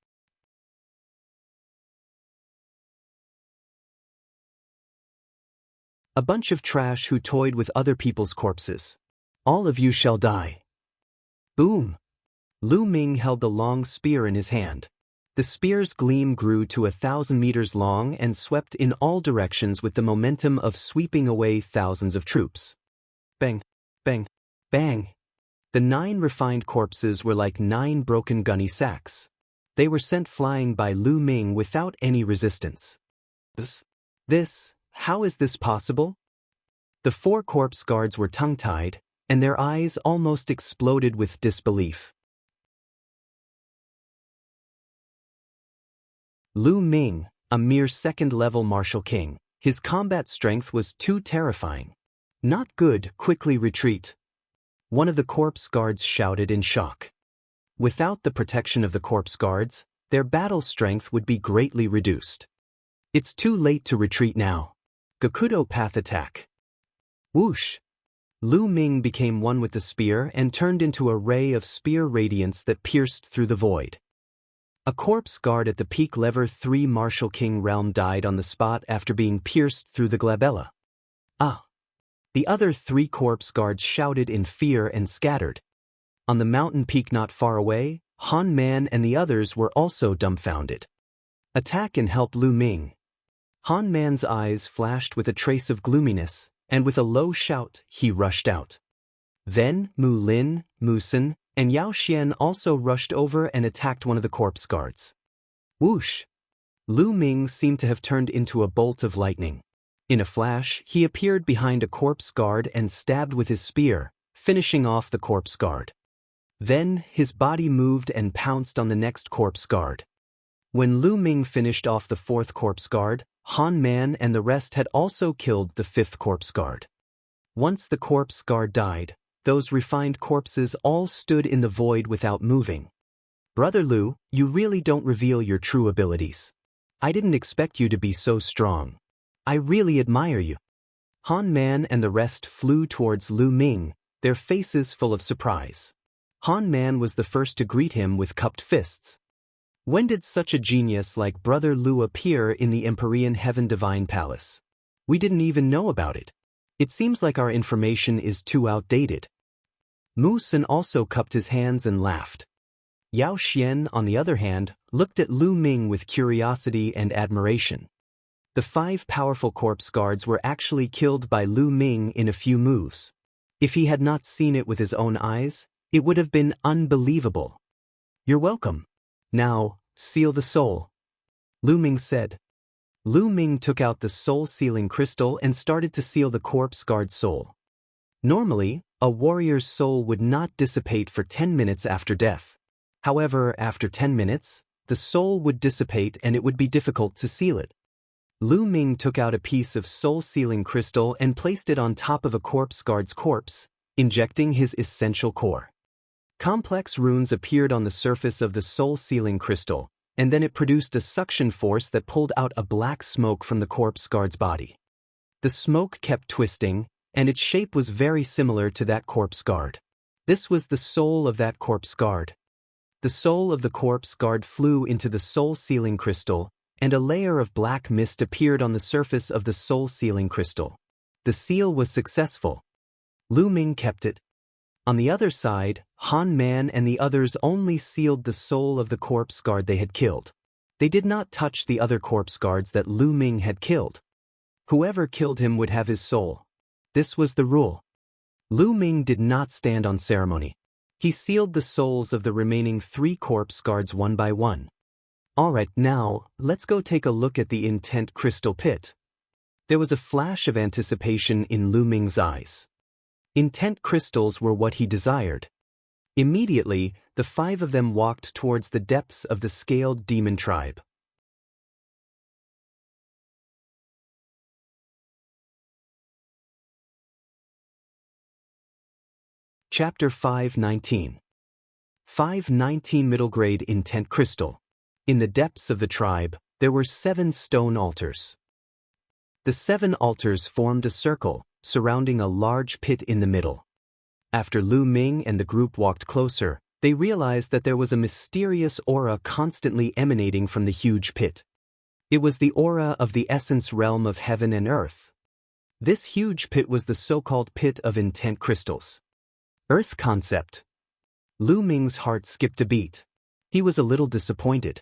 A bunch of trash who toyed with other people's corpses. All of you shall die. Boom! Lu Ming held the long spear in his hand. The spear's gleam grew to 1,000 meters long and swept in all directions with the momentum of sweeping away thousands of troops. Bang! Bang! Bang! The 9 refined corpses were like 9 broken gunny sacks. They were sent flying by Lu Ming without any resistance. How is this possible? The 4 corpse guards were tongue-tied, and their eyes almost exploded with disbelief. Lu Ming, a mere second-level martial king. His combat strength was too terrifying. Not good, quickly retreat. One of the corpse guards shouted in shock. Without the protection of the corpse guards, their battle strength would be greatly reduced. It's too late to retreat now. Gakudo path attack. Whoosh! Lu Ming became one with the spear and turned into a ray of spear radiance that pierced through the void. A corpse guard at the peak level 3 Martial King realm died on the spot after being pierced through the glabella. Ah! The other 3 corpse guards shouted in fear and scattered. On the mountain peak not far away, Han Man and the others were also dumbfounded. Attack and help Lu Ming. Han Man's eyes flashed with a trace of gloominess, and with a low shout, he rushed out. Then Mu Lin, Mu Sin, and Yao Xian also rushed over and attacked one of the corpse guards. Whoosh! Lu Ming seemed to have turned into a bolt of lightning. In a flash, he appeared behind a corpse guard and stabbed with his spear, finishing off the corpse guard. Then, his body moved and pounced on the next corpse guard. When Lu Ming finished off the 4th corpse guard, Han Man and the rest had also killed the 5th corpse guard. Once the corpse guard died, those refined corpses all stood in the void without moving. Brother Lu, you really don't reveal your true abilities. I didn't expect you to be so strong. I really admire you. Han Man and the rest flew towards Lu Ming, their faces full of surprise. Han Man was the first to greet him with cupped fists. When did such a genius like Brother Lu appear in the Empyrean Heaven Divine Palace? We didn't even know about it. It seems like our information is too outdated. Mu Sin also cupped his hands and laughed. Yao Xian, on the other hand, looked at Lu Ming with curiosity and admiration. The 5 powerful corpse guards were actually killed by Lu Ming in a few moves. If he had not seen it with his own eyes, it would have been unbelievable. You're welcome. Now, seal the soul. Lu Ming said. Lu Ming took out the soul-sealing crystal and started to seal the corpse guard's soul. Normally, a warrior's soul would not dissipate for 10 minutes after death. However, after 10 minutes, the soul would dissipate and it would be difficult to seal it. Lu Ming took out a piece of soul-sealing crystal and placed it on top of a corpse guard's corpse, injecting his essential core. Complex runes appeared on the surface of the soul-sealing crystal, and then it produced a suction force that pulled out a black smoke from the corpse guard's body. The smoke kept twisting, and its shape was very similar to that corpse guard. This was the soul of that corpse guard. The soul of the corpse guard flew into the soul-sealing crystal, and a layer of black mist appeared on the surface of the soul-sealing crystal. The seal was successful. Lu Ming kept it. On the other side, Han Man and the others only sealed the soul of the corpse guard they had killed. They did not touch the other corpse guards that Lu Ming had killed. Whoever killed him would have his soul. This was the rule. Lu Ming did not stand on ceremony. He sealed the souls of the remaining 3 corpse guards one by one. Alright, now, let's go take a look at the intent crystal pit. There was a flash of anticipation in Lu Ming's eyes. Intent crystals were what he desired. Immediately, the 5 of them walked towards the depths of the scaled demon tribe. Chapter 519. 519 Middle Grade Intent Crystal. In the depths of the tribe, there were 7 stone altars. The 7 altars formed a circle, surrounding a large pit in the middle. After Lu Ming and the group walked closer, they realized that there was a mysterious aura constantly emanating from the huge pit. It was the aura of the essence realm of heaven and earth. This huge pit was the so-called pit of intent crystals. Earth concept. Lu Ming's heart skipped a beat. He was a little disappointed.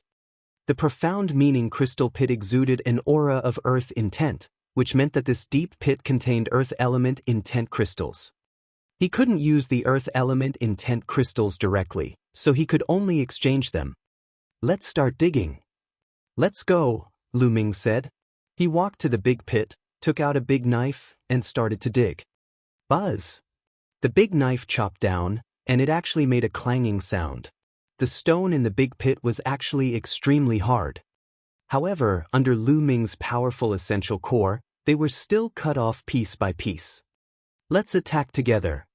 The profound meaning crystal pit exuded an aura of earth intent, which meant that this deep pit contained earth element intent crystals. He couldn't use the earth element intent crystals directly, so he could only exchange them. Let's start digging. Let's go, Lu Ming said. He walked to the big pit, took out a big knife, and started to dig. Buzz! The big knife chopped down, and it actually made a clanging sound. The stone in the big pit was actually extremely hard. However, under Lu Ming's powerful essential core, they were still cut off piece by piece. "Let's attack together."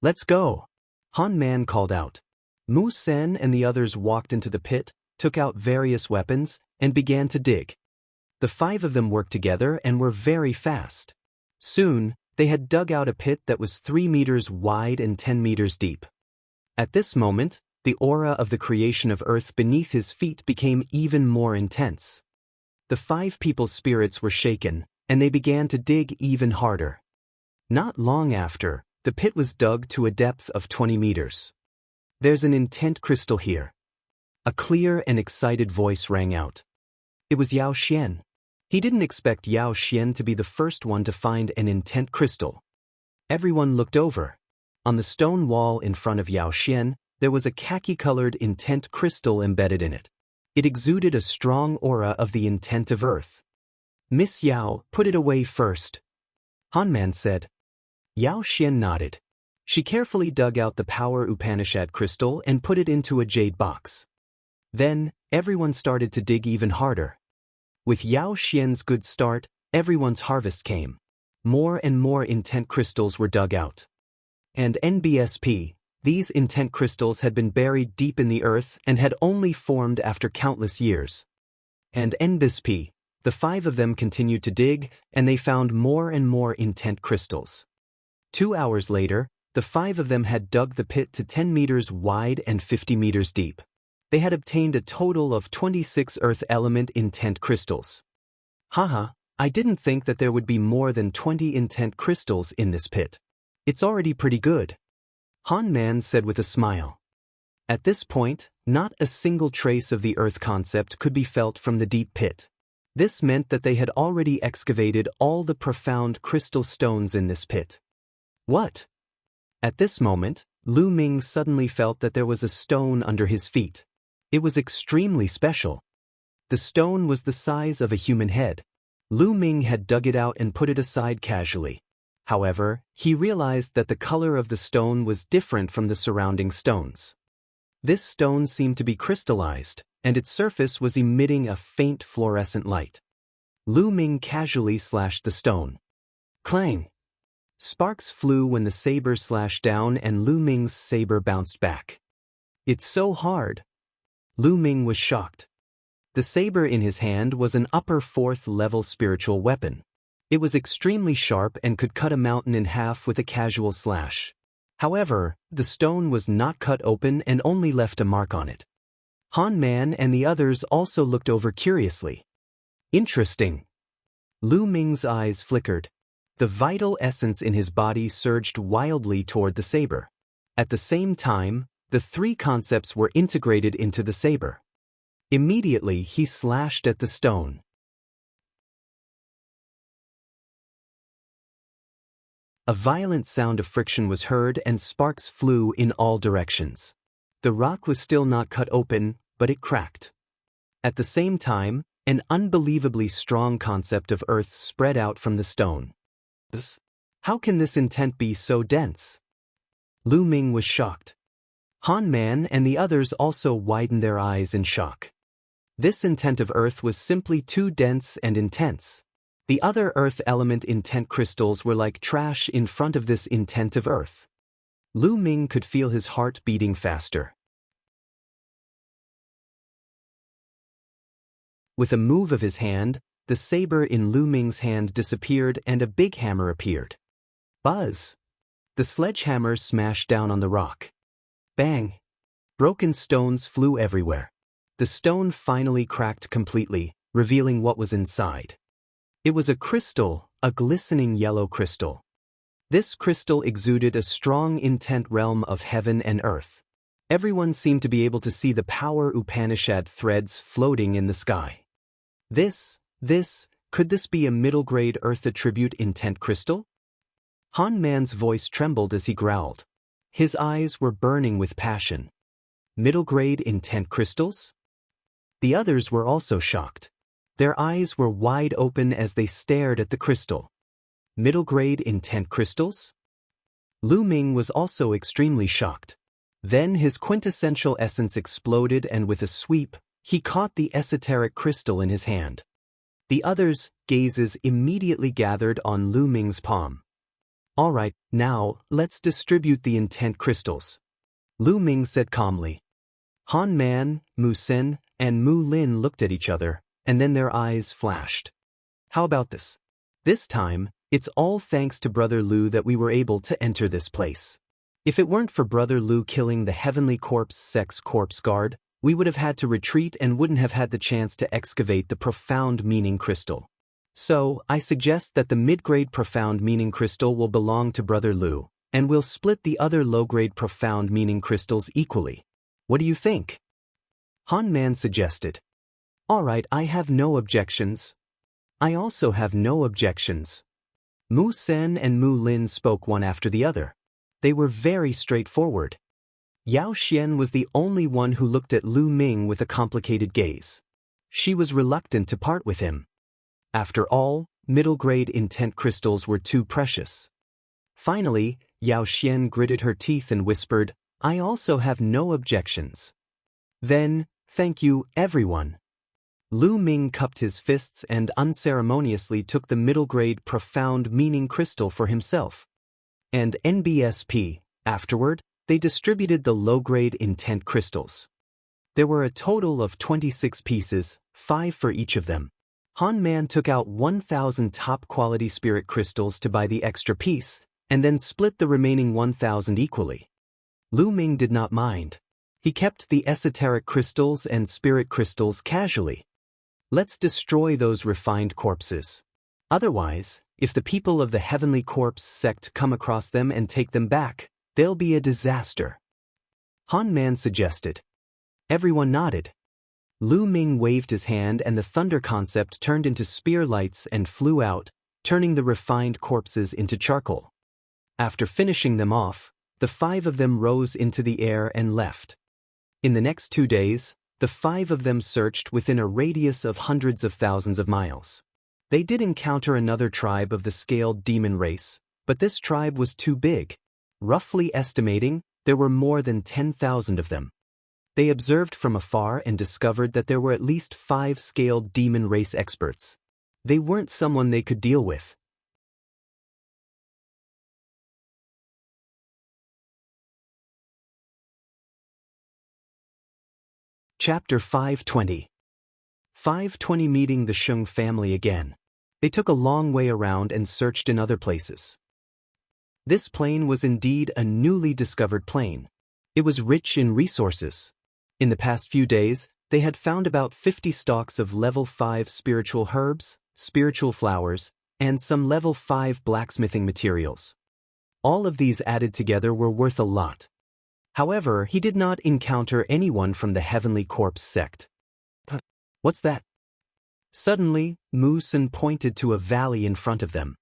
"Let's go," Han Man called out. Mu Sen and the others walked into the pit, took out various weapons, and began to dig. The 5 of them worked together and were very fast. Soon, they had dug out a pit that was 3 meters wide and 10 meters deep. At this moment, the aura of the creation of Earth beneath his feet became even more intense. The 5 people's spirits were shaken, and they began to dig even harder. Not long after, the pit was dug to a depth of 20 meters. "There's an intent crystal here." A clear and excited voice rang out. It was Yao Xian. He didn't expect Yao Xian to be the first one to find an intent crystal. Everyone looked over. On the stone wall in front of Yao Xian, there was a khaki-colored intent crystal embedded in it. It exuded a strong aura of the intent of Earth. "Miss Yao, put it away first," Han Man said. Yao Xian nodded. She carefully dug out the power Upanishad crystal and put it into a jade box. Then, everyone started to dig even harder. With Yao Xian's good start, everyone's harvest came. More and more intent crystals were dug out. And NBSP, these intent crystals had been buried deep in the earth and had only formed after countless years. And NBSP, the 5 of them continued to dig, and they found more and more intent crystals. 2 hours later, the 5 of them had dug the pit to 10 meters wide and 50 meters deep. They had obtained a total of 26 Earth element intent crystals. "Haha, I didn't think that there would be more than 20 intent crystals in this pit. It's already pretty good," Han Man said with a smile. At this point, not a single trace of the Earth concept could be felt from the deep pit. This meant that they had already excavated all the profound crystal stones in this pit. What? At this moment, Lu Ming suddenly felt that there was a stone under his feet. It was extremely special. The stone was the size of a human head. Lu Ming had dug it out and put it aside casually. However, he realized that the color of the stone was different from the surrounding stones. This stone seemed to be crystallized, and its surface was emitting a faint fluorescent light. Lu Ming casually slashed the stone. Clang! Sparks flew when the saber slashed down and Lu Ming's saber bounced back. "It's so hard." Lu Ming was shocked. The saber in his hand was an upper 4th level spiritual weapon. It was extremely sharp and could cut a mountain in half with a casual slash. However, the stone was not cut open and only left a mark on it. Han Man and the others also looked over curiously. Interesting. Lu Ming's eyes flickered. The vital essence in his body surged wildly toward the saber. At the same time, the 3 concepts were integrated into the saber. Immediately, he slashed at the stone. A violent sound of friction was heard and sparks flew in all directions. The rock was still not cut open, but it cracked. At the same time, an unbelievably strong concept of Earth spread out from the stone. How can this intent be so dense? Lu Ming was shocked. Han Man and the others also widened their eyes in shock. This intent of Earth was simply too dense and intense. The other Earth element intent crystals were like trash in front of this intent of Earth. Lu Ming could feel his heart beating faster. With a move of his hand, the saber in Lu Ming's hand disappeared and a big hammer appeared. Buzz! The sledgehammer smashed down on the rock. Bang! Broken stones flew everywhere. The stone finally cracked completely, revealing what was inside. It was a crystal, a glistening yellow crystal. This crystal exuded a strong intent realm of heaven and earth. Everyone seemed to be able to see the power Upanishad threads floating in the sky. Could this be a middle-grade earth attribute intent crystal? Han Man's voice trembled as he growled. His eyes were burning with passion. Middle-grade intent crystals? The others were also shocked. Their eyes were wide open as they stared at the crystal. Middle-grade intent crystals? Lu Ming was also extremely shocked. Then his quintessential essence exploded and with a sweep, he caught the esoteric crystal in his hand. The others' gazes immediately gathered on Lu Ming's palm. "All right, now, let's distribute the intent crystals," Lu Ming said calmly. Han Man, Mu Sen, and Mu Lin looked at each other, and then their eyes flashed. "How about this? This time, it's all thanks to Brother Lu that we were able to enter this place. If it weren't for Brother Lu killing the Heavenly Corpse Sex Corpse Guard, we would have had to retreat and wouldn't have had the chance to excavate the Profound Meaning Crystal. So, I suggest that the mid-grade Profound Meaning Crystal will belong to Brother Lu, and we'll split the other low-grade Profound Meaning Crystals equally. What do you think?" Han Man suggested. "All right, I have no objections." "I also have no objections." Mu Sen and Mu Lin spoke one after the other. They were very straightforward. Yao Xian was the only one who looked at Lu Ming with a complicated gaze. She was reluctant to part with him. After all, middle-grade intent crystals were too precious. Finally, Yao Xian gritted her teeth and whispered, "I also have no objections." "Then, thank you, everyone." Lu Ming cupped his fists and unceremoniously took the middle-grade Profound Meaning Crystal for himself. And NBSP, afterward, they distributed the low-grade intent crystals. There were a total of 26 pieces, 5 for each of them. Han Man took out 1,000 top-quality spirit crystals to buy the extra piece, and then split the remaining 1,000 equally. Lu Ming did not mind. He kept the esoteric crystals and spirit crystals casually. "Let's destroy those refined corpses. Otherwise, if the people of the Heavenly Corpse sect come across them and take them back, they'll be a disaster," Han Man suggested. Everyone nodded. Lu Ming waved his hand and the thunder concept turned into spear lights and flew out, turning the refined corpses into charcoal. After finishing them off, the 5 of them rose into the air and left. In the next 2 days, the 5 of them searched within a radius of hundreds of thousands of miles. They did encounter another tribe of the scaled demon race, but this tribe was too big. Roughly estimating, there were more than 10,000 of them. They observed from afar and discovered that there were at least 5 scaled demon race experts. They weren't someone they could deal with. Chapter 520. 520 Meeting the Sheng family again. They took a long way around and searched in other places. This plain was indeed a newly discovered plain. It was rich in resources. In the past few days, they had found about 50 stalks of level 5 spiritual herbs, spiritual flowers, and some level 5 blacksmithing materials. All of these added together were worth a lot. However, he did not encounter anyone from the Heavenly Corpse sect. "What's that?" Suddenly, Mu Sen pointed to a valley in front of them.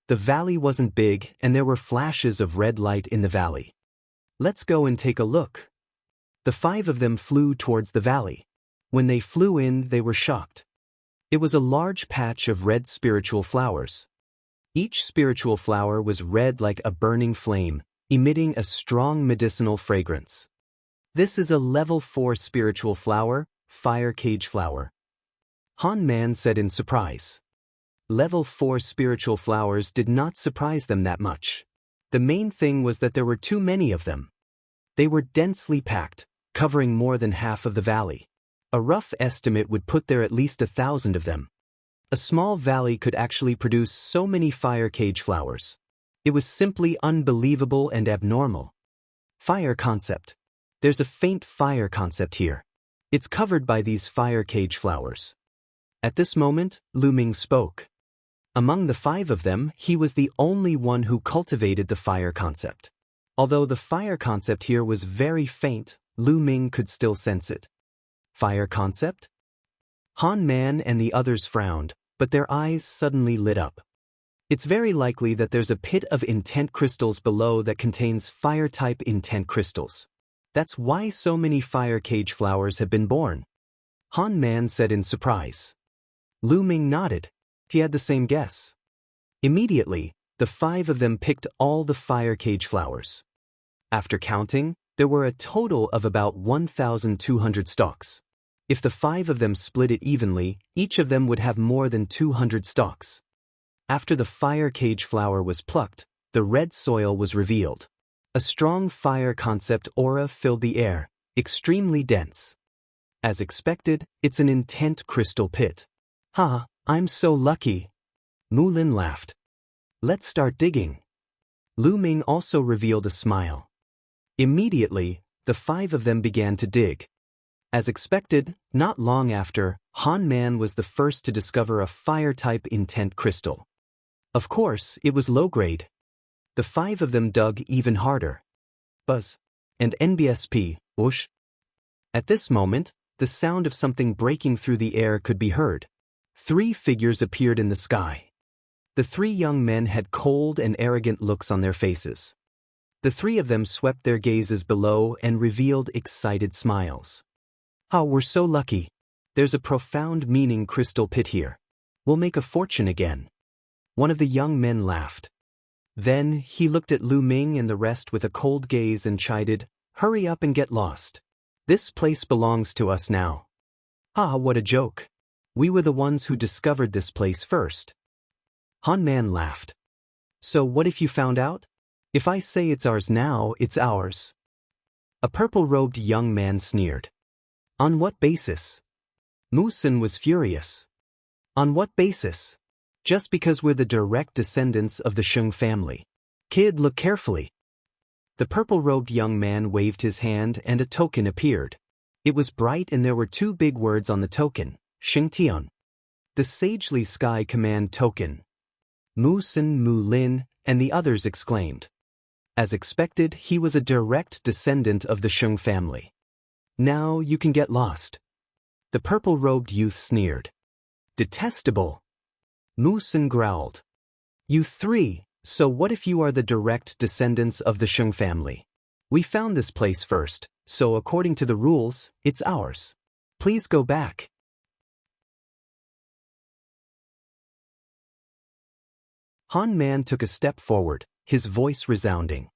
The valley wasn't big, and there were flashes of red light in the valley. "Let's go and take a look." The 5 of them flew towards the valley. When they flew in, they were shocked. It was a large patch of red spiritual flowers. Each spiritual flower was red like a burning flame, emitting a strong medicinal fragrance. "This is a level 4 spiritual flower, fire cage flower," Han Man said in surprise. Level 4 spiritual flowers did not surprise them that much. The main thing was that there were too many of them. They were densely packed, covering more than half of the valley. A rough estimate would put there at least 1,000 of them. A small valley could actually produce so many fire cage flowers. It was simply unbelievable and abnormal. Fire concept. There's a faint fire concept here. It's covered by these fire cage flowers. At this moment, Lu Ming spoke. Among the 5 of them, he was the only one who cultivated the fire concept. Although the fire concept here was very faint, Lu Ming could still sense it. Fire concept? Han Man and the others frowned, but their eyes suddenly lit up. It's very likely that there's a pit of intent crystals below that contains fire-type intent crystals. That's why so many fire cage flowers have been born. Han Man said in surprise. Lu Ming nodded. He had the same guess. Immediately, The 5 of them picked all the fire cage flowers. After counting, there were a total of about 1,200 stalks. If the 5 of them split it evenly, each of them would have more than 200 stalks. After the fire cage flower was plucked, the red soil was revealed. A strong fire concept aura filled the air, extremely dense. As expected, it's an intent crystal pit. Ha, I'm so lucky. Mu Lin laughed. Let's start digging. Lu Ming also revealed a smile. Immediately, the 5 of them began to dig. As expected, not long after, Han Man was the first to discover a fire-type intent crystal. Of course, it was low-grade. The 5 of them dug even harder. Buzz. And NBSP, whoosh. At this moment, the sound of something breaking through the air could be heard. 3 figures appeared in the sky. The 3 young men had cold and arrogant looks on their faces. The 3 of them swept their gazes below and revealed excited smiles. Oh, we're so lucky. There's a profound meaning crystal pit here. We'll make a fortune again. One of the young men laughed. Then he looked at Lu Ming and the rest with a cold gaze and chided, "Hurry up and get lost. This place belongs to us now." Ah, what a joke. We were the ones who discovered this place first. Han Man laughed. So what if you found out? If I say it's ours now, it's ours. A purple-robed young man sneered. On what basis? Mu Sin was furious. On what basis? Just because we're the direct descendants of the Sheng family. Kid, look carefully. The purple-robed young man waved his hand and a token appeared. It was bright and there were 2 big words on the token, Xingtian. The Sagely Sky Command token. Mu Sin, Mu Lin, and the others exclaimed. As expected, he was a direct descendant of the Sheng family. Now you can get lost. The purple-robed youth sneered. Detestable. Mu Sin growled. You 3, so what if you are the direct descendants of the Sheng family? We found this place first, so according to the rules, it's ours. Please go back. Han Man took a step forward, his voice resounding.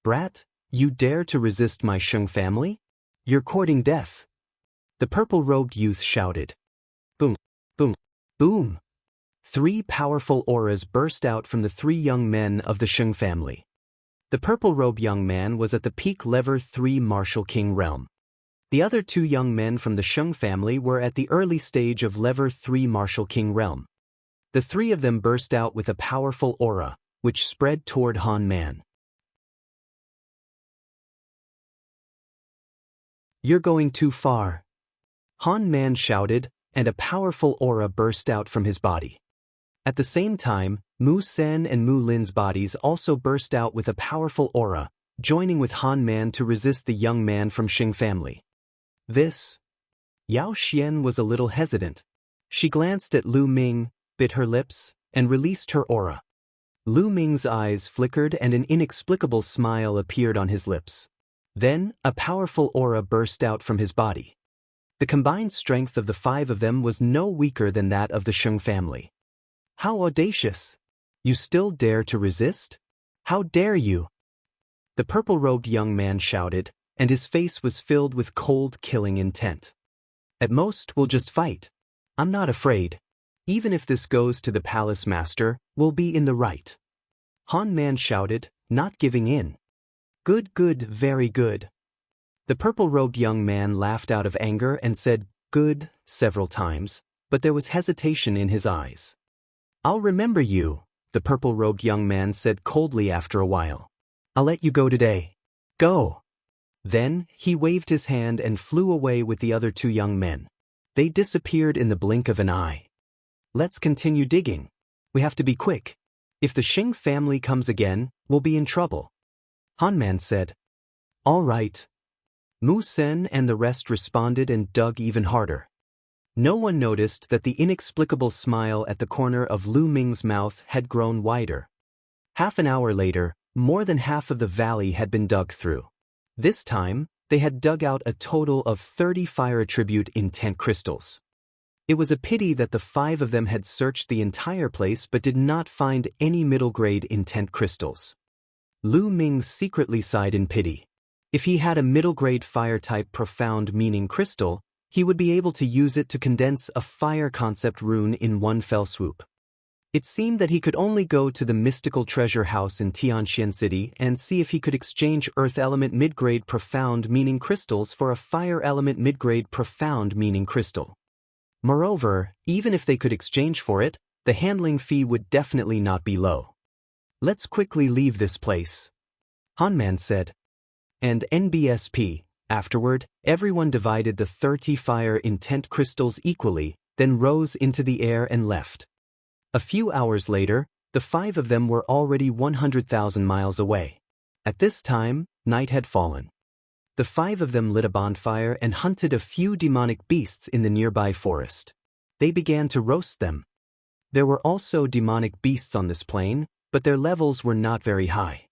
Brat, you dare to resist my Sheng family? You're courting death. The purple-robed youth shouted. Boom, boom, boom. 3 powerful auras burst out from the 3 young men of the Sheng family. The purple-robed young man was at the peak level 3 Martial King realm. The other 2 young men from the Sheng family were at the early stage of level 3 Martial King realm. The 3 of them burst out with a powerful aura, which spread toward Han Man. You're going too far. Han Man shouted, and a powerful aura burst out from his body. At the same time, Mu Sen and Mu Lin's bodies also burst out with a powerful aura, joining with Han Man to resist the young man from Sheng family. This? Yao Xian was a little hesitant. She glanced at Lu Ming, bit her lips, and released her aura. Lu Ming's eyes flickered and an inexplicable smile appeared on his lips. Then, a powerful aura burst out from his body. The combined strength of the 5 of them was no weaker than that of the Sheng family. How audacious! You still dare to resist? How dare you? The purple-robed young man shouted, and his face was filled with cold, killing intent. At most, we'll just fight. I'm not afraid. Even if this goes to the palace master, we'll be in the right. Han Man shouted, not giving in. Good, good, very good. The purple-robed young man laughed out of anger and said, good, several times, but there was hesitation in his eyes. I'll remember you, the purple-robed young man said coldly after a while. I'll let you go today. Go. Then, he waved his hand and flew away with the other 2 young men. They disappeared in the blink of an eye. Let's continue digging. We have to be quick. If the Sheng family comes again, we'll be in trouble. Han Man said. All right. Mu Sen and the rest responded and dug even harder. No one noticed that the inexplicable smile at the corner of Lu Ming's mouth had grown wider. Half an hour later, more than half of the valley had been dug through. This time, they had dug out a total of 30 fire attribute intent crystals. It was a pity that the 5 of them had searched the entire place but did not find any middle-grade intent crystals. Lu Ming secretly sighed in pity. If he had a middle-grade fire-type profound meaning crystal, he would be able to use it to condense a fire concept rune in one fell swoop. It seemed that he could only go to the mystical treasure house in Tianxian City and see if he could exchange earth element mid-grade profound meaning crystals for a fire element mid-grade profound meaning crystal. Moreover, even if they could exchange for it, the handling fee would definitely not be low. Let's quickly leave this place, Hanman said. And NBSP. Afterward, everyone divided the 30 fire intent crystals equally, then rose into the air and left. A few hours later, the 5 of them were already 100,000 miles away. At this time, night had fallen. The 5 of them lit a bonfire and hunted a few demonic beasts in the nearby forest. They began to roast them. There were also demonic beasts on this plain, but their levels were not very high.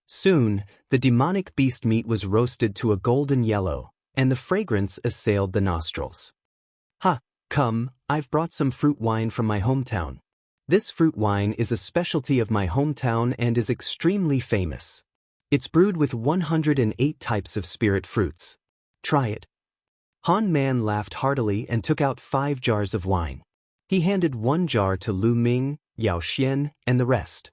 Soon, the demonic beast meat was roasted to a golden yellow, and the fragrance assailed the nostrils. Ha, come, I've brought some fruit wine from my hometown. This fruit wine is a specialty of my hometown and is extremely famous. It's brewed with 108 types of spirit fruits. Try it. Han Man laughed heartily and took out 5 jars of wine. He handed 1 jar to Lu Ming, Yao Xian, and the rest.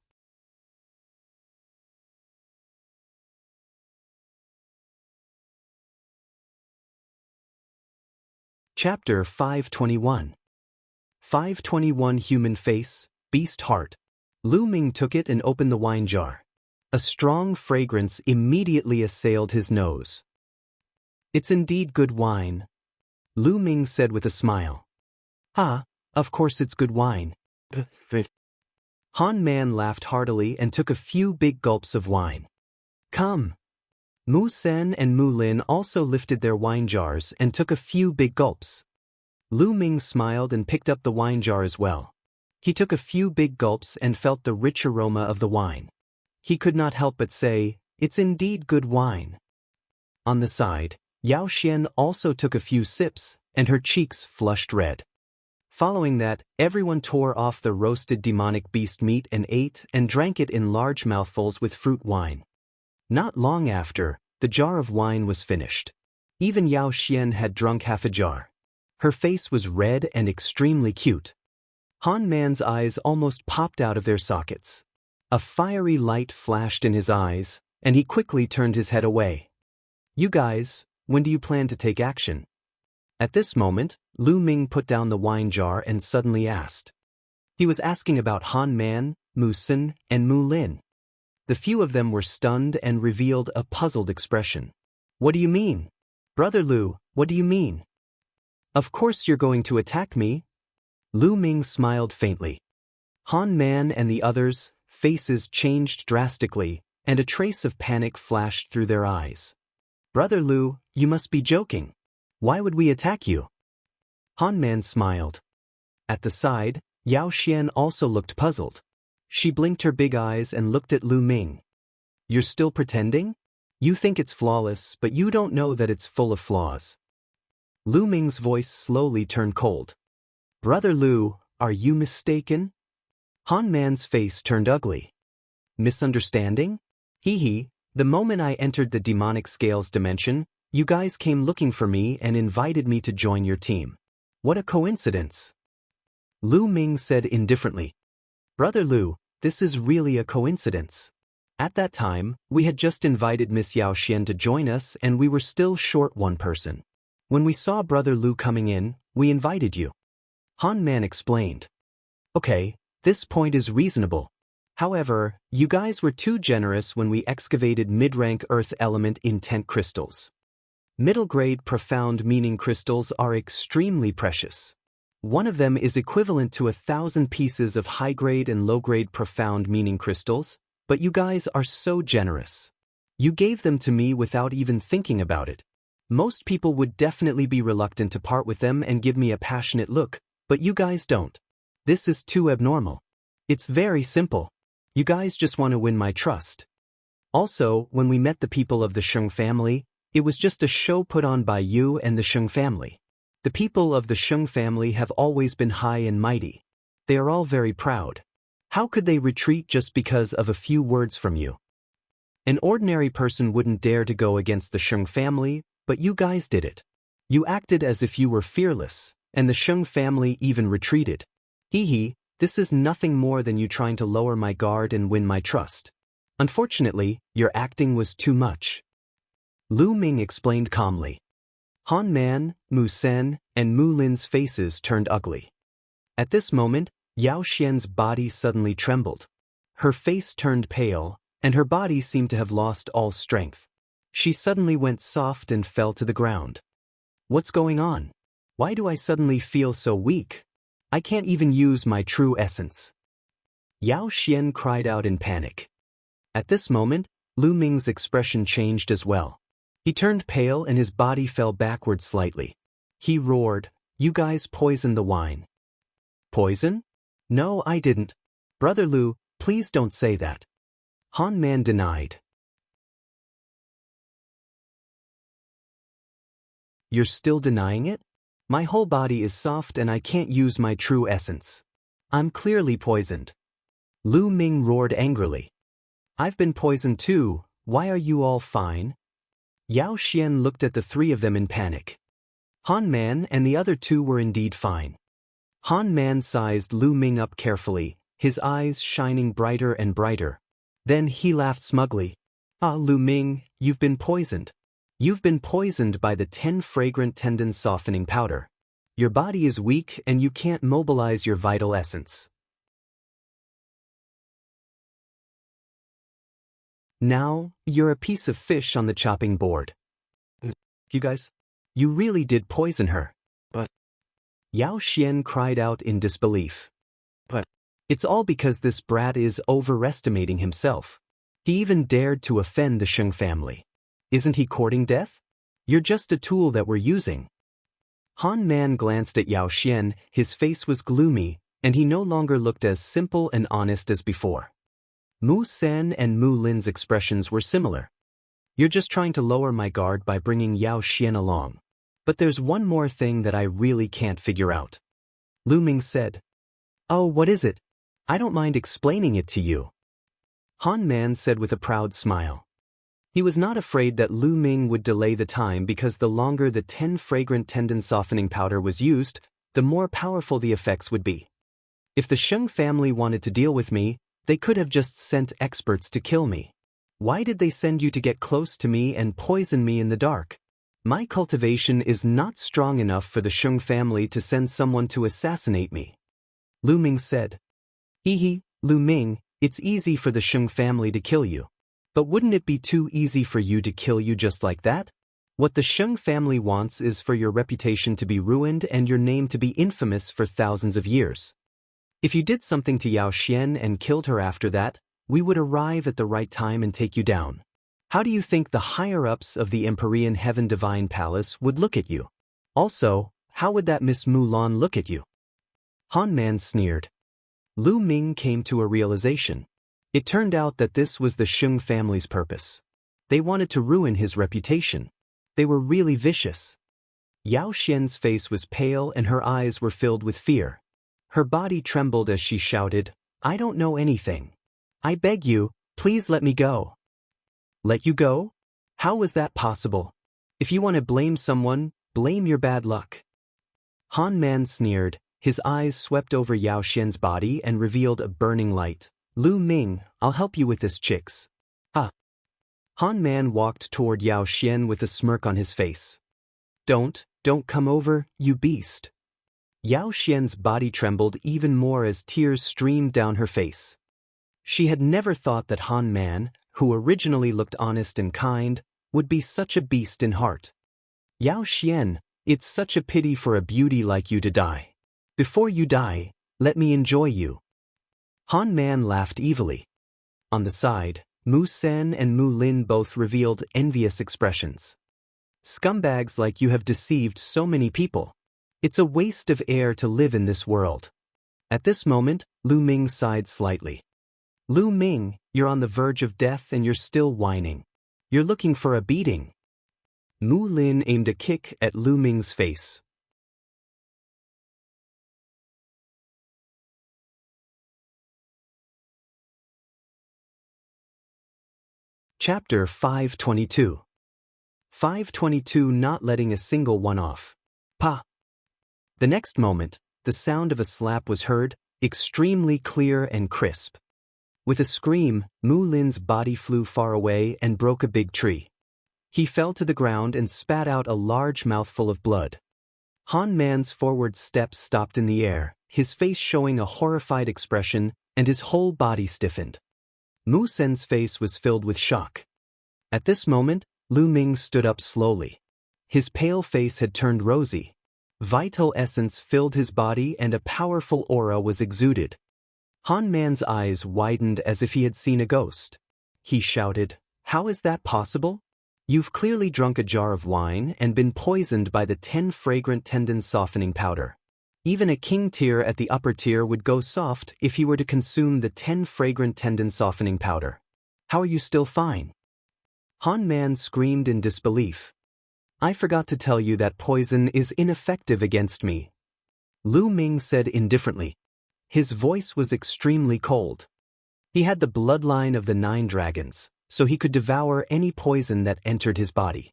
Chapter 521. 521 Human Face, Beast Heart. Lu Ming took it and opened the wine jar. A strong fragrance immediately assailed his nose. It's indeed good wine, Lu Ming said with a smile. Of course it's good wine. Han Man laughed heartily and took a few big gulps of wine. Come. Mu Sen and Mu Lin also lifted their wine jars and took a few big gulps. Lu Ming smiled and picked up the wine jar as well. He took a few big gulps and felt the rich aroma of the wine. He could not help but say, "It's indeed good wine." On the side, Yao Xian also took a few sips, and her cheeks flushed red. Following that, everyone tore off the roasted demonic beast meat and ate and drank it in large mouthfuls with fruit wine. Not long after, the jar of wine was finished. Even Yao Xian had drunk half a jar. Her face was red and extremely cute. Han Man's eyes almost popped out of their sockets. A fiery light flashed in his eyes, and he quickly turned his head away. You guys, when do you plan to take action? At this moment, Lu Ming put down the wine jar and suddenly asked. He was asking about Han Man, Mu Sen, and Mu Lin. The few of them were stunned and revealed a puzzled expression. What do you mean? Brother Lu, what do you mean? Of course you're going to attack me. Lu Ming smiled faintly. Han Man and the others' faces changed drastically, and a trace of panic flashed through their eyes. Brother Lu, you must be joking. Why would we attack you? Han Man smiled. At the side, Yao Xian also looked puzzled. She blinked her big eyes and looked at Lu Ming. You're still pretending? You think it's flawless, but you don't know that it's full of flaws. Lu Ming's voice slowly turned cold. Brother Lu, are you mistaken? Han Man's face turned ugly. Misunderstanding? Hee, the moment I entered the demonic scales dimension, you guys came looking for me and invited me to join your team. What a coincidence. Lu Ming said indifferently. Brother Lu, this is really a coincidence. At that time, we had just invited Miss Yao Xian to join us and we were still short one person. When we saw Brother Lu coming in, we invited you. Han Man explained. Okay, this point is reasonable. However, you guys were too generous when we excavated mid-rank earth element intent crystals. Middle-grade profound meaning crystals are extremely precious. One of them is equivalent to 1,000 pieces of high-grade and low-grade profound meaning crystals, but you guys are so generous. You gave them to me without even thinking about it. Most people would definitely be reluctant to part with them and give me a passionate look, but you guys don't. This is too abnormal. It's very simple. You guys just want to win my trust. Also, when we met the people of the Sheng family, it was just a show put on by you and the Sheng family. The people of the Sheng family have always been high and mighty. They are all very proud. How could they retreat just because of a few words from you? An ordinary person wouldn't dare to go against the Sheng family, but you guys did it. You acted as if you were fearless, and the Sheng family even retreated. Hee, this is nothing more than you trying to lower my guard and win my trust. Unfortunately, your acting was too much. Lu Ming explained calmly. Han Man, Mu Sen, and Mu Lin's faces turned ugly. At this moment, Yao Xian's body suddenly trembled. Her face turned pale, and her body seemed to have lost all strength. She suddenly went soft and fell to the ground. What's going on? Why do I suddenly feel so weak? I can't even use my true essence. Yao Xian cried out in panic. At this moment, Lu Ming's expression changed as well. He turned pale and his body fell backward slightly. He roared, "You guys poisoned the wine." Poison? No, I didn't. Brother Lu, please don't say that. Han Man denied. You're still denying it? My whole body is soft and I can't use my true essence. I'm clearly poisoned. Lu Ming roared angrily. I've been poisoned too, why are you all fine? Yao Xian looked at the three of them in panic. Han Man and the other two were indeed fine. Han Man sized Lu Ming up carefully, his eyes shining brighter and brighter. Then he laughed smugly. Ah, Lu Ming, you've been poisoned. You've been poisoned by the 10 fragrant tendon softening powder. Your body is weak and you can't mobilize your vital essence. Now, you're a piece of fish on the chopping board. You guys, you really did poison her. But Yao Xian cried out in disbelief. But it's all because this brat is overestimating himself. He even dared to offend the Sheng family. Isn't he courting death? You're just a tool that we're using. Han Man glanced at Yao Xian, his face was gloomy, and he no longer looked as simple and honest as before. Mu Sen and Mu Lin's expressions were similar. You're just trying to lower my guard by bringing Yao Xian along. But there's one more thing that I really can't figure out. Lu Ming said. Oh, what is it? I don't mind explaining it to you. Han Man said with a proud smile. He was not afraid that Lu Ming would delay the time because the longer the 10 fragrant tendon softening powder was used, the more powerful the effects would be. If the Sheng family wanted to deal with me, they could have just sent experts to kill me. Why did they send you to get close to me and poison me in the dark? My cultivation is not strong enough for the Sheng family to send someone to assassinate me. Lu Ming said. Lu Ming, it's easy for the Sheng family to kill you. But wouldn't it be too easy for you to kill you just like that? What the Sheng family wants is for your reputation to be ruined and your name to be infamous for thousands of years. If you did something to Yao Xian and killed her after that, we would arrive at the right time and take you down. How do you think the higher-ups of the Empyrean Heaven Divine Palace would look at you? Also, how would that Miss Mulan look at you? Han Man sneered. Lu Ming came to a realization. It turned out that this was the Sheng family's purpose. They wanted to ruin his reputation. They were really vicious. Yao Xian's face was pale and her eyes were filled with fear. Her body trembled as she shouted, I don't know anything. I beg you, please let me go. Let you go? How was that possible? If you want to blame someone, blame your bad luck. Han Man sneered, his eyes swept over Yao Xian's body and revealed a burning light. Lu Ming, I'll help you with this, chicks. Ah. Han Man walked toward Yao Xian with a smirk on his face. Don't come over, you beast. Yao Xian's body trembled even more as tears streamed down her face. She had never thought that Han Man, who originally looked honest and kind, would be such a beast in heart. Yao Xian, it's such a pity for a beauty like you to die. Before you die, let me enjoy you. Han Man laughed evilly. On the side, Mu Sen and Mu Lin both revealed envious expressions. Scumbags like you have deceived so many people. It's a waste of air to live in this world. At this moment, Lu Ming sighed slightly. Lu Ming, you're on the verge of death and you're still whining. You're looking for a beating. Mu Lin aimed a kick at Lu Ming's face. Chapter 522. 522 Not letting a single one off. Pa. The next moment, the sound of a slap was heard, extremely clear and crisp. With a scream, Mu Lin's body flew far away and broke a big tree. He fell to the ground and spat out a large mouthful of blood. Han Man's forward steps stopped in the air, his face showing a horrified expression, and his whole body stiffened. Mu Sen's face was filled with shock. At this moment, Lu Ming stood up slowly. His pale face had turned rosy. Vital essence filled his body and a powerful aura was exuded. Han Man's eyes widened as if he had seen a ghost. He shouted, "How is that possible? You've clearly drunk a jar of wine and been poisoned by the 10 fragrant tendon softening powder. Even a king tier at the upper tier would go soft if he were to consume the 10 fragrant tendon softening powder. How are you still fine?" Han Man screamed in disbelief. "I forgot to tell you that poison is ineffective against me," Lu Ming said indifferently. His voice was extremely cold. He had the bloodline of the 9 dragons, so he could devour any poison that entered his body.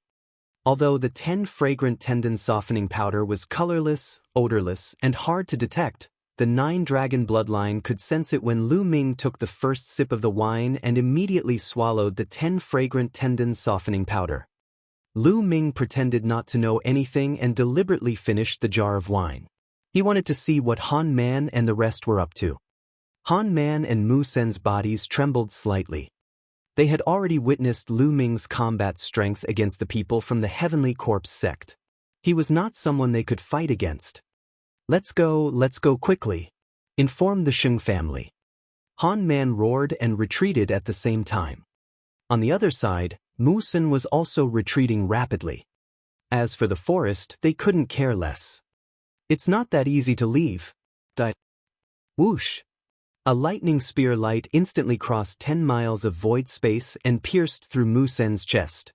Although the 10 fragrant tendon softening powder was colorless, odorless, and hard to detect, the 9 dragon bloodline could sense it when Lu Ming took the first sip of the wine and immediately swallowed the 10 fragrant tendon softening powder. Lu Ming pretended not to know anything and deliberately finished the jar of wine. He wanted to see what Han Man and the rest were up to. Han Man and Mu Sen's bodies trembled slightly. They had already witnessed Lu Ming's combat strength against the people from the Heavenly Corpse sect. He was not someone they could fight against. Let's go quickly," informed the Sheng family. Han Man roared and retreated at the same time. On the other side, Mu Sen was also retreating rapidly. As for the forest, they couldn't care less. "It's not that easy to leave." Whoosh! A lightning spear light instantly crossed 10 miles of void space and pierced through Mu Sen's chest.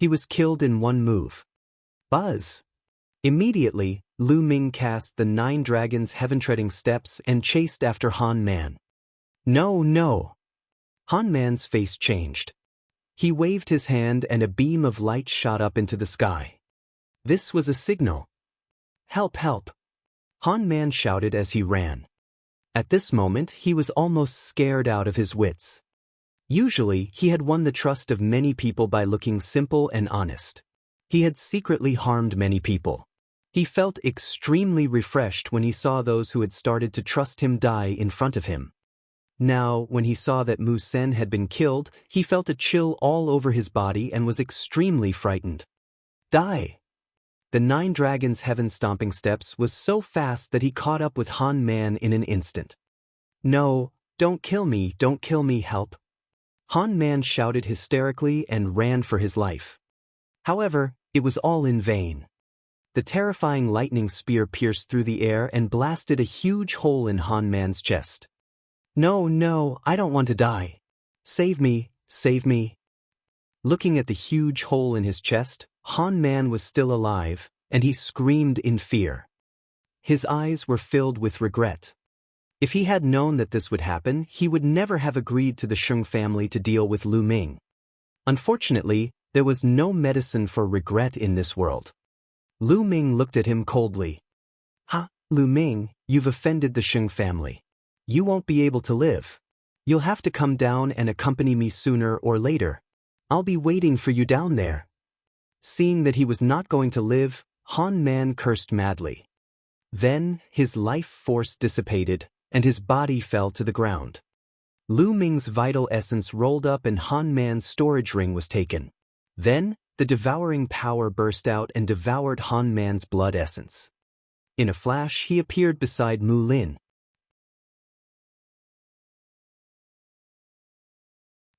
He was killed in one move. Buzz! Immediately, Lu Ming cast the 9 dragons' heaven-treading steps and chased after Han Man. No! Han Man's face changed. He waved his hand and a beam of light shot up into the sky. This was a signal. "Help! Han Man shouted as he ran. At this moment, he was almost scared out of his wits. Usually, he had won the trust of many people by looking simple and honest. He had secretly harmed many people. He felt extremely refreshed when he saw those who had started to trust him die in front of him. Now, when he saw that Mu Sen had been killed, he felt a chill all over his body and was extremely frightened. Die! The 9 dragons' heaven-stomping steps was so fast that he caught up with Han Man in an instant. "No, don't kill me, help!" Han Man shouted hysterically and ran for his life. However, it was all in vain. The terrifying lightning spear pierced through the air and blasted a huge hole in Han Man's chest. No, I don't want to die. Save me! Looking at the huge hole in his chest, Han Man was still alive, and he screamed in fear. His eyes were filled with regret. If he had known that this would happen, he would never have agreed to the Sheng family to deal with Lu Ming. Unfortunately, there was no medicine for regret in this world. Lu Ming looked at him coldly. "Ha, Lu Ming, you've offended the Sheng family. You won't be able to live. You'll have to come down and accompany me sooner or later. I'll be waiting for you down there." Seeing that he was not going to live, Han Man cursed madly. Then, his life force dissipated, and his body fell to the ground. Lu Ming's vital essence rolled up and Han Man's storage ring was taken. Then, the devouring power burst out and devoured Han Man's blood essence. In a flash, he appeared beside Mu Lin.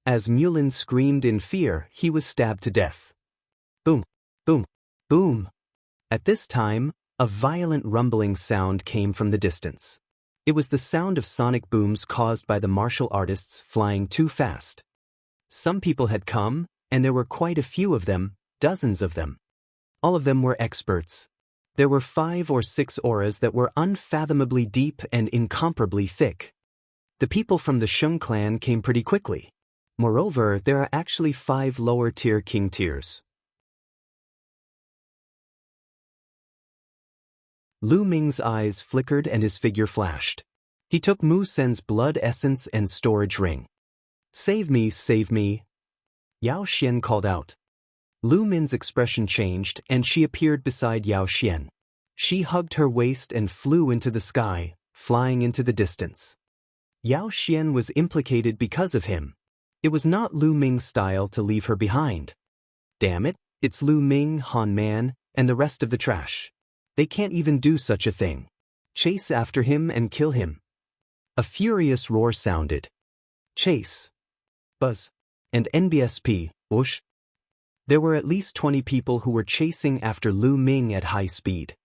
As Mu Lin screamed in fear, he was stabbed to death. Boom! At this time, a violent rumbling sound came from the distance. It was the sound of sonic booms caused by the martial artists flying too fast. Some people had come, and there were quite a few of them, dozens of them. All of them were experts. There were 5 or 6 auras that were unfathomably deep and incomparably thick. The people from the Sheng clan came pretty quickly. Moreover, there are actually 5 lower-tier king tiers. Lu Ming's eyes flickered and his figure flashed. He took Mu Sen's blood essence and storage ring. Save me, save me. Yao Xian called out. Lu Min's expression changed and she appeared beside Yao Xian. She hugged her waist and flew into the sky, flying into the distance. Yao Xian was implicated because of him. It was not Lu Ming's style to leave her behind. Damn it, it's Lu Ming, Han Man, and the rest of the trash. They can't even do such a thing. Chase after him and kill him. A furious roar sounded. Chase. Buzz. And NBSP, whoosh. There were at least 20 people who were chasing after Lu Ming at high speed.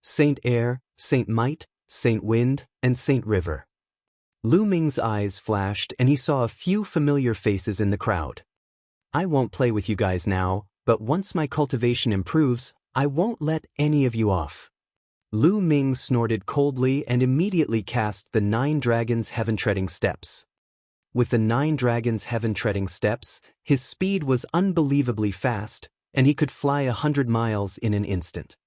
Saint Air, Saint Might, Saint Wind, and Saint River. Lu Ming's eyes flashed and he saw a few familiar faces in the crowd. I won't play with you guys now, but once my cultivation improves, I won't let any of you off. Lu Ming snorted coldly and immediately cast the 9 Dragons' Heaven-Treading Steps. With the 9 Dragons' Heaven-Treading Steps, his speed was unbelievably fast, and he could fly 100 miles in an instant.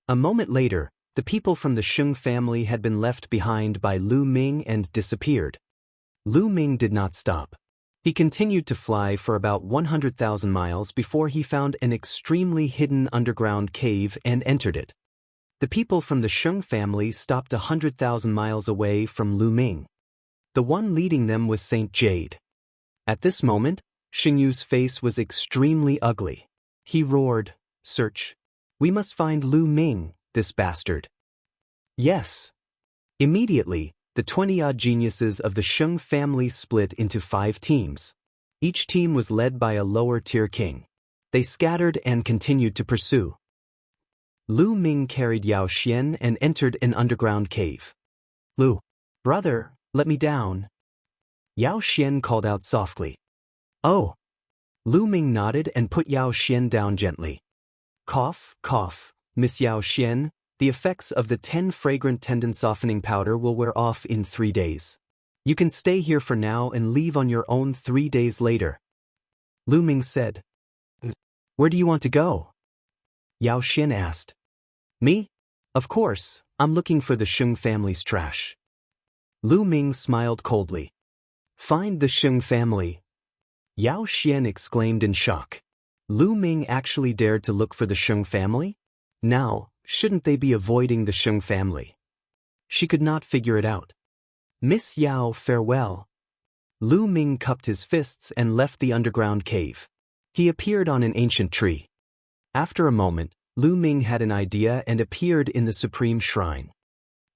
A moment later, the people from the Sheng family had been left behind by Lu Ming and disappeared. Lu Ming did not stop. He continued to fly for about 100,000 miles before he found an extremely hidden underground cave and entered it. The people from the Sheng family stopped 100,000 miles away from Lu Ming. The one leading them was Saint Jade. At this moment, Xingyu's face was extremely ugly. He roared, "Search! We must find Lu Ming, this bastard." Yes. Immediately, the 20-odd geniuses of the Sheng family split into 5 teams. Each team was led by a lower-tier king. They scattered and continued to pursue. Lu Ming carried Yao Xian and entered an underground cave. "Lu, brother, let me down." Yao Xian called out softly. "Oh." Lu Ming nodded and put Yao Xian down gently. "Cough, cough, Miss Yao Xian. The effects of the 10 fragrant tendon softening powder will wear off in 3 days. You can stay here for now and leave on your own 3 days later." Lu Ming said. "Where do you want to go?" Yao Xian asked. "Me? Of course, I'm looking for the Sheng family's trash." Lu Ming smiled coldly. "Find the Sheng family." Yao Xian exclaimed in shock. Lu Ming actually dared to look for the Sheng family? Now, shouldn't they be avoiding the Sheng family? She could not figure it out. "Miss Yao, farewell." Lu Ming cupped his fists and left the underground cave. He appeared on an ancient tree. After a moment, Lu Ming had an idea and appeared in the Supreme Shrine.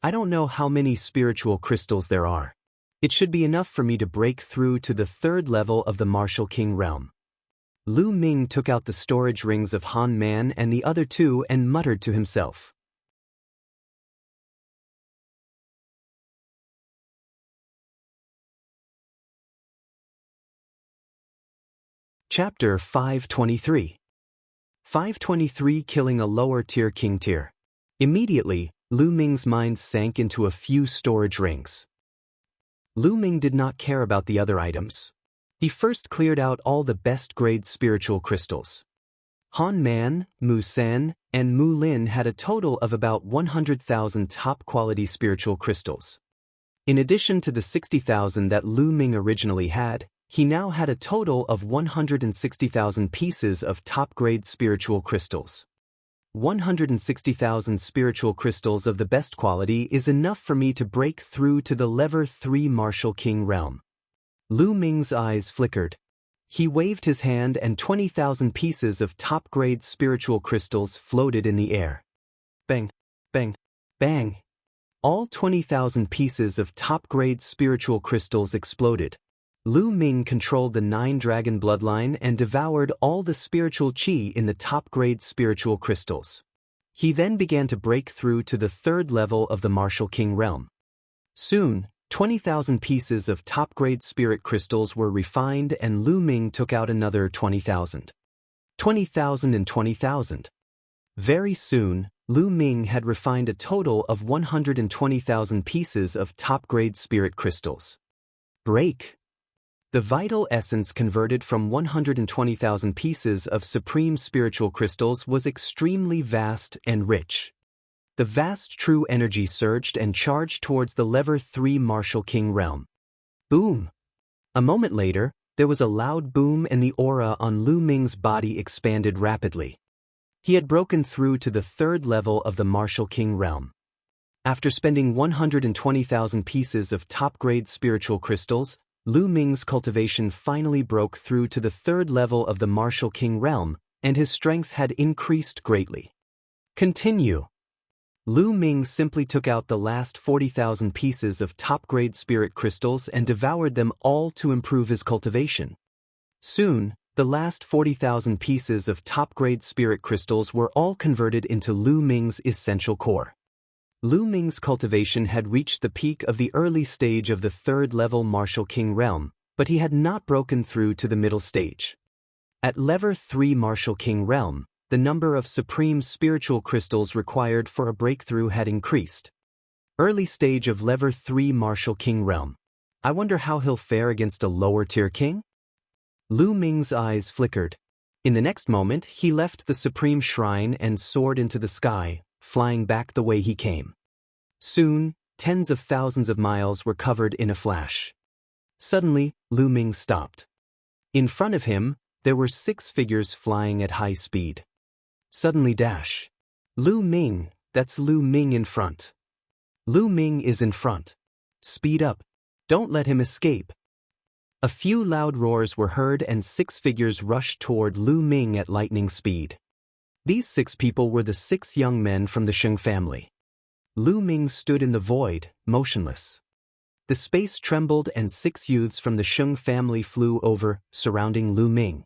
"I don't know how many spiritual crystals there are. It should be enough for me to break through to the 3rd level of the Martial King realm." Lu Ming took out the storage rings of Han Man and the other 2 and muttered to himself. Chapter 523. 523 Killing a lower-tier king tier. Immediately, Lu Ming's mind sank into a few storage rings. Lu Ming did not care about the other items. He first cleared out all the best-grade spiritual crystals. Han Man, Mu Sen, and Mu Lin had a total of about 100,000 top-quality spiritual crystals. In addition to the 60,000 that Lu Ming originally had, he now had a total of 160,000 pieces of top-grade spiritual crystals. 160,000 spiritual crystals of the best quality is enough for me to break through to the Level 3 Martial King realm. Lu Ming's eyes flickered. He waved his hand and 20,000 pieces of top-grade spiritual crystals floated in the air. Bang, bang, bang. All 20,000 pieces of top-grade spiritual crystals exploded. Lu Ming controlled the 9 dragon bloodline and devoured all the spiritual qi in the top-grade spiritual crystals. He then began to break through to the 3rd level of the Martial King realm. Soon, 20,000 pieces of top-grade spirit crystals were refined and Lu Ming took out another 20,000. 20,000 and 20,000. Very soon, Lu Ming had refined a total of 120,000 pieces of top-grade spirit crystals. Break! The vital essence converted from 120,000 pieces of supreme spiritual crystals was extremely vast and rich. The vast true energy surged and charged towards the Lever 3 Martial King realm. Boom! A moment later, there was a loud boom and the aura on Lu Ming's body expanded rapidly. He had broken through to the 3rd level of the Martial King realm. After spending 120,000 pieces of top-grade spiritual crystals, Lu Ming's cultivation finally broke through to the 3rd level of the Martial King realm, and his strength had increased greatly. Continue. Lu Ming simply took out the last 40,000 pieces of top-grade spirit crystals and devoured them all to improve his cultivation. Soon, the last 40,000 pieces of top-grade spirit crystals were all converted into Lu Ming's essential core. Lu Ming's cultivation had reached the peak of the early stage of the 3rd level Martial King realm, but he had not broken through to the middle stage. At Lever 3 Martial King realm, the number of supreme spiritual crystals required for a breakthrough had increased. Early stage of Lever 3 Martial King realm. I wonder how he'll fare against a lower-tier king? Lu Ming's eyes flickered. In the next moment, he left the supreme shrine and soared into the sky, flying back the way he came. Soon, tens of thousands of miles were covered in a flash. Suddenly, Lu Ming stopped. In front of him, there were 6 figures flying at high speed. Suddenly dash. Lu Ming, that's Lu Ming in front. Lu Ming is in front. Speed up. Don't let him escape. A few loud roars were heard and 6 figures rushed toward Lu Ming at lightning speed. These 6 people were the 6 young men from the Sheng family. Lu Ming stood in the void, motionless. The space trembled and 6 youths from the Sheng family flew over, surrounding Lu Ming.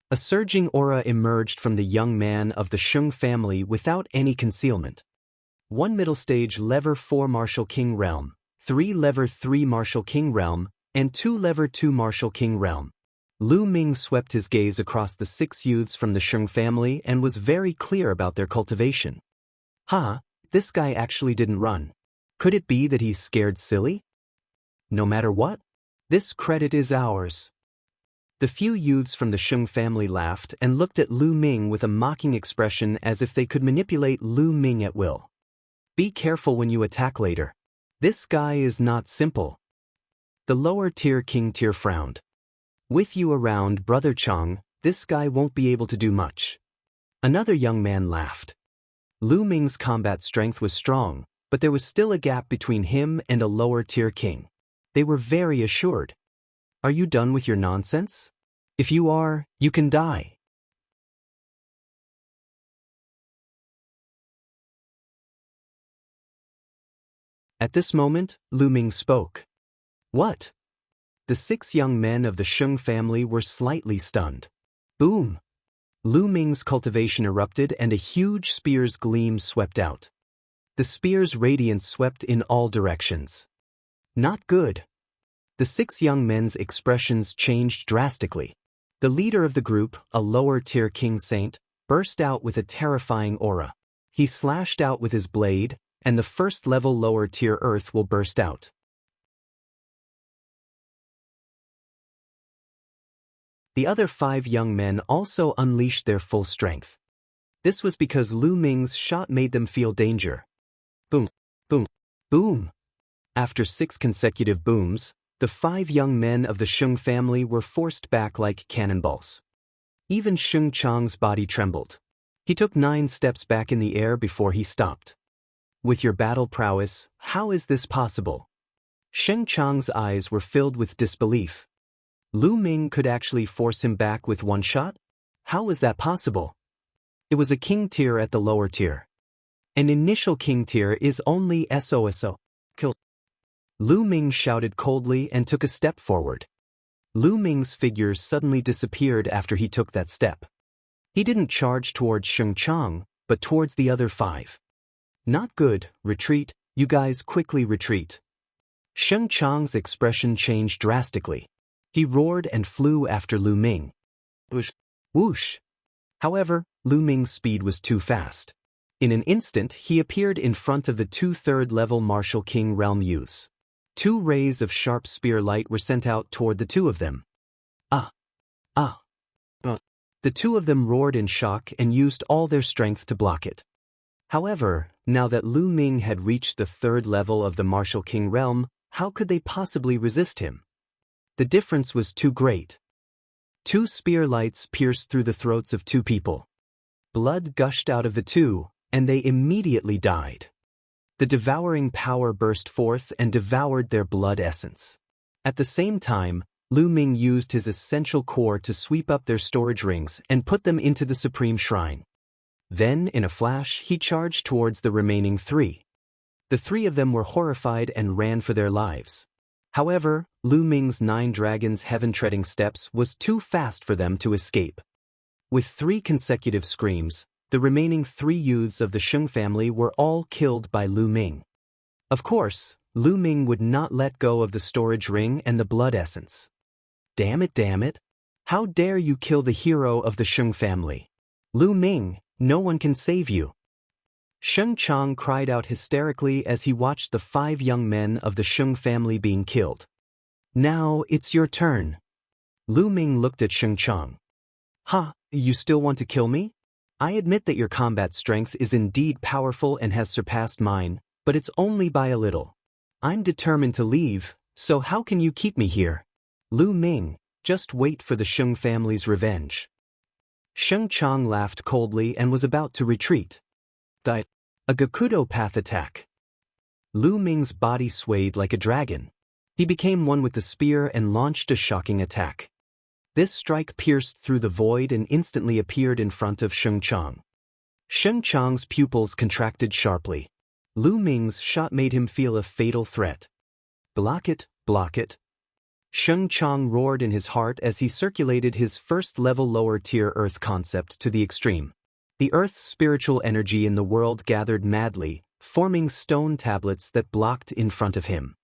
A surging aura emerged from the young man of the Sheng family without any concealment. 1 middle stage Lever 4 Martial King realm, 3 Lever 3 Martial King realm, and 2 Lever 2 Martial King realm. Lu Ming swept his gaze across the 6 youths from the Sheng family and was very clear about their cultivation. This guy actually didn't run. Could it be that he's scared silly? No matter what, this credit is ours. The few youths from the Sheng family laughed and looked at Lu Ming with a mocking expression as if they could manipulate Lu Ming at will. Be careful when you attack later. This guy is not simple. The lower-tier King Tier frowned. With you around, Brother Chang, this guy won't be able to do much. Another young man laughed. Lu Ming's combat strength was strong, but there was still a gap between him and a lower-tier king. They were very assured. Are you done with your nonsense? If you are, you can die. At this moment, Lu Ming spoke. What? The 6 young men of the Sheng family were slightly stunned. Boom! Lu Ming's cultivation erupted and a huge spear's gleam swept out. The spear's radiance swept in all directions. Not good. The 6 young men's expressions changed drastically. The leader of the group, a lower-tier king saint, burst out with a terrifying aura. He slashed out with his blade, and the first-level lower-tier earth will burst out. The other 5 young men also unleashed their full strength. This was because Lu Ming's shot made them feel danger. Boom, boom, boom. After 6 consecutive booms, the 5 young men of the Sheng family were forced back like cannonballs. Even Sheng Chang's body trembled. He took 9 steps back in the air before he stopped. With your battle prowess, how is this possible? Sheng Chang's eyes were filled with disbelief. Lu Ming could actually force him back with 1 shot? How was that possible? It was a king tier at the lower tier. An initial king tier is only SOSO. Kill. Lu Ming shouted coldly and took a step forward. Lu Ming's figure suddenly disappeared after he took that step. He didn't charge towards Sheng Chang, but towards the other 5. Not good, retreat, you guys quickly retreat. Sheng Chang's expression changed drastically. He roared and flew after Lu Ming. Whoosh! Whoosh! However, Lu Ming's speed was too fast. In an instant, he appeared in front of the 2 third-level Martial King realm youths. 2 rays of sharp spear light were sent out toward the two of them. Ah! Ah! The two of them roared in shock and used all their strength to block it. However, now that Lu Ming had reached the 3rd level of the martial king realm, how could they possibly resist him? The difference was too great. 2 spear lights pierced through the throats of 2 people. Blood gushed out of the 2, and they immediately died. The devouring power burst forth and devoured their blood essence. At the same time, Lu Ming used his essential core to sweep up their storage rings and put them into the supreme shrine. Then, in a flash, he charged towards the remaining 3. The 3 of them were horrified and ran for their lives. However, Lu Ming's 9 dragons' heaven-treading steps was too fast for them to escape. With 3 consecutive screams, the remaining 3 youths of the Sheng family were all killed by Lu Ming. Of course, Lu Ming would not let go of the storage ring and the blood essence. Damn it! How dare you kill the hero of the Sheng family? Lu Ming, no one can save you. Sheng Chang cried out hysterically as he watched the 5 young men of the Sheng family being killed. Now it's your turn. Lu Ming looked at Sheng Chang. Ha, you still want to kill me? I admit that your combat strength is indeed powerful and has surpassed mine, but it's only by a little. I'm determined to leave, so how can you keep me here? Lu Ming, just wait for the Sheng family's revenge. Sheng Chang laughed coldly and was about to retreat. A Gakudo path attack. Lu Ming's body swayed like a dragon. He became one with the spear and launched a shocking attack. This strike pierced through the void and instantly appeared in front of Sheng Chang. Sheng Chang's pupils contracted sharply. Lu Ming's shot made him feel a fatal threat. Block it, block it. Sheng Chang roared in his heart as he circulated his 1st-level lower-tier Earth concept to the extreme. The Earth's spiritual energy in the world gathered madly, forming stone tablets that blocked in front of him.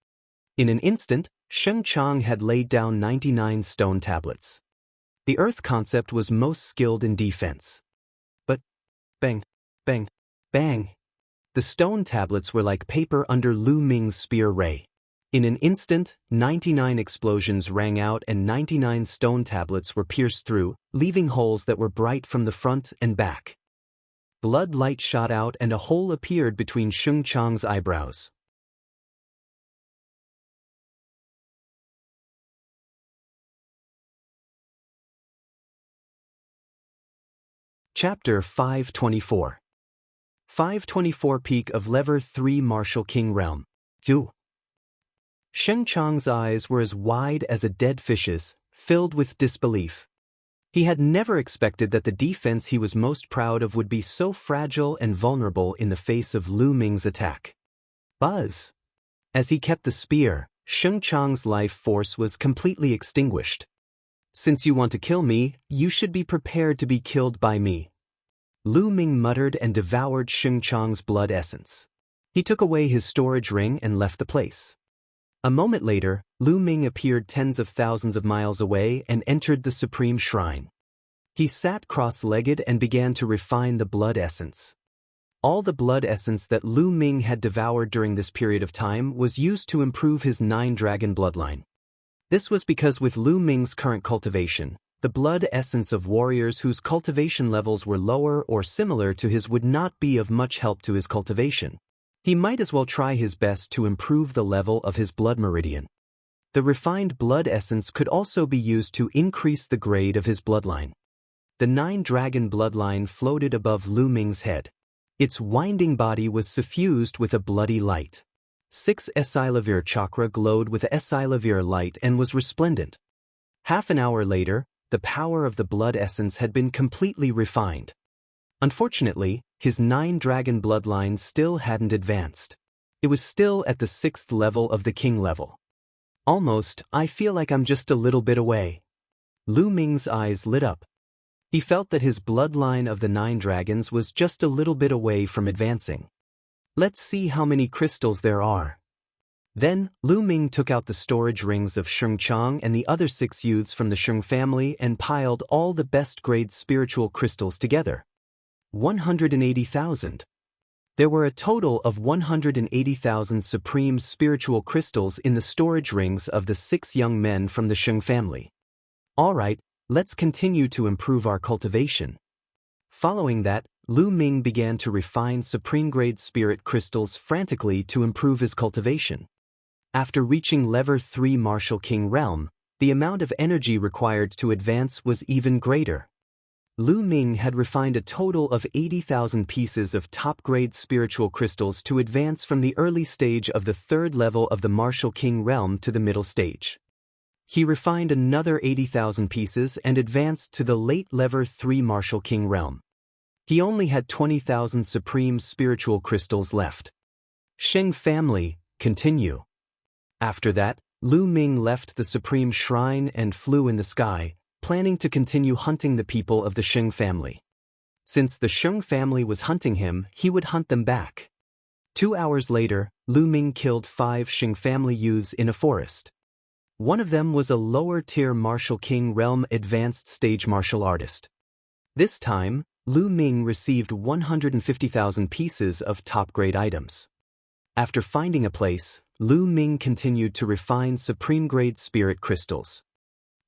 In an instant, Sheng Chang had laid down 99 stone tablets. The Earth concept was most skilled in defense. But, bang, bang, bang. The stone tablets were like paper under Lu Ming's spear ray. In an instant, 99 explosions rang out and 99 stone tablets were pierced through, leaving holes that were bright from the front and back. Blood light shot out and a hole appeared between Sheng Chang's eyebrows. Chapter 524. 524 Peak of Lever 3 Martial King Realm. 2. Sheng Chang's eyes were as wide as a dead fish's, filled with disbelief. He had never expected that the defense he was most proud of would be so fragile and vulnerable in the face of Lu Ming's attack. Buzz! As he kept the spear, Sheng Chang's life force was completely extinguished. Since you want to kill me, you should be prepared to be killed by me. Lu Ming muttered and devoured Sheng Chang's blood essence. He took away his storage ring and left the place. A moment later, Lu Ming appeared tens of thousands of miles away and entered the supreme shrine. He sat cross-legged and began to refine the blood essence. All the blood essence that Lu Ming had devoured during this period of time was used to improve his 9-dragon bloodline. This was because with Lu Ming's current cultivation, the blood essence of warriors whose cultivation levels were lower or similar to his would not be of much help to his cultivation. He might as well try his best to improve the level of his blood meridian. The refined blood essence could also be used to increase the grade of his bloodline. The 9-dragon bloodline floated above Lu Ming's head. Its winding body was suffused with a bloody light. 6 Esilavir chakra glowed with Esilavir light and was resplendent. Half an hour later, the power of the blood essence had been completely refined. Unfortunately, his 9-dragon bloodline still hadn't advanced. It was still at the 6th level of the king level. Almost, I feel like I'm just a little bit away. Lu Ming's eyes lit up. He felt that his bloodline of the 9 dragons was just a little bit away from advancing. Let's see how many crystals there are. Then, Lu Ming took out the storage rings of Sheng Chang and the other 6 youths from the Sheng family and piled all the best grade spiritual crystals together. 180,000. There were a total of 180,000 supreme spiritual crystals in the storage rings of the 6 young men from the Sheng family. Alright, let's continue to improve our cultivation. Following that, Lu Ming began to refine supreme-grade spirit crystals frantically to improve his cultivation. After reaching level 3 Martial King realm, the amount of energy required to advance was even greater. Lu Ming had refined a total of 80,000 pieces of top-grade spiritual crystals to advance from the early stage of the 3rd level of the Martial King realm to the middle stage. He refined another 80,000 pieces and advanced to the late level 3 Martial King realm. He only had 20,000 supreme spiritual crystals left. Sheng family, continue. After that, Lu Ming left the supreme shrine and flew in the sky, planning to continue hunting the people of the Sheng family. Since the Sheng family was hunting him, he would hunt them back. 2 hours later, Lu Ming killed 5 Sheng family youths in a forest. One of them was a lower-tier Martial King realm advanced stage martial artist. This time, Lu Ming received 150,000 pieces of top-grade items. After finding a place, Lu Ming continued to refine supreme-grade spirit crystals.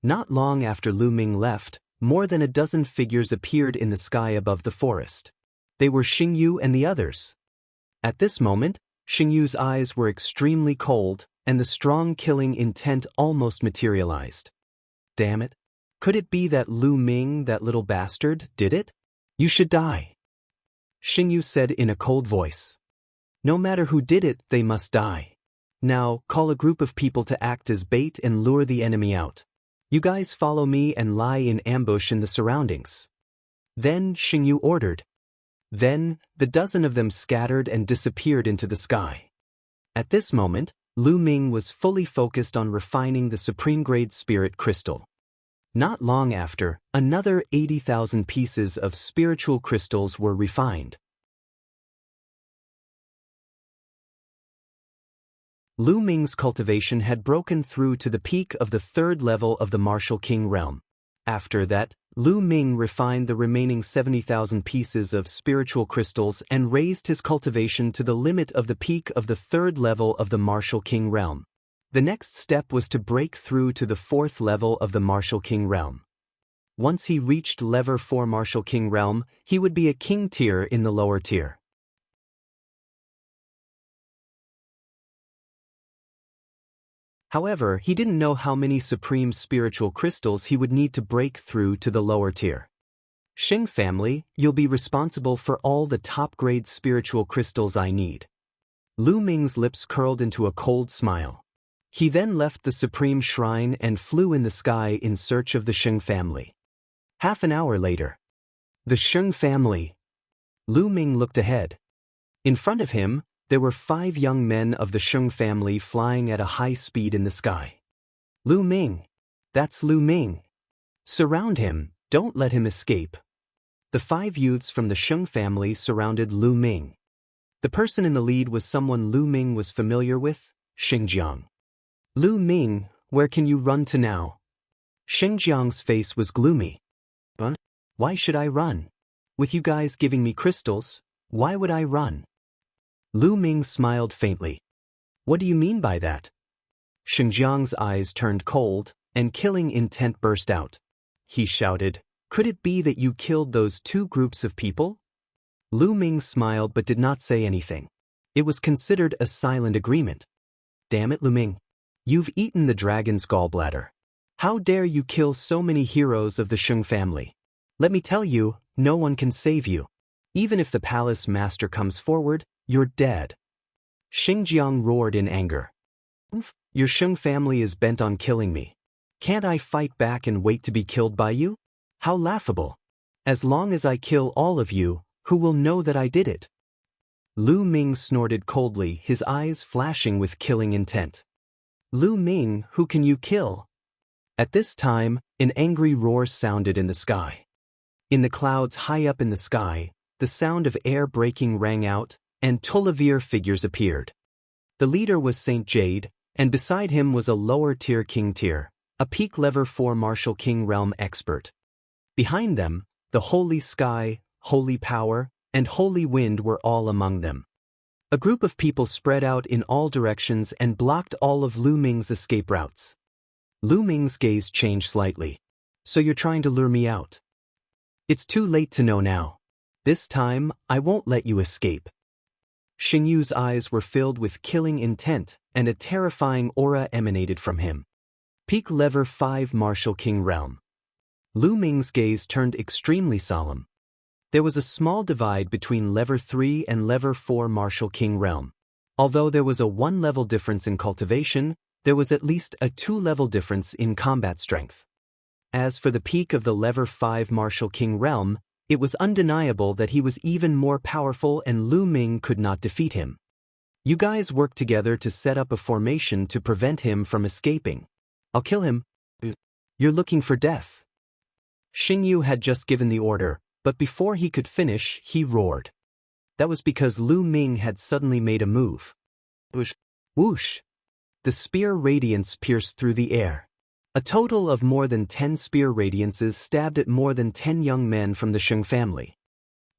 Not long after Lu Ming left, more than a dozen figures appeared in the sky above the forest. They were Xingyu and the others. At this moment, Xingyu's eyes were extremely cold, and the strong killing intent almost materialized. Damn it. Could it be that Lu Ming, that little bastard, did it? You should die. Xingyu said in a cold voice. No matter who did it, they must die. Now, call a group of people to act as bait and lure the enemy out. You guys follow me and lie in ambush in the surroundings. Then Xingyu ordered. Then, the dozen of them scattered and disappeared into the sky. At this moment, Lu Ming was fully focused on refining the supreme-grade spirit crystal. Not long after, another 80,000 pieces of spiritual crystals were refined. Lu Ming's cultivation had broken through to the peak of the 3rd level of the Martial King realm. After that, Lu Ming refined the remaining 70,000 pieces of spiritual crystals and raised his cultivation to the limit of the peak of the 3rd level of the Martial King realm. The next step was to break through to the 4th level of the Martial King realm. Once he reached level 4 Martial King realm, he would be a king tier in the lower tier. However, he didn't know how many supreme spiritual crystals he would need to break through to the lower tier. Sheng family, you'll be responsible for all the top-grade spiritual crystals I need. Lu Ming's lips curled into a cold smile. He then left the supreme shrine and flew in the sky in search of the Sheng family. Half an hour later. The Sheng family. Lu Ming looked ahead. In front of him, there were 5 young men of the Sheng family flying at a high speed in the sky. Lu Ming. That's Lu Ming. Surround him, don't let him escape. The 5 youths from the Sheng family surrounded Lu Ming. The person in the lead was someone Lu Ming was familiar with, Xingjiang. Lu Ming, where can you run to now? Xingjiang's face was gloomy. But why should I run? With you guys giving me crystals, why would I run? Lu Ming smiled faintly. What do you mean by that? Xingjiang's eyes turned cold, and killing intent burst out. He shouted, could it be that you killed those 2 groups of people? Lu Ming smiled but did not say anything. It was considered a silent agreement. Damn it, Lu Ming. You've eaten the dragon's gallbladder. How dare you kill so many heroes of the Sheng family? Let me tell you, no one can save you. Even if the palace master comes forward, you're dead. Xingjiang roared in anger. Your Sheng family is bent on killing me. Can't I fight back and wait to be killed by you? How laughable. As long as I kill all of you, who will know that I did it? Lu Ming snorted coldly, his eyes flashing with killing intent. Lu Ming, who can you kill? At this time, an angry roar sounded in the sky. In the clouds high up in the sky, the sound of air breaking rang out, and Tullavir figures appeared. The leader was Saint Jade, and beside him was a lower-tier king tier, a peak level 4 Martial King realm expert. Behind them, the holy sky, holy power, and holy wind were all among them. A group of people spread out in all directions and blocked all of Lu Ming's escape routes. Lu Ming's gaze changed slightly. So you're trying to lure me out? It's too late to know now. This time, I won't let you escape. Xingyu's eyes were filled with killing intent, and a terrifying aura emanated from him. Peak Lever 5 Martial King Realm. Lu Ming's gaze turned extremely solemn. There was a small divide between Lever 3 and Lever 4 Martial King Realm. Although there was a 1-level difference in cultivation, there was at least a 2-level difference in combat strength. As for the peak of the Lever 5 Martial King Realm, it was undeniable that he was even more powerful and Lu Ming could not defeat him. You guys worked together to set up a formation to prevent him from escaping. I'll kill him. You're looking for death. Xingyu had just given the order, but before he could finish, he roared. That was because Lu Ming had suddenly made a move. Whoosh! Whoosh! The spear radiance pierced through the air. A total of more than 10 spear radiances stabbed at more than 10 young men from the Sheng family.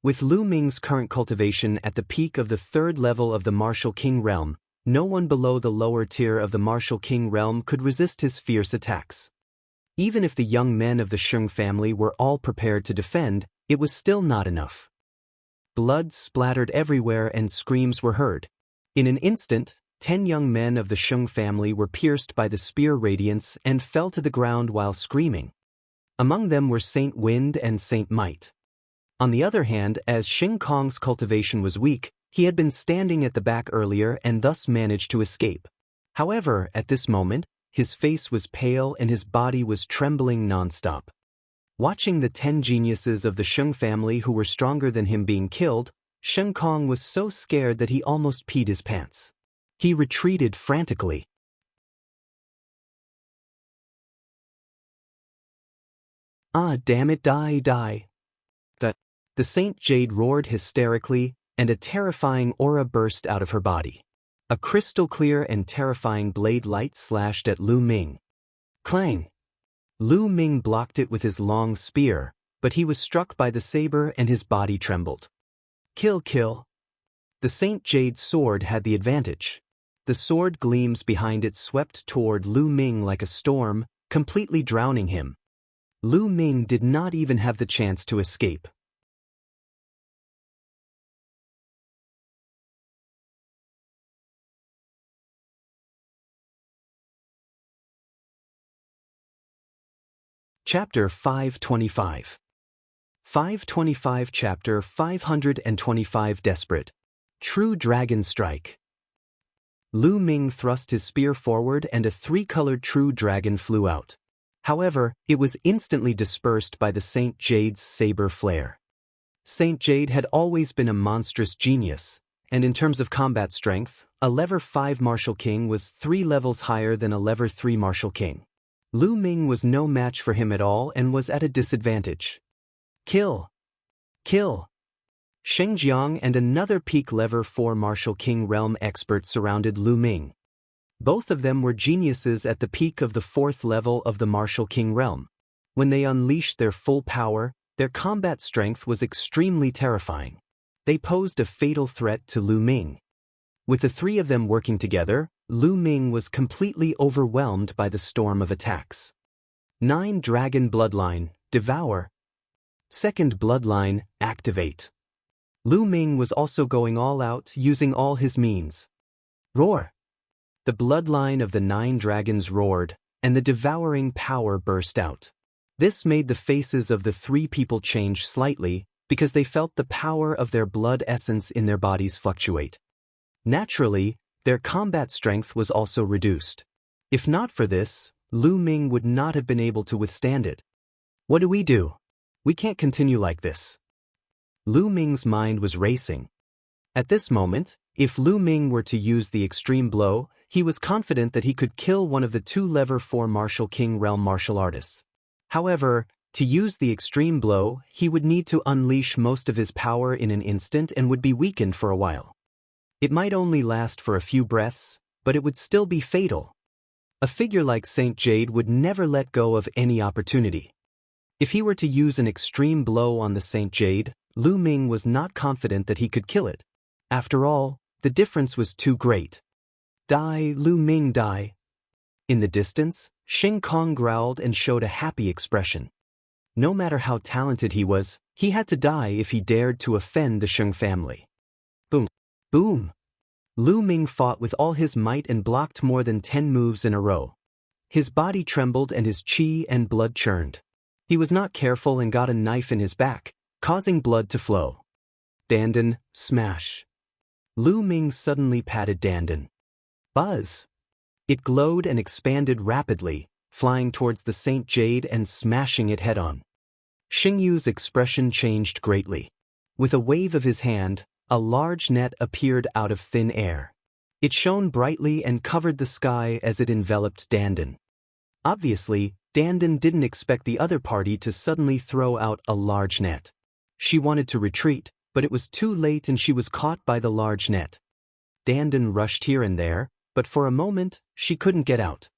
With Lu Ming's current cultivation at the peak of the 3rd level of the Martial King Realm, no one below the lower tier of the Martial King Realm could resist his fierce attacks. Even if the young men of the Sheng family were all prepared to defend, it was still not enough. Blood splattered everywhere and screams were heard. In an instant, 10 young men of the Sheng family were pierced by the spear radiance and fell to the ground while screaming. Among them were Saint Wind and Saint Might. On the other hand, as Xing Kong's cultivation was weak, he had been standing at the back earlier and thus managed to escape. However, at this moment, his face was pale and his body was trembling non-stop. Watching the 10 geniuses of the Sheng family who were stronger than him being killed, Xing Kong was so scared that he almost peed his pants. He retreated frantically. Ah, damn it, die. The Saint Jade roared hysterically, and a terrifying aura burst out of her body. A crystal-clear and terrifying blade light slashed at Lu Ming. Clang! Lu Ming blocked it with his long spear, but he was struck by the saber and his body trembled. Kill! The Saint Jade's sword had the advantage. The sword gleams behind it swept toward Lu Ming like a storm, completely drowning him. Lu Ming did not even have the chance to escape. Chapter 525. 525 Chapter 525 Desperate. True Dragon Strike. Lu Ming thrust his spear forward and a 3-colored true dragon flew out. However, it was instantly dispersed by the Saint Jade's saber flare. Saint Jade had always been a monstrous genius, and in terms of combat strength, a Lever 5 Martial King was 3 levels higher than a Lever 3 Martial King. Lu Ming was no match for him at all and was at a disadvantage. Kill! Sheng Jiang and another peak Lever 4 Martial King Realm expert surrounded Lu Ming. Both of them were geniuses at the peak of the 4th level of the Martial King Realm. When they unleashed their full power, their combat strength was extremely terrifying. They posed a fatal threat to Lu Ming. With the 3 of them working together, Lu Ming was completely overwhelmed by the storm of attacks. 9 Dragon Bloodline, Devour. 2nd Bloodline, Activate. Lu Ming was also going all out, using all his means. Roar! The bloodline of the 9 dragons roared, and the devouring power burst out. This made the faces of the 3 people change slightly, because they felt the power of their blood essence in their bodies fluctuate. Naturally, their combat strength was also reduced. If not for this, Lu Ming would not have been able to withstand it. What do? We can't continue like this. Lu Ming's mind was racing. At this moment, if Lu Ming were to use the extreme blow, he was confident that he could kill one of the 2 Lever 4 Martial King Realm martial artists. However, to use the extreme blow, he would need to unleash most of his power in an instant and would be weakened for a while. It might only last for a few breaths, but it would still be fatal. A figure like Saint Jade would never let go of any opportunity. If he were to use an extreme blow on the Saint Jade, Lu Ming was not confident that he could kill it. After all, the difference was too great. Die, Lu Ming, die. In the distance, Xing Kong growled and showed a happy expression. No matter how talented he was, he had to die if he dared to offend the Sheng family. Boom. Boom. Lu Ming fought with all his might and blocked more than 10 moves in a row. His body trembled and his qi and blood churned. He was not careful and got a knife in his back, causing blood to flow. Dandan, smash. Lu Ming suddenly patted Dandan. Buzz. It glowed and expanded rapidly, flying towards the Saint Jade and smashing it head-on. Xingyu's expression changed greatly. With a wave of his hand, a large net appeared out of thin air. It shone brightly and covered the sky as it enveloped Dandan. Obviously, Dandan didn't expect the other party to suddenly throw out a large net. She wanted to retreat, but it was too late and she was caught by the large net. Dandan rushed here and there, but for a moment, she couldn't get out.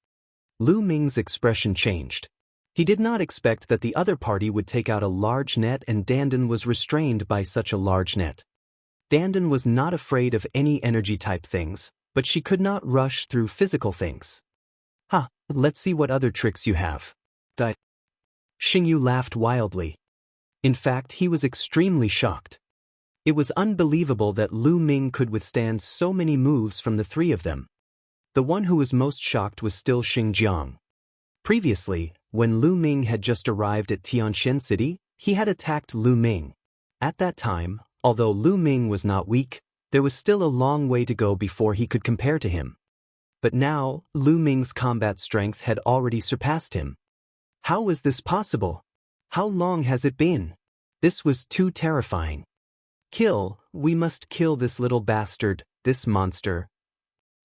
Lu Ming's expression changed. He did not expect that the other party would take out a large net and Dandan was restrained by such a large net. Dandan was not afraid of any energy-type things, but she could not rush through physical things. Ha, let's see what other tricks you have. Xingyu laughed wildly. In fact, he was extremely shocked. It was unbelievable that Lu Ming could withstand so many moves from the three of them. The one who was most shocked was still Xingjiang. Previously, when Lu Ming had just arrived at Tianxian City, he had attacked Lu Ming. At that time, although Lu Ming was not weak, there was still a long way to go before he could compare to him. But now, Lu Ming's combat strength had already surpassed him. How was this possible? How long has it been? This was too terrifying. Kill, we must kill this little bastard, this monster.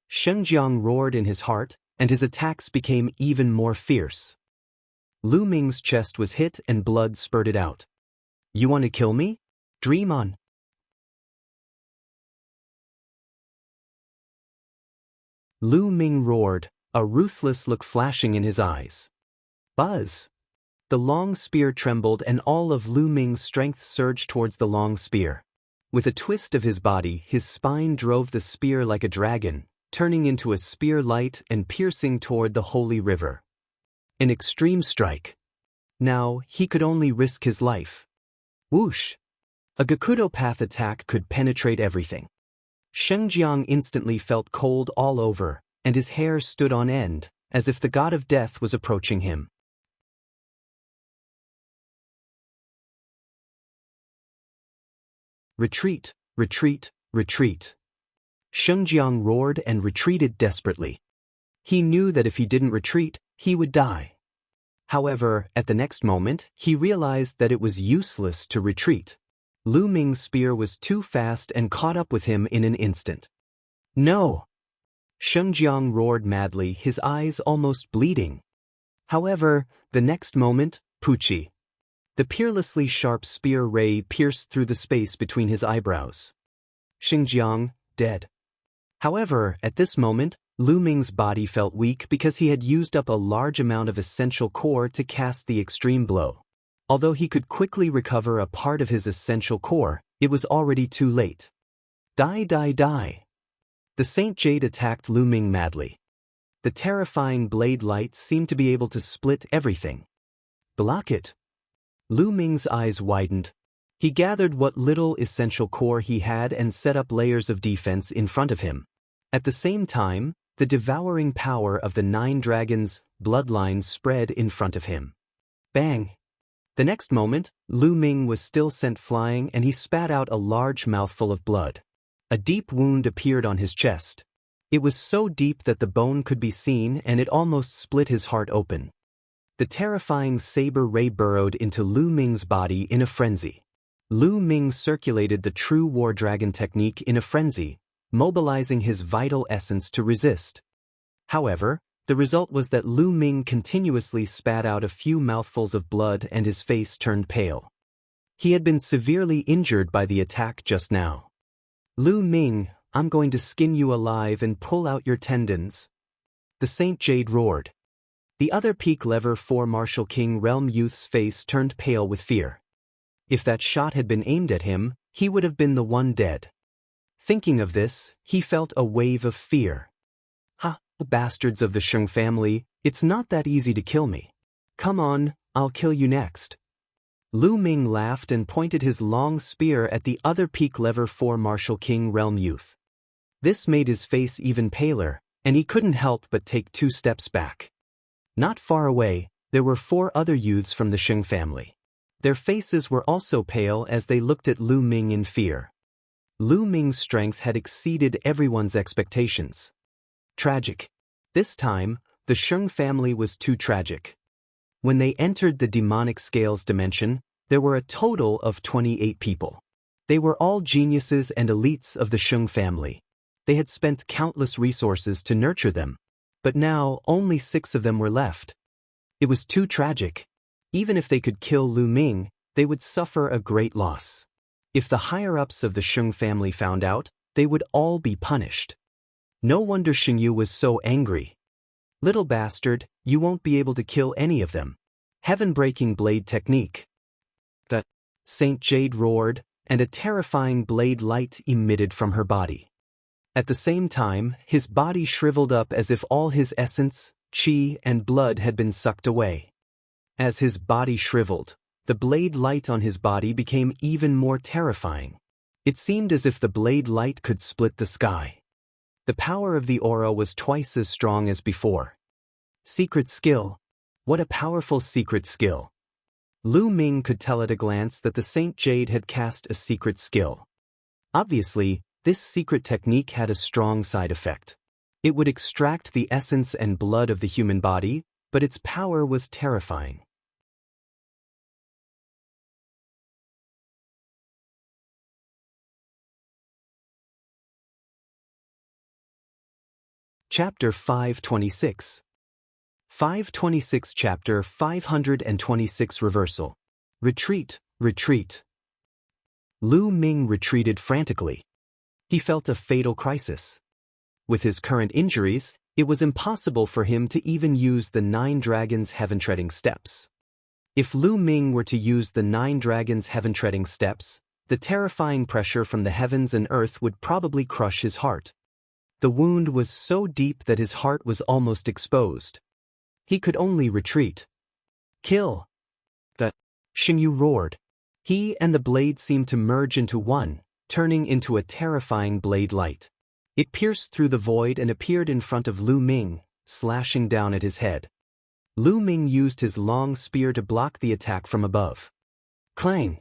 Shengjiang roared in his heart, and his attacks became even more fierce. Lu Ming's chest was hit and blood spurted out. You want to kill me? Dream on. Lu Ming roared, a ruthless look flashing in his eyes. Buzz! The long spear trembled and all of Lu Ming's strength surged towards the long spear. With a twist of his body, his spine drove the spear like a dragon, turning into a spear light and piercing toward the holy river. An extreme strike. Now, he could only risk his life. Whoosh! A Gakudo path attack could penetrate everything. Shengjiang instantly felt cold all over, and his hair stood on end, as if the god of death was approaching him. Retreat, retreat, retreat. Shengjiang roared and retreated desperately. He knew that if he didn't retreat, he would die. However, at the next moment, he realized that it was useless to retreat. Lu Ming's spear was too fast and caught up with him in an instant. No! Shengjiang roared madly, his eyes almost bleeding. However, the next moment, Pucci. The peerlessly sharp spear ray pierced through the space between his eyebrows. Shengjiang, dead. However, at this moment, Lu Ming's body felt weak because he had used up a large amount of essential core to cast the extreme blow. Although he could quickly recover a part of his essential core, it was already too late. Die, die, die. The Saint Jade attacked Lu Ming madly. The terrifying blade light seemed to be able to split everything. Block it. Lu Ming's eyes widened. He gathered what little essential core he had and set up layers of defense in front of him. At the same time, the devouring power of the 9 dragons' bloodline spread in front of him. Bang! The next moment, Lu Ming was still sent flying and he spat out a large mouthful of blood. A deep wound appeared on his chest. It was so deep that the bone could be seen and it almost split his heart open. The terrifying saber ray burrowed into Lu Ming's body in a frenzy. Lu Ming circulated the true war dragon technique in a frenzy, mobilizing his vital essence to resist. However, the result was that Lu Ming continuously spat out a few mouthfuls of blood and his face turned pale. He had been severely injured by the attack just now. Lu Ming, I'm going to skin you alive and pull out your tendons. The Saint Jade roared. The other peak lever 4 Martial King Realm youth's face turned pale with fear. If that shot had been aimed at him, he would have been the one dead. Thinking of this, he felt a wave of fear. Ha, the bastards of the Sheng family, it's not that easy to kill me. Come on, I'll kill you next. Lu Ming laughed and pointed his long spear at the other peak lever 4 martial king realm youth. This made his face even paler, and he couldn't help but take 2 steps back. Not far away, there were 4 other youths from the Sheng family. Their faces were also pale as they looked at Lu Ming in fear. Lu Ming's strength had exceeded everyone's expectations. Tragic. This time, the Sheng family was too tragic. When they entered the demonic scales dimension, there were a total of 28 people. They were all geniuses and elites of the Sheng family. They had spent countless resources to nurture them, but now only 6 of them were left. It was too tragic. Even if they could kill Lu Ming, they would suffer a great loss. If the higher-ups of the Sheng family found out, they would all be punished. No wonder Xingyu was so angry. Little bastard, you won't be able to kill any of them. Heaven-breaking blade technique. The Saint Jade roared, and a terrifying blade light emitted from her body. At the same time, his body shriveled up as if all his essence, qi, and blood had been sucked away. As his body shriveled, the blade light on his body became even more terrifying. It seemed as if the blade light could split the sky. The power of the aura was twice as strong as before. Secret skill. What a powerful secret skill. Lu Ming could tell at a glance that the Saint Jade had cast a secret skill. Obviously, this secret technique had a strong side effect. It would extract the essence and blood of the human body, but its power was terrifying. Chapter 526. 526 Chapter 526 Reversal. Retreat, retreat. Lu Ming retreated frantically. He felt a fatal crisis. With his current injuries, it was impossible for him to even use the 9 Dragons' heaven-treading steps. If Lu Ming were to use the 9 Dragons' heaven-treading steps, the terrifying pressure from the heavens and earth would probably crush his heart. The wound was so deep that his heart was almost exposed. He could only retreat. Kill! The Xingyu roared. He and the blade seemed to merge into one, turning into a terrifying blade light. It pierced through the void and appeared in front of Lu Ming, slashing down at his head. Lu Ming used his long spear to block the attack from above. Clang!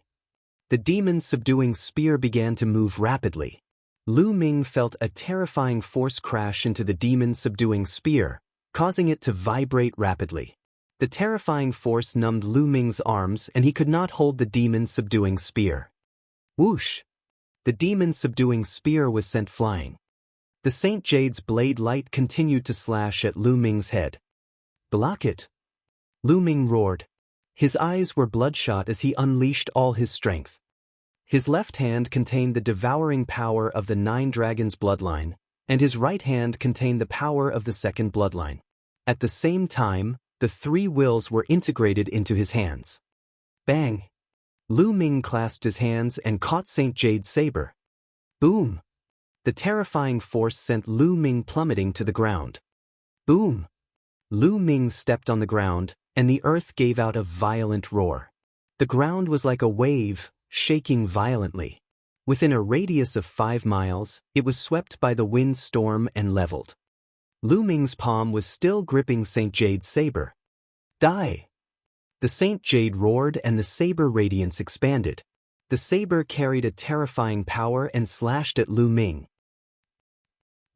The demon's subduing spear began to move rapidly. Lu Ming felt a terrifying force crash into the demon's subduing spear, causing it to vibrate rapidly. The terrifying force numbed Lu Ming's arms and he could not hold the demon's subduing spear. Whoosh! The demon's subduing spear was sent flying. The Saint Jade's blade light continued to slash at Lu Ming's head. Block it! Lu Ming roared. His eyes were bloodshot as he unleashed all his strength. His left hand contained the devouring power of the 9 Dragons' bloodline, and his right hand contained the power of the second bloodline. At the same time, the 3 wills were integrated into his hands. Bang! Lu Ming clasped his hands and caught Saint Jade's saber. Boom! The terrifying force sent Lu Ming plummeting to the ground. Boom! Lu Ming stepped on the ground, and the earth gave out a violent roar. The ground was like a wave, shaking violently. Within a radius of 5 miles, it was swept by the windstorm and leveled. Lu Ming's palm was still gripping Saint Jade's saber. Die! The Saint Jade roared and the saber radiance expanded. The saber carried a terrifying power and slashed at Lu Ming.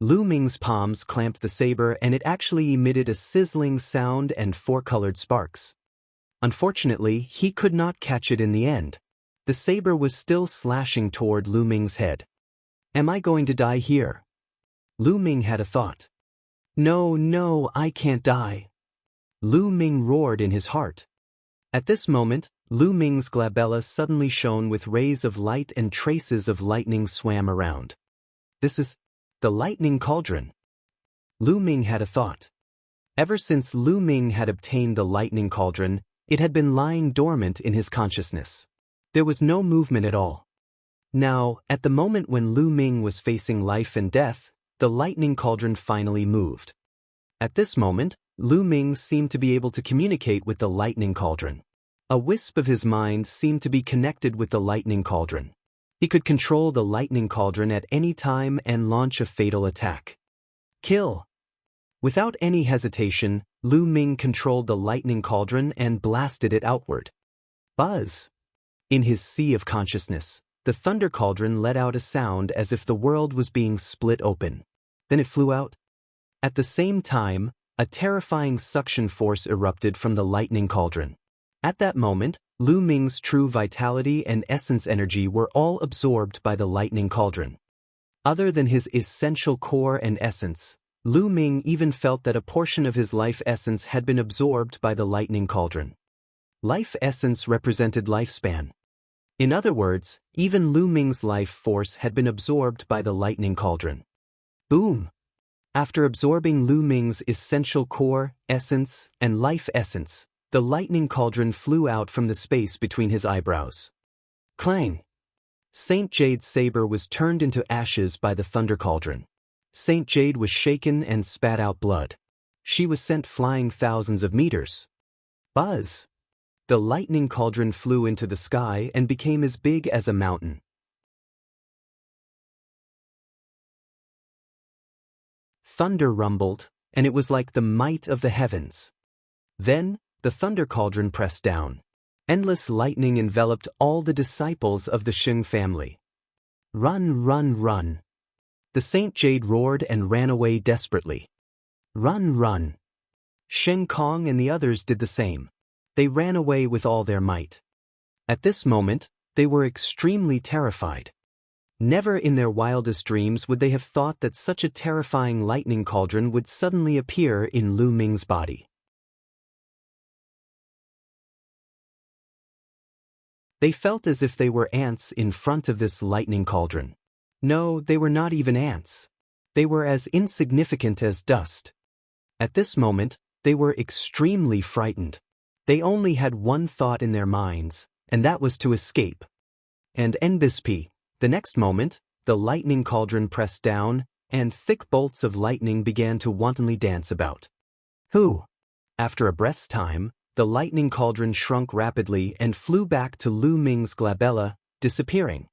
Lu Ming's palms clamped the saber and it actually emitted a sizzling sound and 4-colored sparks. Unfortunately, he could not catch it in the end. The saber was still slashing toward Lu Ming's head. Am I going to die here? Lu Ming had a thought. No, I can't die. Lu Ming roared in his heart. At this moment, Lu Ming's glabella suddenly shone with rays of light and traces of lightning swam around. This is the lightning cauldron. Lu Ming had a thought. Ever since Lu Ming had obtained the lightning cauldron, it had been lying dormant in his consciousness. There was no movement at all. Now, at the moment when Lu Ming was facing life and death, the lightning cauldron finally moved. At this moment, Lu Ming seemed to be able to communicate with the lightning cauldron. A wisp of his mind seemed to be connected with the lightning cauldron. He could control the lightning cauldron at any time and launch a fatal attack. Kill! Without any hesitation, Lu Ming controlled the lightning cauldron and blasted it outward. Buzz! In his sea of consciousness, the thunder cauldron let out a sound as if the world was being split open. Then it flew out. At the same time, a terrifying suction force erupted from the lightning cauldron. At that moment, Lu Ming's true vitality and essence energy were all absorbed by the lightning cauldron. Other than his essential core and essence, Lu Ming even felt that a portion of his life essence had been absorbed by the lightning cauldron. Life essence represented lifespan. In other words, even Lu Ming's life force had been absorbed by the lightning cauldron. Boom! After absorbing Lu Ming's essential core, essence, and life essence, the lightning cauldron flew out from the space between his eyebrows. Clang! Saint Jade's saber was turned into ashes by the thunder cauldron. Saint Jade was shaken and spat out blood. She was sent flying thousands of meters. Buzz! The lightning cauldron flew into the sky and became as big as a mountain. Thunder rumbled, and it was like the might of the heavens. Then, the thunder cauldron pressed down. Endless lightning enveloped all the disciples of the Sheng family. Run, run, run! The Saint Jade roared and ran away desperately. Run, run! Sheng Kong and the others did the same. They ran away with all their might. At this moment, they were extremely terrified. Never in their wildest dreams would they have thought that such a terrifying lightning cauldron would suddenly appear in Lu Ming's body. They felt as if they were ants in front of this lightning cauldron. No, they were not even ants. They were as insignificant as dust. At this moment, they were extremely frightened. They only had one thought in their minds, and that was to escape. And NBSP, the next moment, the lightning cauldron pressed down, and thick bolts of lightning began to wantonly dance about. Who? After a breath's time, the lightning cauldron shrunk rapidly and flew back to Lu Ming's glabella, disappearing.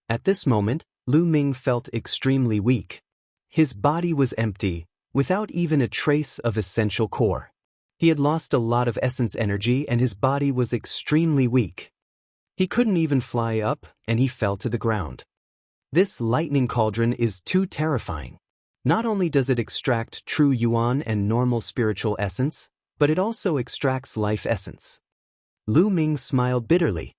At this moment, Lu Ming felt extremely weak. His body was empty, without even a trace of essential core. He had lost a lot of essence energy and his body was extremely weak. He couldn't even fly up, and he fell to the ground. This lightning cauldron is too terrifying. Not only does it extract true yuan and normal spiritual essence, but it also extracts life essence. Lu Ming smiled bitterly.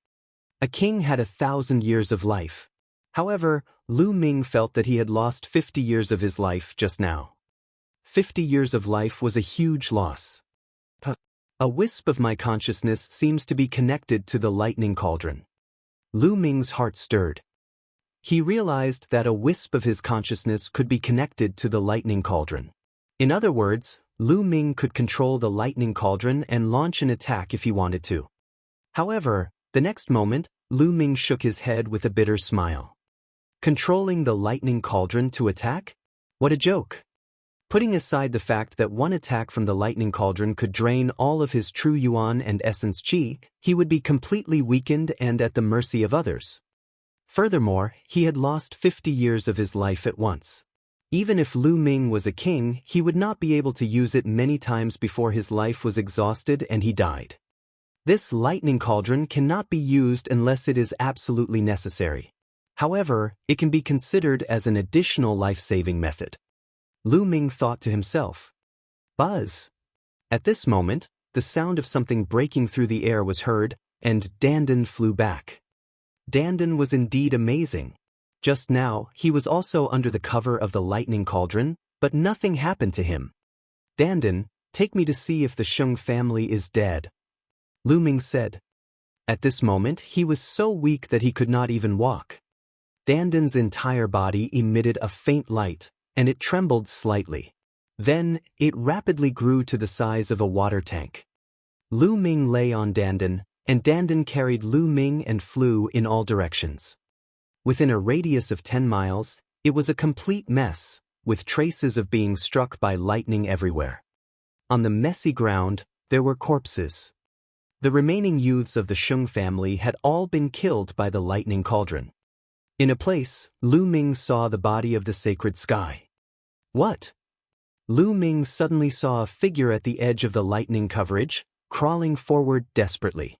A king had 1,000 years of life. However, Lu Ming felt that he had lost 50 years of his life just now. 50 years of life was a huge loss. A wisp of my consciousness seems to be connected to the lightning cauldron. Lu Ming's heart stirred. He realized that a wisp of his consciousness could be connected to the lightning cauldron. In other words, Lu Ming could control the lightning cauldron and launch an attack if he wanted to. However, the next moment, Lu Ming shook his head with a bitter smile. Controlling the lightning cauldron to attack? What a joke! Putting aside the fact that one attack from the lightning cauldron could drain all of his true yuan and essence qi, he would be completely weakened and at the mercy of others. Furthermore, he had lost 50 years of his life at once. Even if Lu Ming was a king, he would not be able to use it many times before his life was exhausted and he died. This lightning cauldron cannot be used unless it is absolutely necessary. However, it can be considered as an additional life-saving method. Lu Ming thought to himself. Buzz! At this moment, the sound of something breaking through the air was heard, and Dandan flew back. Dandan was indeed amazing. Just now, he was also under the cover of the lightning cauldron, but nothing happened to him. Dandan, take me to see if the Sheng family is dead. Lu Ming said. At this moment, he was so weak that he could not even walk. Dandan's entire body emitted a faint light, and it trembled slightly. Then, it rapidly grew to the size of a water tank. Lu Ming lay on Dandan, and Dandan carried Lu Ming and flew in all directions. Within a radius of 10 miles, it was a complete mess, with traces of being struck by lightning everywhere. On the messy ground, there were corpses. The remaining youths of the Sheng family had all been killed by the lightning cauldron. In a place, Lu Ming saw the body of the sacred sky. What? Lu Ming suddenly saw a figure at the edge of the lightning coverage, crawling forward desperately.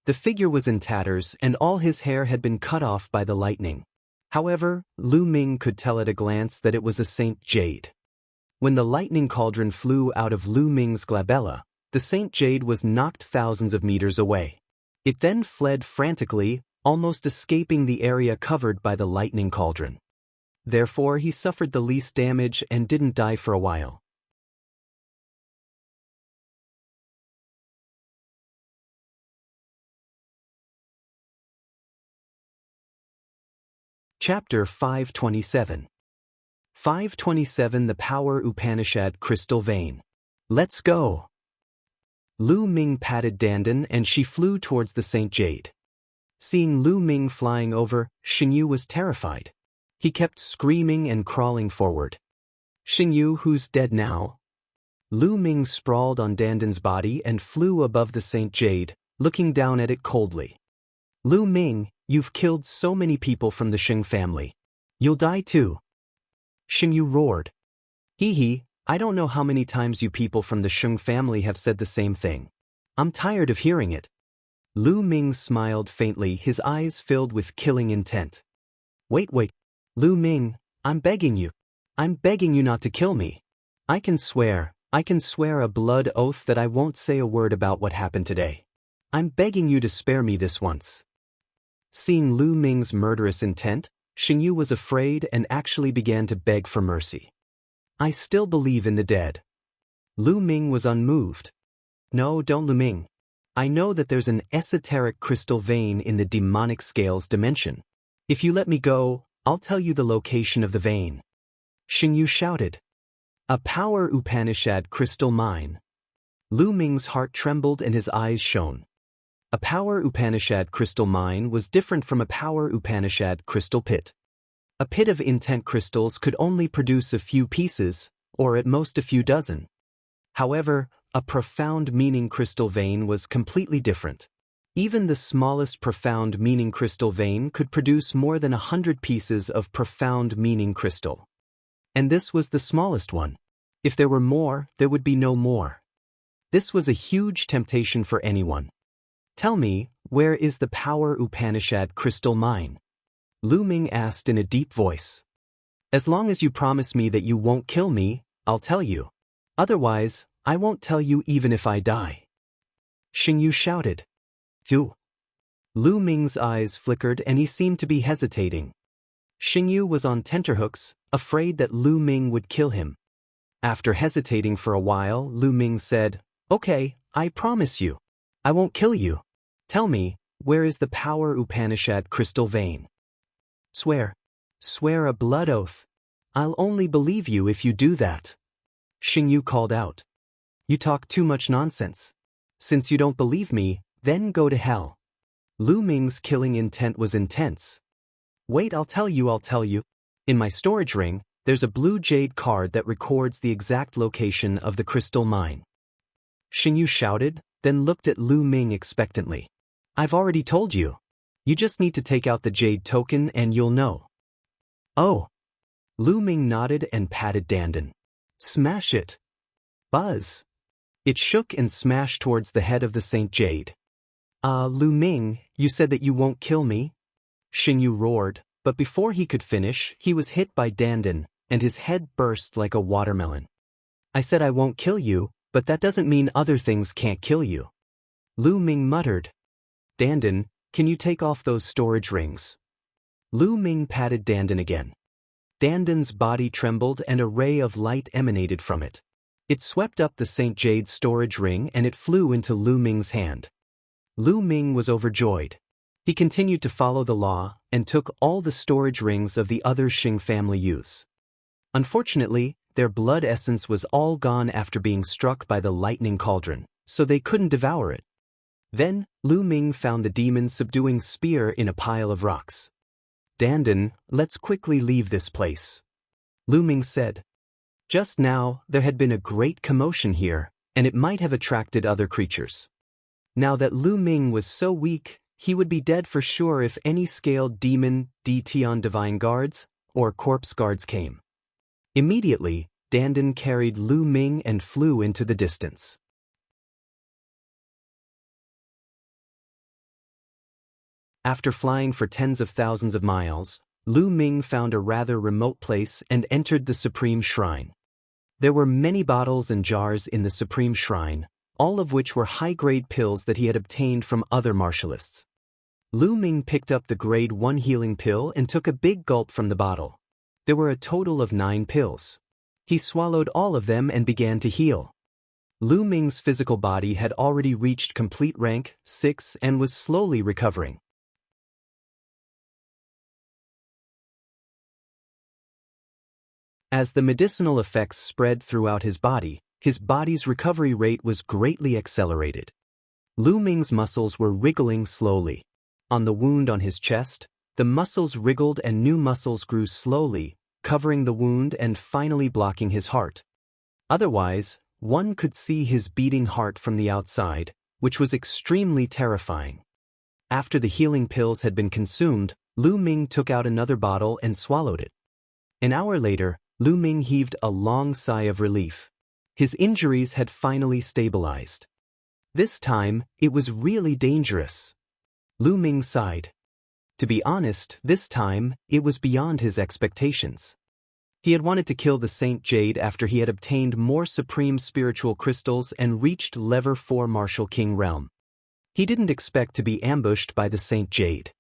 The figure was in tatters and all his hair had been cut off by the lightning. However, Lu Ming could tell at a glance that it was a Saint Jade. When the lightning cauldron flew out of Lu Ming's glabella, the Saint Jade was knocked thousands of meters away. It then fled frantically, almost escaping the area covered by the lightning cauldron. Therefore, he suffered the least damage and didn't die for a while. Chapter 527. 527 The Power Upanishad Crystal Vein. Let's go! Lu Ming patted Dandan and she flew towards the Saint Jade. Seeing Lu Ming flying over, Xingyu was terrified. He kept screaming and crawling forward. Xingyu, who's dead now? Lu Ming sprawled on Dandan's body and flew above the Saint Jade, looking down at it coldly. Lu Ming, you've killed so many people from the Sheng family. You'll die too. Xingyu roared. Hee, I don't know how many times you people from the Sheng family have said the same thing. I'm tired of hearing it. Lu Ming smiled faintly, his eyes filled with killing intent. Wait. Lu Ming, I'm begging you not to kill me. I can swear a blood oath that I won't say a word about what happened today. I'm begging you to spare me this once. Seeing Lu Ming's murderous intent, Xingyu was afraid and actually began to beg for mercy. I still believe in the dead. Lu Ming was unmoved. No, don't Lu Ming. I know that there's an esoteric crystal vein in the demonic scales dimension. If you let me go, I'll tell you the location of the vein. Xingyu shouted. A power Upanishad crystal mine. Lu Ming's heart trembled and his eyes shone. A power Upanishad crystal mine was different from a power Upanishad crystal pit. A pit of intent crystals could only produce a few pieces, or at most a few dozen. However, a profound meaning crystal vein was completely different. Even the smallest profound meaning crystal vein could produce more than 100 pieces of profound meaning crystal. And this was the smallest one. If there were more, there would be no more. This was a huge temptation for anyone. Tell me, where is the power Upanishad crystal mine? Lu Ming asked in a deep voice. As long as you promise me that you won't kill me, I'll tell you. Otherwise, I won't tell you even if I die. Xingyu shouted. You. Lu Ming's eyes flickered and he seemed to be hesitating. Xingyu was on tenterhooks, afraid that Lu Ming would kill him. After hesitating for a while, Lu Ming said, Okay, I promise you. I won't kill you. Tell me, where is the power Upanishad crystal vein? Swear a blood oath. I'll only believe you if you do that. Xingyu called out. You talk too much nonsense. Since you don't believe me, then go to hell. Lu Ming's killing intent was intense. Wait, I'll tell you. In my storage ring, there's a blue jade card that records the exact location of the crystal mine. Xingyu shouted, then looked at Lu Ming expectantly. I've already told you. You just need to take out the jade token and you'll know. Oh. Lu Ming nodded and patted Dandan. Smash it. Buzz. It shook and smashed towards the head of the Saint Jade. Lu Ming, you said that you won't kill me? Xingyu roared, but before he could finish, he was hit by Dandan, and his head burst like a watermelon. I said I won't kill you, but that doesn't mean other things can't kill you. Lu Ming muttered. Dandan, can you take off those storage rings? Lu Ming patted Dandan again. Dandan's body trembled and a ray of light emanated from it. It swept up the Saint Jade's storage ring and it flew into Lu Ming's hand. Lu Ming was overjoyed. He continued to follow the law and took all the storage rings of the other Xing family youths. Unfortunately, their blood essence was all gone after being struck by the lightning cauldron, so they couldn't devour it. Then, Lu Ming found the demon subduing spear in a pile of rocks. "Dandan, let's quickly leave this place," Lu Ming said. Just now, there had been a great commotion here, and it might have attracted other creatures. Now that Lu Ming was so weak, he would be dead for sure if any scaled demon, Tion divine guards, or corpse guards came. Immediately, Dandan carried Lu Ming and flew into the distance. After flying for tens of thousands of miles, Lu Ming found a rather remote place and entered the Supreme Shrine. There were many bottles and jars in the Supreme Shrine, all of which were high-grade pills that he had obtained from other martialists. Lu Ming picked up the grade 1 healing pill and took a big gulp from the bottle. There were a total of 9 pills. He swallowed all of them and began to heal. Lu Ming's physical body had already reached complete rank 6 and was slowly recovering. As the medicinal effects spread throughout his body's recovery rate was greatly accelerated. Lu Ming's muscles were wriggling slowly. On the wound on his chest, the muscles wriggled and new muscles grew slowly, covering the wound and finally blocking his heart. Otherwise, one could see his beating heart from the outside, which was extremely terrifying. After the healing pills had been consumed, Lu Ming took out another bottle and swallowed it. An hour later, Lu Ming heaved a long sigh of relief. His injuries had finally stabilized. This time, it was really dangerous. Lu Ming sighed. To be honest, this time, it was beyond his expectations. He had wanted to kill the Saint Jade after he had obtained more supreme spiritual crystals and reached Level 4 Martial King realm. He didn't expect to be ambushed by the Saint Jade.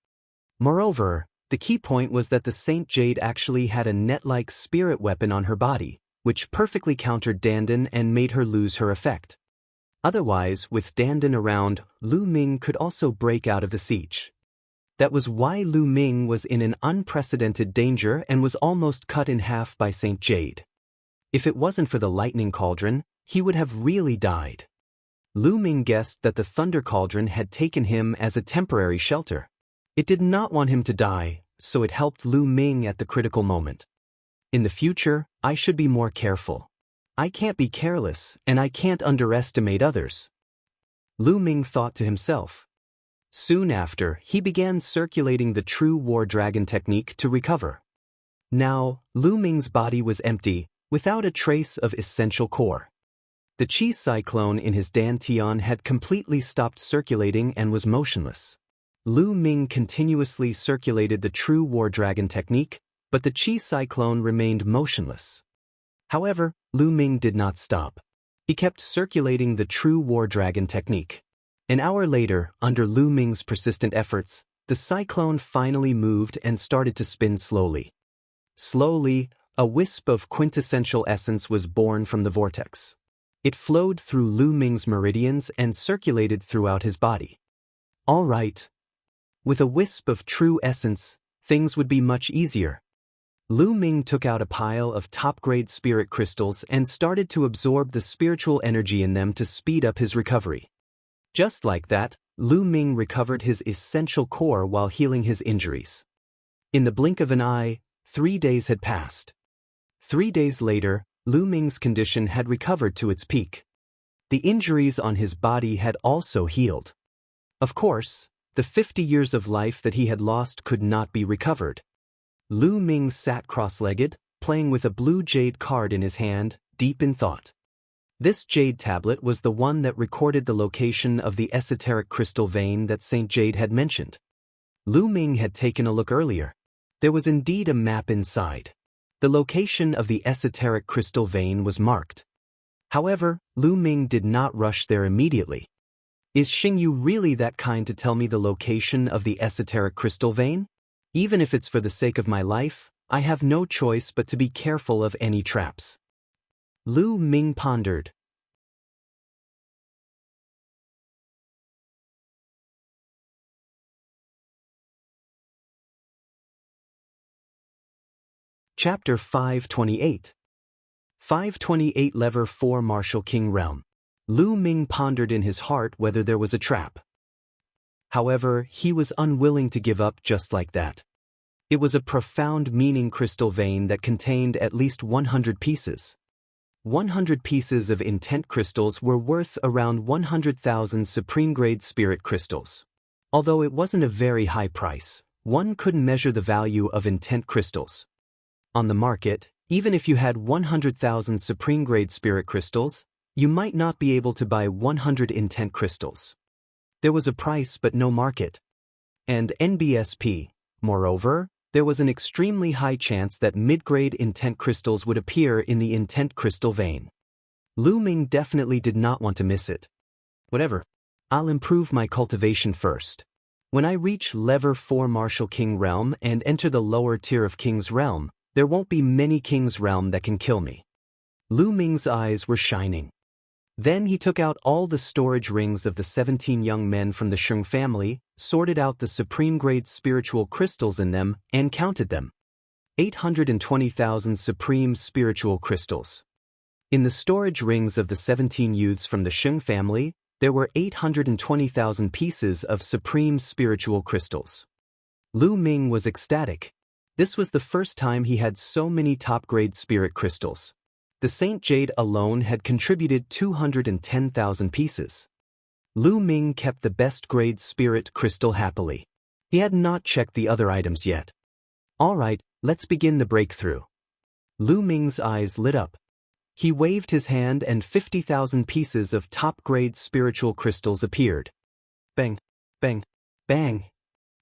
Moreover, the key point was that the Saint Jade actually had a net-like spirit weapon on her body, which perfectly countered Dandan and made her lose her effect. Otherwise, with Dandan around, Lu Ming could also break out of the siege. That was why Lu Ming was in an unprecedented danger and was almost cut in half by Saint Jade. If it wasn't for the lightning cauldron, he would have really died. Lu Ming guessed that the thunder cauldron had taken him as a temporary shelter. It did not want him to die, so it helped Lu Ming at the critical moment. In the future, I should be more careful. I can't be careless, and I can't underestimate others. Lu Ming thought to himself. Soon after, he began circulating the true war dragon technique to recover. Now, Lu Ming's body was empty, without a trace of essential core. The chi cyclone in his dantian had completely stopped circulating and was motionless. Lu Ming continuously circulated the true war dragon technique, but the chi cyclone remained motionless. However, Lu Ming did not stop. He kept circulating the true war dragon technique. An hour later, under Lu Ming's persistent efforts, the cyclone finally moved and started to spin slowly. Slowly, a wisp of quintessential essence was born from the vortex. It flowed through Lu Ming's meridians and circulated throughout his body. All right. With a wisp of true essence, things would be much easier. Lu Ming took out a pile of top-grade spirit crystals and started to absorb the spiritual energy in them to speed up his recovery. Just like that, Lu Ming recovered his essential core while healing his injuries. In the blink of an eye, 3 days had passed. 3 days later, Lu Ming's condition had recovered to its peak. The injuries on his body had also healed. Of course, the 50 years of life that he had lost could not be recovered. Lu Ming sat cross-legged, playing with a blue jade card in his hand, deep in thought. This jade tablet was the one that recorded the location of the esoteric crystal vein that Saint Jade had mentioned. Lu Ming had taken a look earlier. There was indeed a map inside. The location of the esoteric crystal vein was marked. However, Lu Ming did not rush there immediately. Is Xingyu really that kind to tell me the location of the esoteric crystal vein? Even if it's for the sake of my life, I have no choice but to be careful of any traps. Lu Ming pondered. Chapter 528. 528 Level 4 Martial King Realm. Lu Ming pondered in his heart whether there was a trap. However, he was unwilling to give up just like that. It was a profound meaning crystal vein that contained at least 100 pieces. 100 pieces of intent crystals were worth around 100,000 supreme-grade spirit crystals. Although it wasn't a very high price, one couldn't measure the value of intent crystals. On the market, even if you had 100,000 supreme-grade spirit crystals, you might not be able to buy 100 intent crystals. There was a price but no market. And NBSP, moreover, there was an extremely high chance that mid-grade intent crystals would appear in the intent crystal vein. Lu Ming definitely did not want to miss it. Whatever. I'll improve my cultivation first. When I reach level 4 Martial King Realm and enter the lower tier of King's Realm, there won't be many King's Realm that can kill me. Lu Ming's eyes were shining. Then he took out all the storage rings of the 17 young men from the Sheng family, sorted out the supreme-grade spiritual crystals in them, and counted them. 820,000 supreme spiritual crystals. In the storage rings of the 17 youths from the Sheng family, there were 820,000 pieces of supreme spiritual crystals. Lu Ming was ecstatic. This was the first time he had so many top-grade spirit crystals. The Saint Jade alone had contributed 210,000 pieces. Lu Ming kept the best-grade spirit crystal happily. He had not checked the other items yet. All right, let's begin the breakthrough. Lu Ming's eyes lit up. He waved his hand and 50,000 pieces of top-grade spiritual crystals appeared. Bang, bang, bang.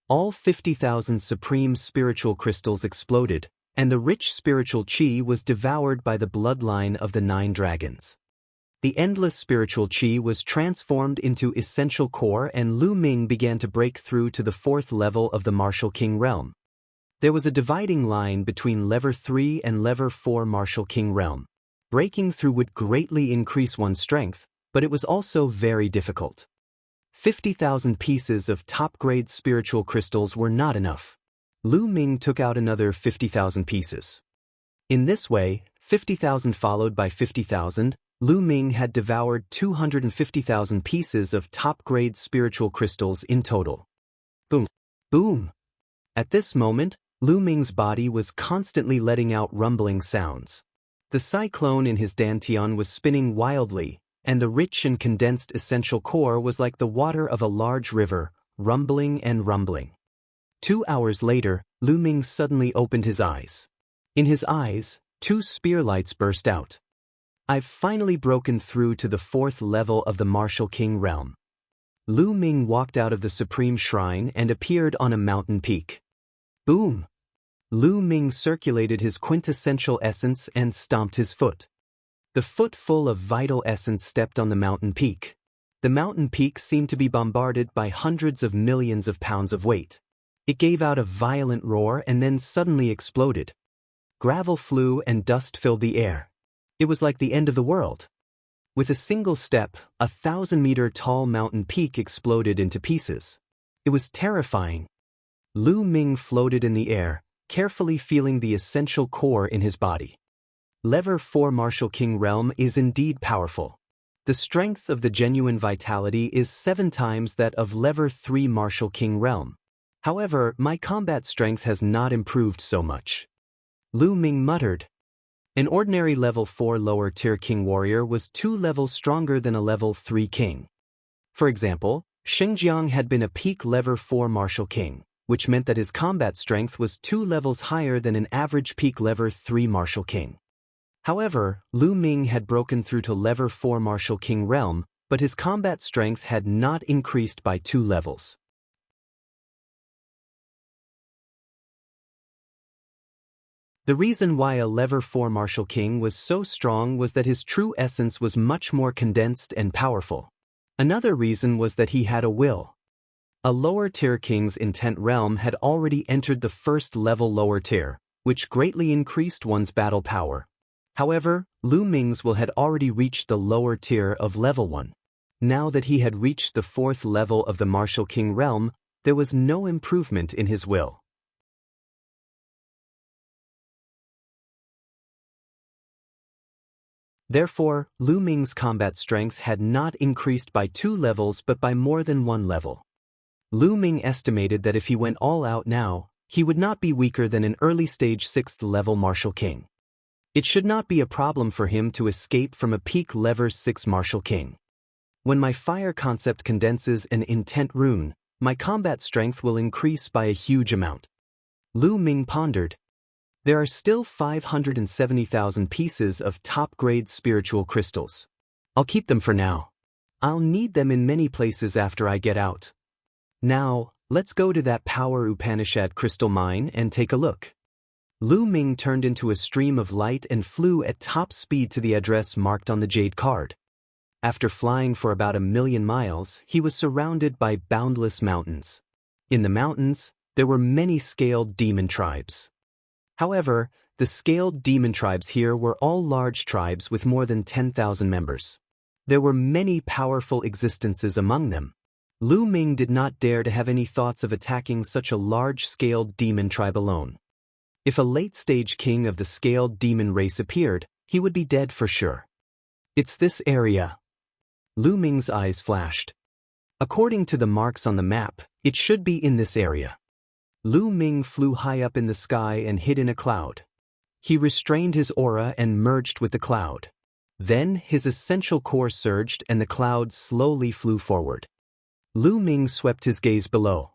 All 50,000 supreme spiritual crystals exploded, and the rich spiritual qi was devoured by the bloodline of the 9 dragons. The endless spiritual qi was transformed into essential core, and Lu Ming began to break through to the 4th level of the Martial King Realm. There was a dividing line between level 3 and level 4 Martial King Realm. Breaking through would greatly increase one's strength, but it was also very difficult. 50,000 pieces of top-grade spiritual crystals were not enough. Lu Ming took out another 50,000 pieces. In this way, 50,000 followed by 50,000, Lu Ming had devoured 250,000 pieces of top-grade spiritual crystals in total. Boom! Boom! At this moment, Lu Ming's body was constantly letting out rumbling sounds. The cyclone in his dantian was spinning wildly, and the rich and condensed essential core was like the water of a large river, rumbling and rumbling. 2 hours later, Lu Ming suddenly opened his eyes. In his eyes, 2 spear lights burst out. I've finally broken through to the 4th level of the Martial King Realm. Lu Ming walked out of the Supreme Shrine and appeared on a mountain peak. Boom! Lu Ming circulated his quintessential essence and stomped his foot. The foot full of vital essence stepped on the mountain peak. The mountain peak seemed to be bombarded by hundreds of millions of pounds of weight. It gave out a violent roar and then suddenly exploded. Gravel flew and dust filled the air. It was like the end of the world. With a single step, a 1,000-meter-tall mountain peak exploded into pieces. It was terrifying. Lu Ming floated in the air, carefully feeling the essential core in his body. Level 4 Martial King Realm is indeed powerful. The strength of the genuine vitality is 7 times that of level 3 Martial King Realm. However, my combat strength has not improved so much. Lu Ming muttered. An ordinary level 4 lower tier king warrior was 2 levels stronger than a level 3 king. For example, Xingjiang had been a peak level 4 martial king, which meant that his combat strength was 2 levels higher than an average peak level 3 martial king. However, Lu Ming had broken through to level 4 Martial King Realm, but his combat strength had not increased by 2 levels. The reason why a level 4 Martial King was so strong was that his true essence was much more condensed and powerful. Another reason was that he had a will. A lower tier king's intent realm had already entered the first level lower tier, which greatly increased one's battle power. However, Lu Ming's will had already reached the lower tier of level 1. Now that he had reached the 4th level of the Martial King realm, there was no improvement in his will. Therefore, Lu Ming's combat strength had not increased by 2 levels but by more than 1 level. Lu Ming estimated that if he went all out now, he would not be weaker than an early-stage 6th-level martial king. It should not be a problem for him to escape from a peak level 6 martial king. When my fire concept condenses an intent rune, my combat strength will increase by a huge amount. Lu Ming pondered. There are still 570,000 pieces of top-grade spiritual crystals. I'll keep them for now. I'll need them in many places after I get out. Now, let's go to that Power Upanishad crystal mine and take a look. Lu Ming turned into a stream of light and flew at top speed to the address marked on the jade card. After flying for about 1,000,000 miles, he was surrounded by boundless mountains. In the mountains, there were many scaled demon tribes. However, the scaled demon tribes here were all large tribes with more than 10,000 members. There were many powerful existences among them. Lu Ming did not dare to have any thoughts of attacking such a large-scaled demon tribe alone. If a late-stage king of the scaled demon race appeared, he would be dead for sure. It's this area. Lu Ming's eyes flashed. According to the marks on the map, it should be in this area. Lu Ming flew high up in the sky and hid in a cloud. He restrained his aura and merged with the cloud. Then his essential core surged and the cloud slowly flew forward. Lu Ming swept his gaze below.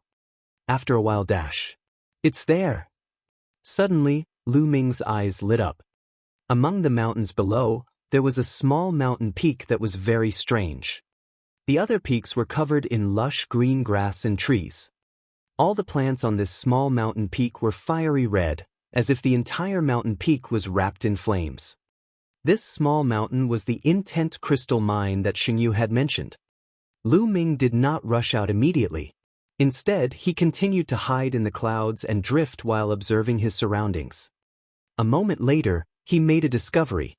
After a while dash. It's there. Suddenly, Lu Ming's eyes lit up. Among the mountains below, there was a small mountain peak that was very strange. The other peaks were covered in lush green grass and trees. All the plants on this small mountain peak were fiery red, as if the entire mountain peak was wrapped in flames. This small mountain was the intent crystal mine that Xingyu had mentioned. Lu Ming did not rush out immediately. Instead, he continued to hide in the clouds and drift while observing his surroundings. A moment later, he made a discovery.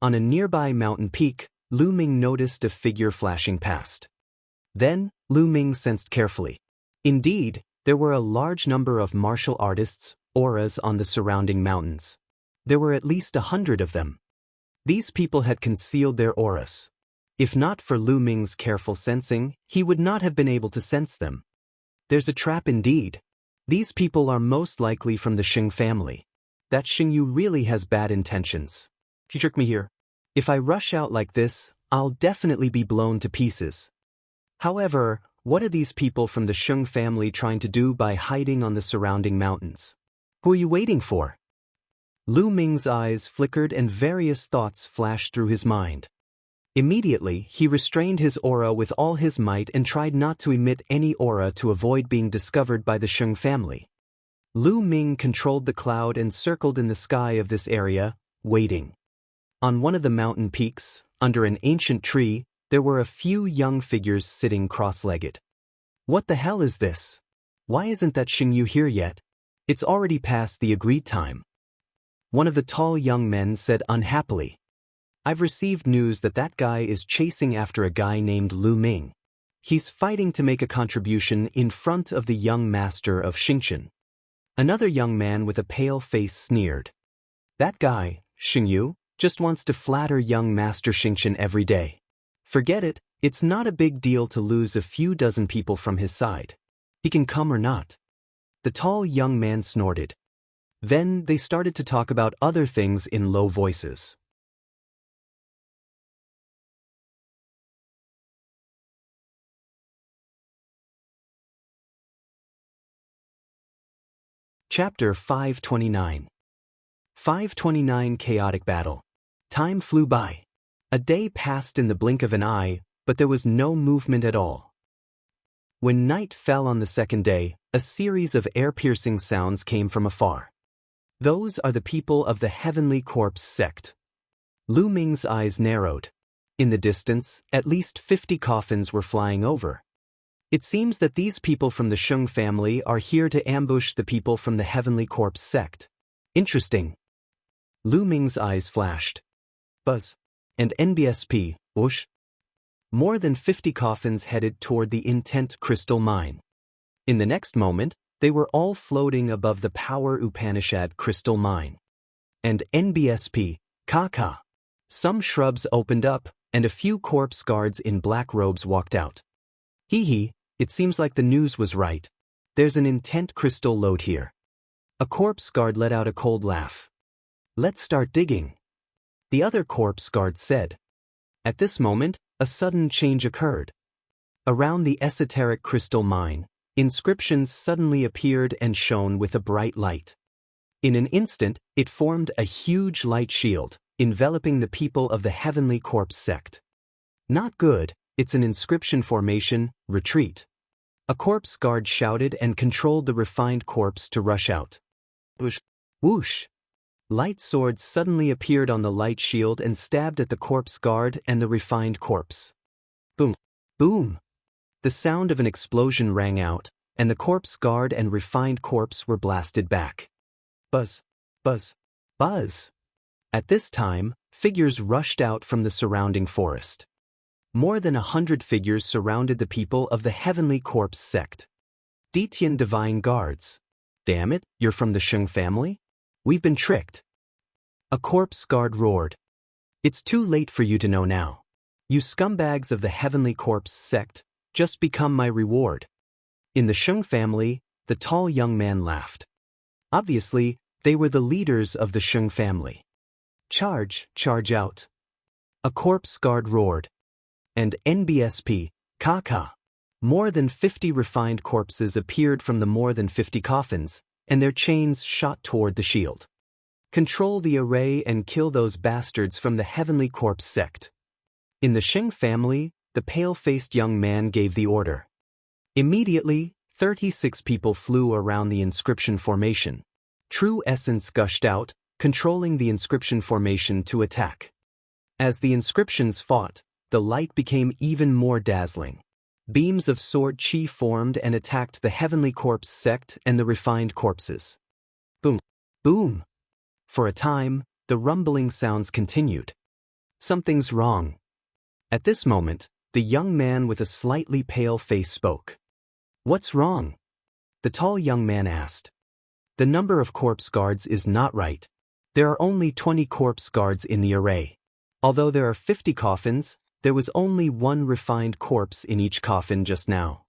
On a nearby mountain peak, Lu Ming noticed a figure flashing past. Then, Lu Ming sensed carefully. Indeed, there were a large number of martial artists, auras on the surrounding mountains. There were at least 100 of them. These people had concealed their auras. If not for Lu Ming's careful sensing, he would not have been able to sense them. There's a trap indeed. These people are most likely from the Xing family. That Xingyu really has bad intentions. He tricked me here. If I rush out like this, I'll definitely be blown to pieces. However, what are these people from the Xing family trying to do by hiding on the surrounding mountains? Who are you waiting for? Lu Ming's eyes flickered and various thoughts flashed through his mind. Immediately, he restrained his aura with all his might and tried not to emit any aura to avoid being discovered by the Xing family. Lu Ming controlled the cloud and circled in the sky of this area, waiting. On one of the mountain peaks, under an ancient tree, there were a few young figures sitting cross-legged. What the hell is this? Why isn't that Xingyu here yet? It's already past the agreed time. One of the tall young men said unhappily. I've received news that that guy is chasing after a guy named Lu Ming. He's fighting to make a contribution in front of the young master of Xingchen. Another young man with a pale face sneered. That guy, Xingyu, just wants to flatter young master Xingchen every day. Forget it, it's not a big deal to lose a few dozen people from his side. He can come or not. The tall young man snorted. Then they started to talk about other things in low voices. Chapter 529. 529 Chaotic Battle. Time flew by. A day passed in the blink of an eye, but there was no movement at all. When night fell on the second day, a series of air-piercing sounds came from afar. Those are the people of the Heavenly Corpse sect. Lu Ming's eyes narrowed. In the distance, at least 50 coffins were flying over. It seems that these people from the Xing family are here to ambush the people from the Heavenly Corpse sect. Interesting. Lu Ming's eyes flashed. Buzz. And NBSP, whoosh. More than 50 coffins headed toward the intent crystal mine. In the next moment, they were all floating above the Power Upanishad crystal mine. And NBSP, Kaka. Some shrubs opened up, and a few corpse guards in black robes walked out. Hee hee. It seems like the news was right. There's an intent crystal lode here. A corpse guard let out a cold laugh. Let's start digging. The other corpse guard said. At this moment, a sudden change occurred. Around the esoteric crystal mine, inscriptions suddenly appeared and shone with a bright light. In an instant, it formed a huge light shield, enveloping the people of the Heavenly Corpse sect. Not good, it's an inscription formation, retreat. A corpse guard shouted and controlled the refined corpse to rush out. Whoosh! Whoosh! Light swords suddenly appeared on the light shield and stabbed at the corpse guard and the refined corpse. Boom! Boom! The sound of an explosion rang out, and the corpse guard and refined corpse were blasted back. Buzz! Buzz! Buzz! At this time, figures rushed out from the surrounding forest. More than 100 figures surrounded the people of the Heavenly Corpse sect. Detian Divine Guards. Damn it, you're from the Sheng family? We've been tricked. A corpse guard roared. It's too late for you to know now. You scumbags of the Heavenly Corpse sect, just become my reward. In the Sheng family, the tall young man laughed. Obviously, they were the leaders of the Sheng family. Charge out. A corpse guard roared. And NBSP, Kaka. More than 50 refined corpses appeared from the more than 50 coffins, and their chains shot toward the shield. Control the array and kill those bastards from the Heavenly Corpse sect. In the Sheng family, the pale-faced young man gave the order. Immediately, 36 people flew around the inscription formation. True essence gushed out, controlling the inscription formation to attack. As the inscriptions fought, the light became even more dazzling. Beams of sword chi formed and attacked the Heavenly Corpse sect and the refined corpses. Boom! Boom! For a time, the rumbling sounds continued. Something's wrong. At this moment, the young man with a slightly pale face spoke. What's wrong? The tall young man asked. The number of corpse guards is not right. There are only 20 corpse guards in the array. Although there are 50 coffins, there was only one refined corpse in each coffin just now.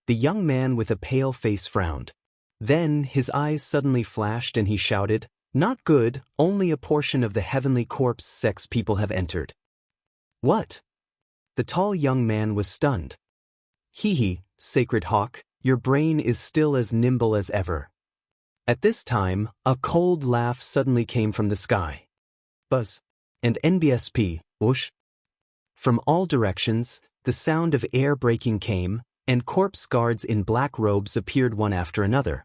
The young man with a pale face frowned. Then his eyes suddenly flashed and he shouted, Not good, only a portion of the Heavenly Corpse sect's people have entered. What? The tall young man was stunned. Hee, Sacred Hawk, your brain is still as nimble as ever. At this time, a cold laugh suddenly came from the sky. Buzz. And NBSP, whoosh. From all directions, the sound of air breaking came, and corpse guards in black robes appeared one after another.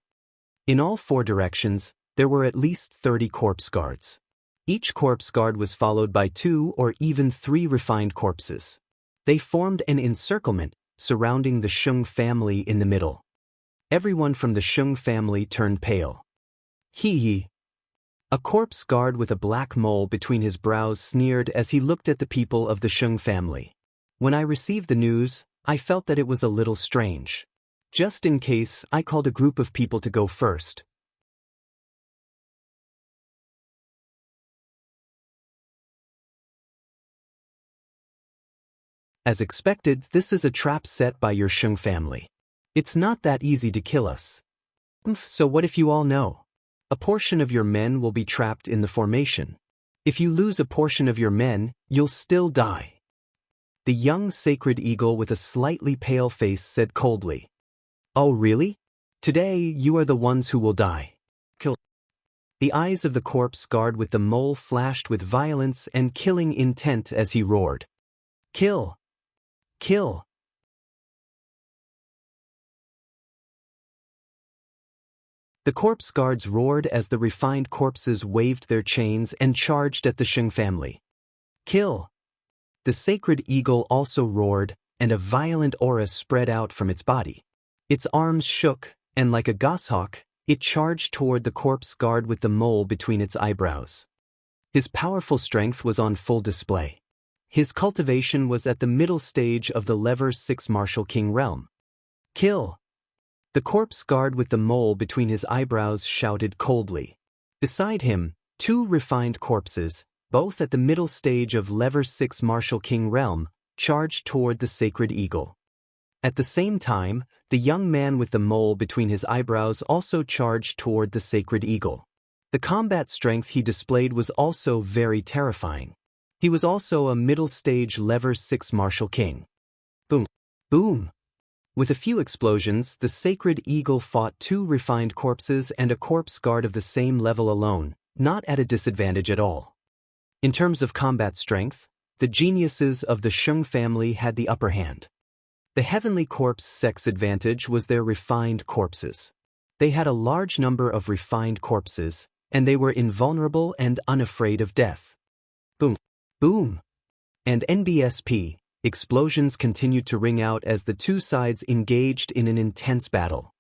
In all 4 directions, there were at least 30 corpse guards. Each corpse guard was followed by 2 or even 3 refined corpses. They formed an encirclement, surrounding the Sheng family in the middle. Everyone from the Sheng family turned pale. Hee. A corpse guard with a black mole between his brows sneered as he looked at the people of the Sheng family. When I received the news, I felt that it was a little strange. Just in case, I called a group of people to go first. As expected, this is a trap set by your Sheng family. It's not that easy to kill us. So what if you all know? A portion of your men will be trapped in the formation. If you lose a portion of your men, you'll still die. The young sacred eagle with a slightly pale face said coldly. Oh really? Today you are the ones who will die. Kill. The eyes of the corpse guard with the mole flashed with violence and killing intent as he roared. Kill! Kill! The corpse guards roared as the refined corpses waved their chains and charged at the Sheng family. Kill! The sacred eagle also roared, and a violent aura spread out from its body. Its arms shook, and like a goshawk, it charged toward the corpse guard with the mole between its eyebrows. His powerful strength was on full display. His cultivation was at the middle stage of the lever 6 Martial King realm. Kill! The corpse guard with the mole between his eyebrows shouted coldly. Beside him, 2 refined corpses, both at the middle stage of lever 6 Martial King realm, charged toward the sacred eagle. At the same time, the young man with the mole between his eyebrows also charged toward the sacred eagle. The combat strength he displayed was also very terrifying. He was also a middle-stage level 6 martial king. Boom. Boom. With a few explosions, the sacred eagle fought 2 refined corpses and a corpse guard of the same level alone, not at a disadvantage at all. In terms of combat strength, the geniuses of the Sheng family had the upper hand. The heavenly corpse sex advantage was their refined corpses. They had a large number of refined corpses, and they were invulnerable and unafraid of death. Boom. Boom. And NBSP, explosions continued to ring out as the two sides engaged in an intense battle.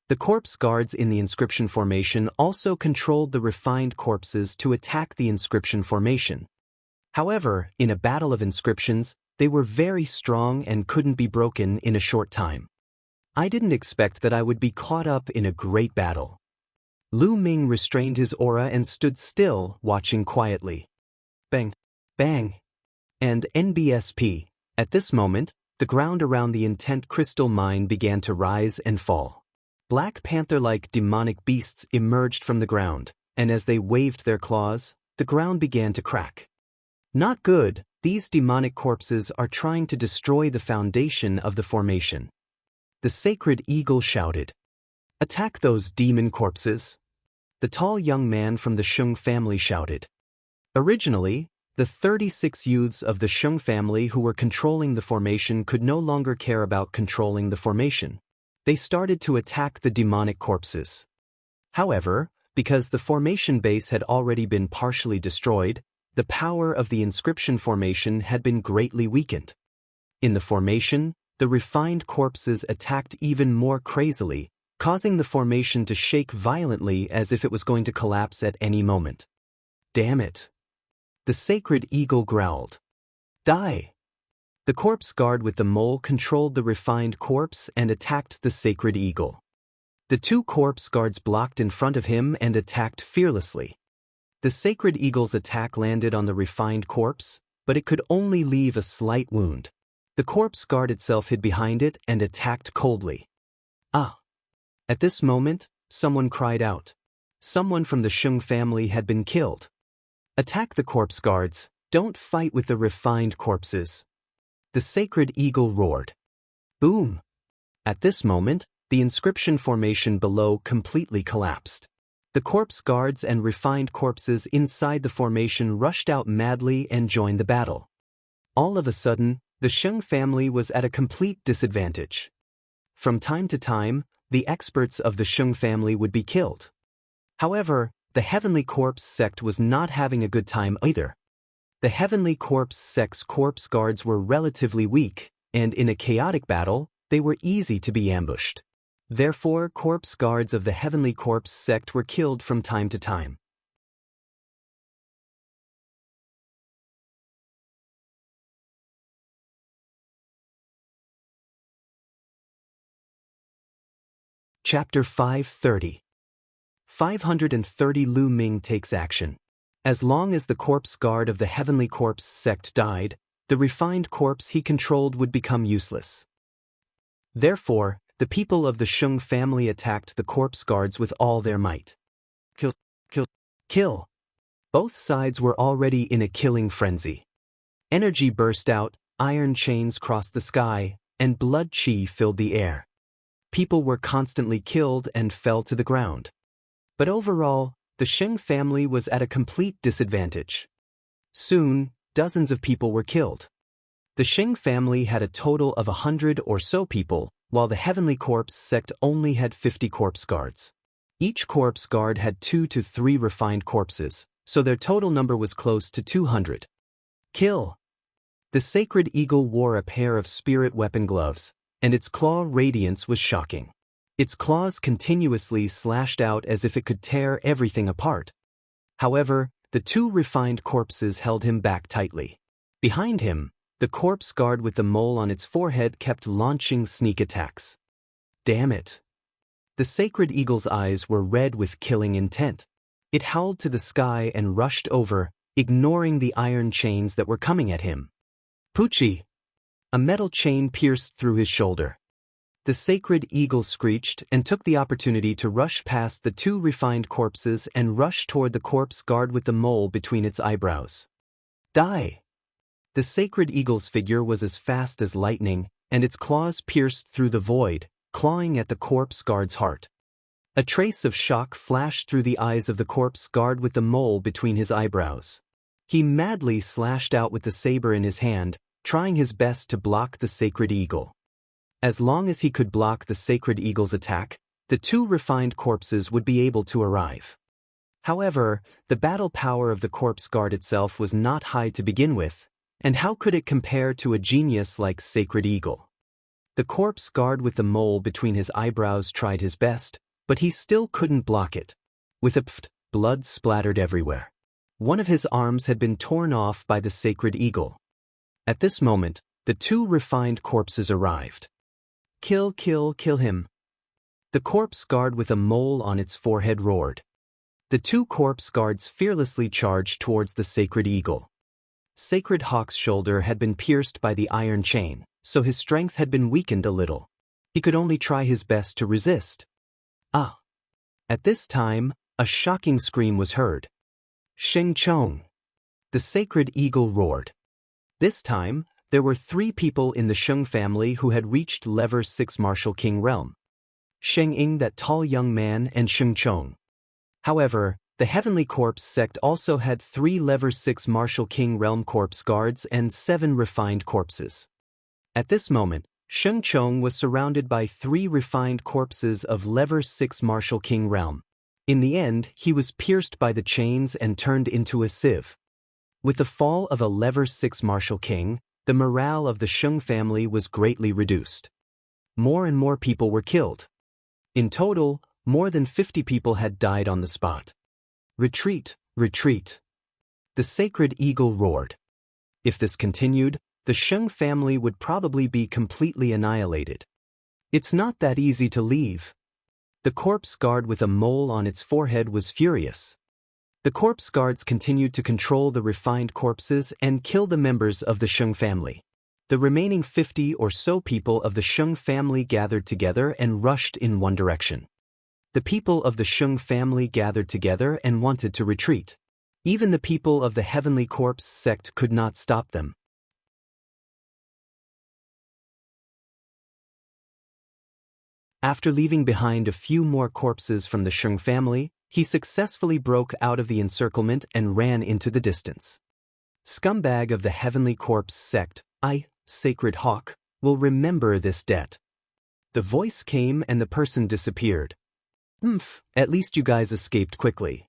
The corpse guards in the inscription formation also controlled the refined corpses to attack the inscription formation. However, in a battle of inscriptions, they were very strong and couldn't be broken in a short time. I didn't expect that I would be caught up in a great battle. Lu Ming restrained his aura and stood still, watching quietly. Bang. Bang. And NBSP. At this moment, the ground around the intent crystal mine began to rise and fall. Black panther-like demonic beasts emerged from the ground, and as they waved their claws, the ground began to crack. Not good, these demonic corpses are trying to destroy the foundation of the formation. The sacred eagle shouted. Attack those demon corpses. The tall young man from the Sheng family shouted. Originally, the 36 youths of the Sheng family who were controlling the formation could no longer care about controlling the formation. They started to attack the demonic corpses. However, because the formation base had already been partially destroyed, the power of the inscription formation had been greatly weakened. In the formation, the refined corpses attacked even more crazily, causing the formation to shake violently as if it was going to collapse at any moment. Damn it. The sacred eagle growled. Die! The corpse guard with the mole controlled the refined corpse and attacked the sacred eagle. The 2 corpse guards blocked in front of him and attacked fearlessly. The sacred eagle's attack landed on the refined corpse, but it could only leave a slight wound. The corpse guard itself hid behind it and attacked coldly. Ah! At this moment, someone cried out. Someone from the Sheng family had been killed. Attack the corpse guards, don't fight with the refined corpses. The sacred eagle roared. Boom! At this moment, the inscription formation below completely collapsed. The corpse guards and refined corpses inside the formation rushed out madly and joined the battle. All of a sudden, the Sheng family was at a complete disadvantage. From time to time, the experts of the Sheng family would be killed. However, the Heavenly Corpse sect was not having a good time either. The Heavenly Corpse sect's corpse guards were relatively weak, and in a chaotic battle, they were easy to be ambushed. Therefore, corpse guards of the Heavenly Corpse sect were killed from time to time. Chapter 530. 530 Lu Ming takes action. As long as the corpse guard of the Heavenly Corpse sect died, the refined corpse he controlled would become useless. Therefore, the people of the Sheng family attacked the corpse guards with all their might. Kill, kill, kill. Both sides were already in a killing frenzy. Energy burst out, iron chains crossed the sky, and blood chi filled the air. People were constantly killed and fell to the ground. But overall, the Sheng family was at a complete disadvantage. Soon, dozens of people were killed. The Sheng family had a total of 100 or so people, while the Heavenly Corpse sect only had 50 corpse guards. Each corpse guard had 2 to 3 refined corpses, so their total number was close to 200. Kill! The sacred eagle wore a pair of spirit weapon gloves, and its claw radiance was shocking. Its claws continuously slashed out as if it could tear everything apart. However, the 2 refined corpses held him back tightly. Behind him, the corpse guard with the mole on its forehead kept launching sneak attacks. Damn it! The sacred eagle's eyes were red with killing intent. It howled to the sky and rushed over, ignoring the iron chains that were coming at him. Poochie! A metal chain pierced through his shoulder. The sacred eagle screeched and took the opportunity to rush past the two refined corpses and rush toward the corpse guard with the mole between its eyebrows. Die! The sacred eagle's figure was as fast as lightning, and its claws pierced through the void, clawing at the corpse guard's heart. A trace of shock flashed through the eyes of the corpse guard with the mole between his eyebrows. He madly slashed out with the saber in his hand, trying his best to block the sacred eagle. As long as he could block the sacred eagle's attack, the two refined corpses would be able to arrive. However, the battle power of the corpse guard itself was not high to begin with, and how could it compare to a genius like Sacred Eagle? The corpse guard with the mole between his eyebrows tried his best, but he still couldn't block it. With a pft, blood splattered everywhere. One of his arms had been torn off by the Sacred Eagle. At this moment, the two refined corpses arrived. Kill, kill, kill him. The corpse guard with a mole on its forehead roared. The two corpse guards fearlessly charged towards the Sacred Eagle. Sacred Hawk's shoulder had been pierced by the iron chain, so his strength had been weakened a little. He could only try his best to resist. Ah! At this time, a shocking scream was heard. Sheng Chong! The Sacred Eagle roared. This time, there were 3 people in the Sheng family who had reached Lever 6 Martial King realm. Sheng Ying, that tall young man, and Sheng Chong. However, the Heavenly Corpse sect also had 3 Lever 6 Martial King realm corpse guards and 7 refined corpses. At this moment, Sheng Chong was surrounded by 3 refined corpses of Lever 6 Martial King realm. In the end, he was pierced by the chains and turned into a sieve. With the fall of a Lever 6 Martial King, the morale of the Sheng family was greatly reduced. More and more people were killed. In total, more than 50 people had died on the spot. Retreat, retreat. The Sacred Eagle roared. If this continued, the Sheng family would probably be completely annihilated. It's not that easy to leave. The corpse guard with a mole on its forehead was furious. The corpse guards continued to control the refined corpses and kill the members of the Sheng family. The remaining 50 or so people of the Sheng family gathered together and rushed in one direction. The people of the Sheng family gathered together and wanted to retreat. Even the people of the Heavenly Corpse sect could not stop them. After leaving behind a few more corpses from the Sheng family, he successfully broke out of the encirclement and ran into the distance. Scumbag of the Heavenly Corpse sect, I, Sacred Hawk, will remember this debt. The voice came and the person disappeared. At least you guys escaped quickly.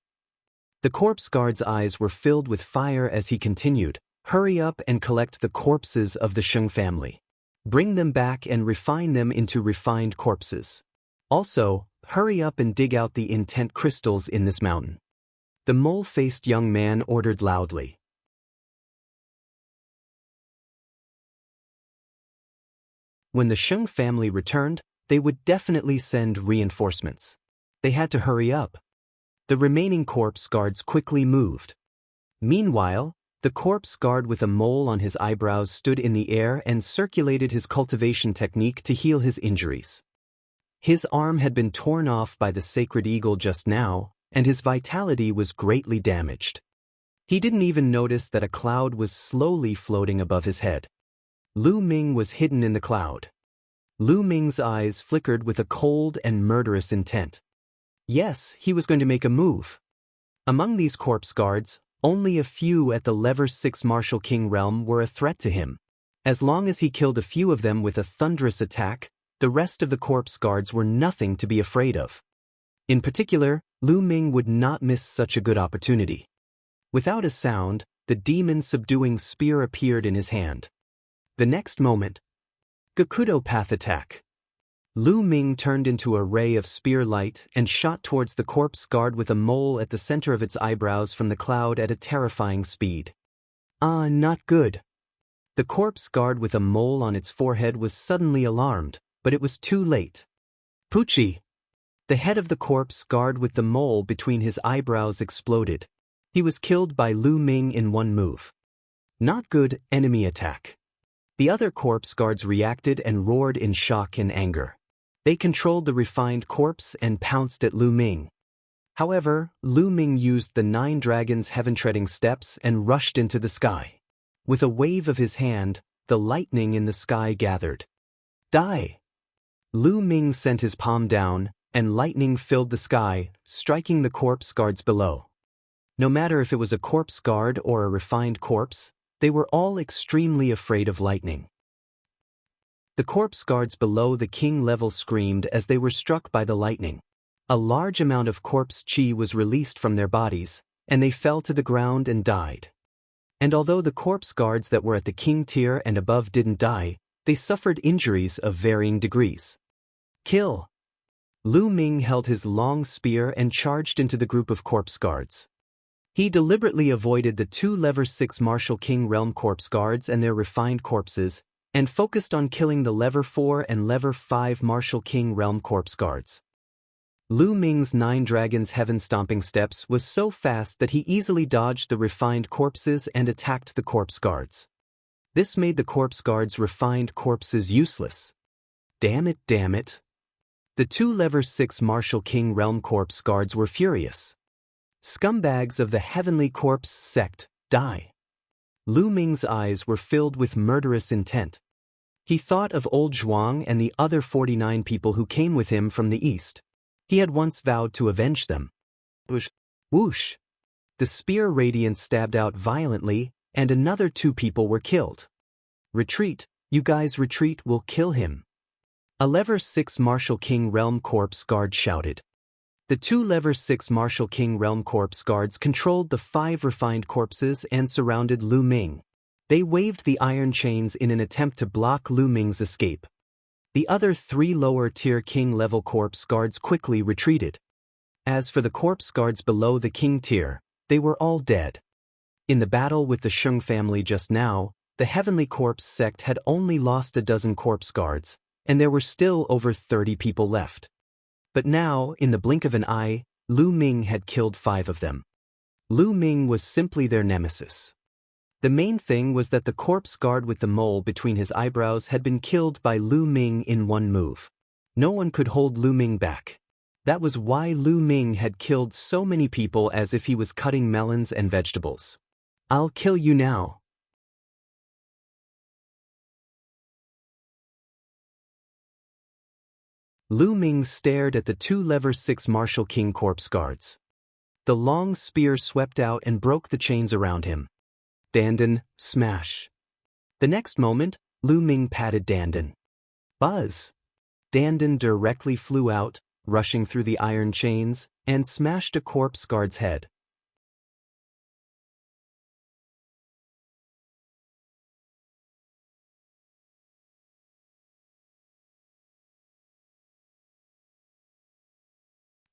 The corpse guard's eyes were filled with fire as he continued, hurry up and collect the corpses of the Sheng family. Bring them back and refine them into refined corpses. Also, hurry up and dig out the intent crystals in this mountain. The mole-faced young man ordered loudly. When the Sheng family returned, they would definitely send reinforcements. They had to hurry up. The remaining corpse guards quickly moved. Meanwhile, the corpse guard with a mole on his eyebrows stood in the air and circulated his cultivation technique to heal his injuries. His arm had been torn off by the Sacred Eagle just now, and his vitality was greatly damaged. He didn't even notice that a cloud was slowly floating above his head. Lu Ming was hidden in the cloud. Lu Ming's eyes flickered with a cold and murderous intent. Yes, he was going to make a move. Among these corpse guards, only a few at the Lever 6 Martial King realm were a threat to him. As long as he killed a few of them with a thunderous attack, the rest of the corpse guards were nothing to be afraid of. In particular, Lu Ming would not miss such a good opportunity. Without a sound, the demon-subduing spear appeared in his hand. The next moment, Gakudo Path attack. Lu Ming turned into a ray of spear light and shot towards the corpse guard with a mole at the center of its eyebrows from the cloud at a terrifying speed. Not good. The corpse guard with a mole on its forehead was suddenly alarmed, but it was too late. Poochie! The head of the corpse guard with the mole between his eyebrows exploded. He was killed by Lu Ming in one move. Not good, enemy attack. The other corpse guards reacted and roared in shock and anger. They controlled the refined corpse and pounced at Lu Ming. However, Lu Ming used the 9 dragons' heaven-treading steps and rushed into the sky. With a wave of his hand, the lightning in the sky gathered. Die! Lu Ming sent his palm down, and lightning filled the sky, striking the corpse guards below. No matter if it was a corpse guard or a refined corpse, they were all extremely afraid of lightning. The corpse guards below the king level screamed as they were struck by the lightning. A large amount of corpse chi was released from their bodies, and they fell to the ground and died. And although the corpse guards that were at the king tier and above didn't die, they suffered injuries of varying degrees. Kill! Lu Ming held his long spear and charged into the group of corpse guards. He deliberately avoided the 2 level 6 martial king realm corpse guards and their refined corpses, and focused on killing the level 4 and level 5 martial king realm corpse guards. Lu Ming's 9 dragons heaven stomping steps was so fast that he easily dodged the refined corpses and attacked the corpse guards. This made the corpse guards' refined corpses useless. Damn it. The 2 level 6 martial king realm corpse guards were furious. Scumbags of the heavenly corpse sect, die! Lu Ming's eyes were filled with murderous intent. He thought of old Zhuang and the other 49 people who came with him from the east. He had once vowed to avenge them. Whoosh! Whoosh! The spear radiance stabbed out violently, and another 2 people were killed. Retreat, you guys retreat, we'll kill him. A level 6 martial king realm corpse guard shouted. The 2 level 6 martial king realm corpse guards controlled the 5 refined corpses and surrounded Lu Ming. They waved the iron chains in an attempt to block Lu Ming's escape. The other 3 lower-tier king-level corpse guards quickly retreated. As for the corpse guards below the king tier, they were all dead. In the battle with the Sheng family just now, the heavenly corpse sect had only lost a dozen corpse guards, and there were still over 30 people left. But now, in the blink of an eye, Lu Ming had killed 5 of them. Lu Ming was simply their nemesis. The main thing was that the corpse guard with the mole between his eyebrows had been killed by Lu Ming in one move. No one could hold Lu Ming back. That was why Lu Ming had killed so many people as if he was cutting melons and vegetables. I'll kill you now. Lu Ming stared at the 2 level 6 martial king corpse guards. The long spear swept out and broke the chains around him. Dandan, smash. The next moment, Lu Ming patted Dandan. Buzz! Dandan directly flew out, rushing through the iron chains, and smashed a corpse guard's head.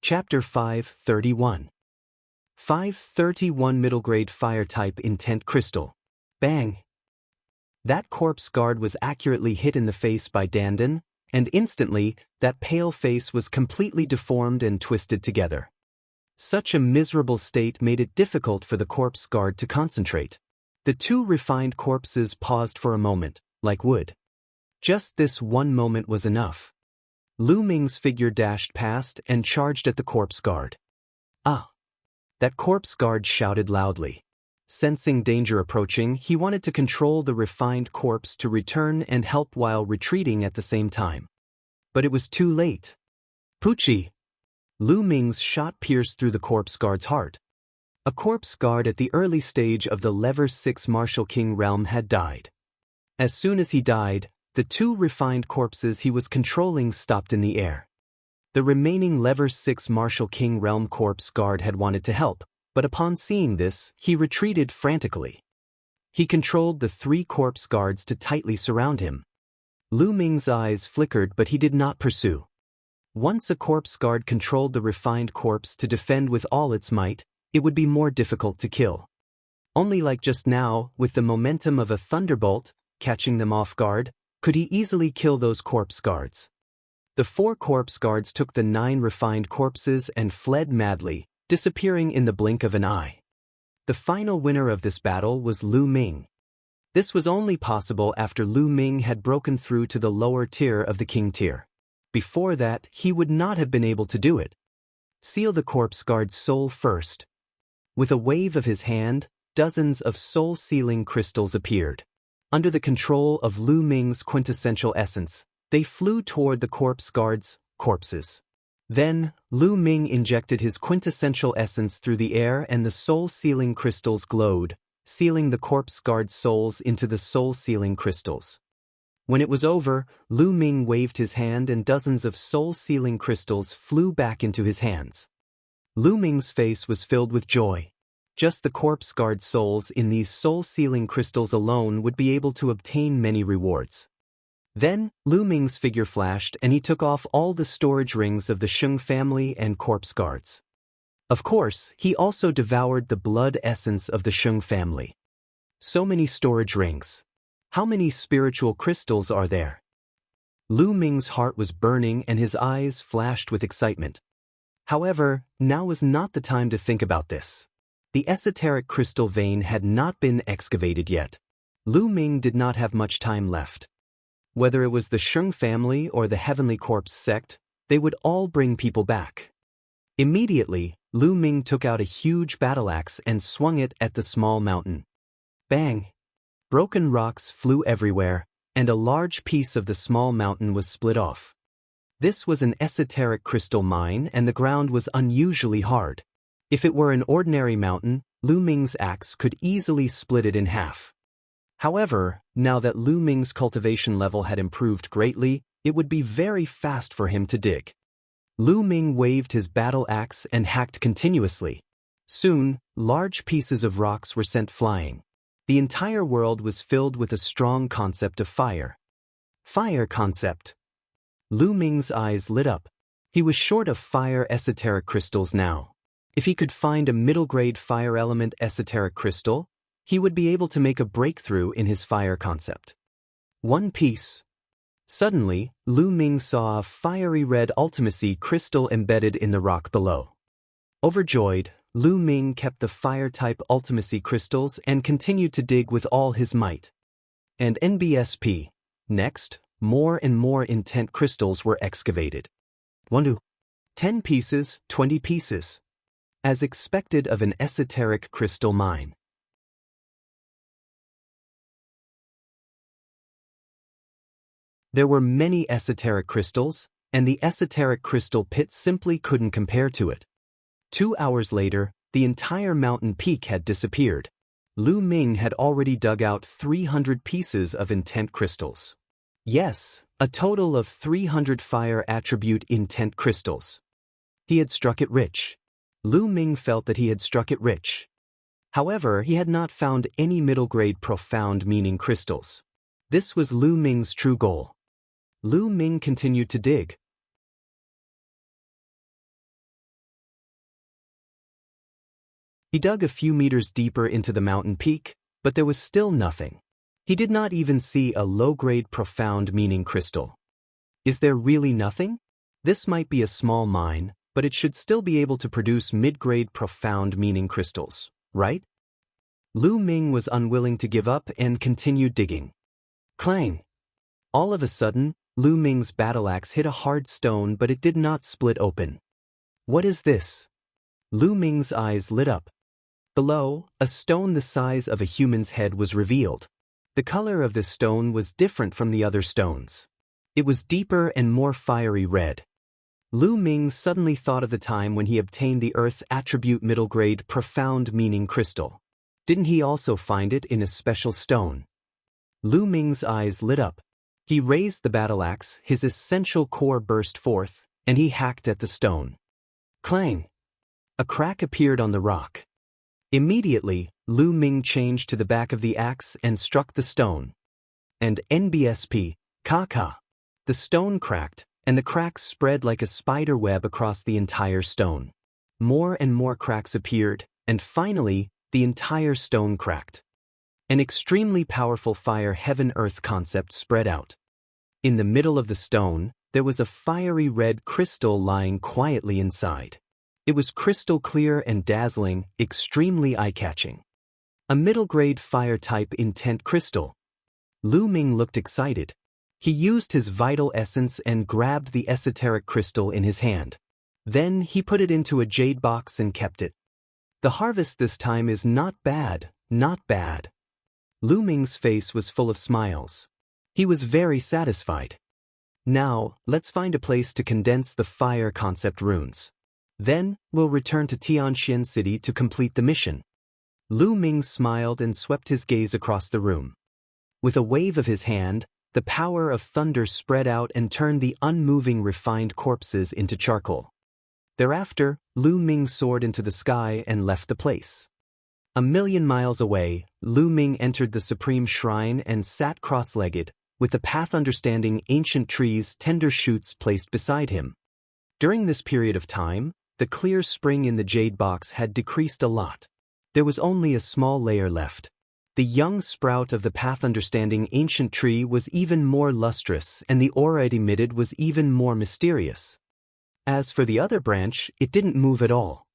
Chapter 531. 531 Middle Grade Fire Type Intent Crystal. Bang! That corpse guard was accurately hit in the face by Dandan, and instantly, that pale face was completely deformed and twisted together. Such a miserable state made it difficult for the corpse guard to concentrate. The 2 refined corpses paused for a moment, like wood. Just this one moment was enough. Lu Ming's figure dashed past and charged at the corpse guard. Ah! That corpse guard shouted loudly. Sensing danger approaching, he wanted to control the refined corpse to return and help while retreating at the same time. But it was too late. Poochie! Lu Ming's shot pierced through the corpse guard's heart. A corpse guard at the early stage of the level 6 martial king realm had died. As soon as he died, the 2 refined corpses he was controlling stopped in the air. The remaining level 6 martial king realm corpse guard had wanted to help, but upon seeing this, he retreated frantically. He controlled the 3 corpse guards to tightly surround him. Lu Ming's eyes flickered, but he did not pursue. Once a corpse guard controlled the refined corpse to defend with all its might, it would be more difficult to kill. Only like just now, with the momentum of a thunderbolt, catching them off guard, could he easily kill those corpse guards. The 4 corpse guards took the 9 refined corpses and fled madly, disappearing in the blink of an eye. The final winner of this battle was Lu Ming. This was only possible after Lu Ming had broken through to the lower tier of the king tier. Before that, he would not have been able to do it. Seal the corpse guard's soul first. With a wave of his hand, dozens of soul-sealing crystals appeared. Under the control of Lu Ming's quintessential essence, they flew toward the corpse guard's corpses. Then, Lu Ming injected his quintessential essence through the air and the soul-sealing crystals glowed, sealing the corpse guard's souls into the soul-sealing crystals. When it was over, Lu Ming waved his hand and dozens of soul-sealing crystals flew back into his hands. Lu Ming's face was filled with joy. Just the corpse guard souls in these soul-sealing crystals alone would be able to obtain many rewards. Then, Lu Ming's figure flashed and he took off all the storage rings of the Sheng family and corpse guards. Of course, he also devoured the blood essence of the Sheng family. So many storage rings. How many spiritual crystals are there? Lu Ming's heart was burning and his eyes flashed with excitement. However, now was not the time to think about this. The esoteric crystal vein had not been excavated yet. Lu Ming did not have much time left. Whether it was the Sheng family or the Heavenly Corpse sect, they would all bring people back. Immediately, Lu Ming took out a huge battle axe and swung it at the small mountain. Bang! Broken rocks flew everywhere, and a large piece of the small mountain was split off. This was an esoteric crystal mine and the ground was unusually hard. If it were an ordinary mountain, Lu Ming's axe could easily split it in half. However, now that Lu Ming's cultivation level had improved greatly, it would be very fast for him to dig. Lu Ming waved his battle axe and hacked continuously. Soon, large pieces of rocks were sent flying. The entire world was filled with a strong concept of fire. Fire concept. Lu Ming's eyes lit up. He was short of fire esoteric crystals now. If he could find a middle-grade fire element esoteric crystal, he would be able to make a breakthrough in his fire concept. One piece. Suddenly, Lu Ming saw a fiery red ultimacy crystal embedded in the rock below. Overjoyed, Lu Ming kept the fire-type ultimacy crystals and continued to dig with all his might. And NBSP. Next, more and more intent crystals were excavated. 1 to 10 pieces, 20 pieces. As expected of an esoteric crystal mine. There were many esoteric crystals, and the esoteric crystal pit simply couldn't compare to it. 2 hours later, the entire mountain peak had disappeared. Lu Ming had already dug out 300 pieces of intent crystals. Yes, a total of 300 fire attribute intent crystals. He had struck it rich. Lu Ming felt that he had struck it rich. However, he had not found any middle-grade profound meaning crystals. This was Lu Ming's true goal. Lu Ming continued to dig. He dug a few meters deeper into the mountain peak, but there was still nothing. He did not even see a low-grade profound meaning crystal. Is there really nothing? This might be a small mine, but it should still be able to produce mid-grade profound meaning crystals, right? Lu Ming was unwilling to give up and continued digging. Clang! All of a sudden, Lu Ming's battle axe hit a hard stone, but it did not split open. What is this? Lu Ming's eyes lit up. Below, a stone the size of a human's head was revealed. The color of this stone was different from the other stones. It was deeper and more fiery red. Lu Ming suddenly thought of the time when he obtained the Earth Attribute Middle Grade Profound Meaning Crystal. Didn't he also find it in a special stone? Lu Ming's eyes lit up. He raised the battle axe, his essential core burst forth, and he hacked at the stone. Clang! A crack appeared on the rock. Immediately, Lu Ming changed to the back of the axe and struck the stone. And NBSP, ka-ka. The stone cracked, and the cracks spread like a spider web across the entire stone. More and more cracks appeared, and finally, the entire stone cracked. An extremely powerful fire heaven-earth concept spread out. In the middle of the stone, there was a fiery red crystal lying quietly inside. It was crystal clear and dazzling, extremely eye-catching. A middle-grade fire-type intent crystal. Lu Ming looked excited. He used his vital essence and grabbed the esoteric crystal in his hand. Then he put it into a jade box and kept it. The harvest this time is not bad, not bad. Lu Ming's face was full of smiles. He was very satisfied. Now, let's find a place to condense the fire concept runes. Then, we'll return to Tianxian City to complete the mission. Lu Ming smiled and swept his gaze across the room. With a wave of his hand, the power of thunder spread out and turned the unmoving refined corpses into charcoal. Thereafter, Lu Ming soared into the sky and left the place. 1,000,000 miles away, Lu Ming entered the Supreme Shrine and sat cross-legged, with the path understanding ancient tree's tender shoots placed beside him. During this period of time, the clear spring in the jade box had decreased a lot. There was only a small layer left. The young sprout of the path understanding ancient tree was even more lustrous and the aura it emitted was even more mysterious. As for the other branch, it didn't move at all.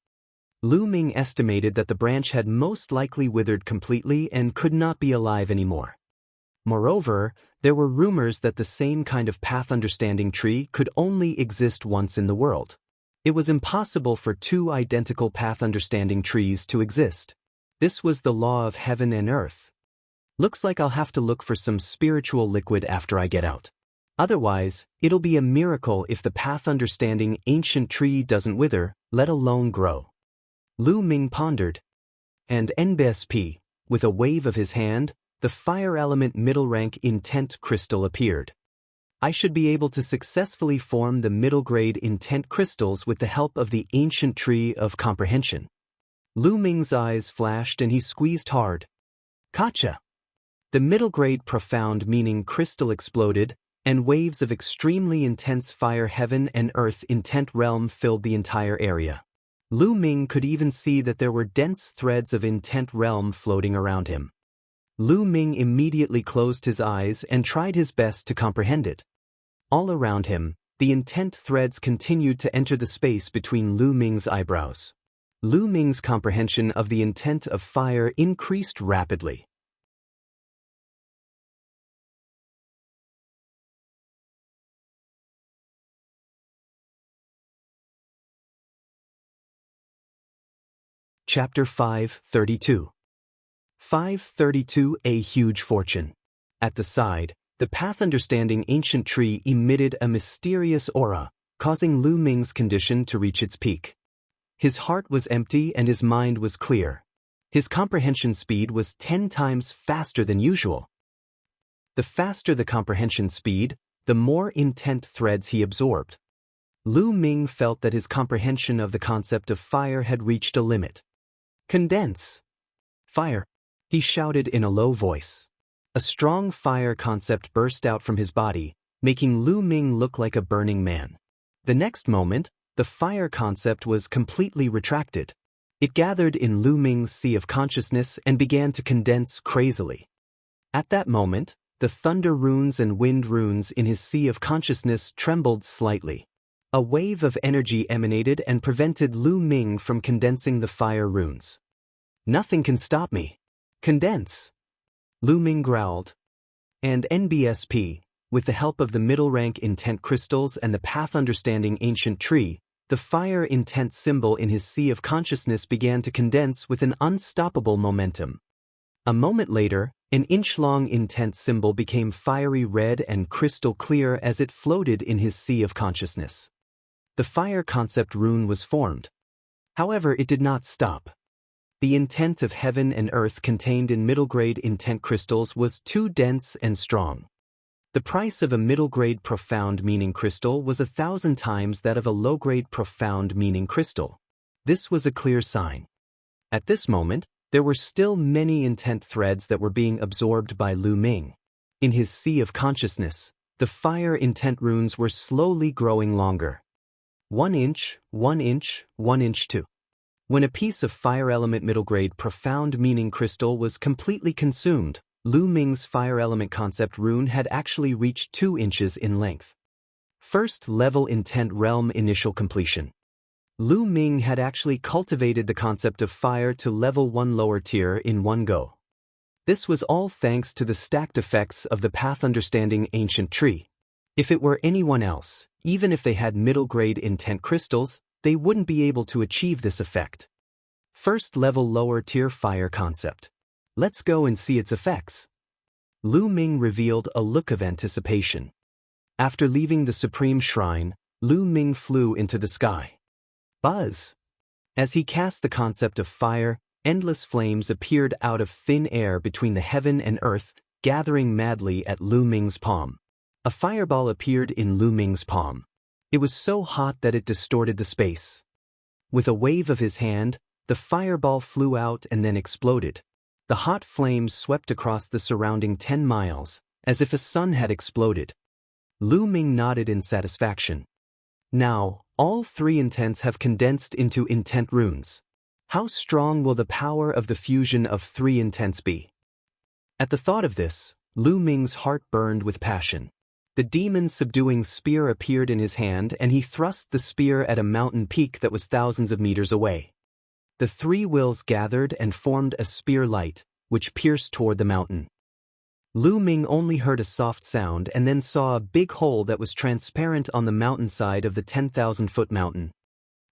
Lu Ming estimated that the branch had most likely withered completely and could not be alive anymore. Moreover, there were rumors that the same kind of path understanding tree could only exist once in the world. It was impossible for two identical path understanding trees to exist. This was the law of heaven and earth. Looks like I'll have to look for some spiritual liquid after I get out. Otherwise, it'll be a miracle if the path understanding ancient tree doesn't wither, let alone grow. Lu Ming pondered. And NBSP, with a wave of his hand, the fire element middle rank intent crystal appeared. I should be able to successfully form the middle grade intent crystals with the help of the ancient tree of comprehension. Lu Ming's eyes flashed and he squeezed hard. Gotcha! The middle grade profound meaning crystal exploded, and waves of extremely intense fire heaven and earth intent realm filled the entire area. Lu Ming could even see that there were dense threads of intent realm floating around him. Lu Ming immediately closed his eyes and tried his best to comprehend it. All around him, the intent threads continued to enter the space between Lu Ming's eyebrows. Lu Ming's comprehension of the intent of fire increased rapidly. Chapter 532. 532 A huge fortune. At the side, the path understanding ancient tree emitted a mysterious aura, causing Lu Ming's condition to reach its peak. His heart was empty and his mind was clear. His comprehension speed was 10 times faster than usual. The faster the comprehension speed, the more intent threads he absorbed. Lu Ming felt that his comprehension of the concept of fire had reached a limit. Condense! Fire! He shouted in a low voice. A strong fire concept burst out from his body, making Lu Ming look like a burning man. The next moment, the fire concept was completely retracted. It gathered in Lu Ming's sea of consciousness and began to condense crazily. At that moment, the thunder runes and wind runes in his sea of consciousness trembled slightly. A wave of energy emanated and prevented Lu Ming from condensing the fire runes. Nothing can stop me. Condense! Lu Ming growled. And NBSP, with the help of the middle rank intent crystals and the path understanding ancient tree, the fire intent symbol in his sea of consciousness began to condense with an unstoppable momentum. A moment later, an inch-long intent symbol became fiery red and crystal clear as it floated in his sea of consciousness. The fire concept rune was formed. However, it did not stop. The intent of heaven and earth contained in middle-grade intent crystals was too dense and strong. The price of a middle-grade profound meaning crystal was 1,000 times that of a low-grade profound meaning crystal. This was a clear sign. At this moment, there were still many intent threads that were being absorbed by Lu Ming. In his sea of consciousness, the fire intent runes were slowly growing longer. 1 inch, 1 inch, 1 inch 2. When a piece of fire element middle grade profound meaning crystal was completely consumed, Lu Ming's fire element concept rune had actually reached 2 inches in length. First level intent realm initial completion. Lu Ming had actually cultivated the concept of fire to level 1 lower tier in one go. This was all thanks to the stacked effects of the path-understanding ancient tree. If it were anyone else, even if they had middle-grade intent crystals, they wouldn't be able to achieve this effect. First-level lower-tier fire concept. Let's go and see its effects. Lu Ming revealed a look of anticipation. After leaving the Supreme Shrine, Lu Ming flew into the sky. Buzz! As he cast the concept of fire, endless flames appeared out of thin air between the heaven and earth, gathering madly at Lu Ming's palm. A fireball appeared in Lu Ming's palm. It was so hot that it distorted the space. With a wave of his hand, the fireball flew out and then exploded. The hot flames swept across the surrounding 10 miles, as if a sun had exploded. Lu Ming nodded in satisfaction. Now, all 3 intents have condensed into intent runes. How strong will the power of the fusion of 3 intents be? At the thought of this, Lu Ming's heart burned with passion. The demon-subduing spear appeared in his hand and he thrust the spear at a mountain peak that was thousands of meters away. The 3 wills gathered and formed a spear light, which pierced toward the mountain. Lu Ming only heard a soft sound and then saw a big hole that was transparent on the mountainside of the 10,000-foot mountain.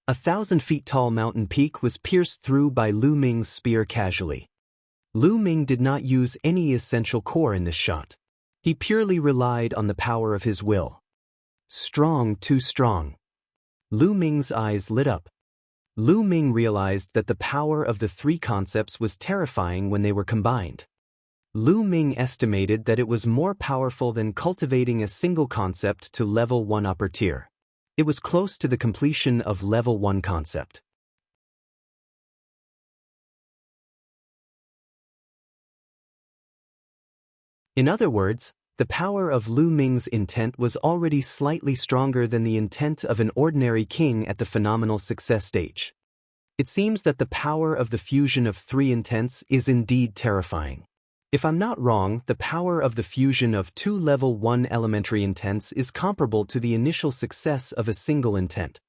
A 1,000-feet-tall mountain peak was pierced through by Lu Ming's spear casually. Lu Ming did not use any essential core in this shot. He purely relied on the power of his will. Strong, too strong. Lu Ming's eyes lit up. Lu Ming realized that the power of the 3 concepts was terrifying when they were combined. Lu Ming estimated that it was more powerful than cultivating a single concept to level 1 upper tier. It was close to the completion of level 1 concept. In other words, the power of Lu Ming's intent was already slightly stronger than the intent of an ordinary king at the phenomenal success stage. It seems that the power of the fusion of 3 intents is indeed terrifying. If I'm not wrong, the power of the fusion of 2 level 1 elementary intents is comparable to the initial success of a single intent.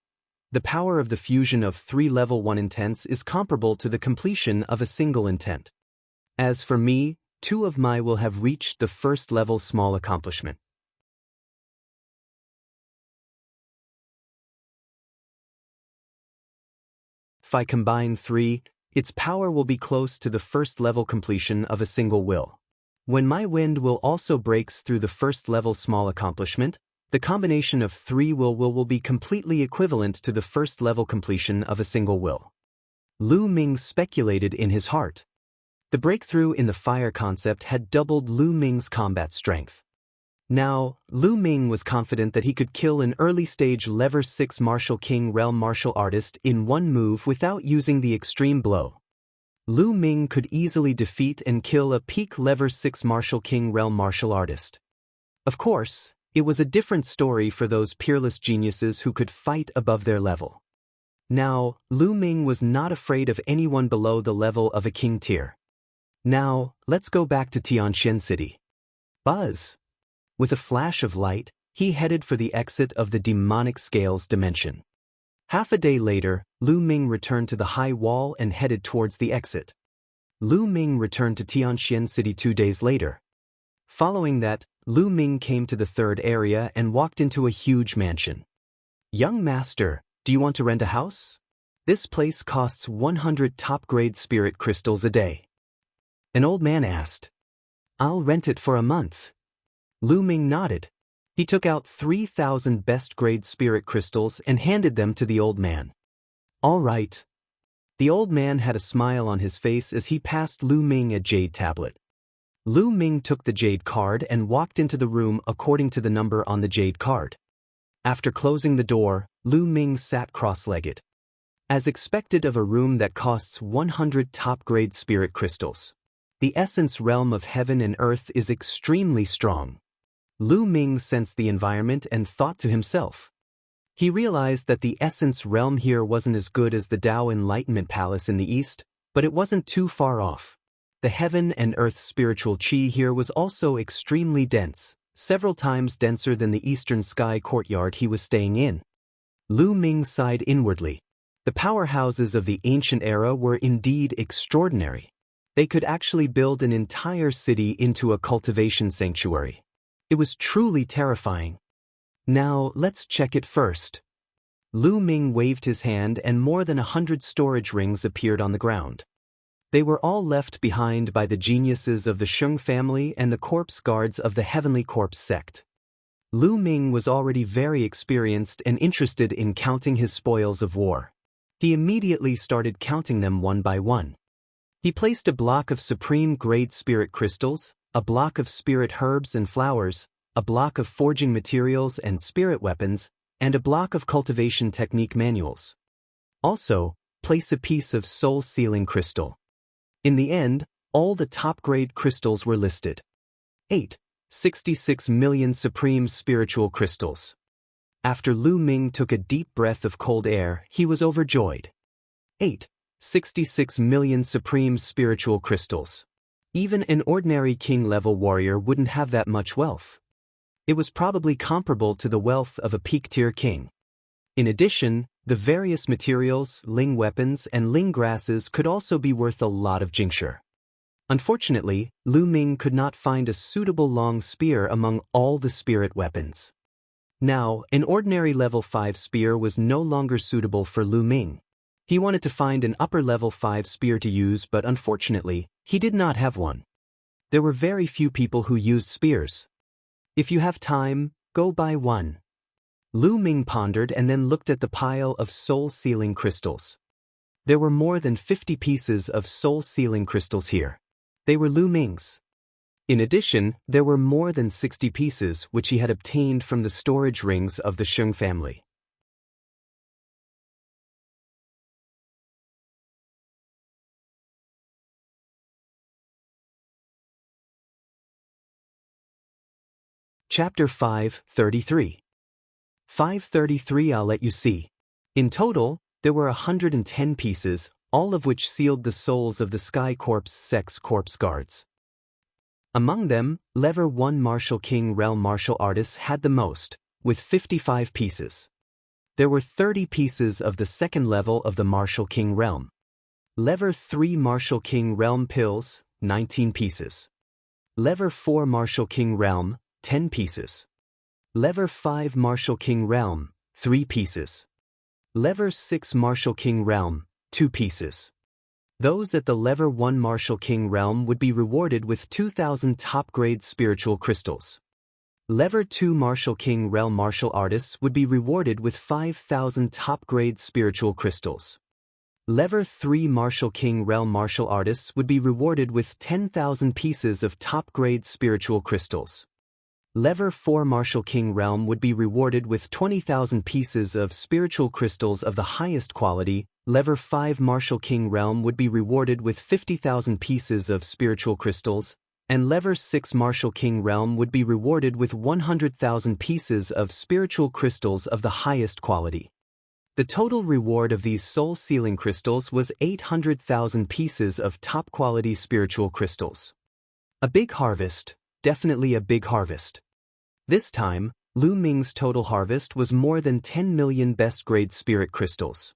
The power of the fusion of 3 level 1 intents is comparable to the completion of a single intent. As for me, 2 of my will have reached the first level small accomplishment. If I combine 3, its power will be close to the first level completion of a single will. When my wind will also breaks through the first level small accomplishment, the combination of 3 will be completely equivalent to the first level completion of a single will. Lu Ming speculated in his heart. The breakthrough in the fire concept had doubled Lu Ming's combat strength. Now, Lu Ming was confident that he could kill an early-stage Level 6 Martial King Realm Martial Artist in one move without using the extreme blow. Lu Ming could easily defeat and kill a peak Level 6 Martial King Realm Martial Artist. Of course, it was a different story for those peerless geniuses who could fight above their level. Now, Lu Ming was not afraid of anyone below the level of a king tier. Now, let's go back to Tianxian City. Buzz! With a flash of light, he headed for the exit of the demonic scales dimension. Half a day later, Lu Ming returned to the high wall and headed towards the exit. Lu Ming returned to Tianxian City 2 days later. Following that, Lu Ming came to the 3rd area and walked into a huge mansion. Young master, do you want to rent a house? This place costs 100 top-grade spirit crystals a day. An old man asked. I'll rent it for a month. Lu Ming nodded. He took out 3,000 best-grade spirit crystals and handed them to the old man. All right. The old man had a smile on his face as he passed Lu Ming a jade tablet. Lu Ming took the jade card and walked into the room according to the number on the jade card. After closing the door, Lu Ming sat cross-legged. As expected of a room that costs 100 top-grade spirit crystals. The essence realm of heaven and earth is extremely strong. Lu Ming sensed the environment and thought to himself. He realized that the essence realm here wasn't as good as the Dao Enlightenment Palace in the east, but it wasn't too far off. The heaven and earth spiritual chi here was also extremely dense, several times denser than the eastern sky courtyard he was staying in. Lu Ming sighed inwardly. The powerhouses of the ancient era were indeed extraordinary. They could actually build an entire city into a cultivation sanctuary. It was truly terrifying. Now, let's check it first. Lu Ming waved his hand and more than 100 storage rings appeared on the ground. They were all left behind by the geniuses of the Sheng family and the corpse guards of the Heavenly Corpse sect. Lu Ming was already very experienced and interested in counting his spoils of war. He immediately started counting them one by one. He placed a block of supreme-grade spirit crystals, a block of spirit herbs and flowers, a block of forging materials and spirit weapons, and a block of cultivation technique manuals. Also, place a piece of soul-sealing crystal. In the end, all the top-grade crystals were listed. 66 million supreme spiritual crystals. After Lu Ming took a deep breath of cold air, he was overjoyed. 66 million supreme spiritual crystals. Even an ordinary king-level warrior wouldn't have that much wealth. It was probably comparable to the wealth of a peak-tier king. In addition, the various materials, ling weapons, and ling grasses could also be worth a lot of jingsher. Unfortunately, Lu Ming could not find a suitable long spear among all the spirit weapons. Now, an ordinary level 5 spear was no longer suitable for Lu Ming. He wanted to find an upper level 5 spear to use, but unfortunately, he did not have one. There were very few people who used spears. If you have time, go buy one. Lu Ming pondered and then looked at the pile of soul-sealing crystals. There were more than 50 pieces of soul-sealing crystals here. They were Lu Ming's. In addition, there were more than 60 pieces which he had obtained from the storage rings of the Sheng family. Chapter 533. 533. I'll let you see. In total, there were 110 pieces, all of which sealed the souls of the Sky Corpse sect's corpse guards. Among them, Level 1 Martial King Realm martial artists had the most, with 55 pieces. There were 30 pieces of the second level of the Martial King Realm. Level 3 Martial King Realm pills, 19 pieces. Level 4 Martial King Realm, 10 pieces. Level 5 Martial King Realm, 3 pieces. Level 6 Martial King Realm, 2 pieces. Those at the Level 1 Martial King Realm would be rewarded with 2,000 top-grade spiritual crystals. Level 2 Martial King Realm martial artists would be rewarded with 5,000 top-grade spiritual crystals. Level 3 Martial King Realm martial artists would be rewarded with 10,000 pieces of top-grade spiritual crystals. Level 4 Martial King Realm would be rewarded with 20,000 pieces of spiritual crystals of the highest quality. Level 5 Martial King Realm would be rewarded with 50,000 pieces of spiritual crystals, and Level 6 Martial King Realm would be rewarded with 100,000 pieces of spiritual crystals of the highest quality. The total reward of these soul-sealing crystals was 800,000 pieces of top-quality spiritual crystals. A big harvest, definitely a big harvest. This time, Lu Ming's total harvest was more than 10 million best-grade spirit crystals.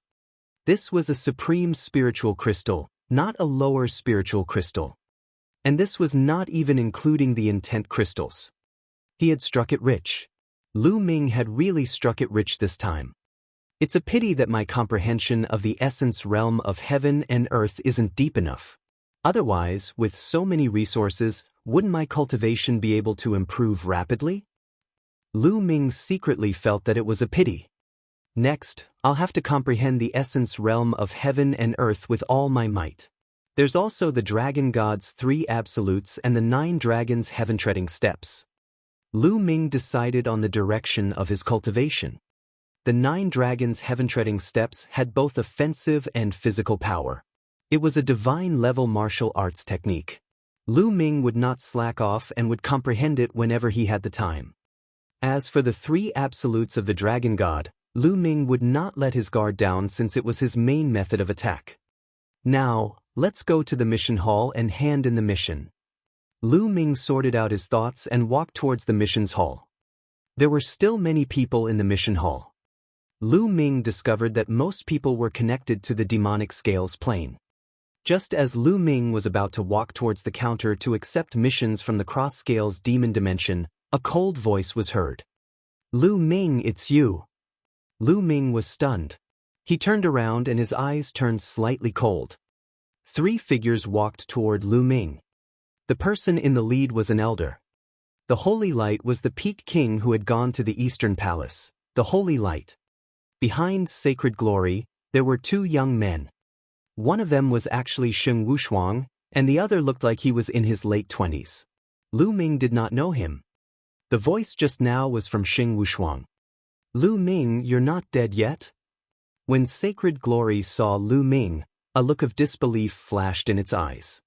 This was a supreme spiritual crystal, not a lower spiritual crystal. And this was not even including the intent crystals. He had struck it rich. Lu Ming had really struck it rich this time. It's a pity that my comprehension of the essence realm of heaven and earth isn't deep enough. Otherwise, with so many resources, wouldn't my cultivation be able to improve rapidly? Lu Ming secretly felt that it was a pity. Next, I'll have to comprehend the essence realm of heaven and earth with all my might. There's also the Dragon God's 3 absolutes and the 9 dragons' heaven-treading steps. Lu Ming decided on the direction of his cultivation. The 9 dragons' heaven-treading steps had both offensive and physical power. It was a divine-level martial arts technique. Lu Ming would not slack off and would comprehend it whenever he had the time. As for the 3 absolutes of the Dragon God, Lu Ming would not let his guard down since it was his main method of attack. Now, let's go to the mission hall and hand in the mission. Lu Ming sorted out his thoughts and walked towards the missions hall. There were still many people in the mission hall. Lu Ming discovered that most people were connected to the demonic scales plane. Just as Lu Ming was about to walk towards the counter to accept missions from the cross-scales demon dimension, a cold voice was heard. Lu Ming, it's you. Lu Ming was stunned. He turned around and his eyes turned slightly cold. 3 figures walked toward Lu Ming. The person in the lead was an elder. The Holy Light was the peak king who had gone to the Eastern Palace, the Holy Light. Behind Sacred Glory, there were 2 young men. One of them was actually Sheng Wushuang, and the other looked like he was in his late 20s. Lu Ming did not know him. The voice just now was from Sheng Wushuang. Lu Ming, you're not dead yet? When Sacred Glory saw Lu Ming, a look of disbelief flashed in its eyes.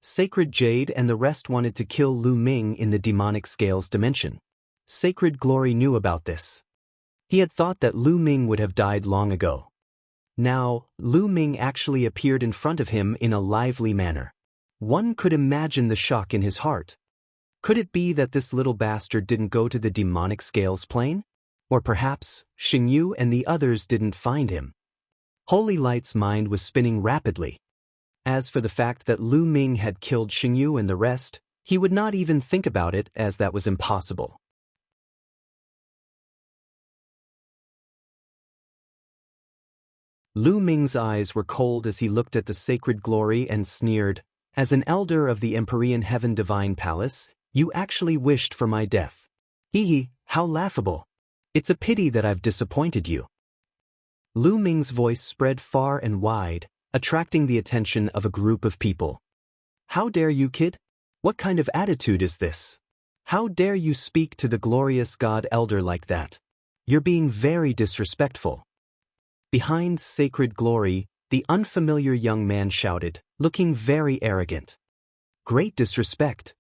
Sacred Jade and the rest wanted to kill Lu Ming in the demonic scales dimension. Sacred Glory knew about this. He had thought that Lu Ming would have died long ago. Now, Lu Ming actually appeared in front of him in a lively manner. One could imagine the shock in his heart. Could it be that this little bastard didn't go to the demonic scales plane? Or perhaps, Xingyu and the others didn't find him. Holy Light's mind was spinning rapidly. As for the fact that Lu Ming had killed Xingyu and the rest, he would not even think about it, as that was impossible. Lu Ming's eyes were cold as he looked at the Sacred Glory and sneered, "As an elder of the Empyrean Heaven Divine Palace, you actually wished for my death. Hee, how laughable. It's a pity that I've disappointed you." Lu Ming's voice spread far and wide, attracting the attention of a group of people. "How dare you, kid? What kind of attitude is this? How dare you speak to the glorious God Elder like that? You're being very disrespectful." Behind Sacred Glory, the unfamiliar young man shouted, looking very arrogant. "Great disrespect.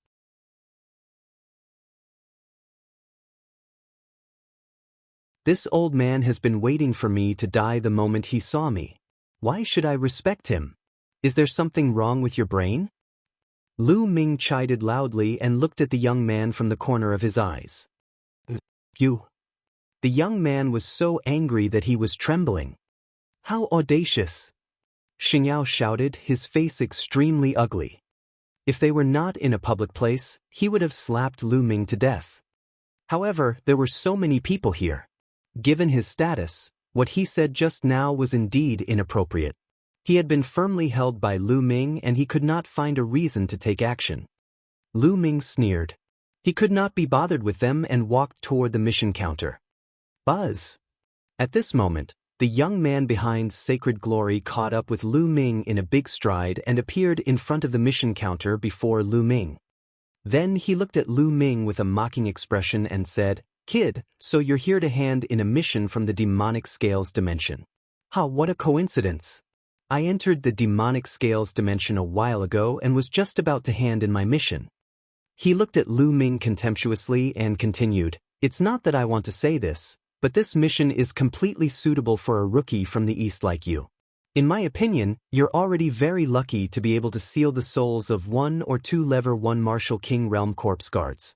This old man has been waiting for me to die the moment he saw me. Why should I respect him? Is there something wrong with your brain?" Lu Ming chided loudly and looked at the young man from the corner of his eyes. "You." The young man was so angry that he was trembling. "How audacious!" Xingyao shouted, his face extremely ugly. If they were not in a public place, he would have slapped Lu Ming to death. However, there were so many people here. Given his status, what he said just now was indeed inappropriate. He had been firmly held by Lu Ming and he could not find a reason to take action. Lu Ming sneered. He could not be bothered with them and walked toward the mission counter. Buzz! At this moment, the young man behind Sacred Glory caught up with Lu Ming in a big stride and appeared in front of the mission counter before Lu Ming. Then he looked at Lu Ming with a mocking expression and said, "Kid, so you're here to hand in a mission from the demonic scales dimension. What a coincidence. I entered the demonic scales dimension a while ago and was just about to hand in my mission." He looked at Lu Ming contemptuously and continued, "It's not that I want to say this, but this mission is completely suitable for a rookie from the East like you. In my opinion, you're already very lucky to be able to seal the souls of 1 or 2 Lever 1 Martial King Realm Corpse Guards.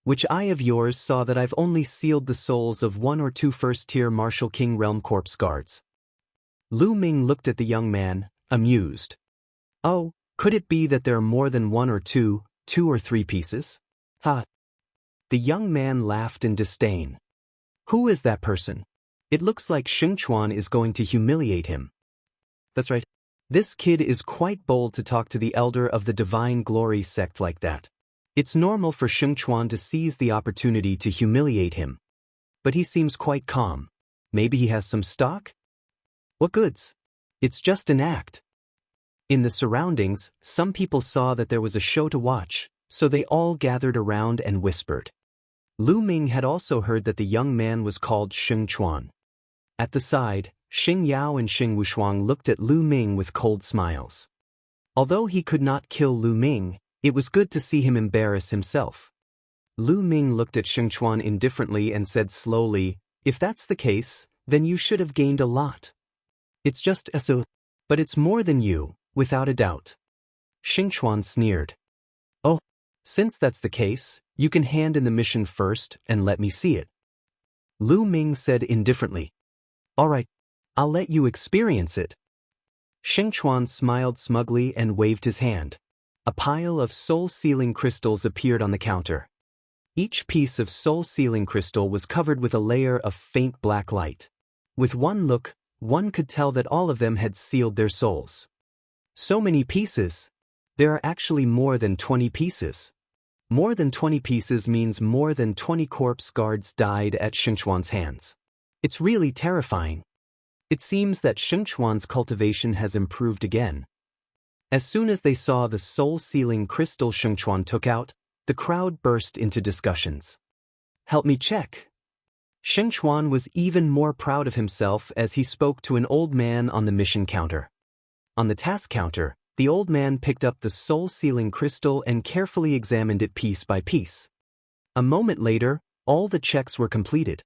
Which eye of yours saw that I've only sealed the souls of 1 or 2 first-tier Martial King Realm Corpse Guards?" Lu Ming looked at the young man, amused. "Oh, could it be that there are more than 1 or 2 or 3 pieces? Ha!" The young man laughed in disdain. "Who is that person? It looks like Xingchuan is going to humiliate him." "That's right. This kid is quite bold to talk to the elder of the Divine Glory sect like that. It's normal for Xingchuan to seize the opportunity to humiliate him. But he seems quite calm. Maybe he has some stock? What goods? It's just an act." In the surroundings, some people saw that there was a show to watch, so they all gathered around and whispered. Lu Ming had also heard that the young man was called Xingchuan. At the side, Xing Yao and Xing Wushuang looked at Lu Ming with cold smiles. Although he could not kill Lu Ming, it was good to see him embarrass himself. Lu Ming looked at Xingchuan indifferently and said slowly, "If that's the case, then you should have gained a lot. It's just so, but it's more than you, without a doubt." Xingchuan sneered. "Oh, since that's the case, you can hand in the mission first and let me see it." Lu Ming said indifferently. "All right, I'll let you experience it." Xianxia smiled smugly and waved his hand. A pile of soul-sealing crystals appeared on the counter. Each piece of soul-sealing crystal was covered with a layer of faint black light. With one look, one could tell that all of them had sealed their souls. So many pieces! There are actually more than 20 pieces. More than 20 pieces means more than 20 corpse guards died at Xianxia's hands. It's really terrifying. It seems that Xianxia's cultivation has improved again. As soon as they saw the soul-sealing crystal Xianxia took out, the crowd burst into discussions. Help me check. Xianxia was even more proud of himself as he spoke to an old man on the mission counter. On the task counter, the old man picked up the soul-sealing crystal and carefully examined it piece by piece. A moment later, all the checks were completed.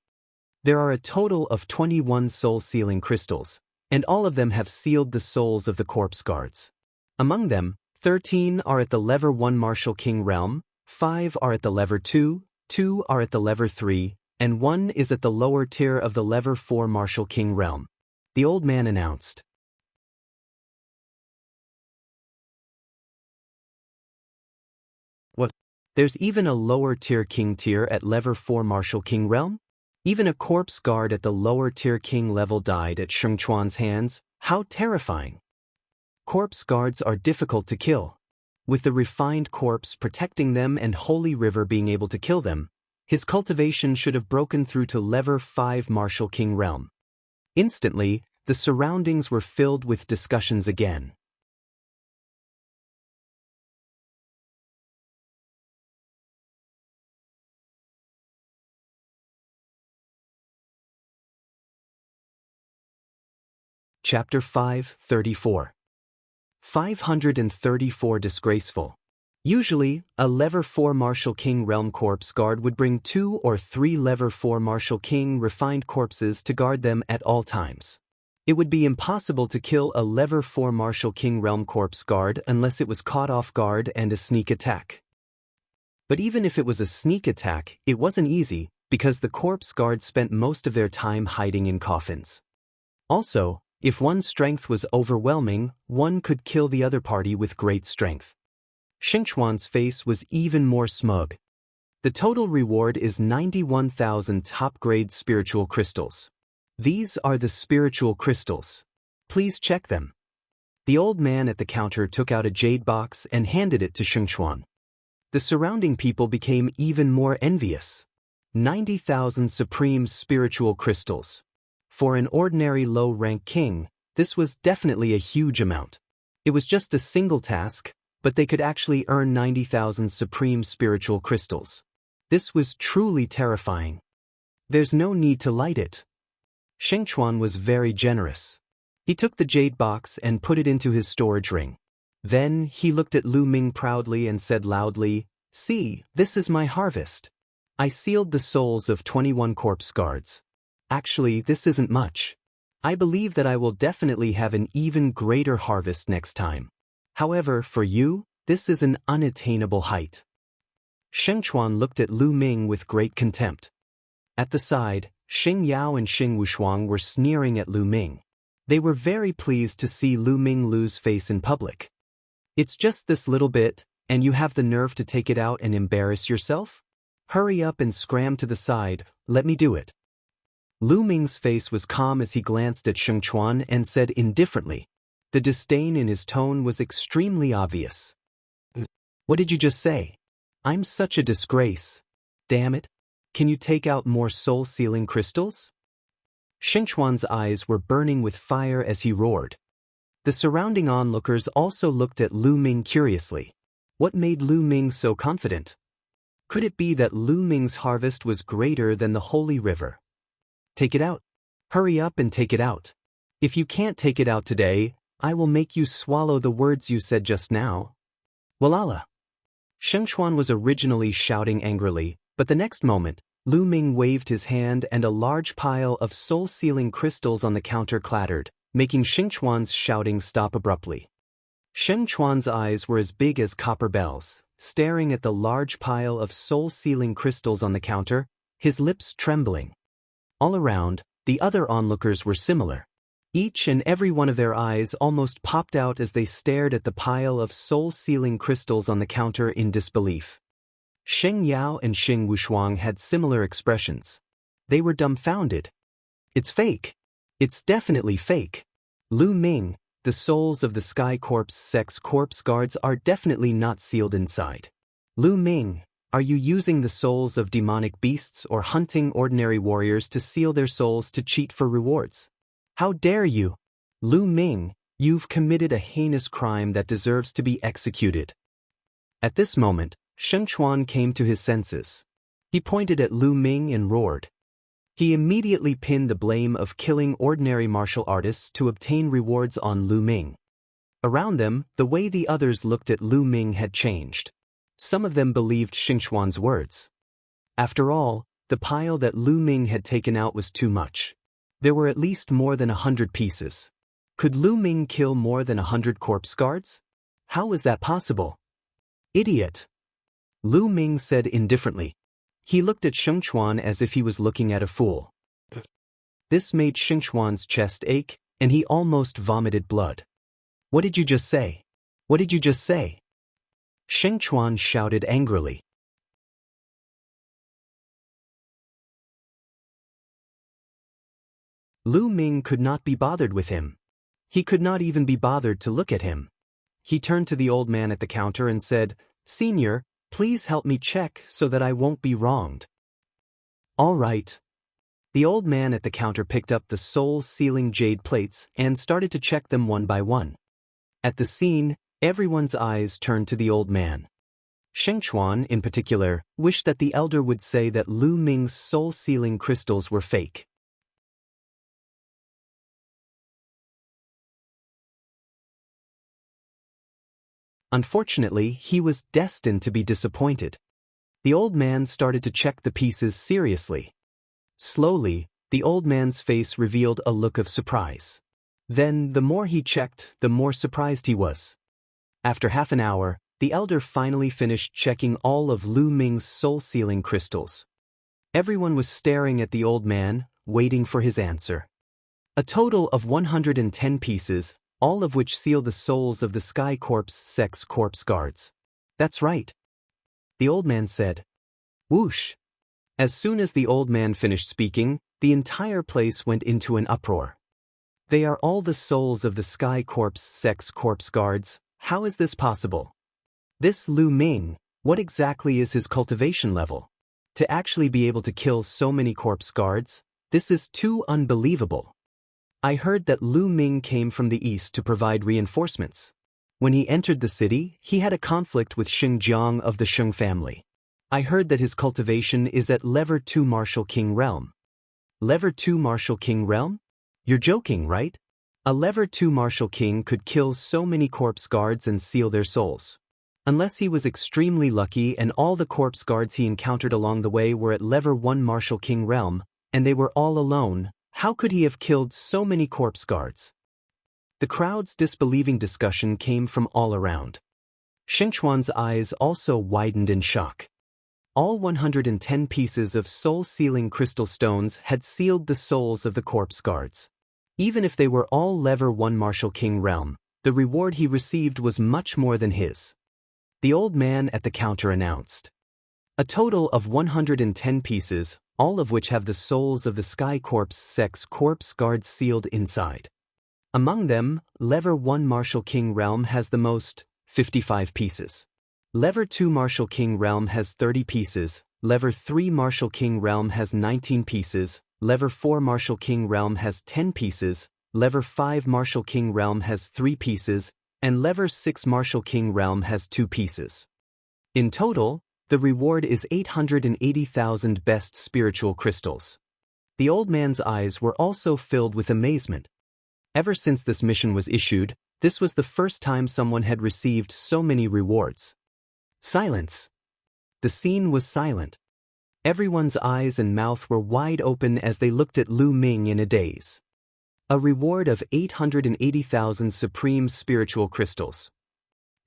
There are a total of 21 soul-sealing crystals, and all of them have sealed the souls of the corpse guards. Among them, 13 are at the level 1 Martial King realm, 5 are at the level 2, 2 are at the level 3, and 1 is at the lower tier of the level 4 Martial King realm. The old man announced. What? There's even a lower tier king tier at level 4 Martial King realm? Even a corpse guard at the lower tier king level died at Xianxia's hands? How terrifying! Corpse guards are difficult to kill. With the refined corpse protecting them and Holy River being able to kill them, his cultivation should have broken through to level 5 Martial King realm. Instantly, the surroundings were filled with discussions again. Chapter 534. 534 Disgraceful. Usually, a level 4 Martial King realm corpse guard would bring 2 or 3 level 4 Martial King refined corpses to guard them at all times. It would be impossible to kill a level 4 Martial King realm corpse guard unless it was caught off guard and a sneak attack. But even if it was a sneak attack, it wasn't easy, because the corpse guards spent most of their time hiding in coffins. Also, if one's strength was overwhelming, one could kill the other party with great strength. Xianxia's face was even more smug. The total reward is 91,000 top-grade spiritual crystals. These are the spiritual crystals. Please check them. The old man at the counter took out a jade box and handed it to Xianxia. The surrounding people became even more envious. 90,000 supreme spiritual crystals. For an ordinary low-rank king, this was definitely a huge amount. It was just a single task, but they could actually earn 90,000 supreme spiritual crystals. This was truly terrifying. There's no need to light it. Xianxia was very generous. He took the jade box and put it into his storage ring. Then he looked at Lu Ming proudly and said loudly, "See, this is my harvest. I sealed the souls of 21 corpse guards. Actually, this isn't much. I believe that I will definitely have an even greater harvest next time. However, for you, this is an unattainable height." Xianxia looked at Lu Ming with great contempt. At the side, Xing Yao and Xing Wushuang were sneering at Lu Ming. They were very pleased to see Lu Ming lose face in public. "It's just this little bit, and you have the nerve to take it out and embarrass yourself? Hurry up and scram to the side, let me do it." Lu Ming's face was calm as he glanced at Xianxia and said indifferently. The disdain in his tone was extremely obvious. "What did you just say? I'm such a disgrace. Damn it. Can you take out more soul-sealing crystals?" Xianxia's eyes were burning with fire as he roared. The surrounding onlookers also looked at Lu Ming curiously. What made Lu Ming so confident? Could it be that Lu Ming's harvest was greater than the Holy River? "Take it out. Hurry up and take it out. If you can't take it out today, I will make you swallow the words you said just now." "Walala." Xianxia was originally shouting angrily, but the next moment, Lu Ming waved his hand and a large pile of soul-sealing crystals on the counter clattered, making Xianxia's shouting stop abruptly. Xianxia's eyes were as big as copper bells, staring at the large pile of soul-sealing crystals on the counter, his lips trembling. All around, the other onlookers were similar. Each and every one of their eyes almost popped out as they stared at the pile of soul-sealing crystals on the counter in disbelief. Sheng Yao and Xing Wushuang had similar expressions. They were dumbfounded. It's fake. It's definitely fake. Lu Ming, the souls of the Sky Corpse Sex Corpse Guards are definitely not sealed inside. Lu Ming, are you using the souls of demonic beasts or hunting ordinary warriors to seal their souls to cheat for rewards? How dare you? Lu Ming, you've committed a heinous crime that deserves to be executed. At this moment, Sheng Chuan came to his senses. He pointed at Lu Ming and roared. He immediately pinned the blame of killing ordinary martial artists to obtain rewards on Lu Ming. Around them, the way the others looked at Lu Ming had changed. Some of them believed Sheng Chuan's words. After all, the pile that Lu Ming had taken out was too much. There were at least more than 100 pieces. Could Lu Ming kill more than 100 corpse guards? How was that possible? Idiot! Lu Ming said indifferently. He looked at Sheng Chuan as if he was looking at a fool. This made Sheng Chuan's chest ache, and he almost vomited blood. What did you just say? What did you just say? Sheng Chuan shouted angrily. Lu Ming could not be bothered with him. He could not even be bothered to look at him. He turned to the old man at the counter and said, "Senior, please help me check so that I won't be wronged." All right. The old man at the counter picked up the soul-sealing jade plates and started to check them one by one. At the scene, everyone's eyes turned to the old man. Sheng Chuan, in particular, wished that the elder would say that Lu Ming's soul-sealing crystals were fake. Unfortunately, he was destined to be disappointed. The old man started to check the pieces seriously. Slowly, the old man's face revealed a look of surprise. Then, the more he checked, the more surprised he was. After half an hour, the elder finally finished checking all of Lu Ming's soul-sealing crystals. Everyone was staring at the old man, waiting for his answer. A total of 110 pieces, all of which seal the souls of the Sky Corpse Sex Corpse Guards. That's right. The old man said. Whoosh! As soon as the old man finished speaking, the entire place went into an uproar. They are all the souls of the Sky Corpse Sex Corpse Guards. How is this possible? This Lu Ming, what exactly is his cultivation level? To actually be able to kill so many corpse guards, this is too unbelievable. I heard that Lu Ming came from the east to provide reinforcements. When he entered the city, he had a conflict with Xing Jiang of the Sheng family. I heard that his cultivation is at Level 2 Martial King Realm. Level 2 Martial King Realm? You're joking, right? A Level 2 Martial King could kill so many corpse guards and seal their souls. Unless he was extremely lucky and all the corpse guards he encountered along the way were at Level 1 Martial King Realm, and they were all alone, how could he have killed so many corpse guards? The crowd's disbelieving discussion came from all around. Sheng Chuan's eyes also widened in shock. All 110 pieces of soul-sealing crystal stones had sealed the souls of the corpse guards. Even if they were all Level 1 Martial King Realm, the reward he received was much more than his. The old man at the counter announced. A total of 110 pieces, all of which have the souls of the Sky Corpse Sex Corpse Guards sealed inside. Among them, Level 1 Martial King Realm has the most, 55 pieces. Level 2 Martial King Realm has 30 pieces, Level 3 Martial King Realm has 19 pieces, Level 4 Martial King Realm has 10 pieces, Level 5 Martial King Realm has 3 pieces, and Level 6 Martial King Realm has 2 pieces. In total, the reward is 880,000 best spiritual crystals. The old man's eyes were also filled with amazement. Ever since this mission was issued, this was the first time someone had received so many rewards. Silence. The scene was silent. Everyone's eyes and mouth were wide open as they looked at Lu Ming in a daze. A reward of 880,000 supreme spiritual crystals.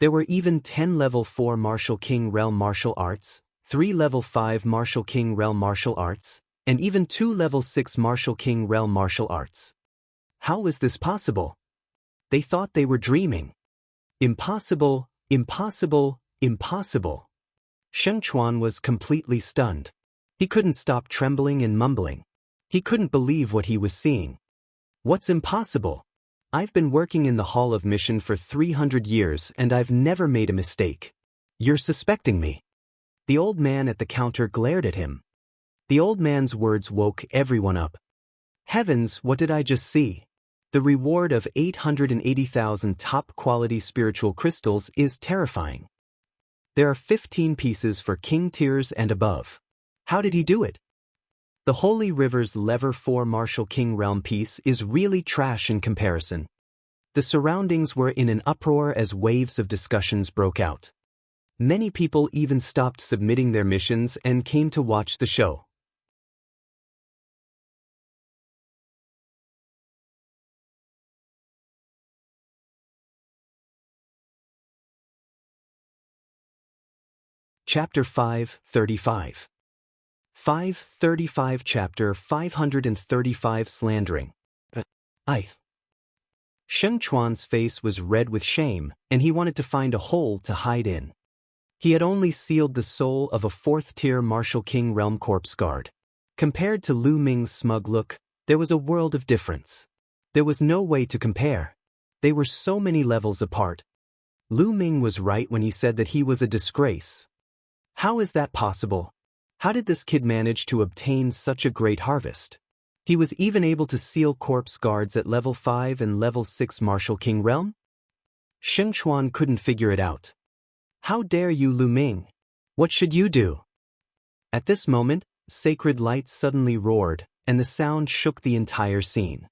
There were even 10 Level 4 Martial King Realm martial arts, 3 Level 5 Martial King Realm martial arts, and even 2 Level 6 Martial King Realm martial arts. How was this possible? They thought they were dreaming. Impossible, impossible, impossible. Shengchuan was completely stunned. He couldn't stop trembling and mumbling. He couldn't believe what he was seeing. What's impossible? I've been working in the Hall of Mission for 300 years and I've never made a mistake. You're suspecting me. The old man at the counter glared at him. The old man's words woke everyone up. Heavens, what did I just see? The reward of 880,000 top-quality spiritual crystals is terrifying. There are 15 pieces for king tiers and above. How did he do it? The Holy River's Lever 4 Martial King Realm piece is really trash in comparison. The surroundings were in an uproar as waves of discussions broke out. Many people even stopped submitting their missions and came to watch the show. Chapter 535. 535 Chapter 535 Slandering. Sheng Chuan's face was red with shame, and he wanted to find a hole to hide in. He had only sealed the soul of a 4th-tier Martial King Realm Corpse Guard. Compared to Lu Ming's smug look, there was a world of difference. There was no way to compare. They were so many levels apart. Lu Ming was right when he said that he was a disgrace. How is that possible? How did this kid manage to obtain such a great harvest? He was even able to seal corpse guards at level 5 and level 6 Martial King Realm? Sheng Chuan couldn't figure it out. How dare you, Lu Ming? What should you do? At this moment, sacred light suddenly roared, and the sound shook the entire scene.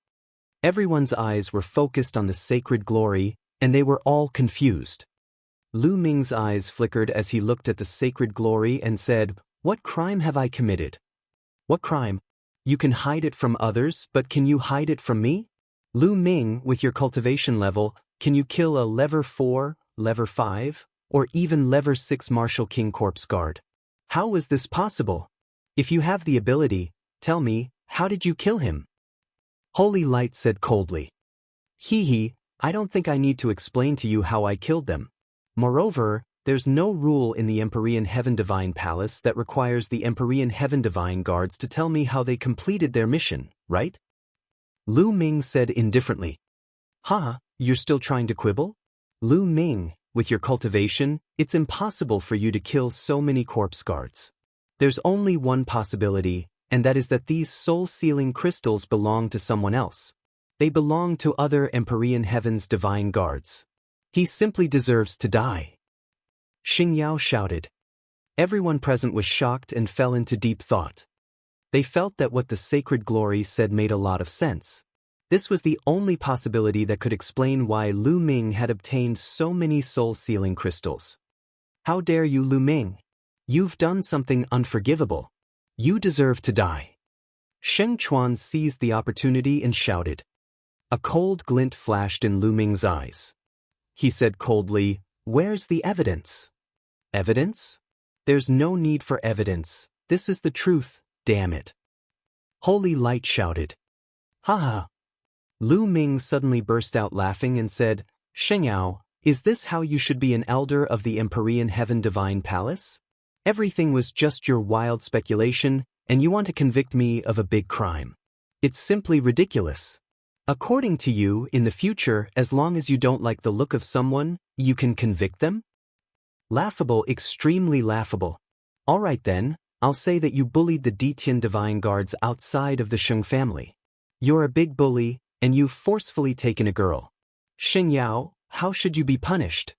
Everyone's eyes were focused on the sacred glory, and they were all confused. Lu Ming's eyes flickered as he looked at the sacred glory and said, "What crime have I committed?" "What crime? You can hide it from others, but can you hide it from me? Lu Ming, with your cultivation level, can you kill a level 4, level 5, or even level 6 Martial King Corpse Guard? How was this possible? If you have the ability, tell me, how did you kill him?" Holy Light said coldly. "Hee, I don't think I need to explain to you how I killed them. Moreover, there's no rule in the Empyrean Heaven Divine Palace that requires the Empyrean Heaven Divine Guards to tell me how they completed their mission, right?" Lu Ming said indifferently. You're still trying to quibble? Lu Ming, with your cultivation, it's impossible for you to kill so many corpse guards. There's only one possibility, and that is that these soul-sealing crystals belong to someone else. They belong to other Empyrean Heaven's Divine Guards. He simply deserves to die. Xing Yao shouted. Everyone present was shocked and fell into deep thought. They felt that what the sacred glory said made a lot of sense. This was the only possibility that could explain why Lu Ming had obtained so many soul-sealing crystals. How dare you, Lu Ming? You've done something unforgivable. You deserve to die. Sheng Chuan seized the opportunity and shouted. A cold glint flashed in Lu Ming's eyes. He said coldly, "Where's the evidence?" "Evidence? There's no need for evidence. This is the truth, damn it." Holy Light shouted. "Ha!" Lu Ming suddenly burst out laughing and said, "Sheng Yao, is this how you should be an elder of the Empyrean Heaven Divine Palace? Everything was just your wild speculation, and you want to convict me of a big crime. It's simply ridiculous. According to you, in the future, as long as you don't like the look of someone, you can convict them? Laughable, extremely laughable. All right then, I'll say that you bullied the Detian Divine Guards outside of the Sheng family. You're a big bully, and you've forcefully taken a girl. Sheng Yao, how should you be punished?"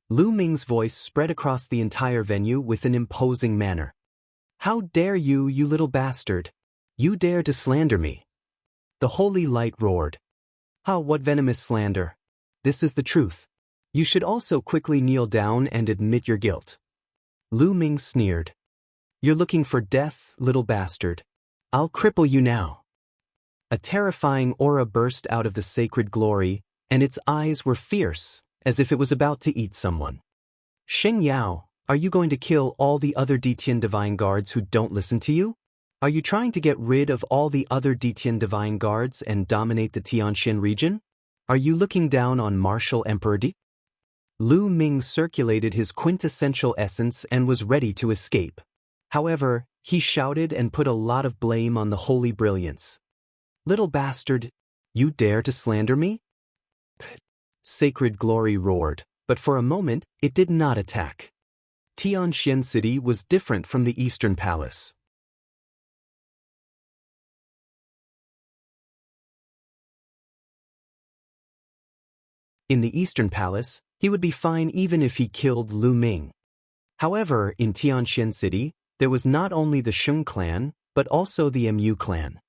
Lu Ming's voice spread across the entire venue with an imposing manner. "How dare you, you little bastard? You dare to slander me?" The Holy Light roared. What venomous slander. This is the truth. You should also quickly kneel down and admit your guilt. Lu Ming sneered. You're looking for death, little bastard. I'll cripple you now. A terrifying aura burst out of the sacred glory, and its eyes were fierce, as if it was about to eat someone. Xing Yao, are you going to kill all the other Detian Divine Guards who don't listen to you? Are you trying to get rid of all the other Detian divine guards and dominate the Tianxian region? Are you looking down on martial Emperor Di? Lu Ming circulated his quintessential essence and was ready to escape. However, he shouted and put a lot of blame on the holy brilliance. Little bastard, you dare to slander me? Sacred glory roared, but for a moment, it did not attack. Tianxian City was different from the Eastern Palace. In the Eastern Palace, he would be fine even if he killed Lu Ming. However, in Tianxian City, there was not only the Sheng clan, but also the Mu clan.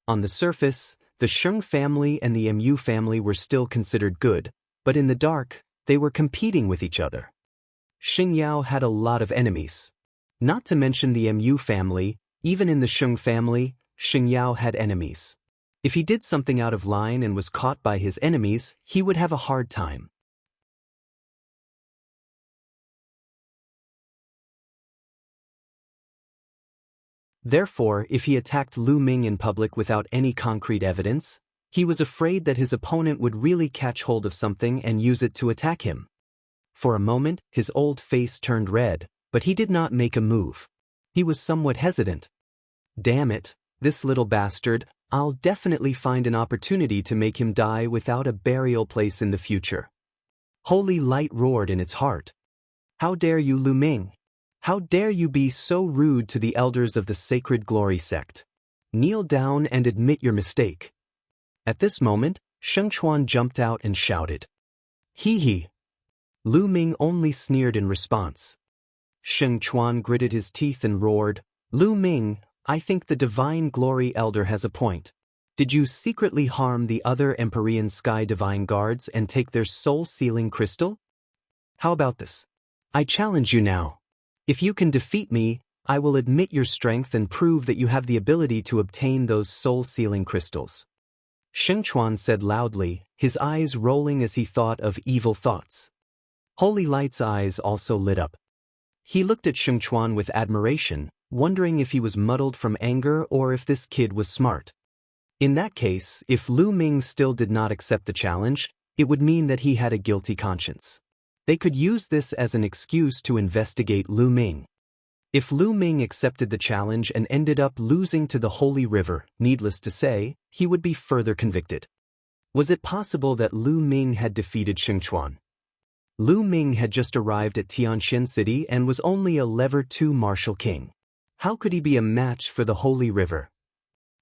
On the surface, the Sheng family and the Mu family were still considered good, but in the dark, they were competing with each other. Xingyao had a lot of enemies. Not to mention the Mu family, even in the Sheng family, Xingyao had enemies. If he did something out of line and was caught by his enemies, he would have a hard time. Therefore, if he attacked Lu Ming in public without any concrete evidence, he was afraid that his opponent would really catch hold of something and use it to attack him. For a moment, his old face turned red, but he did not make a move. He was somewhat hesitant. Damn it, this little bastard, I'll definitely find an opportunity to make him die without a burial place in the future. Holy light roared in its heart. How dare you, Lu Ming? How dare you be so rude to the elders of the Sacred Glory sect? Kneel down and admit your mistake. At this moment, Sheng Chuan jumped out and shouted. Hee hee. Lu Ming only sneered in response. Sheng Chuan gritted his teeth and roared, Lu Ming, I think the Divine Glory Elder has a point. Did you secretly harm the other Empyrean Sky Divine Guards and take their soul-sealing crystal? How about this? I challenge you now. If you can defeat me, I will admit your strength and prove that you have the ability to obtain those soul-sealing crystals. Sheng Chuan said loudly, his eyes rolling as he thought of evil thoughts. Holy Light's eyes also lit up. He looked at Sheng Chuan with admiration, wondering if he was muddled from anger or if this kid was smart. In that case, if Lu Ming still did not accept the challenge, it would mean that he had a guilty conscience. They could use this as an excuse to investigate Lu Ming. If Lu Ming accepted the challenge and ended up losing to the Holy River, needless to say, he would be further convicted. Was it possible that Lu Ming had defeated Sheng Chuan? Lu Ming had just arrived at Tianxian City and was only a Level 2 martial king. How could he be a match for the Holy River?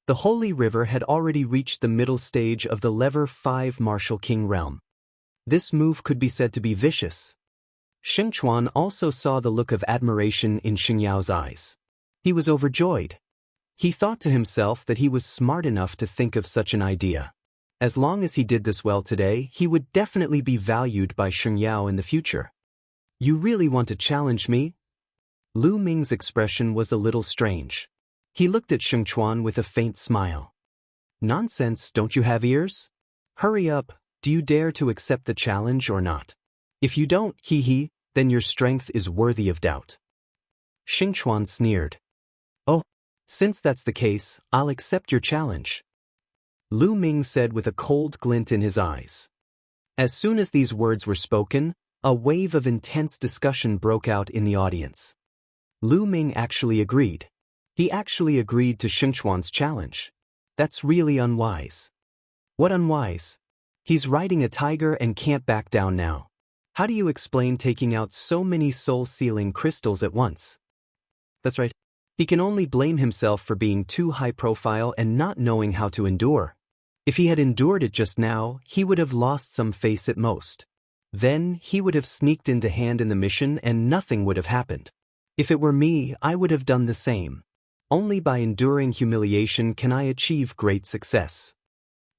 The Holy River had already reached the middle stage of the Level 5 martial king realm. This move could be said to be vicious. Sheng Chuan also saw the look of admiration in Xingyao's eyes. He was overjoyed. He thought to himself that he was smart enough to think of such an idea. As long as he did this well today, he would definitely be valued by Xingyao in the future. You really want to challenge me? Lu Ming's expression was a little strange. He looked at Sheng Chuan with a faint smile. Nonsense, don't you have ears? Hurry up, do you dare to accept the challenge or not? If you don't, hee, then your strength is worthy of doubt. Sheng Chuan sneered. Oh, since that's the case, I'll accept your challenge. Lu Ming said with a cold glint in his eyes. As soon as these words were spoken, a wave of intense discussion broke out in the audience. Lu Ming actually agreed. He actually agreed to Sheng Chuan's challenge. That's really unwise. What unwise? He's riding a tiger and can't back down now. How do you explain taking out so many soul-sealing crystals at once? That's right. He can only blame himself for being too high-profile and not knowing how to endure. If he had endured it just now, he would have lost some face at most. Then, he would have sneaked into hand in the mission and nothing would have happened. If it were me, I would have done the same. Only by enduring humiliation can I achieve great success.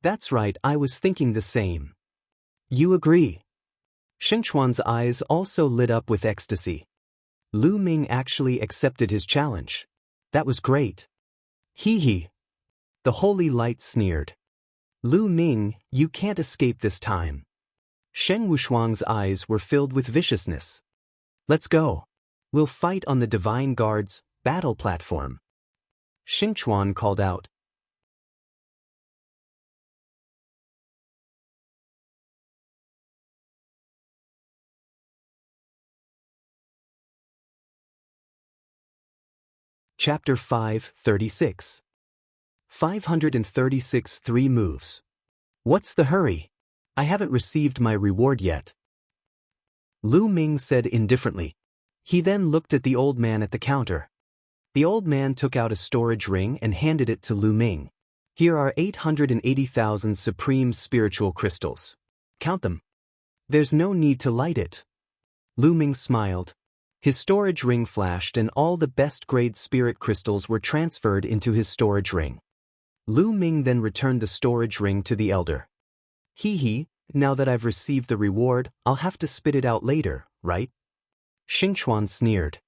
That's right, I was thinking the same. You agree? Sheng Chuan's eyes also lit up with ecstasy. Lu Ming actually accepted his challenge. That was great. Hee. The Holy Light sneered. Lu Ming, you can't escape this time. Sheng Wushuang's eyes were filled with viciousness. Let's go. We'll fight on the Divine Guard's battle platform. Xingchuan called out. Chapter 536. 536 3 moves. What's the hurry? I haven't received my reward yet. Lu Ming said indifferently. He then looked at the old man at the counter. The old man took out a storage ring and handed it to Lu Ming. Here are 880,000 supreme spiritual crystals. Count them. There's no need to light it. Lu Ming smiled. His storage ring flashed and all the best-grade spirit crystals were transferred into his storage ring. Lu Ming then returned the storage ring to the elder. Hee, now that I've received the reward, I'll have to spit it out later, right? Xingchuan sneered.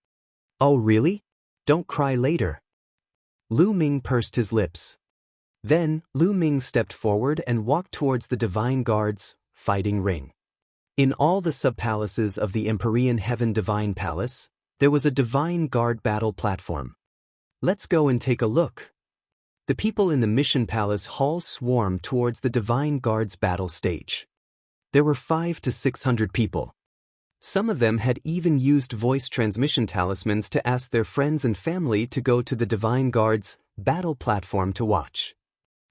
Oh really? Don't cry later. Lu Ming pursed his lips. Then, Lu Ming stepped forward and walked towards the Divine Guard's fighting ring. In all the sub-palaces of the Empyrean Heaven Divine Palace, there was a Divine Guard battle platform. Let's go and take a look. The people in the Mission Palace hall swarmed towards the Divine Guard's battle stage. There were 500 to 600 people. Some of them had even used voice transmission talismans to ask their friends and family to go to the Divine Guard's battle platform to watch.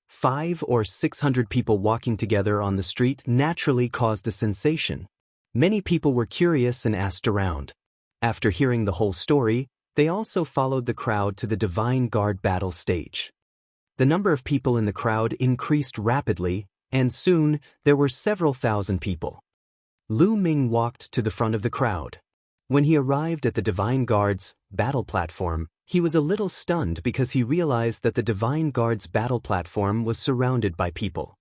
500 or 600 people walking together on the street naturally caused a sensation. Many people were curious and asked around. After hearing the whole story, they also followed the crowd to the Divine Guard battle stage. The number of people in the crowd increased rapidly, and soon there were several thousand people. Lu Ming walked to the front of the crowd. When he arrived at the Divine Guard's battle platform, he was a little stunned because he realized that the Divine Guard's battle platform was surrounded by people.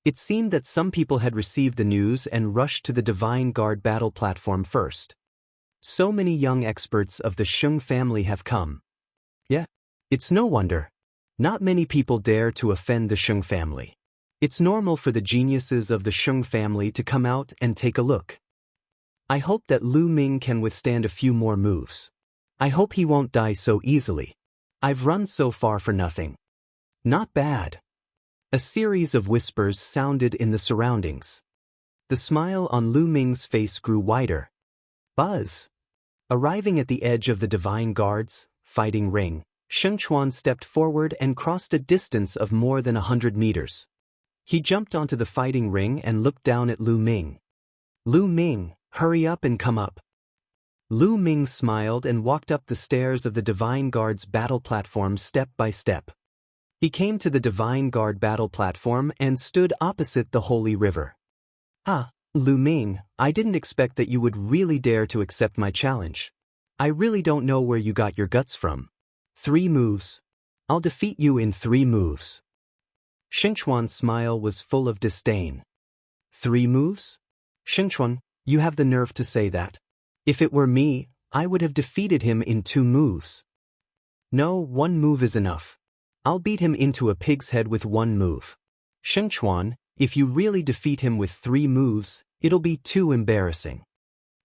It seemed that some people had received the news and rushed to the Divine Guard battle platform first. So many young experts of the Xiang family have come. Yeah, it's no wonder. Not many people dare to offend the Xiang family. It's normal for the geniuses of the Xiang family to come out and take a look. I hope that Lu Ming can withstand a few more moves. I hope he won't die so easily. I've run so far for nothing. Not bad. A series of whispers sounded in the surroundings. The smile on Lu Ming's face grew wider. Buzz. Arriving at the edge of the Divine Guard's fighting ring, Xingchuan stepped forward and crossed a distance of more than 100 meters. He jumped onto the fighting ring and looked down at Lu Ming. Lu Ming, hurry up and come up. Lu Ming smiled and walked up the stairs of the Divine Guard's battle platform step by step. He came to the Divine Guard battle platform and stood opposite the Holy River. Ah, Lu Ming, I didn't expect that you would really dare to accept my challenge. I really don't know where you got your guts from. 3 moves. I'll defeat you in 3 moves. Xingchuan's smile was full of disdain. 3 moves? Xingchuan, you have the nerve to say that. If it were me, I would have defeated him in 2 moves. No, 1 move is enough. I'll beat him into a pig's head with 1 move. Xingchuan, if you really defeat him with 3 moves, it'll be too embarrassing.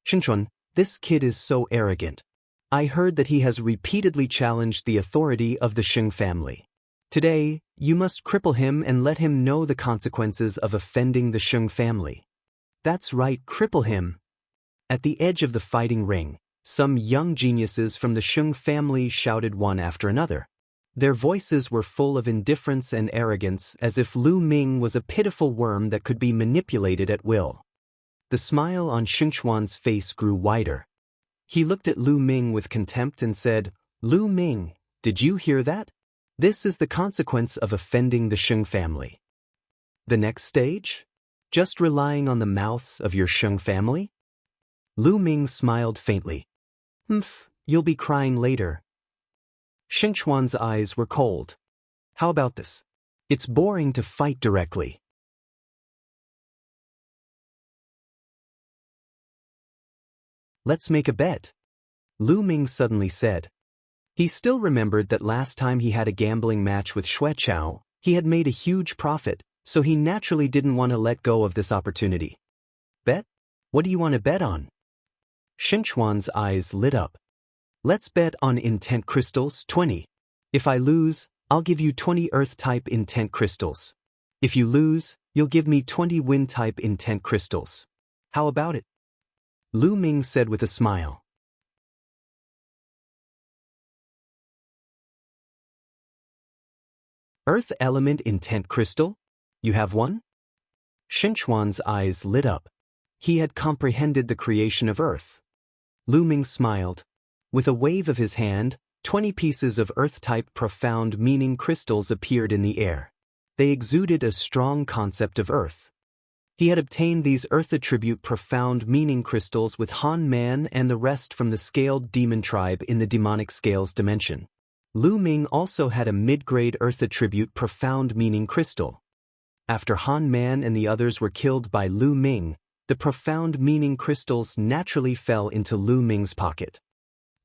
Xingchuan, this kid is so arrogant. I heard that he has repeatedly challenged the authority of the Xiang family. Today, you must cripple him and let him know the consequences of offending the Xiang family. That's right, cripple him. At the edge of the fighting ring, some young geniuses from the Xiang family shouted one after another. Their voices were full of indifference and arrogance, as if Lu Ming was a pitiful worm that could be manipulated at will. The smile on Xingchuan's face grew wider. He looked at Lu Ming with contempt and said, Lu Ming, did you hear that? This is the consequence of offending the Xiang family. The next stage? Just relying on the mouths of your Xiang family? Lu Ming smiled faintly. You'll be crying later. Xingchuan's eyes were cold. How about this? It's boring to fight directly. Let's make a bet. Lu Ming suddenly said. He still remembered that last time he had a gambling match with Xue Chao, he had made a huge profit, so he naturally didn't want to let go of this opportunity. Bet? What do you want to bet on? Xingchuan's eyes lit up. Let's bet on intent crystals 20. If I lose, I'll give you 20 Earth-type intent crystals. If you lose, you'll give me 20 Wind-type intent crystals. How about it? Lu Ming said with a smile. Earth element intent crystal? You have one? Xianxuan's eyes lit up. He had comprehended the creation of Earth. Lu Ming smiled. With a wave of his hand, 20 pieces of Earth-type profound meaning crystals appeared in the air. They exuded a strong concept of Earth. He had obtained these Earth attribute profound meaning crystals with Han Man and the rest from the scaled demon tribe in the demonic scales dimension. Lu Ming also had a mid-grade Earth attribute profound meaning crystal. After Han Man and the others were killed by Lu Ming, the profound meaning crystals naturally fell into Lu Ming's pocket.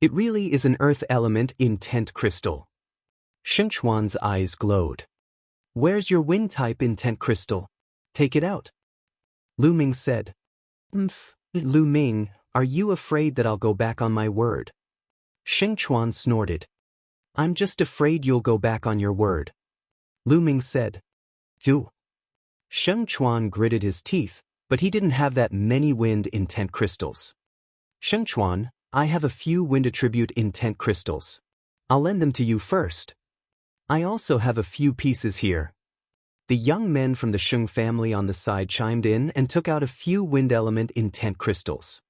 It really is an Earth element intent crystal. Xianxuan's eyes glowed. Where's your Wind-type intent crystal? Take it out. Lu Ming said. Lu Ming, are you afraid that I'll go back on my word? Xianxuan snorted. I'm just afraid you'll go back on your word. Lu Ming said. You. Xianxuan gritted his teeth, but he didn't have that many wind intent crystals. Xianxuan, I have a few wind attribute intent crystals. I'll lend them to you first. I also have a few pieces here. The young men from the Sheng family on the side chimed in and took out a few wind element intent crystals.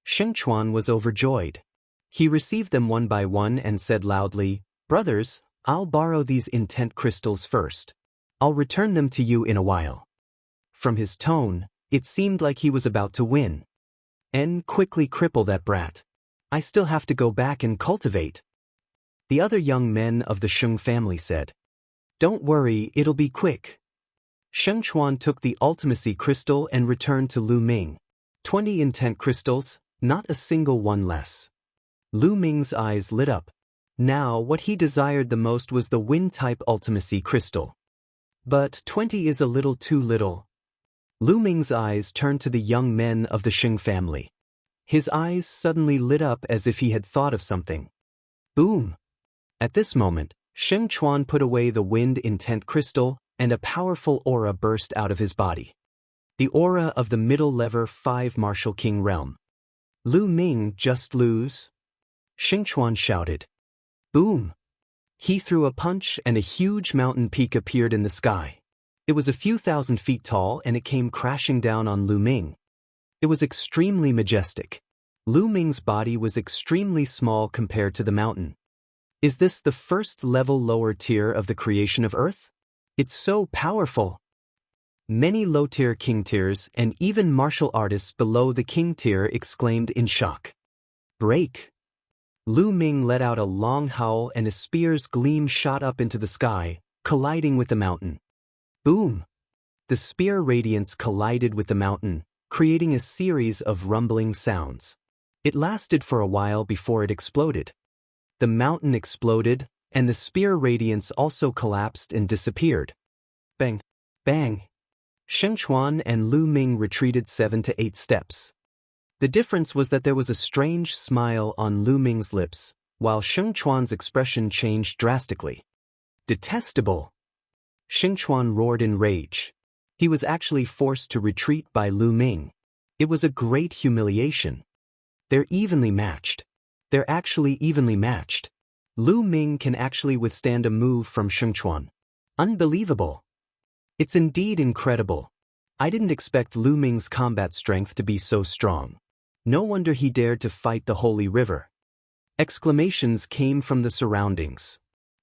Xianxuan was overjoyed. He received them one by one and said loudly, Brothers, I'll borrow these intent crystals first. I'll return them to you in a while. From his tone, it seemed like he was about to win. Quickly cripple that brat. I still have to go back and cultivate. The other young men of the Sheng family said. Don't worry, it'll be quick. Xianxuan took the ultimacy crystal and returned to Lu Ming. 20 intent crystals, not a single one less. Lu Ming's eyes lit up. Now what he desired the most was the wind-type ultimacy crystal. But 20 is a little too little. Lu Ming's eyes turned to the young men of the Sheng family. His eyes suddenly lit up as if he had thought of something. Boom! At this moment, Xianxuan put away the wind intent crystal, and a powerful aura burst out of his body. The aura of the middle lever 5 Martial King realm. Lu Ming just lose? Xianxuan shouted. Boom! He threw a punch and a huge mountain peak appeared in the sky. It was a few thousand feet tall and it came crashing down on Lu Ming. It was extremely majestic. Lu Ming's body was extremely small compared to the mountain. Is this the first level lower tier of the creation of Earth? It's so powerful. Many low-tier king tiers and even martial artists below the king tier exclaimed in shock. Break! Lu Ming let out a long howl and a spear's gleam shot up into the sky, colliding with the mountain. Boom! The spear radiance collided with the mountain, creating a series of rumbling sounds. It lasted for a while before it exploded. The mountain exploded, and the spear radiance also collapsed and disappeared. Bang! Bang! Xianxuan and Lu Ming retreated 7 to 8 steps. The difference was that there was a strange smile on Lu Ming's lips, while Xianxuan's expression changed drastically. Detestable! Xianxuan roared in rage. He was actually forced to retreat by Lu Ming. It was a great humiliation. They're evenly matched. They're actually evenly matched. Lu Ming can actually withstand a move from Xianxuan. Unbelievable. It's indeed incredible. I didn't expect Lu Ming's combat strength to be so strong. No wonder he dared to fight the Holy River. Exclamations came from the surroundings.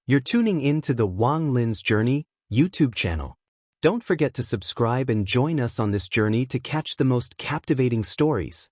You're tuning in to the Wang Lin's Journey YouTube channel. Don't forget to subscribe and join us on this journey to catch the most captivating stories.